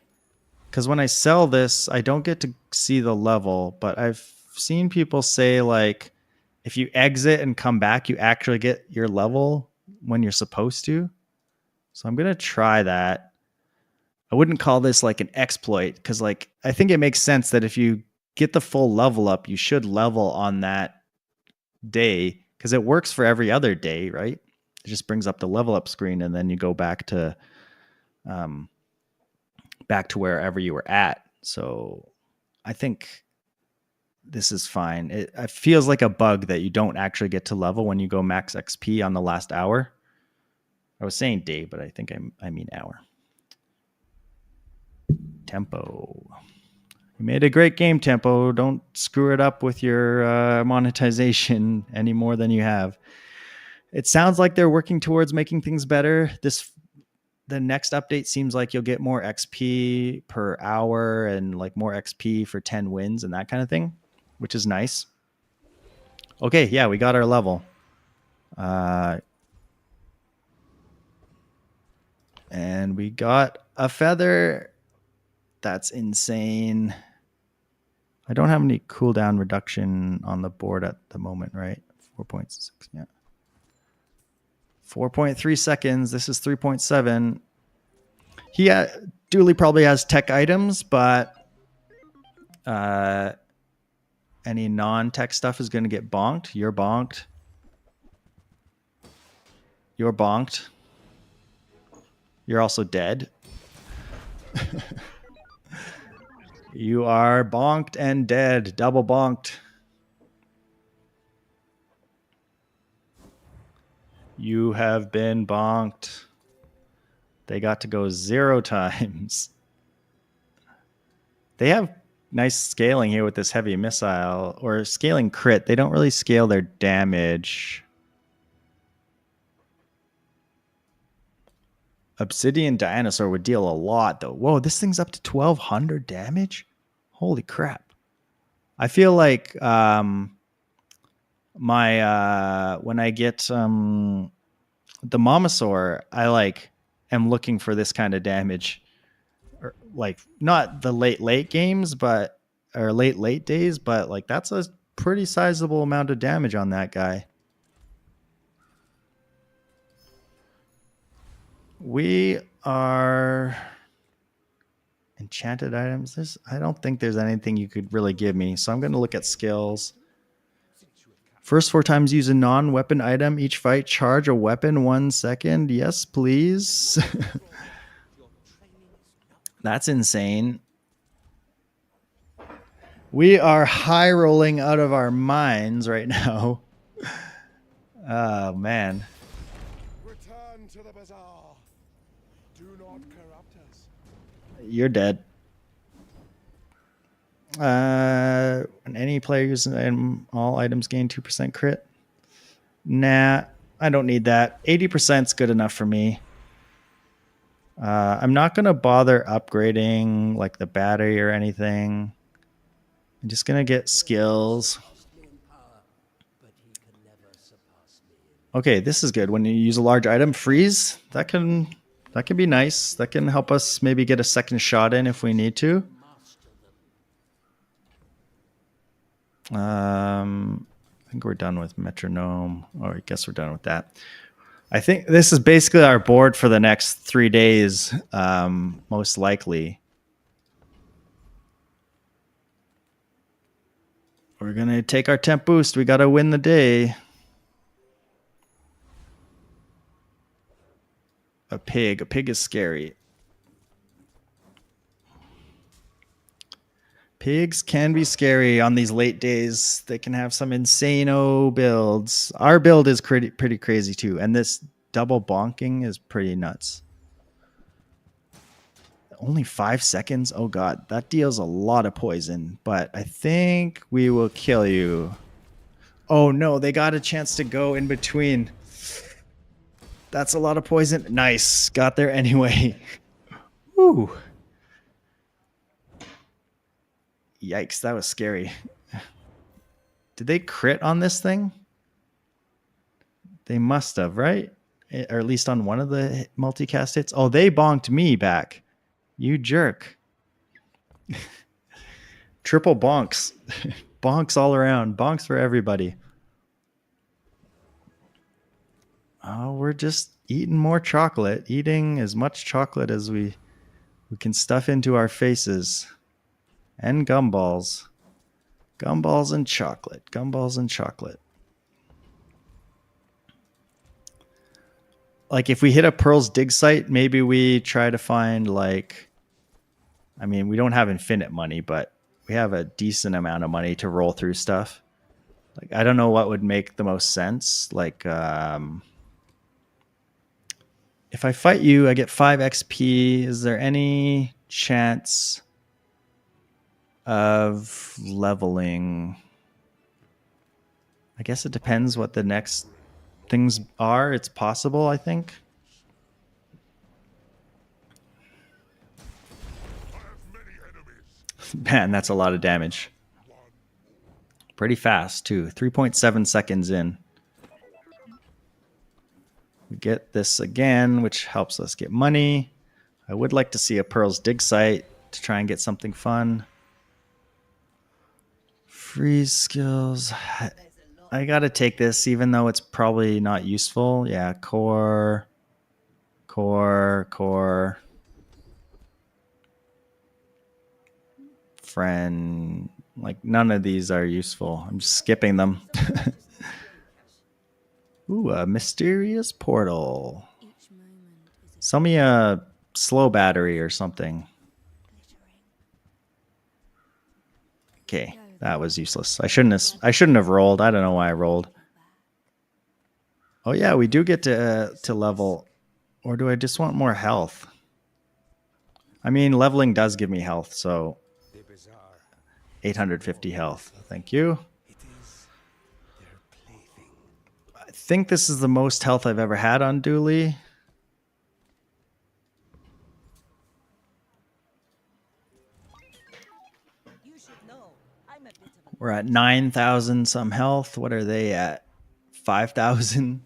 because when I sell this, I don't get to see the level, but I've seen people say like, if you exit and come back, you actually get your level when you're supposed to. So I'm gonna try that. I wouldn't call this like an exploit because like I think it makes sense that if you get the full level up, you should level on that day because it works for every other day, right? It just brings up the level up screen and then you go back to wherever you were at. So I think this is fine. It feels like a bug that you don't actually get to level when you go max XP on the last hour. I was saying day, but I think I mean hour. Tempo. You made a great game, Tempo. Don't screw it up with your monetization any more than you have. It sounds like they're working towards making things better. The next update seems like you'll get more XP per hour and like more XP for 10 wins and that kind of thing, which is nice. Okay, yeah, we got our level. And we got a feather. That's insane. I don't have any cooldown reduction on the board at the moment, right? 4.6, yeah. 4.3 seconds. This is 3.7. Dooley probably has tech items, but any non-tech stuff is going to get bonked. You're bonked. You're bonked. You're also dead. You are bonked and dead. Double bonked. You have been bonked. They got to go 0 times. They have nice scaling here with this heavy missile or scaling crit. They don't really scale their damage. Obsidian Dinosaur would deal a lot though. Whoa, this thing's up to 1200 damage? Holy crap. I feel like when I get the Momosaur, I am looking for this kind of damage. Or like not the late games, but or late days, but like that's a pretty sizable amount of damage on that guy. We are enchanted items. I don't think there's anything you could really give me, so I'm going to look at skills. First 4 times use a non-weapon item each fight. Charge a weapon 1 second. Yes, please. That's insane. We are high rolling out of our minds right now. Oh, man. Return to the Bazaar. Do not corrupt us. You're dead. When any player uses an item, all items gain 2% crit. Nah, I don't need that. 80% is good enough for me. I'm not going to bother upgrading like the battery or anything. I'm just going to get skills. Okay, this is good. When you use a large item, freeze. That can be nice. That can help us maybe get a second shot in if we need to. I think we're done with metronome. Or I guess we're done with that. I think this is basically our board for the next 3 days, most likely. We're going to take our temp boost. We got to win the day. A pig. A pig is scary. Pigs can be scary on these late days. They can have some insane-o builds. Our build is pretty crazy too. And this double bonking is pretty nuts. Only 5 seconds? Oh god, that deals a lot of poison, but I think we will kill you. Oh no, they got a chance to go in between. That's a lot of poison. Nice. Got there anyway. Woo. Yikes, that was scary. Did they crit on this thing? They must have, right? Or at least on one of the multicast hits. Oh, they bonked me back. You jerk. Triple bonks. Bonks all around. Bonks for everybody. Oh, we're just eating more chocolate. Eating as much chocolate as we can stuff into our faces. And gumballs. Gumballs and chocolate. Gumballs and chocolate. Like if we hit a Pearl's dig site, maybe we try to find like, I mean, we don't have infinite money, but we have a decent amount of money to roll through stuff. Like, I don't know what would make the most sense. Like, if I fight you, I get 5 XP. Is there any chance of leveling? I guess it depends what the next things are. It's possible, I think. Man, that's a lot of damage. Pretty fast, too. 3.7 seconds in. We get this again, which helps us get money. I would like to see a Pearl's dig site to try and get something fun. Freeze skills. I gotta take this, even though it's probably not useful. Yeah, core. Friend. Like, none of these are useful. I'm just skipping them. Ooh, a mysterious portal. Each moment is a Sell me a slow battery or something. glittering. Okay, that was useless. I shouldn't have rolled. I don't know why I rolled. Oh yeah, we do get to level. Or do I just want more health? I mean, leveling does give me health, so The Bazaar. 850 health. Thank you. It is their plaything. I think this is the most health I've ever had on Dooley. You should know, I'm a bit of a We're at 9,000 some health. What are they at? 5,000?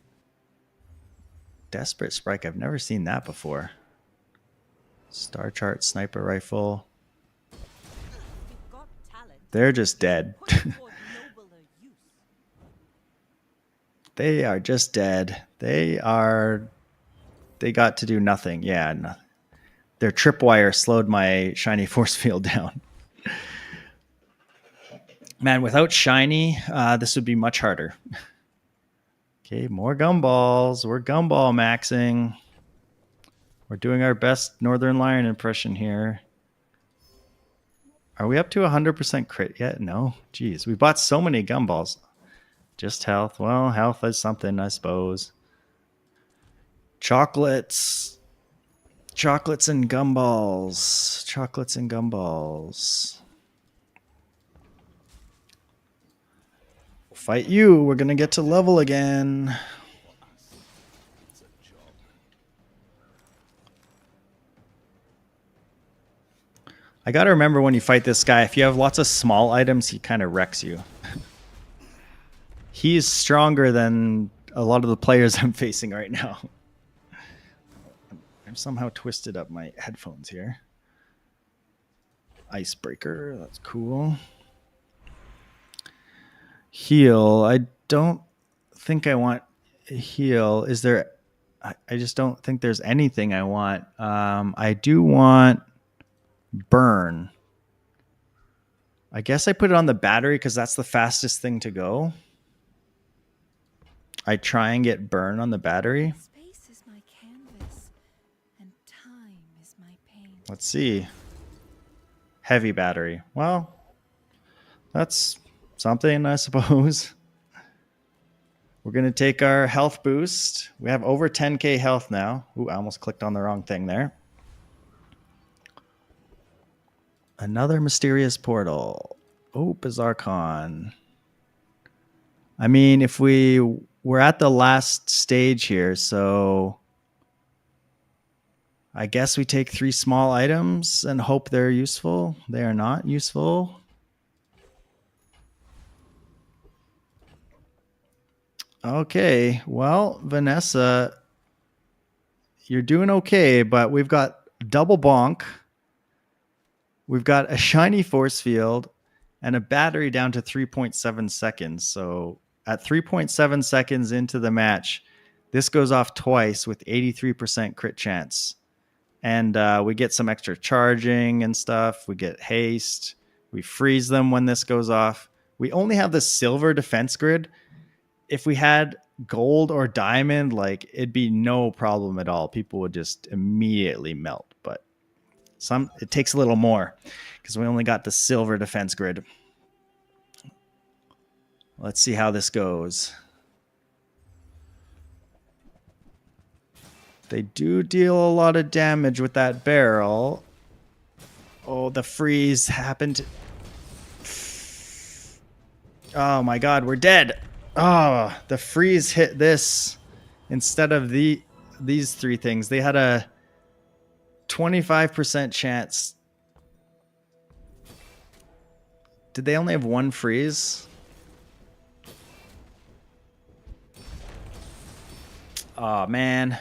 Desperate Sprite. I've never seen that before. Star Chart Sniper Rifle. you've got talent. They're just dead. Put it toward nobler use. They are just dead. They got to do nothing. Yeah, nothing. Their tripwire slowed my shiny force field down. Man, without shiny, this would be much harder. Okay, more gumballs. We're gumball maxing. We're doing our best Northern Lion impression here. Are we up to 100% crit yet? No. Jeez, we bought so many gumballs. Just health. Well, health is something, I suppose. Chocolates. Chocolates and gumballs. Chocolates and gumballs. Fight you. We're going to get to level again. I got to remember when you fight this guy, if you have lots of small items, he kind of wrecks you. He's stronger than a lot of the players I'm facing right now. I've somehow twisted up my headphones here. Icebreaker, that's cool. Heal. I don't think I want heal. Is there... I just don't think there's anything I want. I do want burn. I guess I put it on the battery because that's the fastest thing to go. I try and get burn on the battery. Space is my canvas, and time is my pain. Let's see. Heavy battery. Well, that's something, I suppose. We're going to take our health boost. We have over 10k health now. Ooh, I almost clicked on the wrong thing there. Another mysterious portal. Oh, Bazaar Con. I mean, if we're at the last stage here, so I guess we take 3 small items and hope they're useful. They are not useful. Okay, well, Vanessa, you're doing okay, but we've got double bonk. We've got a shiny force field and a battery down to 3.7 seconds. So at 3.7 seconds into the match, this goes off twice with 83% crit chance. And we get some extra charging and stuff. We get haste. We freeze them when this goes off. We only have the silver defense grid. If we had gold or diamond, like it'd be no problem at all. People would just immediately melt. But it takes a little more because we only got the silver defense grid. Let's see how this goes. They do deal a lot of damage with that barrel. Oh, the freeze happened. Oh my god, we're dead. Oh, the freeze hit this instead of these 3 things. They had a 25% chance. Did they only have 1 freeze? Oh man.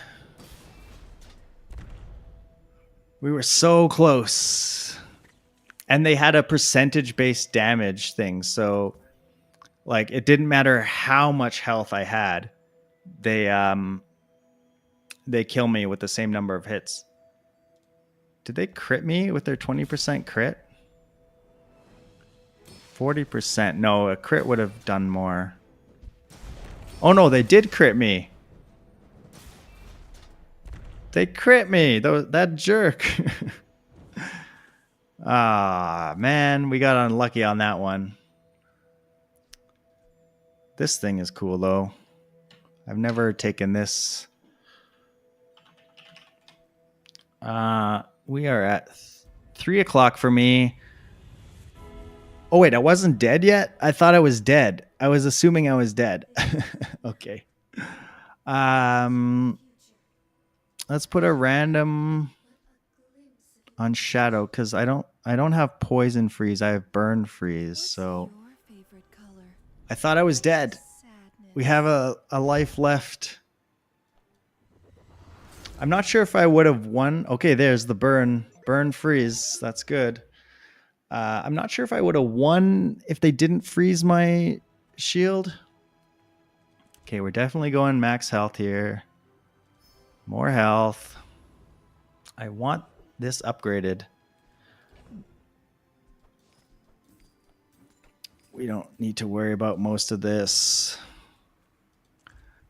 We were so close. And they had a percentage-based damage thing. So, like, it didn't matter how much health I had. They kill me with the same number of hits. Did they crit me with their 20% crit? 40%. No, a crit would have done more. Oh no, they did crit me. They crit me. That jerk. Ah, man, we got unlucky on that one. This thing is cool, though. I've never taken this. We are at 3 o'clock for me. Oh, wait, I wasn't dead yet? I thought I was dead. I was assuming I was dead. Okay. Let's put a random on shadow because I don't have poison freeze. I have burn freeze. So I thought I was dead. We have a life left. I'm not sure if I would have won. Okay, there's the burn freeze. That's good. I'm not sure if I would have won if they didn't freeze my shield. Okay, we're definitely going max health here. More health. I want this upgraded. We don't need to worry about most of this.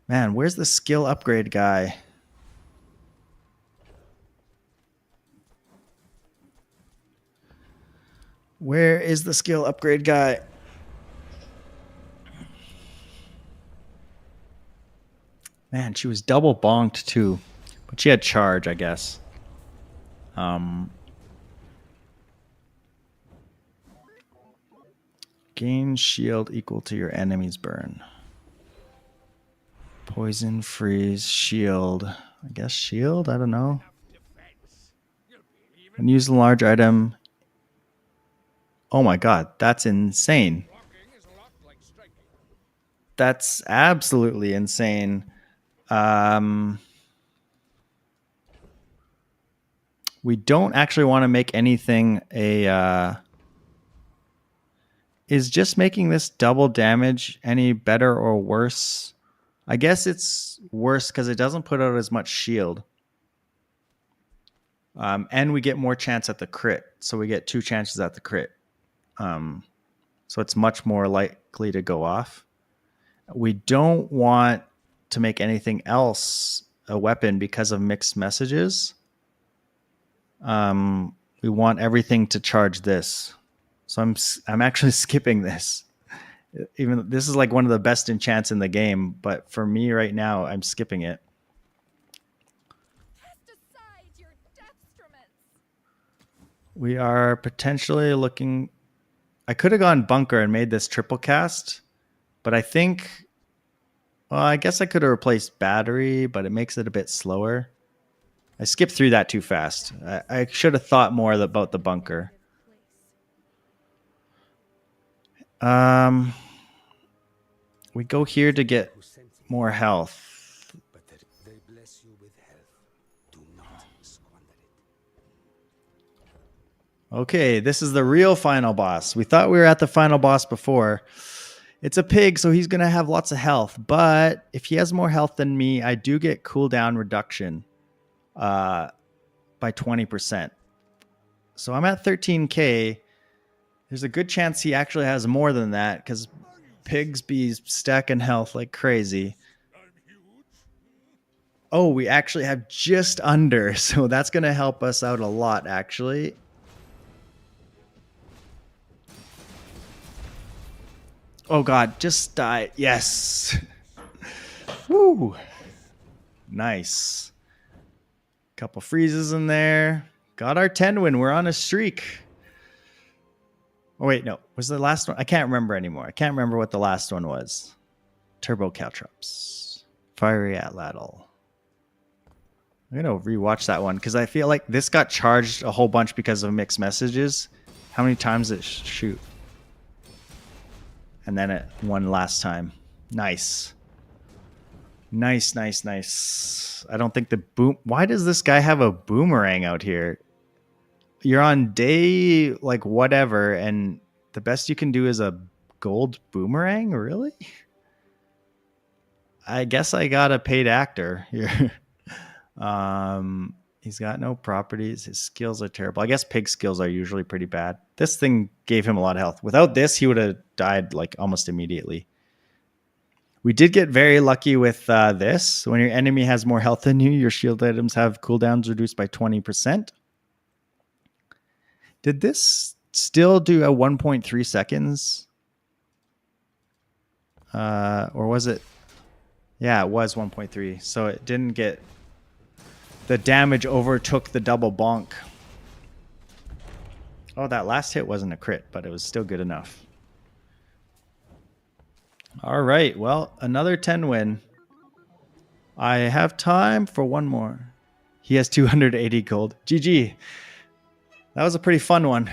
Man, where's the skill upgrade guy? Where is the skill upgrade guy? Man, she was double bonked too. But she had charge, I guess. Gain shield equal to your enemy's burn. Poison, freeze, shield. I guess shield? I don't know. And use a large item. Oh my god, that's insane. That's absolutely insane. We don't actually want to make anything is just making this double damage any better or worse? I guess it's worse because it doesn't put out as much shield. And we get more chance at the crit. So we get 2 chances at the crit. So it's much more likely to go off. We don't want to make anything else a weapon because of mixed messages. We want everything to charge this. So I'm actually skipping this. Even this is like one of the best enchants in the game, but for me right now, I'm skipping it. We are potentially looking. I could have gone bunker and made this triple cast, but I think. Well, I guess I could have replaced battery, but it makes it a bit slower. I skipped through that too fast. I should have thought more about the bunker. We go here to get Who sent you? more health. But they bless you with health. Do not squander it. Okay, this is the real final boss. We thought we were at the final boss before. It's a pig, so he's going to have lots of health. But if he has more health than me, I do get cooldown reduction by 20%. So I'm at 13k. There's a good chance he actually has more than that because pigs be stacking health like crazy. Oh, we actually have just under, so that's going to help us out a lot, actually. Oh, God, just die. Yes. Woo. Nice. Couple freezes in there. Got our 10 win. We're on a streak. Oh, wait, no. Was the last one? I can't remember anymore. I can't remember what the last one was. Turbo Caltrops. Fiery Atlatl. I'm going to rewatch that one because I feel like this got charged a whole bunch because of mixed messages. How many times did it shoot? And then it won last time. Nice. Nice, nice, nice. I don't think the boom... Why does this guy have a boomerang out here? You're on day, like, whatever, and the best you can do is a gold boomerang? Really? I guess I got a paid actor here. He's got no properties. His skills are terrible. I guess pig skills are usually pretty bad. This thing gave him a lot of health. Without this, he would have died, like, almost immediately. We did get very lucky with this. When your enemy has more health than you, your shield items have cooldowns reduced by 20%. Did this still do a 1.3 seconds? Or was it? Yeah, it was 1.3. So it didn't get... The damage overtook the double bonk. Oh, that last hit wasn't a crit, but it was still good enough. All right, well, another 10 win. I have time for one more. He has 280 gold. GG. That was a pretty fun one.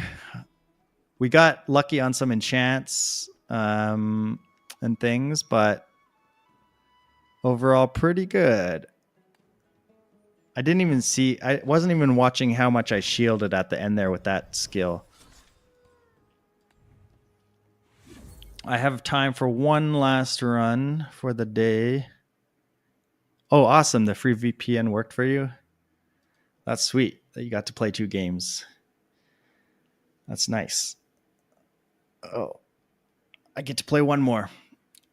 We got lucky on some enchants and things, but overall pretty good. I didn't even see... I wasn't even watching how much I shielded at the end there with that skill. I have time for one last run for the day. Oh, awesome. The free VPN worked for you. That's sweet that you got to play 2 games. That's nice. Oh, I get to play one more.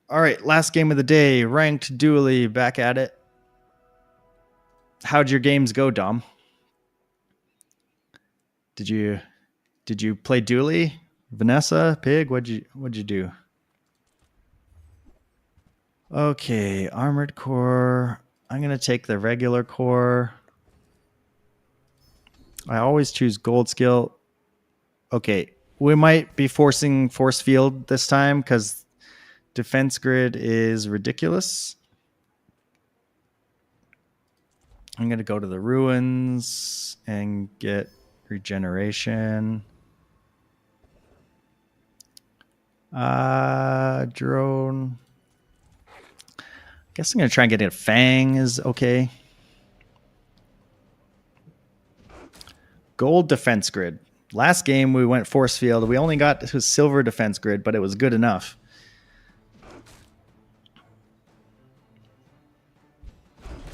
All right, last game of the day. Ranked Dooley, back at it. How'd your games go, Dom? Did you play Dooley? Vanessa, Pig, what'd you do? Okay, armored core. I'm gonna take the regular core. I always choose gold skill. Okay, we might be forcing force field this time because defense grid is ridiculous. I'm gonna go to the ruins and get regeneration. Drone. Guess I'm gonna try and get a Fang is okay. Gold defense grid. Last game we went force field. We only got to silver defense grid, but it was good enough.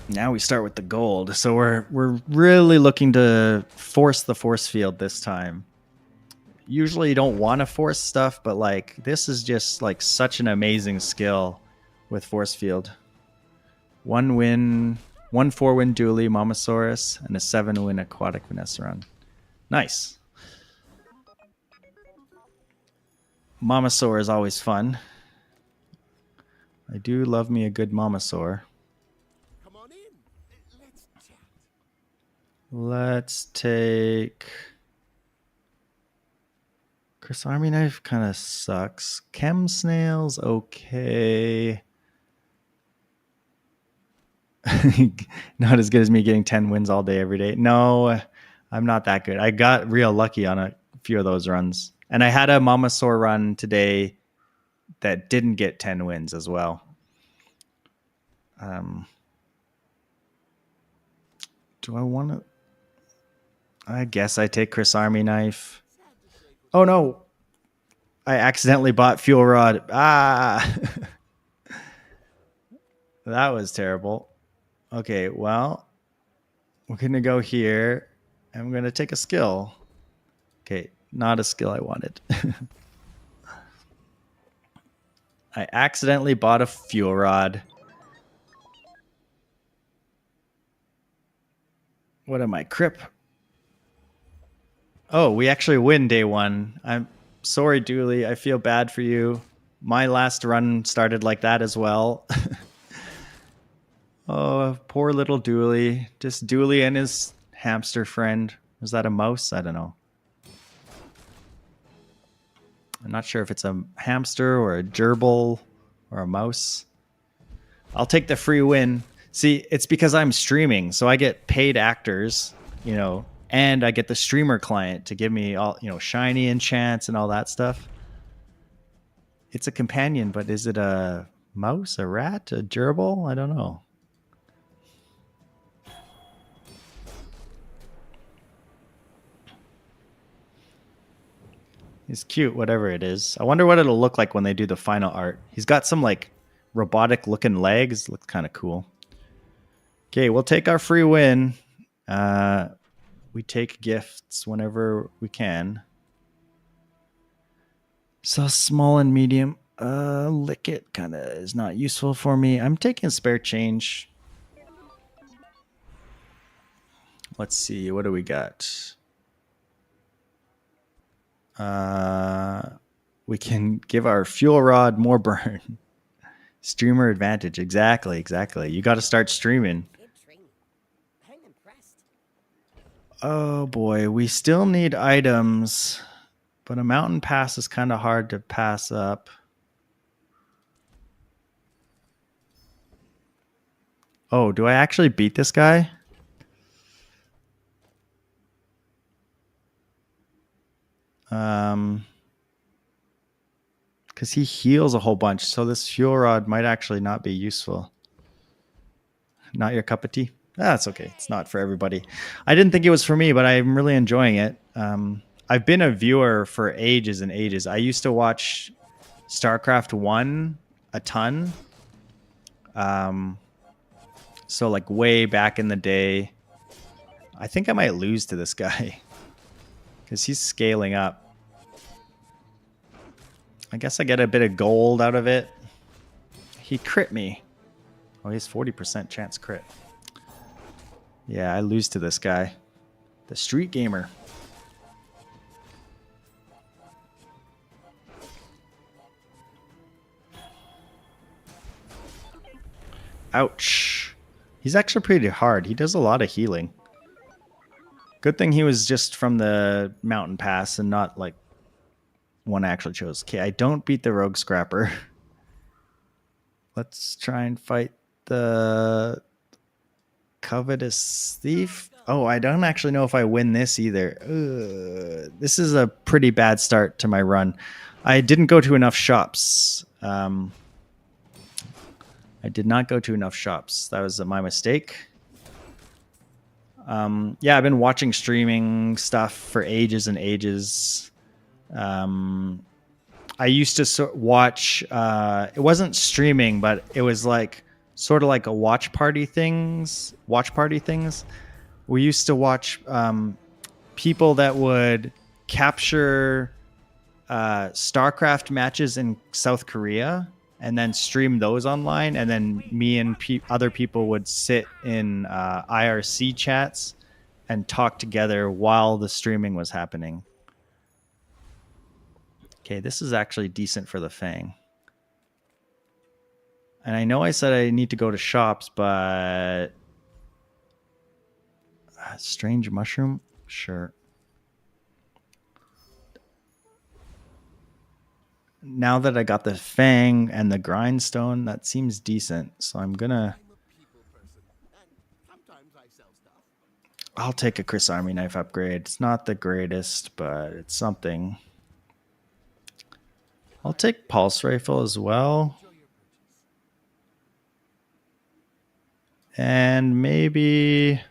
Now we start with the gold. So we're really looking to force the force field this time. Usually you don't want to force stuff, but like this is just like such an amazing skill with force field. 1 win, 1 4-win Dooley Momosaurus, and a 7-win aquatic Vanessa run. Nice. Momosaur is always fun. I do love me a good Momosaur. Come on in. Let's chat. Let's take Chris Army Knife kind of sucks. Chem Snails, okay. Not as good as me getting 10 wins all day, every day. No, I'm not that good. I got real lucky on a few of those runs. And I had a Mamasaur run today that didn't get 10 wins as well. Do I want to? I guess I take Chris Army Knife. Oh, no. I accidentally bought Fuel Rod. Ah. That was terrible. Okay, well, we're going to go here. And I'm going to take a skill. Okay, not a skill I wanted. I accidentally bought a Fuel Rod. What am I, Crip? Oh, we actually win day one. I'm sorry, Dooley. I feel bad for you. My last run started like that as well. Oh, poor little Dooley. Just Dooley and his hamster friend. Was that a mouse? I don't know. I'm not sure if it's a hamster or a gerbil or a mouse. I'll take the free win. See, it's because I'm streaming, so I get paid actors, and I get the streamer client to give me all, shiny enchants and all that stuff. It's a companion, but is it a mouse, a rat, a gerbil? I don't know. He's cute, whatever it is. I wonder what it'll look like when they do the final art. He's got some like robotic looking legs. Looks kind of cool. Okay, we'll take our free win. We take gifts whenever we can. So small and medium. Lick it kind of is not useful for me. I'm taking spare change. Let's see. What do we got? We can give our fuel rod more burn. Streamer advantage. Exactly. You got to start streaming. Good training. I'm impressed. Oh boy, we still need items, but a mountain pass is kind of hard to pass up. Oh, do I actually beat this guy? Because he heals a whole bunch, so this fuel rod might actually not be useful. Not your cup of tea? That's okay. It's not for everybody. I didn't think it was for me, but I'm really enjoying it. I've been a viewer for ages and ages. I used to watch StarCraft 1 a ton. So like way back in the day. I think I might lose to this guy because he's scaling up. I guess I get a bit of gold out of it. He crit me. Oh, he has 40% chance crit. Yeah, I lose to this guy. The street gamer. Ouch. He's actually pretty hard. He does a lot of healing. Good thing he was just from the mountain pass and not like one I actually chose. Okay, I don't beat the rogue scrapper. Let's try and fight the covetous thief. Oh, I don't actually know if I win this either. This is a pretty bad start to my run. I didn't go to enough shops. I did not go to enough shops. That was my mistake. Yeah, I've been watching streaming stuff for ages and ages. I used to watch, it wasn't streaming, but it was like sort of like a watch party things. We used to watch people that would capture StarCraft matches in South Korea and then stream those online. And then me and other people would sit in IRC chats and talk together while the streaming was happening. Okay, this is actually decent for the Fang. And I know I said I need to go to shops, but... Strange mushroom? Sure. now that I got the fang and the grindstone, that seems decent. So I'm gonna. I'm a people person, and sometimes I sell stuff. I'll take a Chris Army knife upgrade. It's not the greatest, but it's something. I'll take pulse rifle as well. Enjoy your purchase. And maybe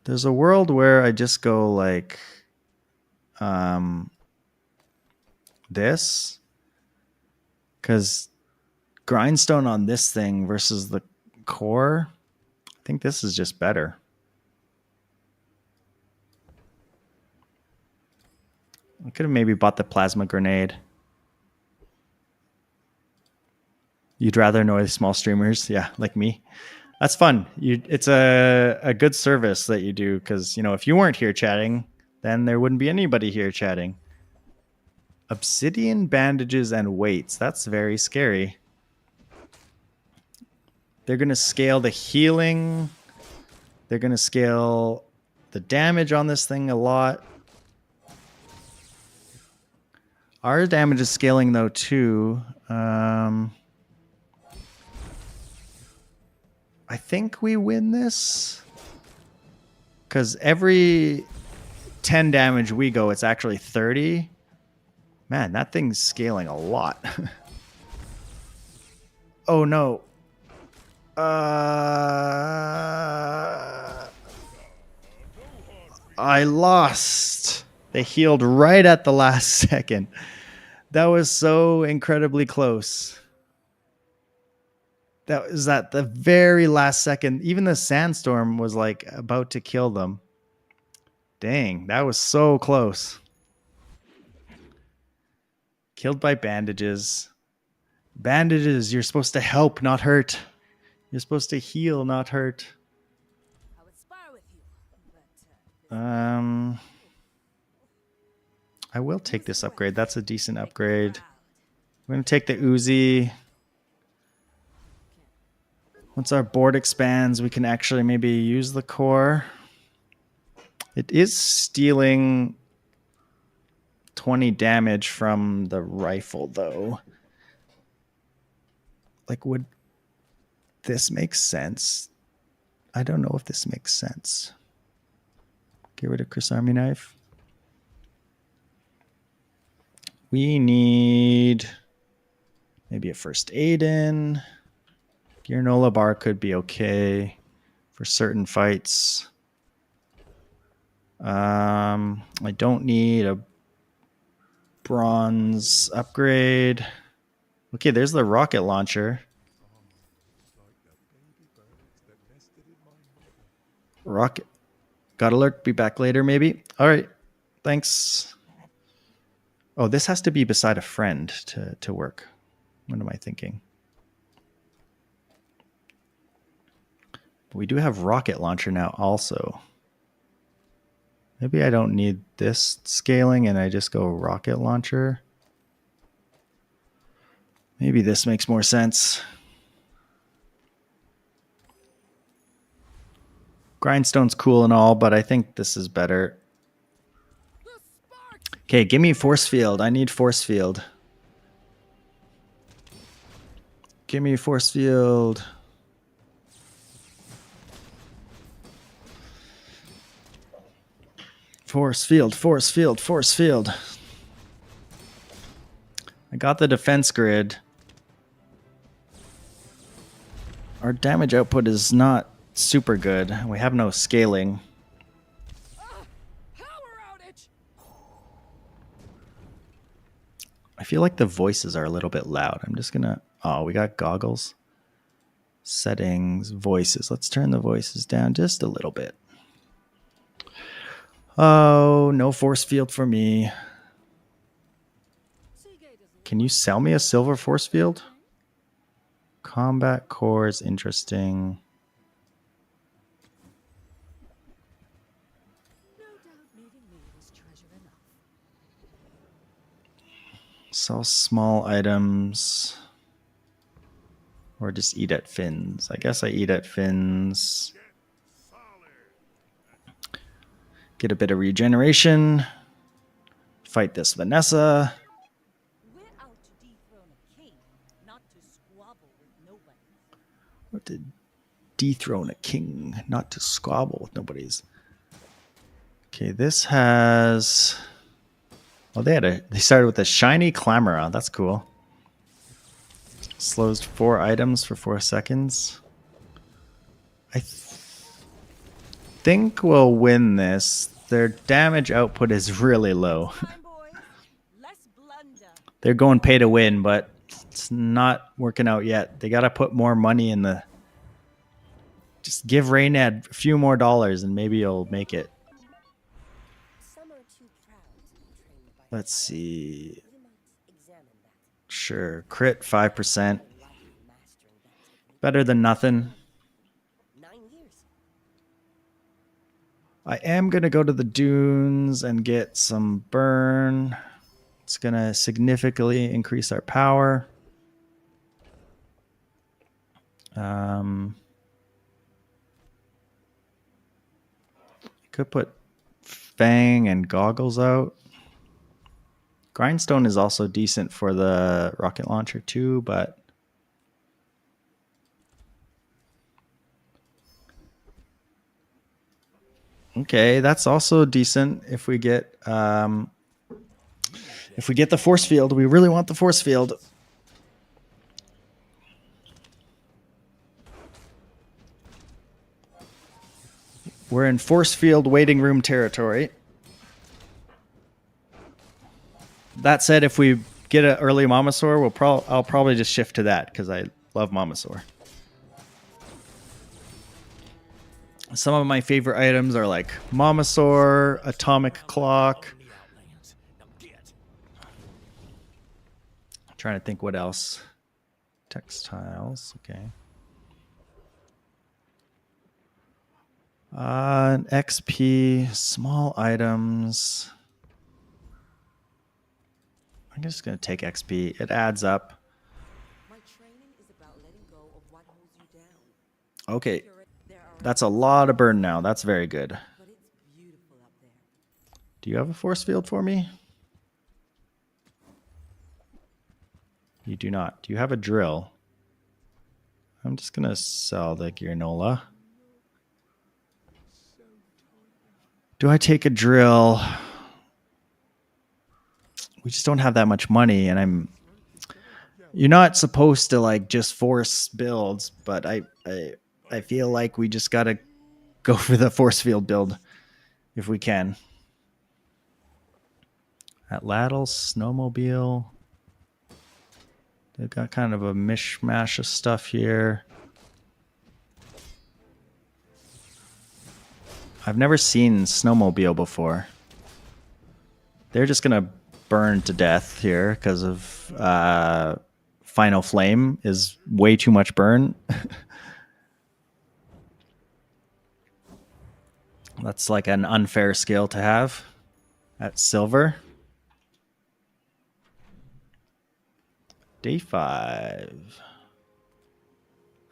there's a world where I just go like this, because grindstone on this thing versus the core, I think this is just better. I could have maybe bought the plasma grenade. You'd rather annoy small streamers, yeah, like me. That's fun. It's a good service that you do, because if you weren't here chatting, then there wouldn't be anybody here chatting. Obsidian bandages and weights. That's very scary. They're gonna scale the healing. They're gonna scale the damage on this thing a lot. Our damage is scaling though too. I think we win this, because every 10 damage we go, it's actually 30. Man, that thing's scaling a lot. Oh no. I lost. They healed right at the last second. That was so incredibly close. That was at the very last second. Even the sandstorm was like about to kill them. Dang, that was so close. Killed by bandages. Bandages, you're supposed to help, not hurt. You're supposed to heal, not hurt. I would spar with you, but I will take this upgrade. That's a decent upgrade. I'm going to take the Uzi. Once our board expands, we can actually maybe use the core. It is stealing 20 damage from the rifle, though. Like, would this make sense? I don't know if this makes sense. Get rid of Chris Army knife. We need maybe a first aid in. Granola bar could be okay for certain fights. I don't need a bronze upgrade. Okay, there's the rocket launcher. Rocket. Got alert. Be back later, maybe. All right. Thanks. Oh, this has to be beside a friend to work. What am I thinking? But we do have rocket launcher now also. Maybe I don't need this scaling and I just go rocket launcher. Maybe this makes more sense. Grindstone's cool and all, but I think this is better. Okay, give me force field. I need force field. Give me force field. Force field, force field, force field. I got the defense grid. Our damage output is not super good. We have no scaling. power outage. I feel like the voices are a little bit loud. I'm just gonna... Oh, we got goggles. Settings, voices. Let's turn the voices down just a little bit. Oh, no force field for me. Can you sell me a silver force field? Combat core is interesting. No doubt meeting me was treasure enough. Sell small items. Or just eat at Finn's. I guess I eat at Finn's. Get a bit of regeneration. Fight this Vanessa. We're out to dethrone a king, not to squabble with nobody. What to dethrone a king, not to squabble with nobody's. Okay, this has. Well, they started with a shiny Clamora. That's cool. Slows 4 items for 4 seconds. I think we'll win this. Their damage output is really low. Time, boys. Less blunder. They're going pay to win, but it's not working out yet. They got to put more money in the. Just give Raynad a few more dollars and maybe you'll make it. Some are too proud to be trained by Let's see. You might examine that. Sure. Crit 5%. Like mastering that technique. Better than nothing. 9 years. I am going to go to the dunes and get some burn. It's going to significantly increase our power. Could put Fang and Goggles out. Grindstone is also decent for the rocket launcher too, but okay, that's also decent if we get the force field. We really want the force field. We're in force field waiting room territory. That said, if we get an early Mamasaur, I'll probably just shift to that because I love Mamasaur. Some of my favorite items are like Mamasaur, Atomic Clock. I'm trying to think what else. Textiles, okay. XP, small items. I'm just going to take XP. It adds up. My training is about letting go of what holds you down. Okay. There are That's a lot of burn now. That's very good. but it's beautiful up there. Do you have a force field for me? You do not. Do you have a drill? I'm just going to sell the Granola. Do I take a drill? We just don't have that much money, and you're not supposed to like just force builds, but I feel like we just gotta go for the force field build if we can. At Laddle, Snowmobile. They've got kind of a mishmash of stuff here. I've never seen Snowmobile before. They're just gonna burn to death here because of Final Flame is way too much burn. That's like an unfair skill to have at silver. Day 5.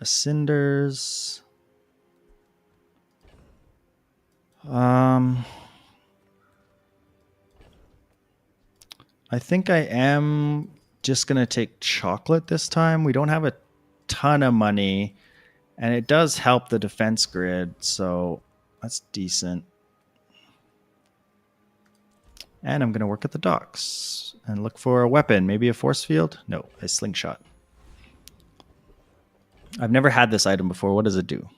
Cinders. I think I am just going to take chocolate this time. We don't have a ton of money, and it does help the defense grid, so that's decent. And I'm going to work at the docks and look for a weapon. Maybe a force field? No, a slingshot. I've never had this item before. What does it do?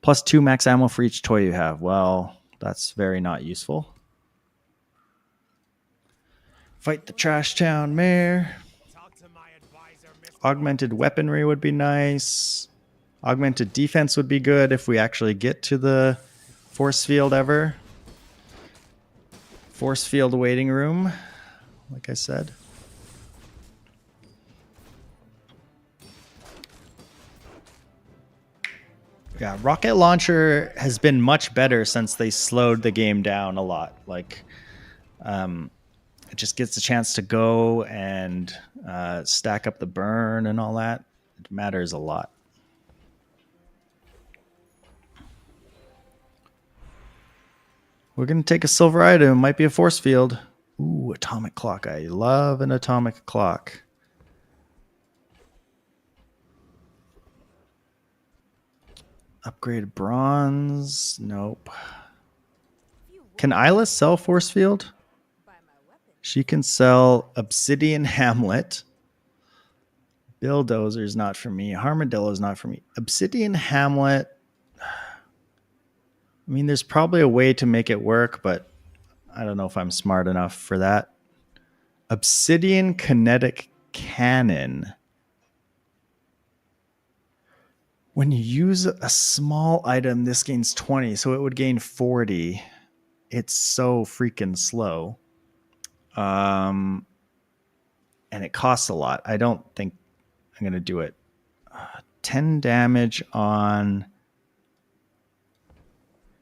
+2 max ammo for each toy you have. Well, that's very not useful. Fight the Trash Town Mare. Augmented weaponry would be nice. Augmented defense would be good if we actually get to the force field ever. Force field waiting room, like I said. Yeah, rocket launcher has been much better since they slowed the game down a lot. Like, it just gets a chance to go and stack up the burn and all that. It matters a lot. We're going to take a silver item. Might be a force field. Ooh, atomic clock. I love an atomic clock. Upgraded bronze. Nope. Can Isla sell force field? Buy my weapon. She can sell Obsidian Hamlet. Bulldozer is not for me. Armadillo is not for me. Obsidian Hamlet. I mean, there's probably a way to make it work, but I don't know if I'm smart enough for that. Obsidian Kinetic Cannon. When you use a small item, this gains 20, so it would gain 40. It's so freaking slow. And it costs a lot. I don't think I'm going to do it. 10 damage on...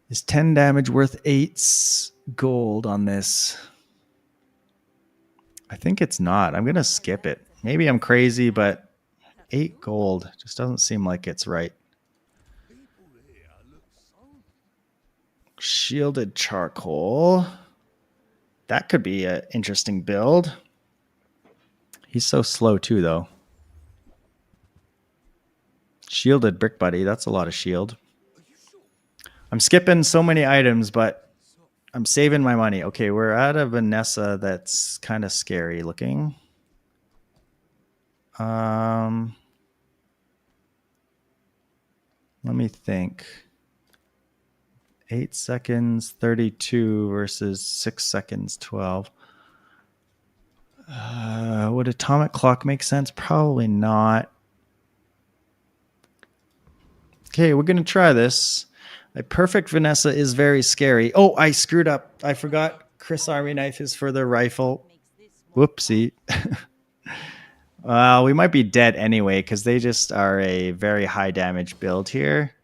Is 10 damage worth 8 gold on this? I think it's not. I'm going to skip it. Maybe I'm crazy, but 8 gold just doesn't seem like it's right. Shielded charcoal. That could be an interesting build. He's so slow too, though. Shielded brick buddy. That's a lot of shield. I'm skipping so many items, but I'm saving my money. Okay, we're at a Vanessa that's kind of scary looking. Let me think. 8 seconds, 32 versus 6 seconds, 12. Would atomic clock make sense? Probably not. Okay, we're going to try this. A perfect Vanessa is very scary. Oh, I screwed up. I forgot Chris Army Knife is for the rifle. Whoopsie. Well, we might be dead anyway because they just are a very high damage build here.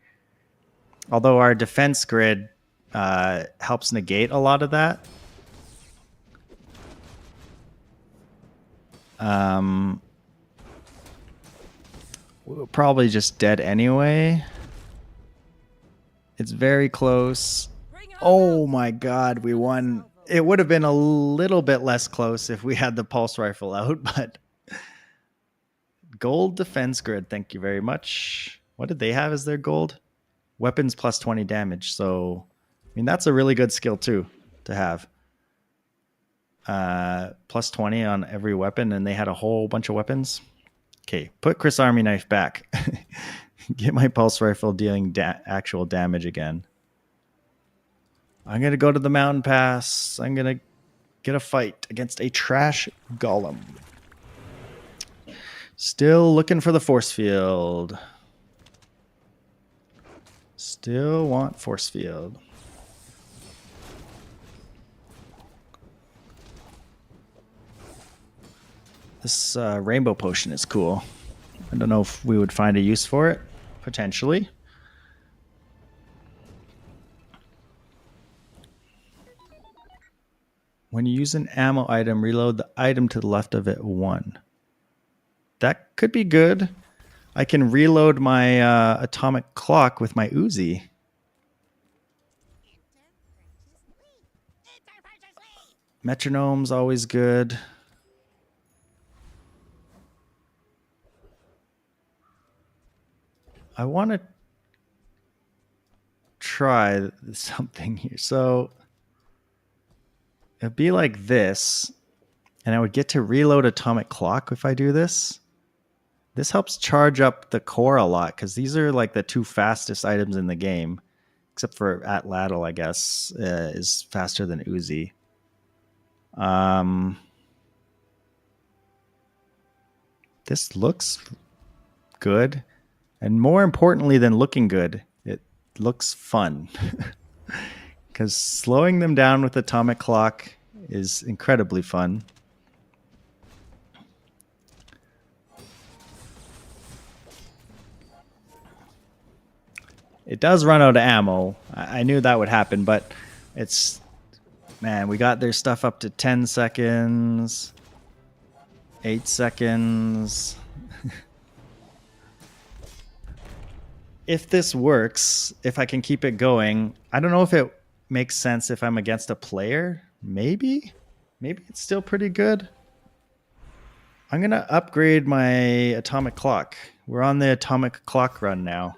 Although our defense grid helps negate a lot of that. We're probably just dead anyway. It's very close. Oh my god, we won. It would have been a little bit less close if we had the pulse rifle out, but gold defense grid, thank you very much. What did they have as their gold? Weapons plus 20 damage. So, I mean, that's a really good skill too to have. Plus 20 on every weapon, and they had a whole bunch of weapons. Okay, put Chris Army Knife back. Get my pulse rifle dealing actual damage again. I'm going to go to the mountain pass. I'm going to get a fight against a trash golem. Still looking for the force field. Still want force field. This rainbow potion is cool. I don't know if we would find a use for it. Potentially. When you use an ammo item, reload the item to the left of it 1. That could be good. I can reload my atomic clock with my Uzi. Metronome's always good. I want to try something here. So it'd be like this, and I would get to reload atomic clock if I do this. This helps charge up the core a lot because these are like the 2 fastest items in the game, except for Atlatl, I guess, is faster than Uzi. This looks good. And more importantly than looking good, it looks fun. Because slowing them down with atomic clock is incredibly fun. It does run out of ammo. I knew that would happen, but it's... Man, we got their stuff up to 10 seconds. 8 seconds. If this works, if I can keep it going, I don't know if it makes sense if I'm against a player. Maybe? Maybe it's still pretty good. I'm going to upgrade my atomic clock. We're on the atomic clock run now.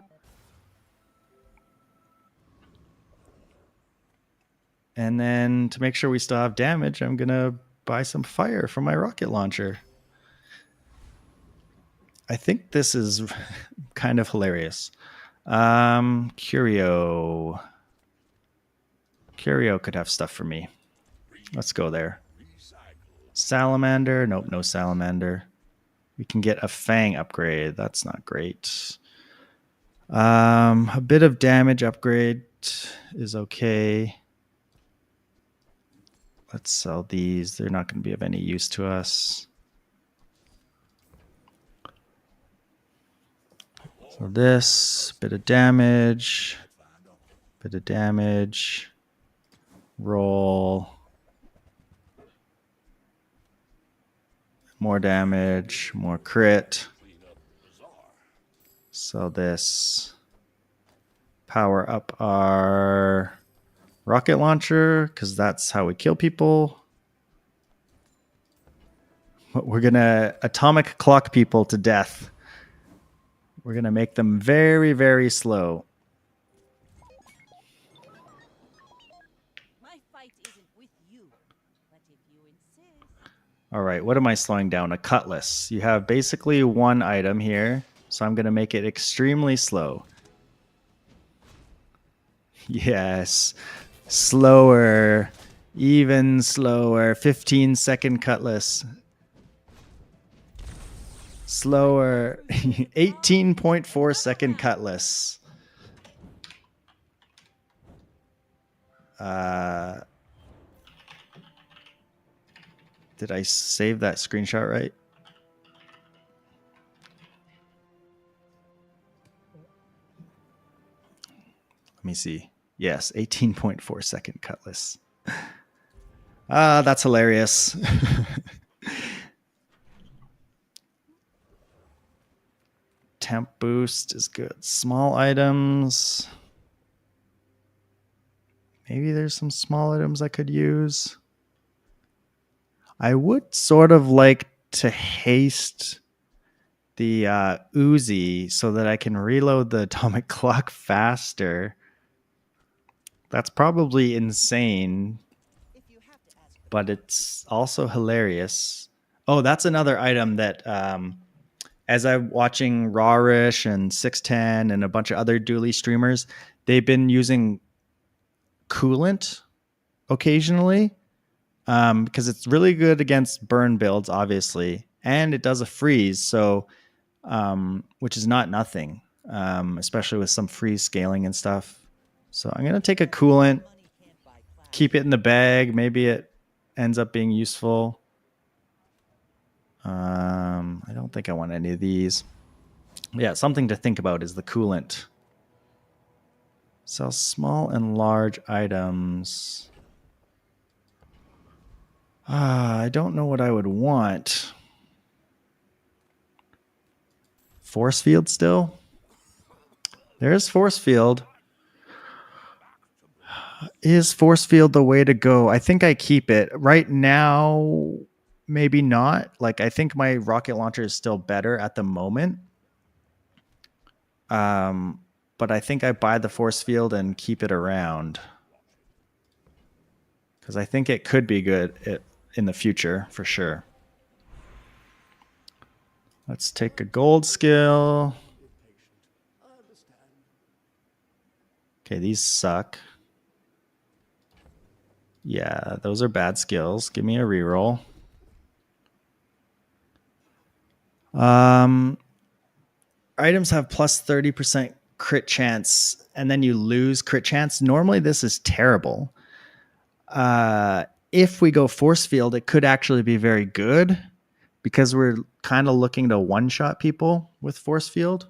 And then to make sure we still have damage, I'm going to buy some fire for my rocket launcher. I think this is kind of hilarious. Curio. Curio could have stuff for me. Let's go there. Salamander. Nope, no salamander. We can get a fang upgrade. That's not great. A bit of damage upgrade is okay. Let's sell these. They're not going to be of any use to us. So this, bit of damage. Roll. More damage, more crit. So this. Power up our rocket launcher, because that's how we kill people. We're going to atomic clock people to death. We're going to make them very, very slow. My fight isn't with you, but if you insist. All right, what am I slowing down? A cutlass. You have basically one item here, so I'm going to make it extremely slow. Yes. Slower. Even slower. 15-second cutlass. Slower. 18.4 second cutlass. Did I save that screenshot right? Let me see. Yes, 18.4 second cutlass. That's hilarious. Temp boost is good. Small items. Maybe there's some small items I could use. I would sort of like to haste the Uzi so that I can reload the atomic clock faster. That's probably insane, If you have to ask the but it's also hilarious. Oh, that's another item that as I'm watching Rawrish and 610 and a bunch of other Dooley streamers, they've been using coolant occasionally because it's really good against burn builds, obviously, and it does a freeze, so which is not nothing, especially with some freeze scaling and stuff. So I'm gonna take a coolant, money can't buy clout. keep it in the bag. Maybe it ends up being useful. I don't think I want any of these. Yeah, something to think about is the coolant. Sell small and large items. I don't know what I would want. Force field still? There's force field. Is force field the way to go? I think I keep it. Right now, maybe not. Like, I think my rocket launcher is still better at the moment. But I think I buy the force field and keep it around. Because I think it could be good in the future, for sure. Let's take a gold skill. Okay, these suck. Yeah, those are bad skills. Give me a reroll. Items have plus 30% crit chance, and then you lose crit chance. Normally, this is terrible. If we go force field, it could actually be very good because we're kind of looking to one-shot people with force field.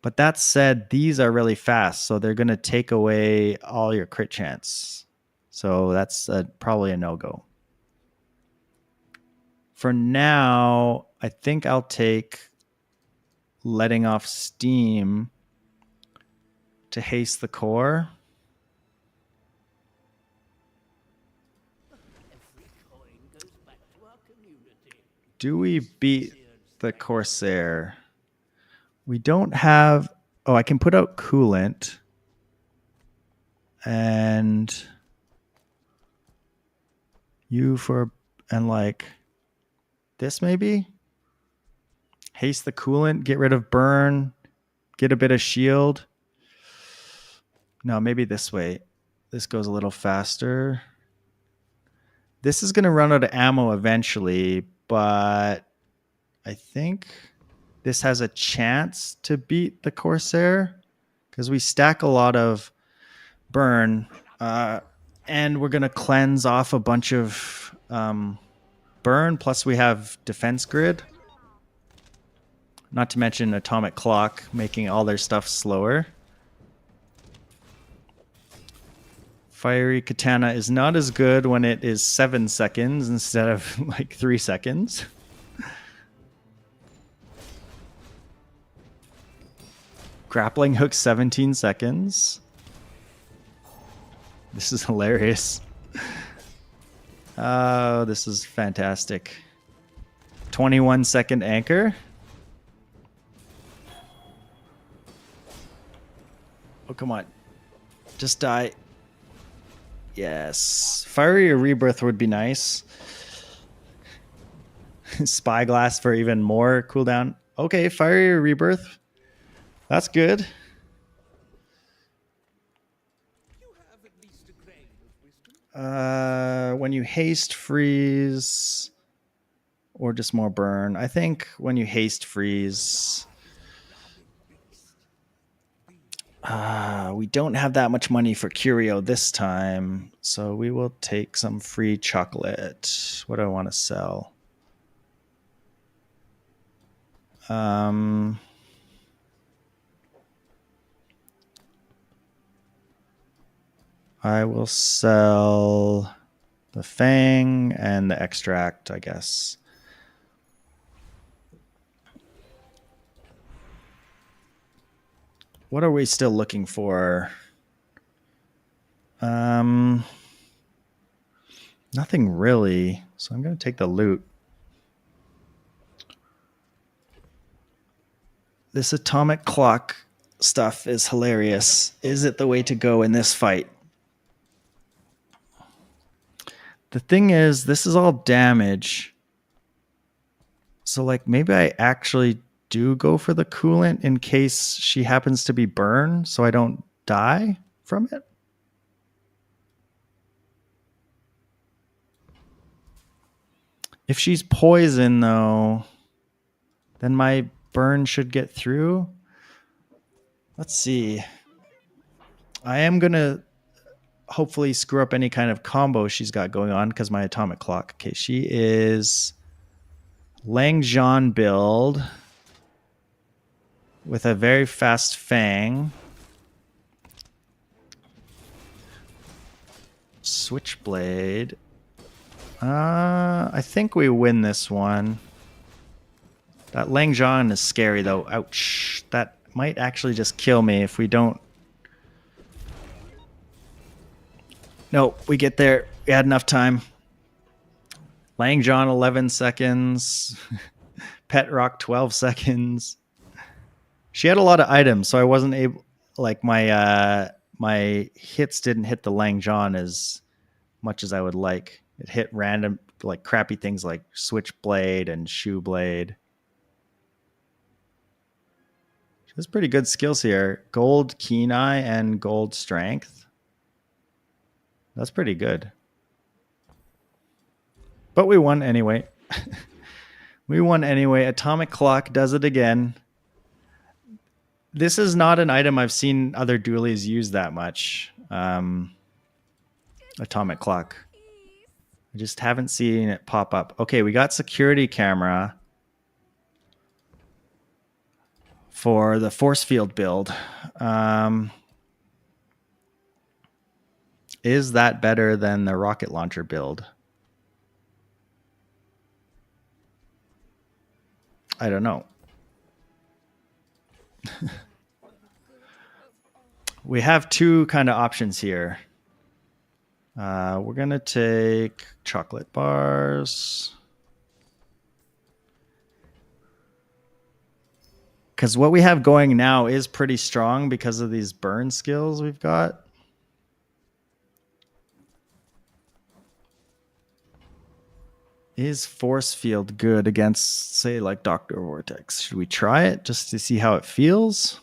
But that said, these are really fast, so they're going to take away all your crit chance. So that's probably a no-go. For now, I think I'll take letting off steam to haste the core. Do we beat the Corsair? We don't have... Oh, I can put out coolant. And you for... And like... This maybe? Haste the coolant, get rid of burn, get a bit of shield. No, maybe this way. This goes a little faster. This is going to run out of ammo eventually, but I think this has a chance to beat the Corsair because we stack a lot of burn, and we're going to cleanse off a bunch of burn, plus we have defense grid. Not to mention atomic clock, making all their stuff slower. Fiery Katana is not as good when it is 7 seconds instead of like 3 seconds. Grappling hook 17 seconds. This is hilarious. Oh, this is fantastic. 21-second anchor. Oh, come on. Just die. Yes. Fiery Rebirth would be nice. Spyglass for even more cooldown. Okay, Fiery Rebirth. That's good. You have at least a grain of wisdom. When you haste freeze or just more burn. I think when you haste freeze... we don't have that much money for curio this time, so we will take some free chocolate. What do I want to sell? I will sell the Fang and the extract, I guess. What are we still looking for? Nothing really. So I'm going to take the loot. This atomic clock stuff is hilarious. Is it the way to go in this fight? The thing is, this is all damage. So like maybe I actually do go for the coolant in case she happens to be burned so I don't die from it. If she's poison though, then my burn should get through. Let's see. I am going to hopefully screw up any kind of combo she's got going on because my atomic clock. Okay, she is Langjean build with a very fast Fang. Switchblade. I think we win this one. That Langjean is scary though. Ouch. That might actually just kill me if we don't. No, we get there. We had enough time. Langjean 11 seconds. Pet Rock 12 seconds. She had a lot of items, so I wasn't able, like my hits didn't hit the Langjean as much as I would like. It hit random, like crappy things like Switchblade and Shoeblade. She has pretty good skills here. Gold Keen Eye and Gold Strength. That's pretty good. But we won anyway. We won anyway. Atomic Clock does it again. This is not an item I've seen other Dooleys use that much. Atomic Clock. I just haven't seen it pop up. Okay, we got security camera for the force field build. Is that better than the rocket launcher build? I don't know. We have two kind of options here. We're going to take chocolate bars. Because what we have going now is pretty strong because of these burn skills we've got. Is force field good against, say, like Dr. Vortex? Should we try it just to see how it feels?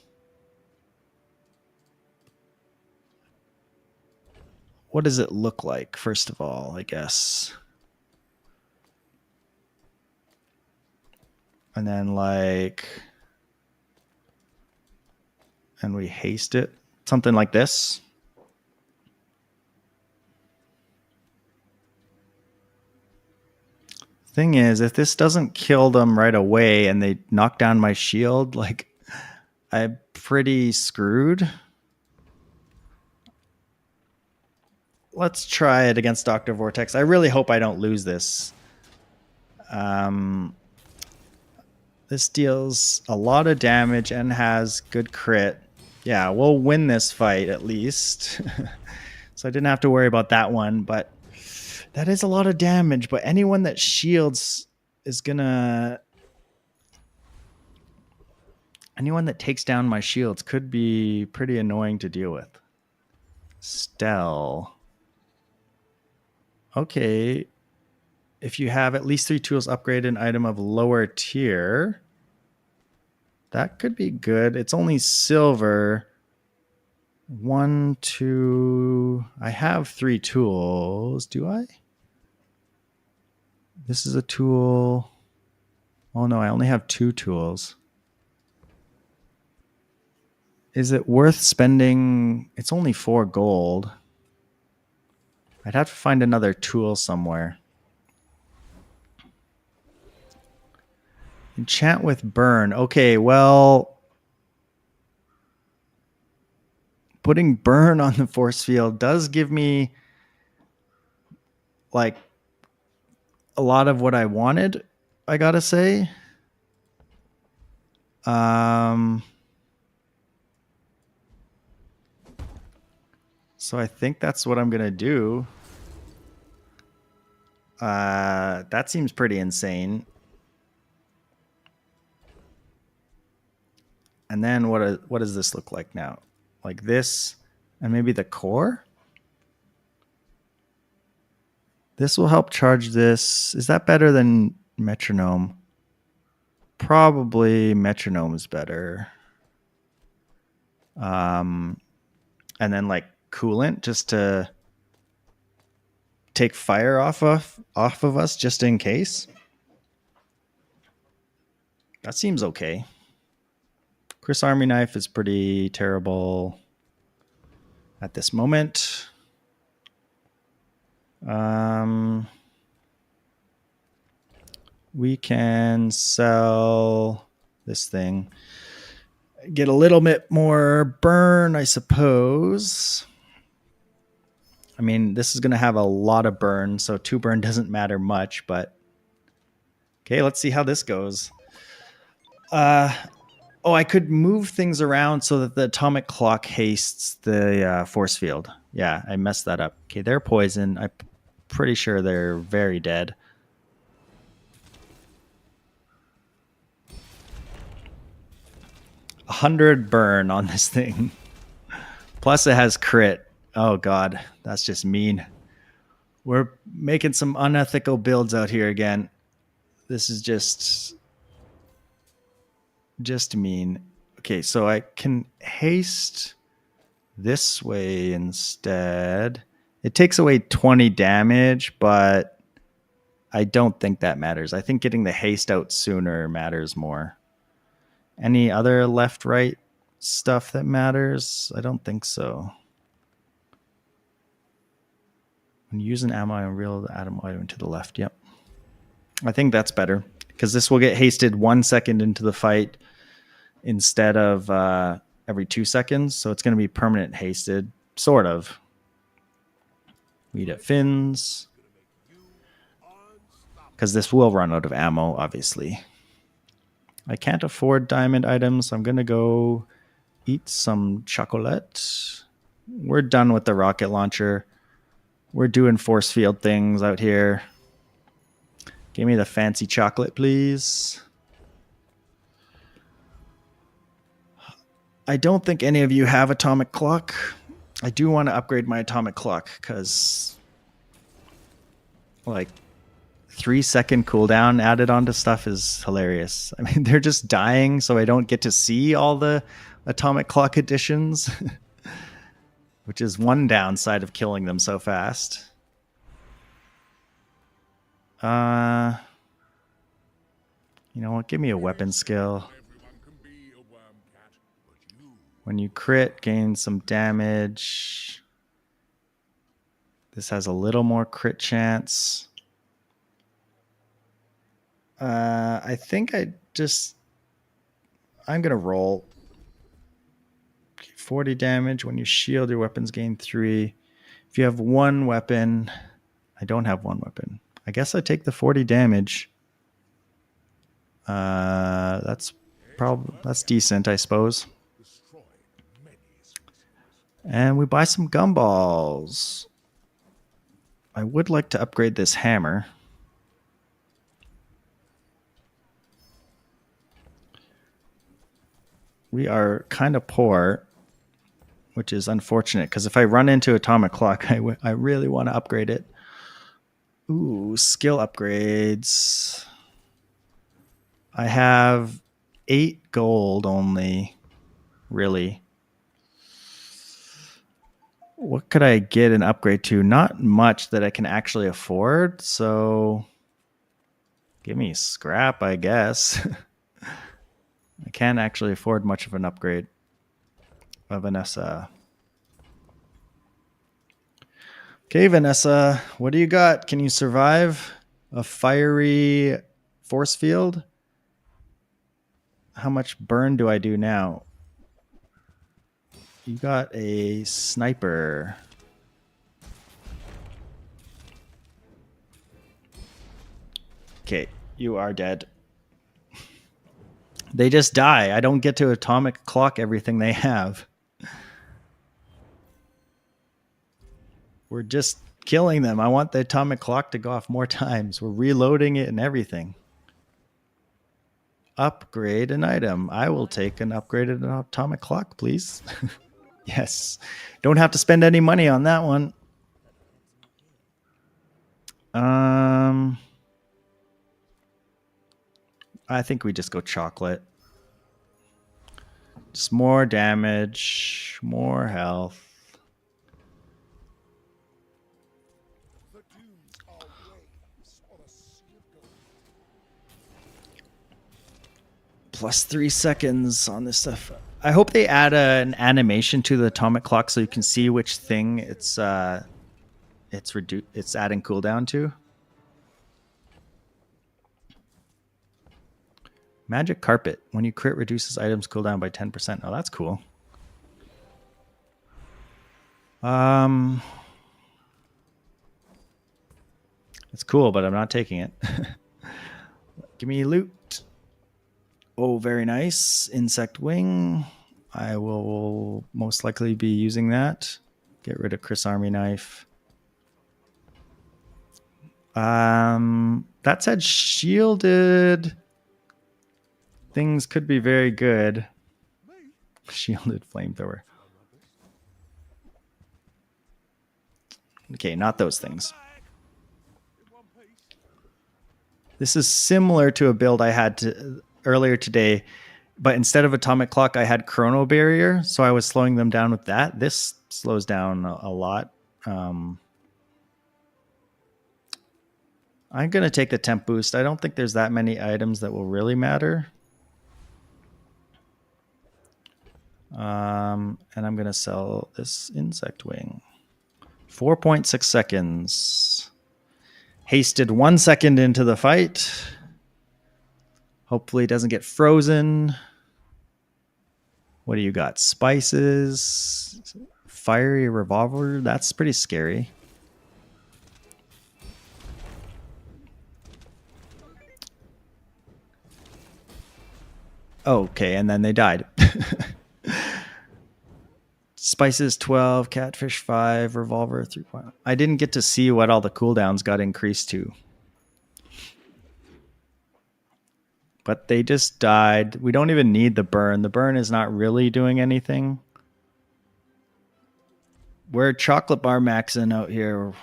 What does it look like, first of all, I guess? And then like, and we haste it. Something like this. Thing is, if this doesn't kill them right away and they knock down my shield, like, I'm pretty screwed. Let's try it against Dr. Vortex. I really hope I don't lose this. This deals a lot of damage and has good crit. Yeah, we'll win this fight at least. So I didn't have to worry about that one, but that is a lot of damage. But anyone that shields is gonna... Anyone that takes down my shields could be pretty annoying to deal with. Stell. Okay. If you have at least 3 tools, upgrade an item of lower tier. That could be good. It's only silver. 1, 2. I have 3 tools. Do I? This is a tool. Oh no, I only have 2 tools. Is it worth spending? It's only 4 gold. I'd have to find another tool somewhere. Enchant with burn. Okay, well, putting burn on the force field does give me like a lot of what I wanted, I gotta say. So I think that's what I'm gonna do. That seems pretty insane. And then what does this look like now? Like this, and maybe the core? This will help charge this. Is that better than metronome? Probably metronome is better. And then like coolant just to take fire off of us just in case. That seems okay. Chris Army Knife is pretty terrible at this moment. We can sell this thing. Get a little bit more burn, I suppose. I mean, this is going to have a lot of burn, so 2 burn doesn't matter much, but... Okay, let's see how this goes. Oh, I could move things around so that the atomic clock hastes the force field. Yeah, I messed that up. Okay, they're poison. I'm pretty sure they're very dead. A 100 burn on this thing. Plus it has crit. Oh god, that's just mean. We're making some unethical builds out here again. This is just mean. Okay, so I can haste this way instead. It takes away 20 damage, but I don't think that matters. I think getting the haste out sooner matters more. Any other left-right stuff that matters? I don't think so. When using ammo, I reel the atom item to the left. Yep. I think that's better because this will get hasted 1 second into the fight instead of every 2 seconds. So it's going to be permanent hasted, sort of. We get fins because this will run out of ammo, obviously. I can't afford diamond items, so I'm going to go eat some chocolate. We're done with the rocket launcher. We're doing force field things out here. Give me the fancy chocolate, please. I don't think any of you have atomic clock. I do want to upgrade my atomic clock because, like, 3-second cooldown added onto stuff is hilarious. I mean, they're just dying, so I don't get to see all the atomic clock additions, which is one downside of killing them so fast. You know what? Give me a weapon skill. Everyone can be a worm cat, but you When you crit, gain some damage. This has a little more crit chance. I think I'm going to roll. 40 damage. When you shield, your weapons gain 3. If you have one weapon, I don't have one weapon. I guess I take the 40 damage. That's decent, I suppose. destroyed many species. And we buy some gumballs. I would like to upgrade this hammer. We are kind of poor, which is unfortunate because if I run into atomic clock, I really want to upgrade it. Ooh, skill upgrades. I have 8 gold only, really. What could I get an upgrade to? Not much that I can actually afford, so give me scrap, I guess. I can't actually afford much of an upgrade. Vanessa. Okay, Vanessa, what do you got? Can you survive a fiery force field? How much burn do I do now? You got a sniper. Okay, you are dead. They just die. I don't get to atomic clock everything they have. We're just killing them. I want the atomic clock to go off more times. We're reloading it and everything. Upgrade an item. I will take an upgraded atomic clock, please. Yes. Don't have to spend any money on that one. I think we just go chocolate. Just more damage, more health. The dunes are waves on a sea of gold. Plus 3 seconds on this stuff. I hope they add an animation to the atomic clock so you can see which thing it's adding cooldown to. Magic carpet. When you crit, reduces items cooldown by 10%. Oh, that's cool. It's cool, but I'm not taking it. Give me loot. Oh, very nice. Insect wing. I will most likely be using that. Get rid of Chris Army knife. That said, shielded things could be very good. Shielded flamethrower. Okay, not those things. This is similar to a build I had earlier today, but instead of atomic clock, I had chrono barrier, so I was slowing them down with that. This slows down a lot. I'm going to take the temp boost. I don't think there's that many items that will really matter. And I'm going to sell this insect wing. 4.6 seconds. Hasted 1 second into the fight. Hopefully it doesn't get frozen. What do you got? Spices. Fiery revolver. That's pretty scary. Okay, and then they died. Spices 12, catfish 5, revolver 3. I didn't get to see what all the cooldowns got increased to. but they just died. We don't even need the burn. The burn is not really doing anything. We're chocolate bar maxing out here.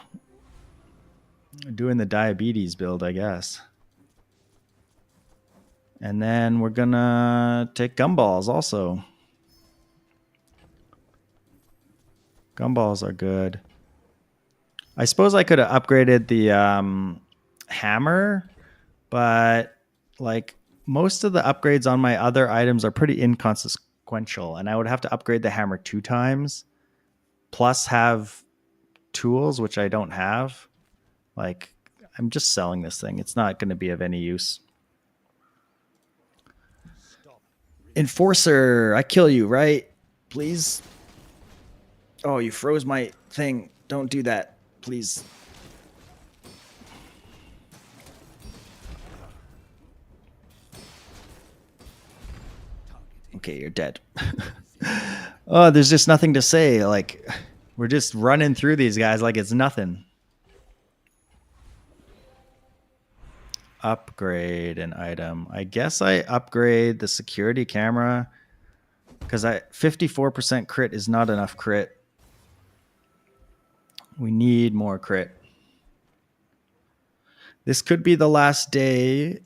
Doing the diabetes build, I guess. And then we're gonna take gumballs also. Gumballs are good. I suppose I could have upgraded the hammer, but like most of the upgrades on my other items are pretty inconsequential, and I would have to upgrade the hammer 2 times, plus have tools, which I don't have. Like, I'm just selling this thing. It's not going to be of any use. Enforcer, I kill you, right? Please. Oh, you froze my thing. Don't do that, please. Okay, you're dead. Oh, there's just nothing to say. Like, we're just running through these guys like it's nothing. Upgrade an item. I guess I upgrade the security camera because 54% crit is not enough crit. We need more crit. This could be the last day,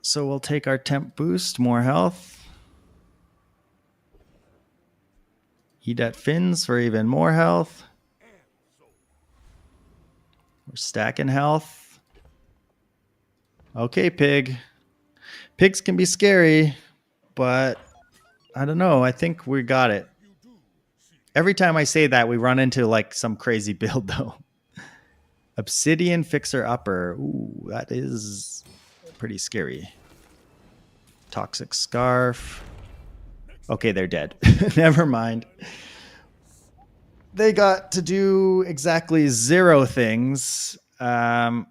so we'll take our temp boost, more health. Eat at fins for even more health. We're stacking health. Okay, pig. Pigs can be scary, but I don't know. I think we got it. Every time I say that, we run into like some crazy build though. Obsidian fixer upper. Ooh, that is pretty scary. Toxic scarf. Okay, they're dead. Never mind. They got to do exactly 0 things. Man,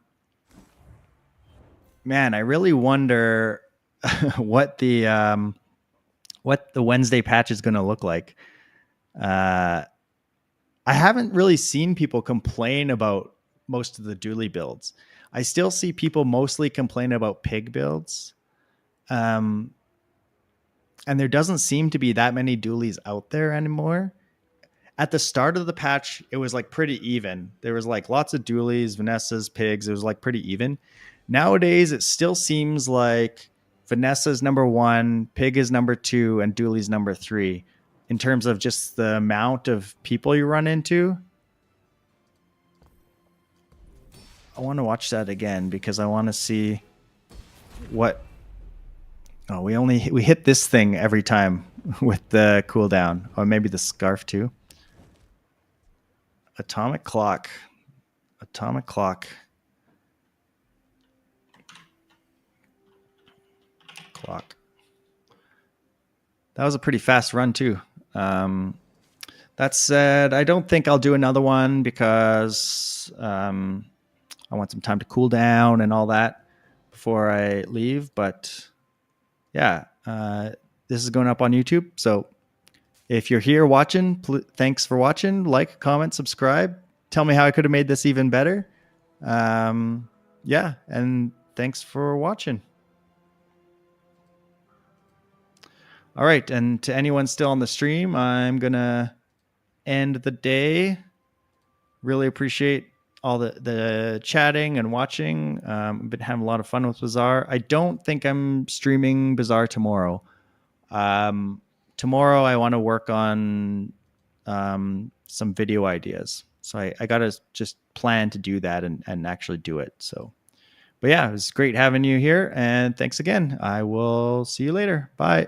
I really wonder what the Wednesday patch is going to look like. I haven't really seen people complain about most of the Dooley builds. I still see people mostly complain about pig builds. And there doesn't seem to be that many Dooleys out there anymore. At the start of the patch, it was like pretty even. There was like lots of Dooleys, Vanessas, pigs. It was like pretty even. Nowadays, it still seems like Vanessa's number 1, pig is number 2, and Dooley's number 3 in terms of just the amount of people you run into. I want to watch that again because I want to see what. Oh, we hit this thing every time with the cooldown, or maybe the scarf too. Atomic clock. Atomic clock. Clock. That was a pretty fast run too. That said, I don't think I'll do another one because I want some time to cool down and all that before I leave. But yeah, this is going up on YouTube. So if you're here watching, thanks for watching. Like, comment, subscribe. Tell me how I could have made this even better. Yeah, and thanks for watching. All right, and to anyone still on the stream, I'm going to end the day. Really appreciate all the chatting and watching. I've been having a lot of fun with Bazaar. I don't think I'm streaming Bazaar tomorrow. Tomorrow I want to work on some video ideas. So I got to just plan to do that and actually do it. So, but yeah, it was great having you here. And thanks again. I will see you later. Bye.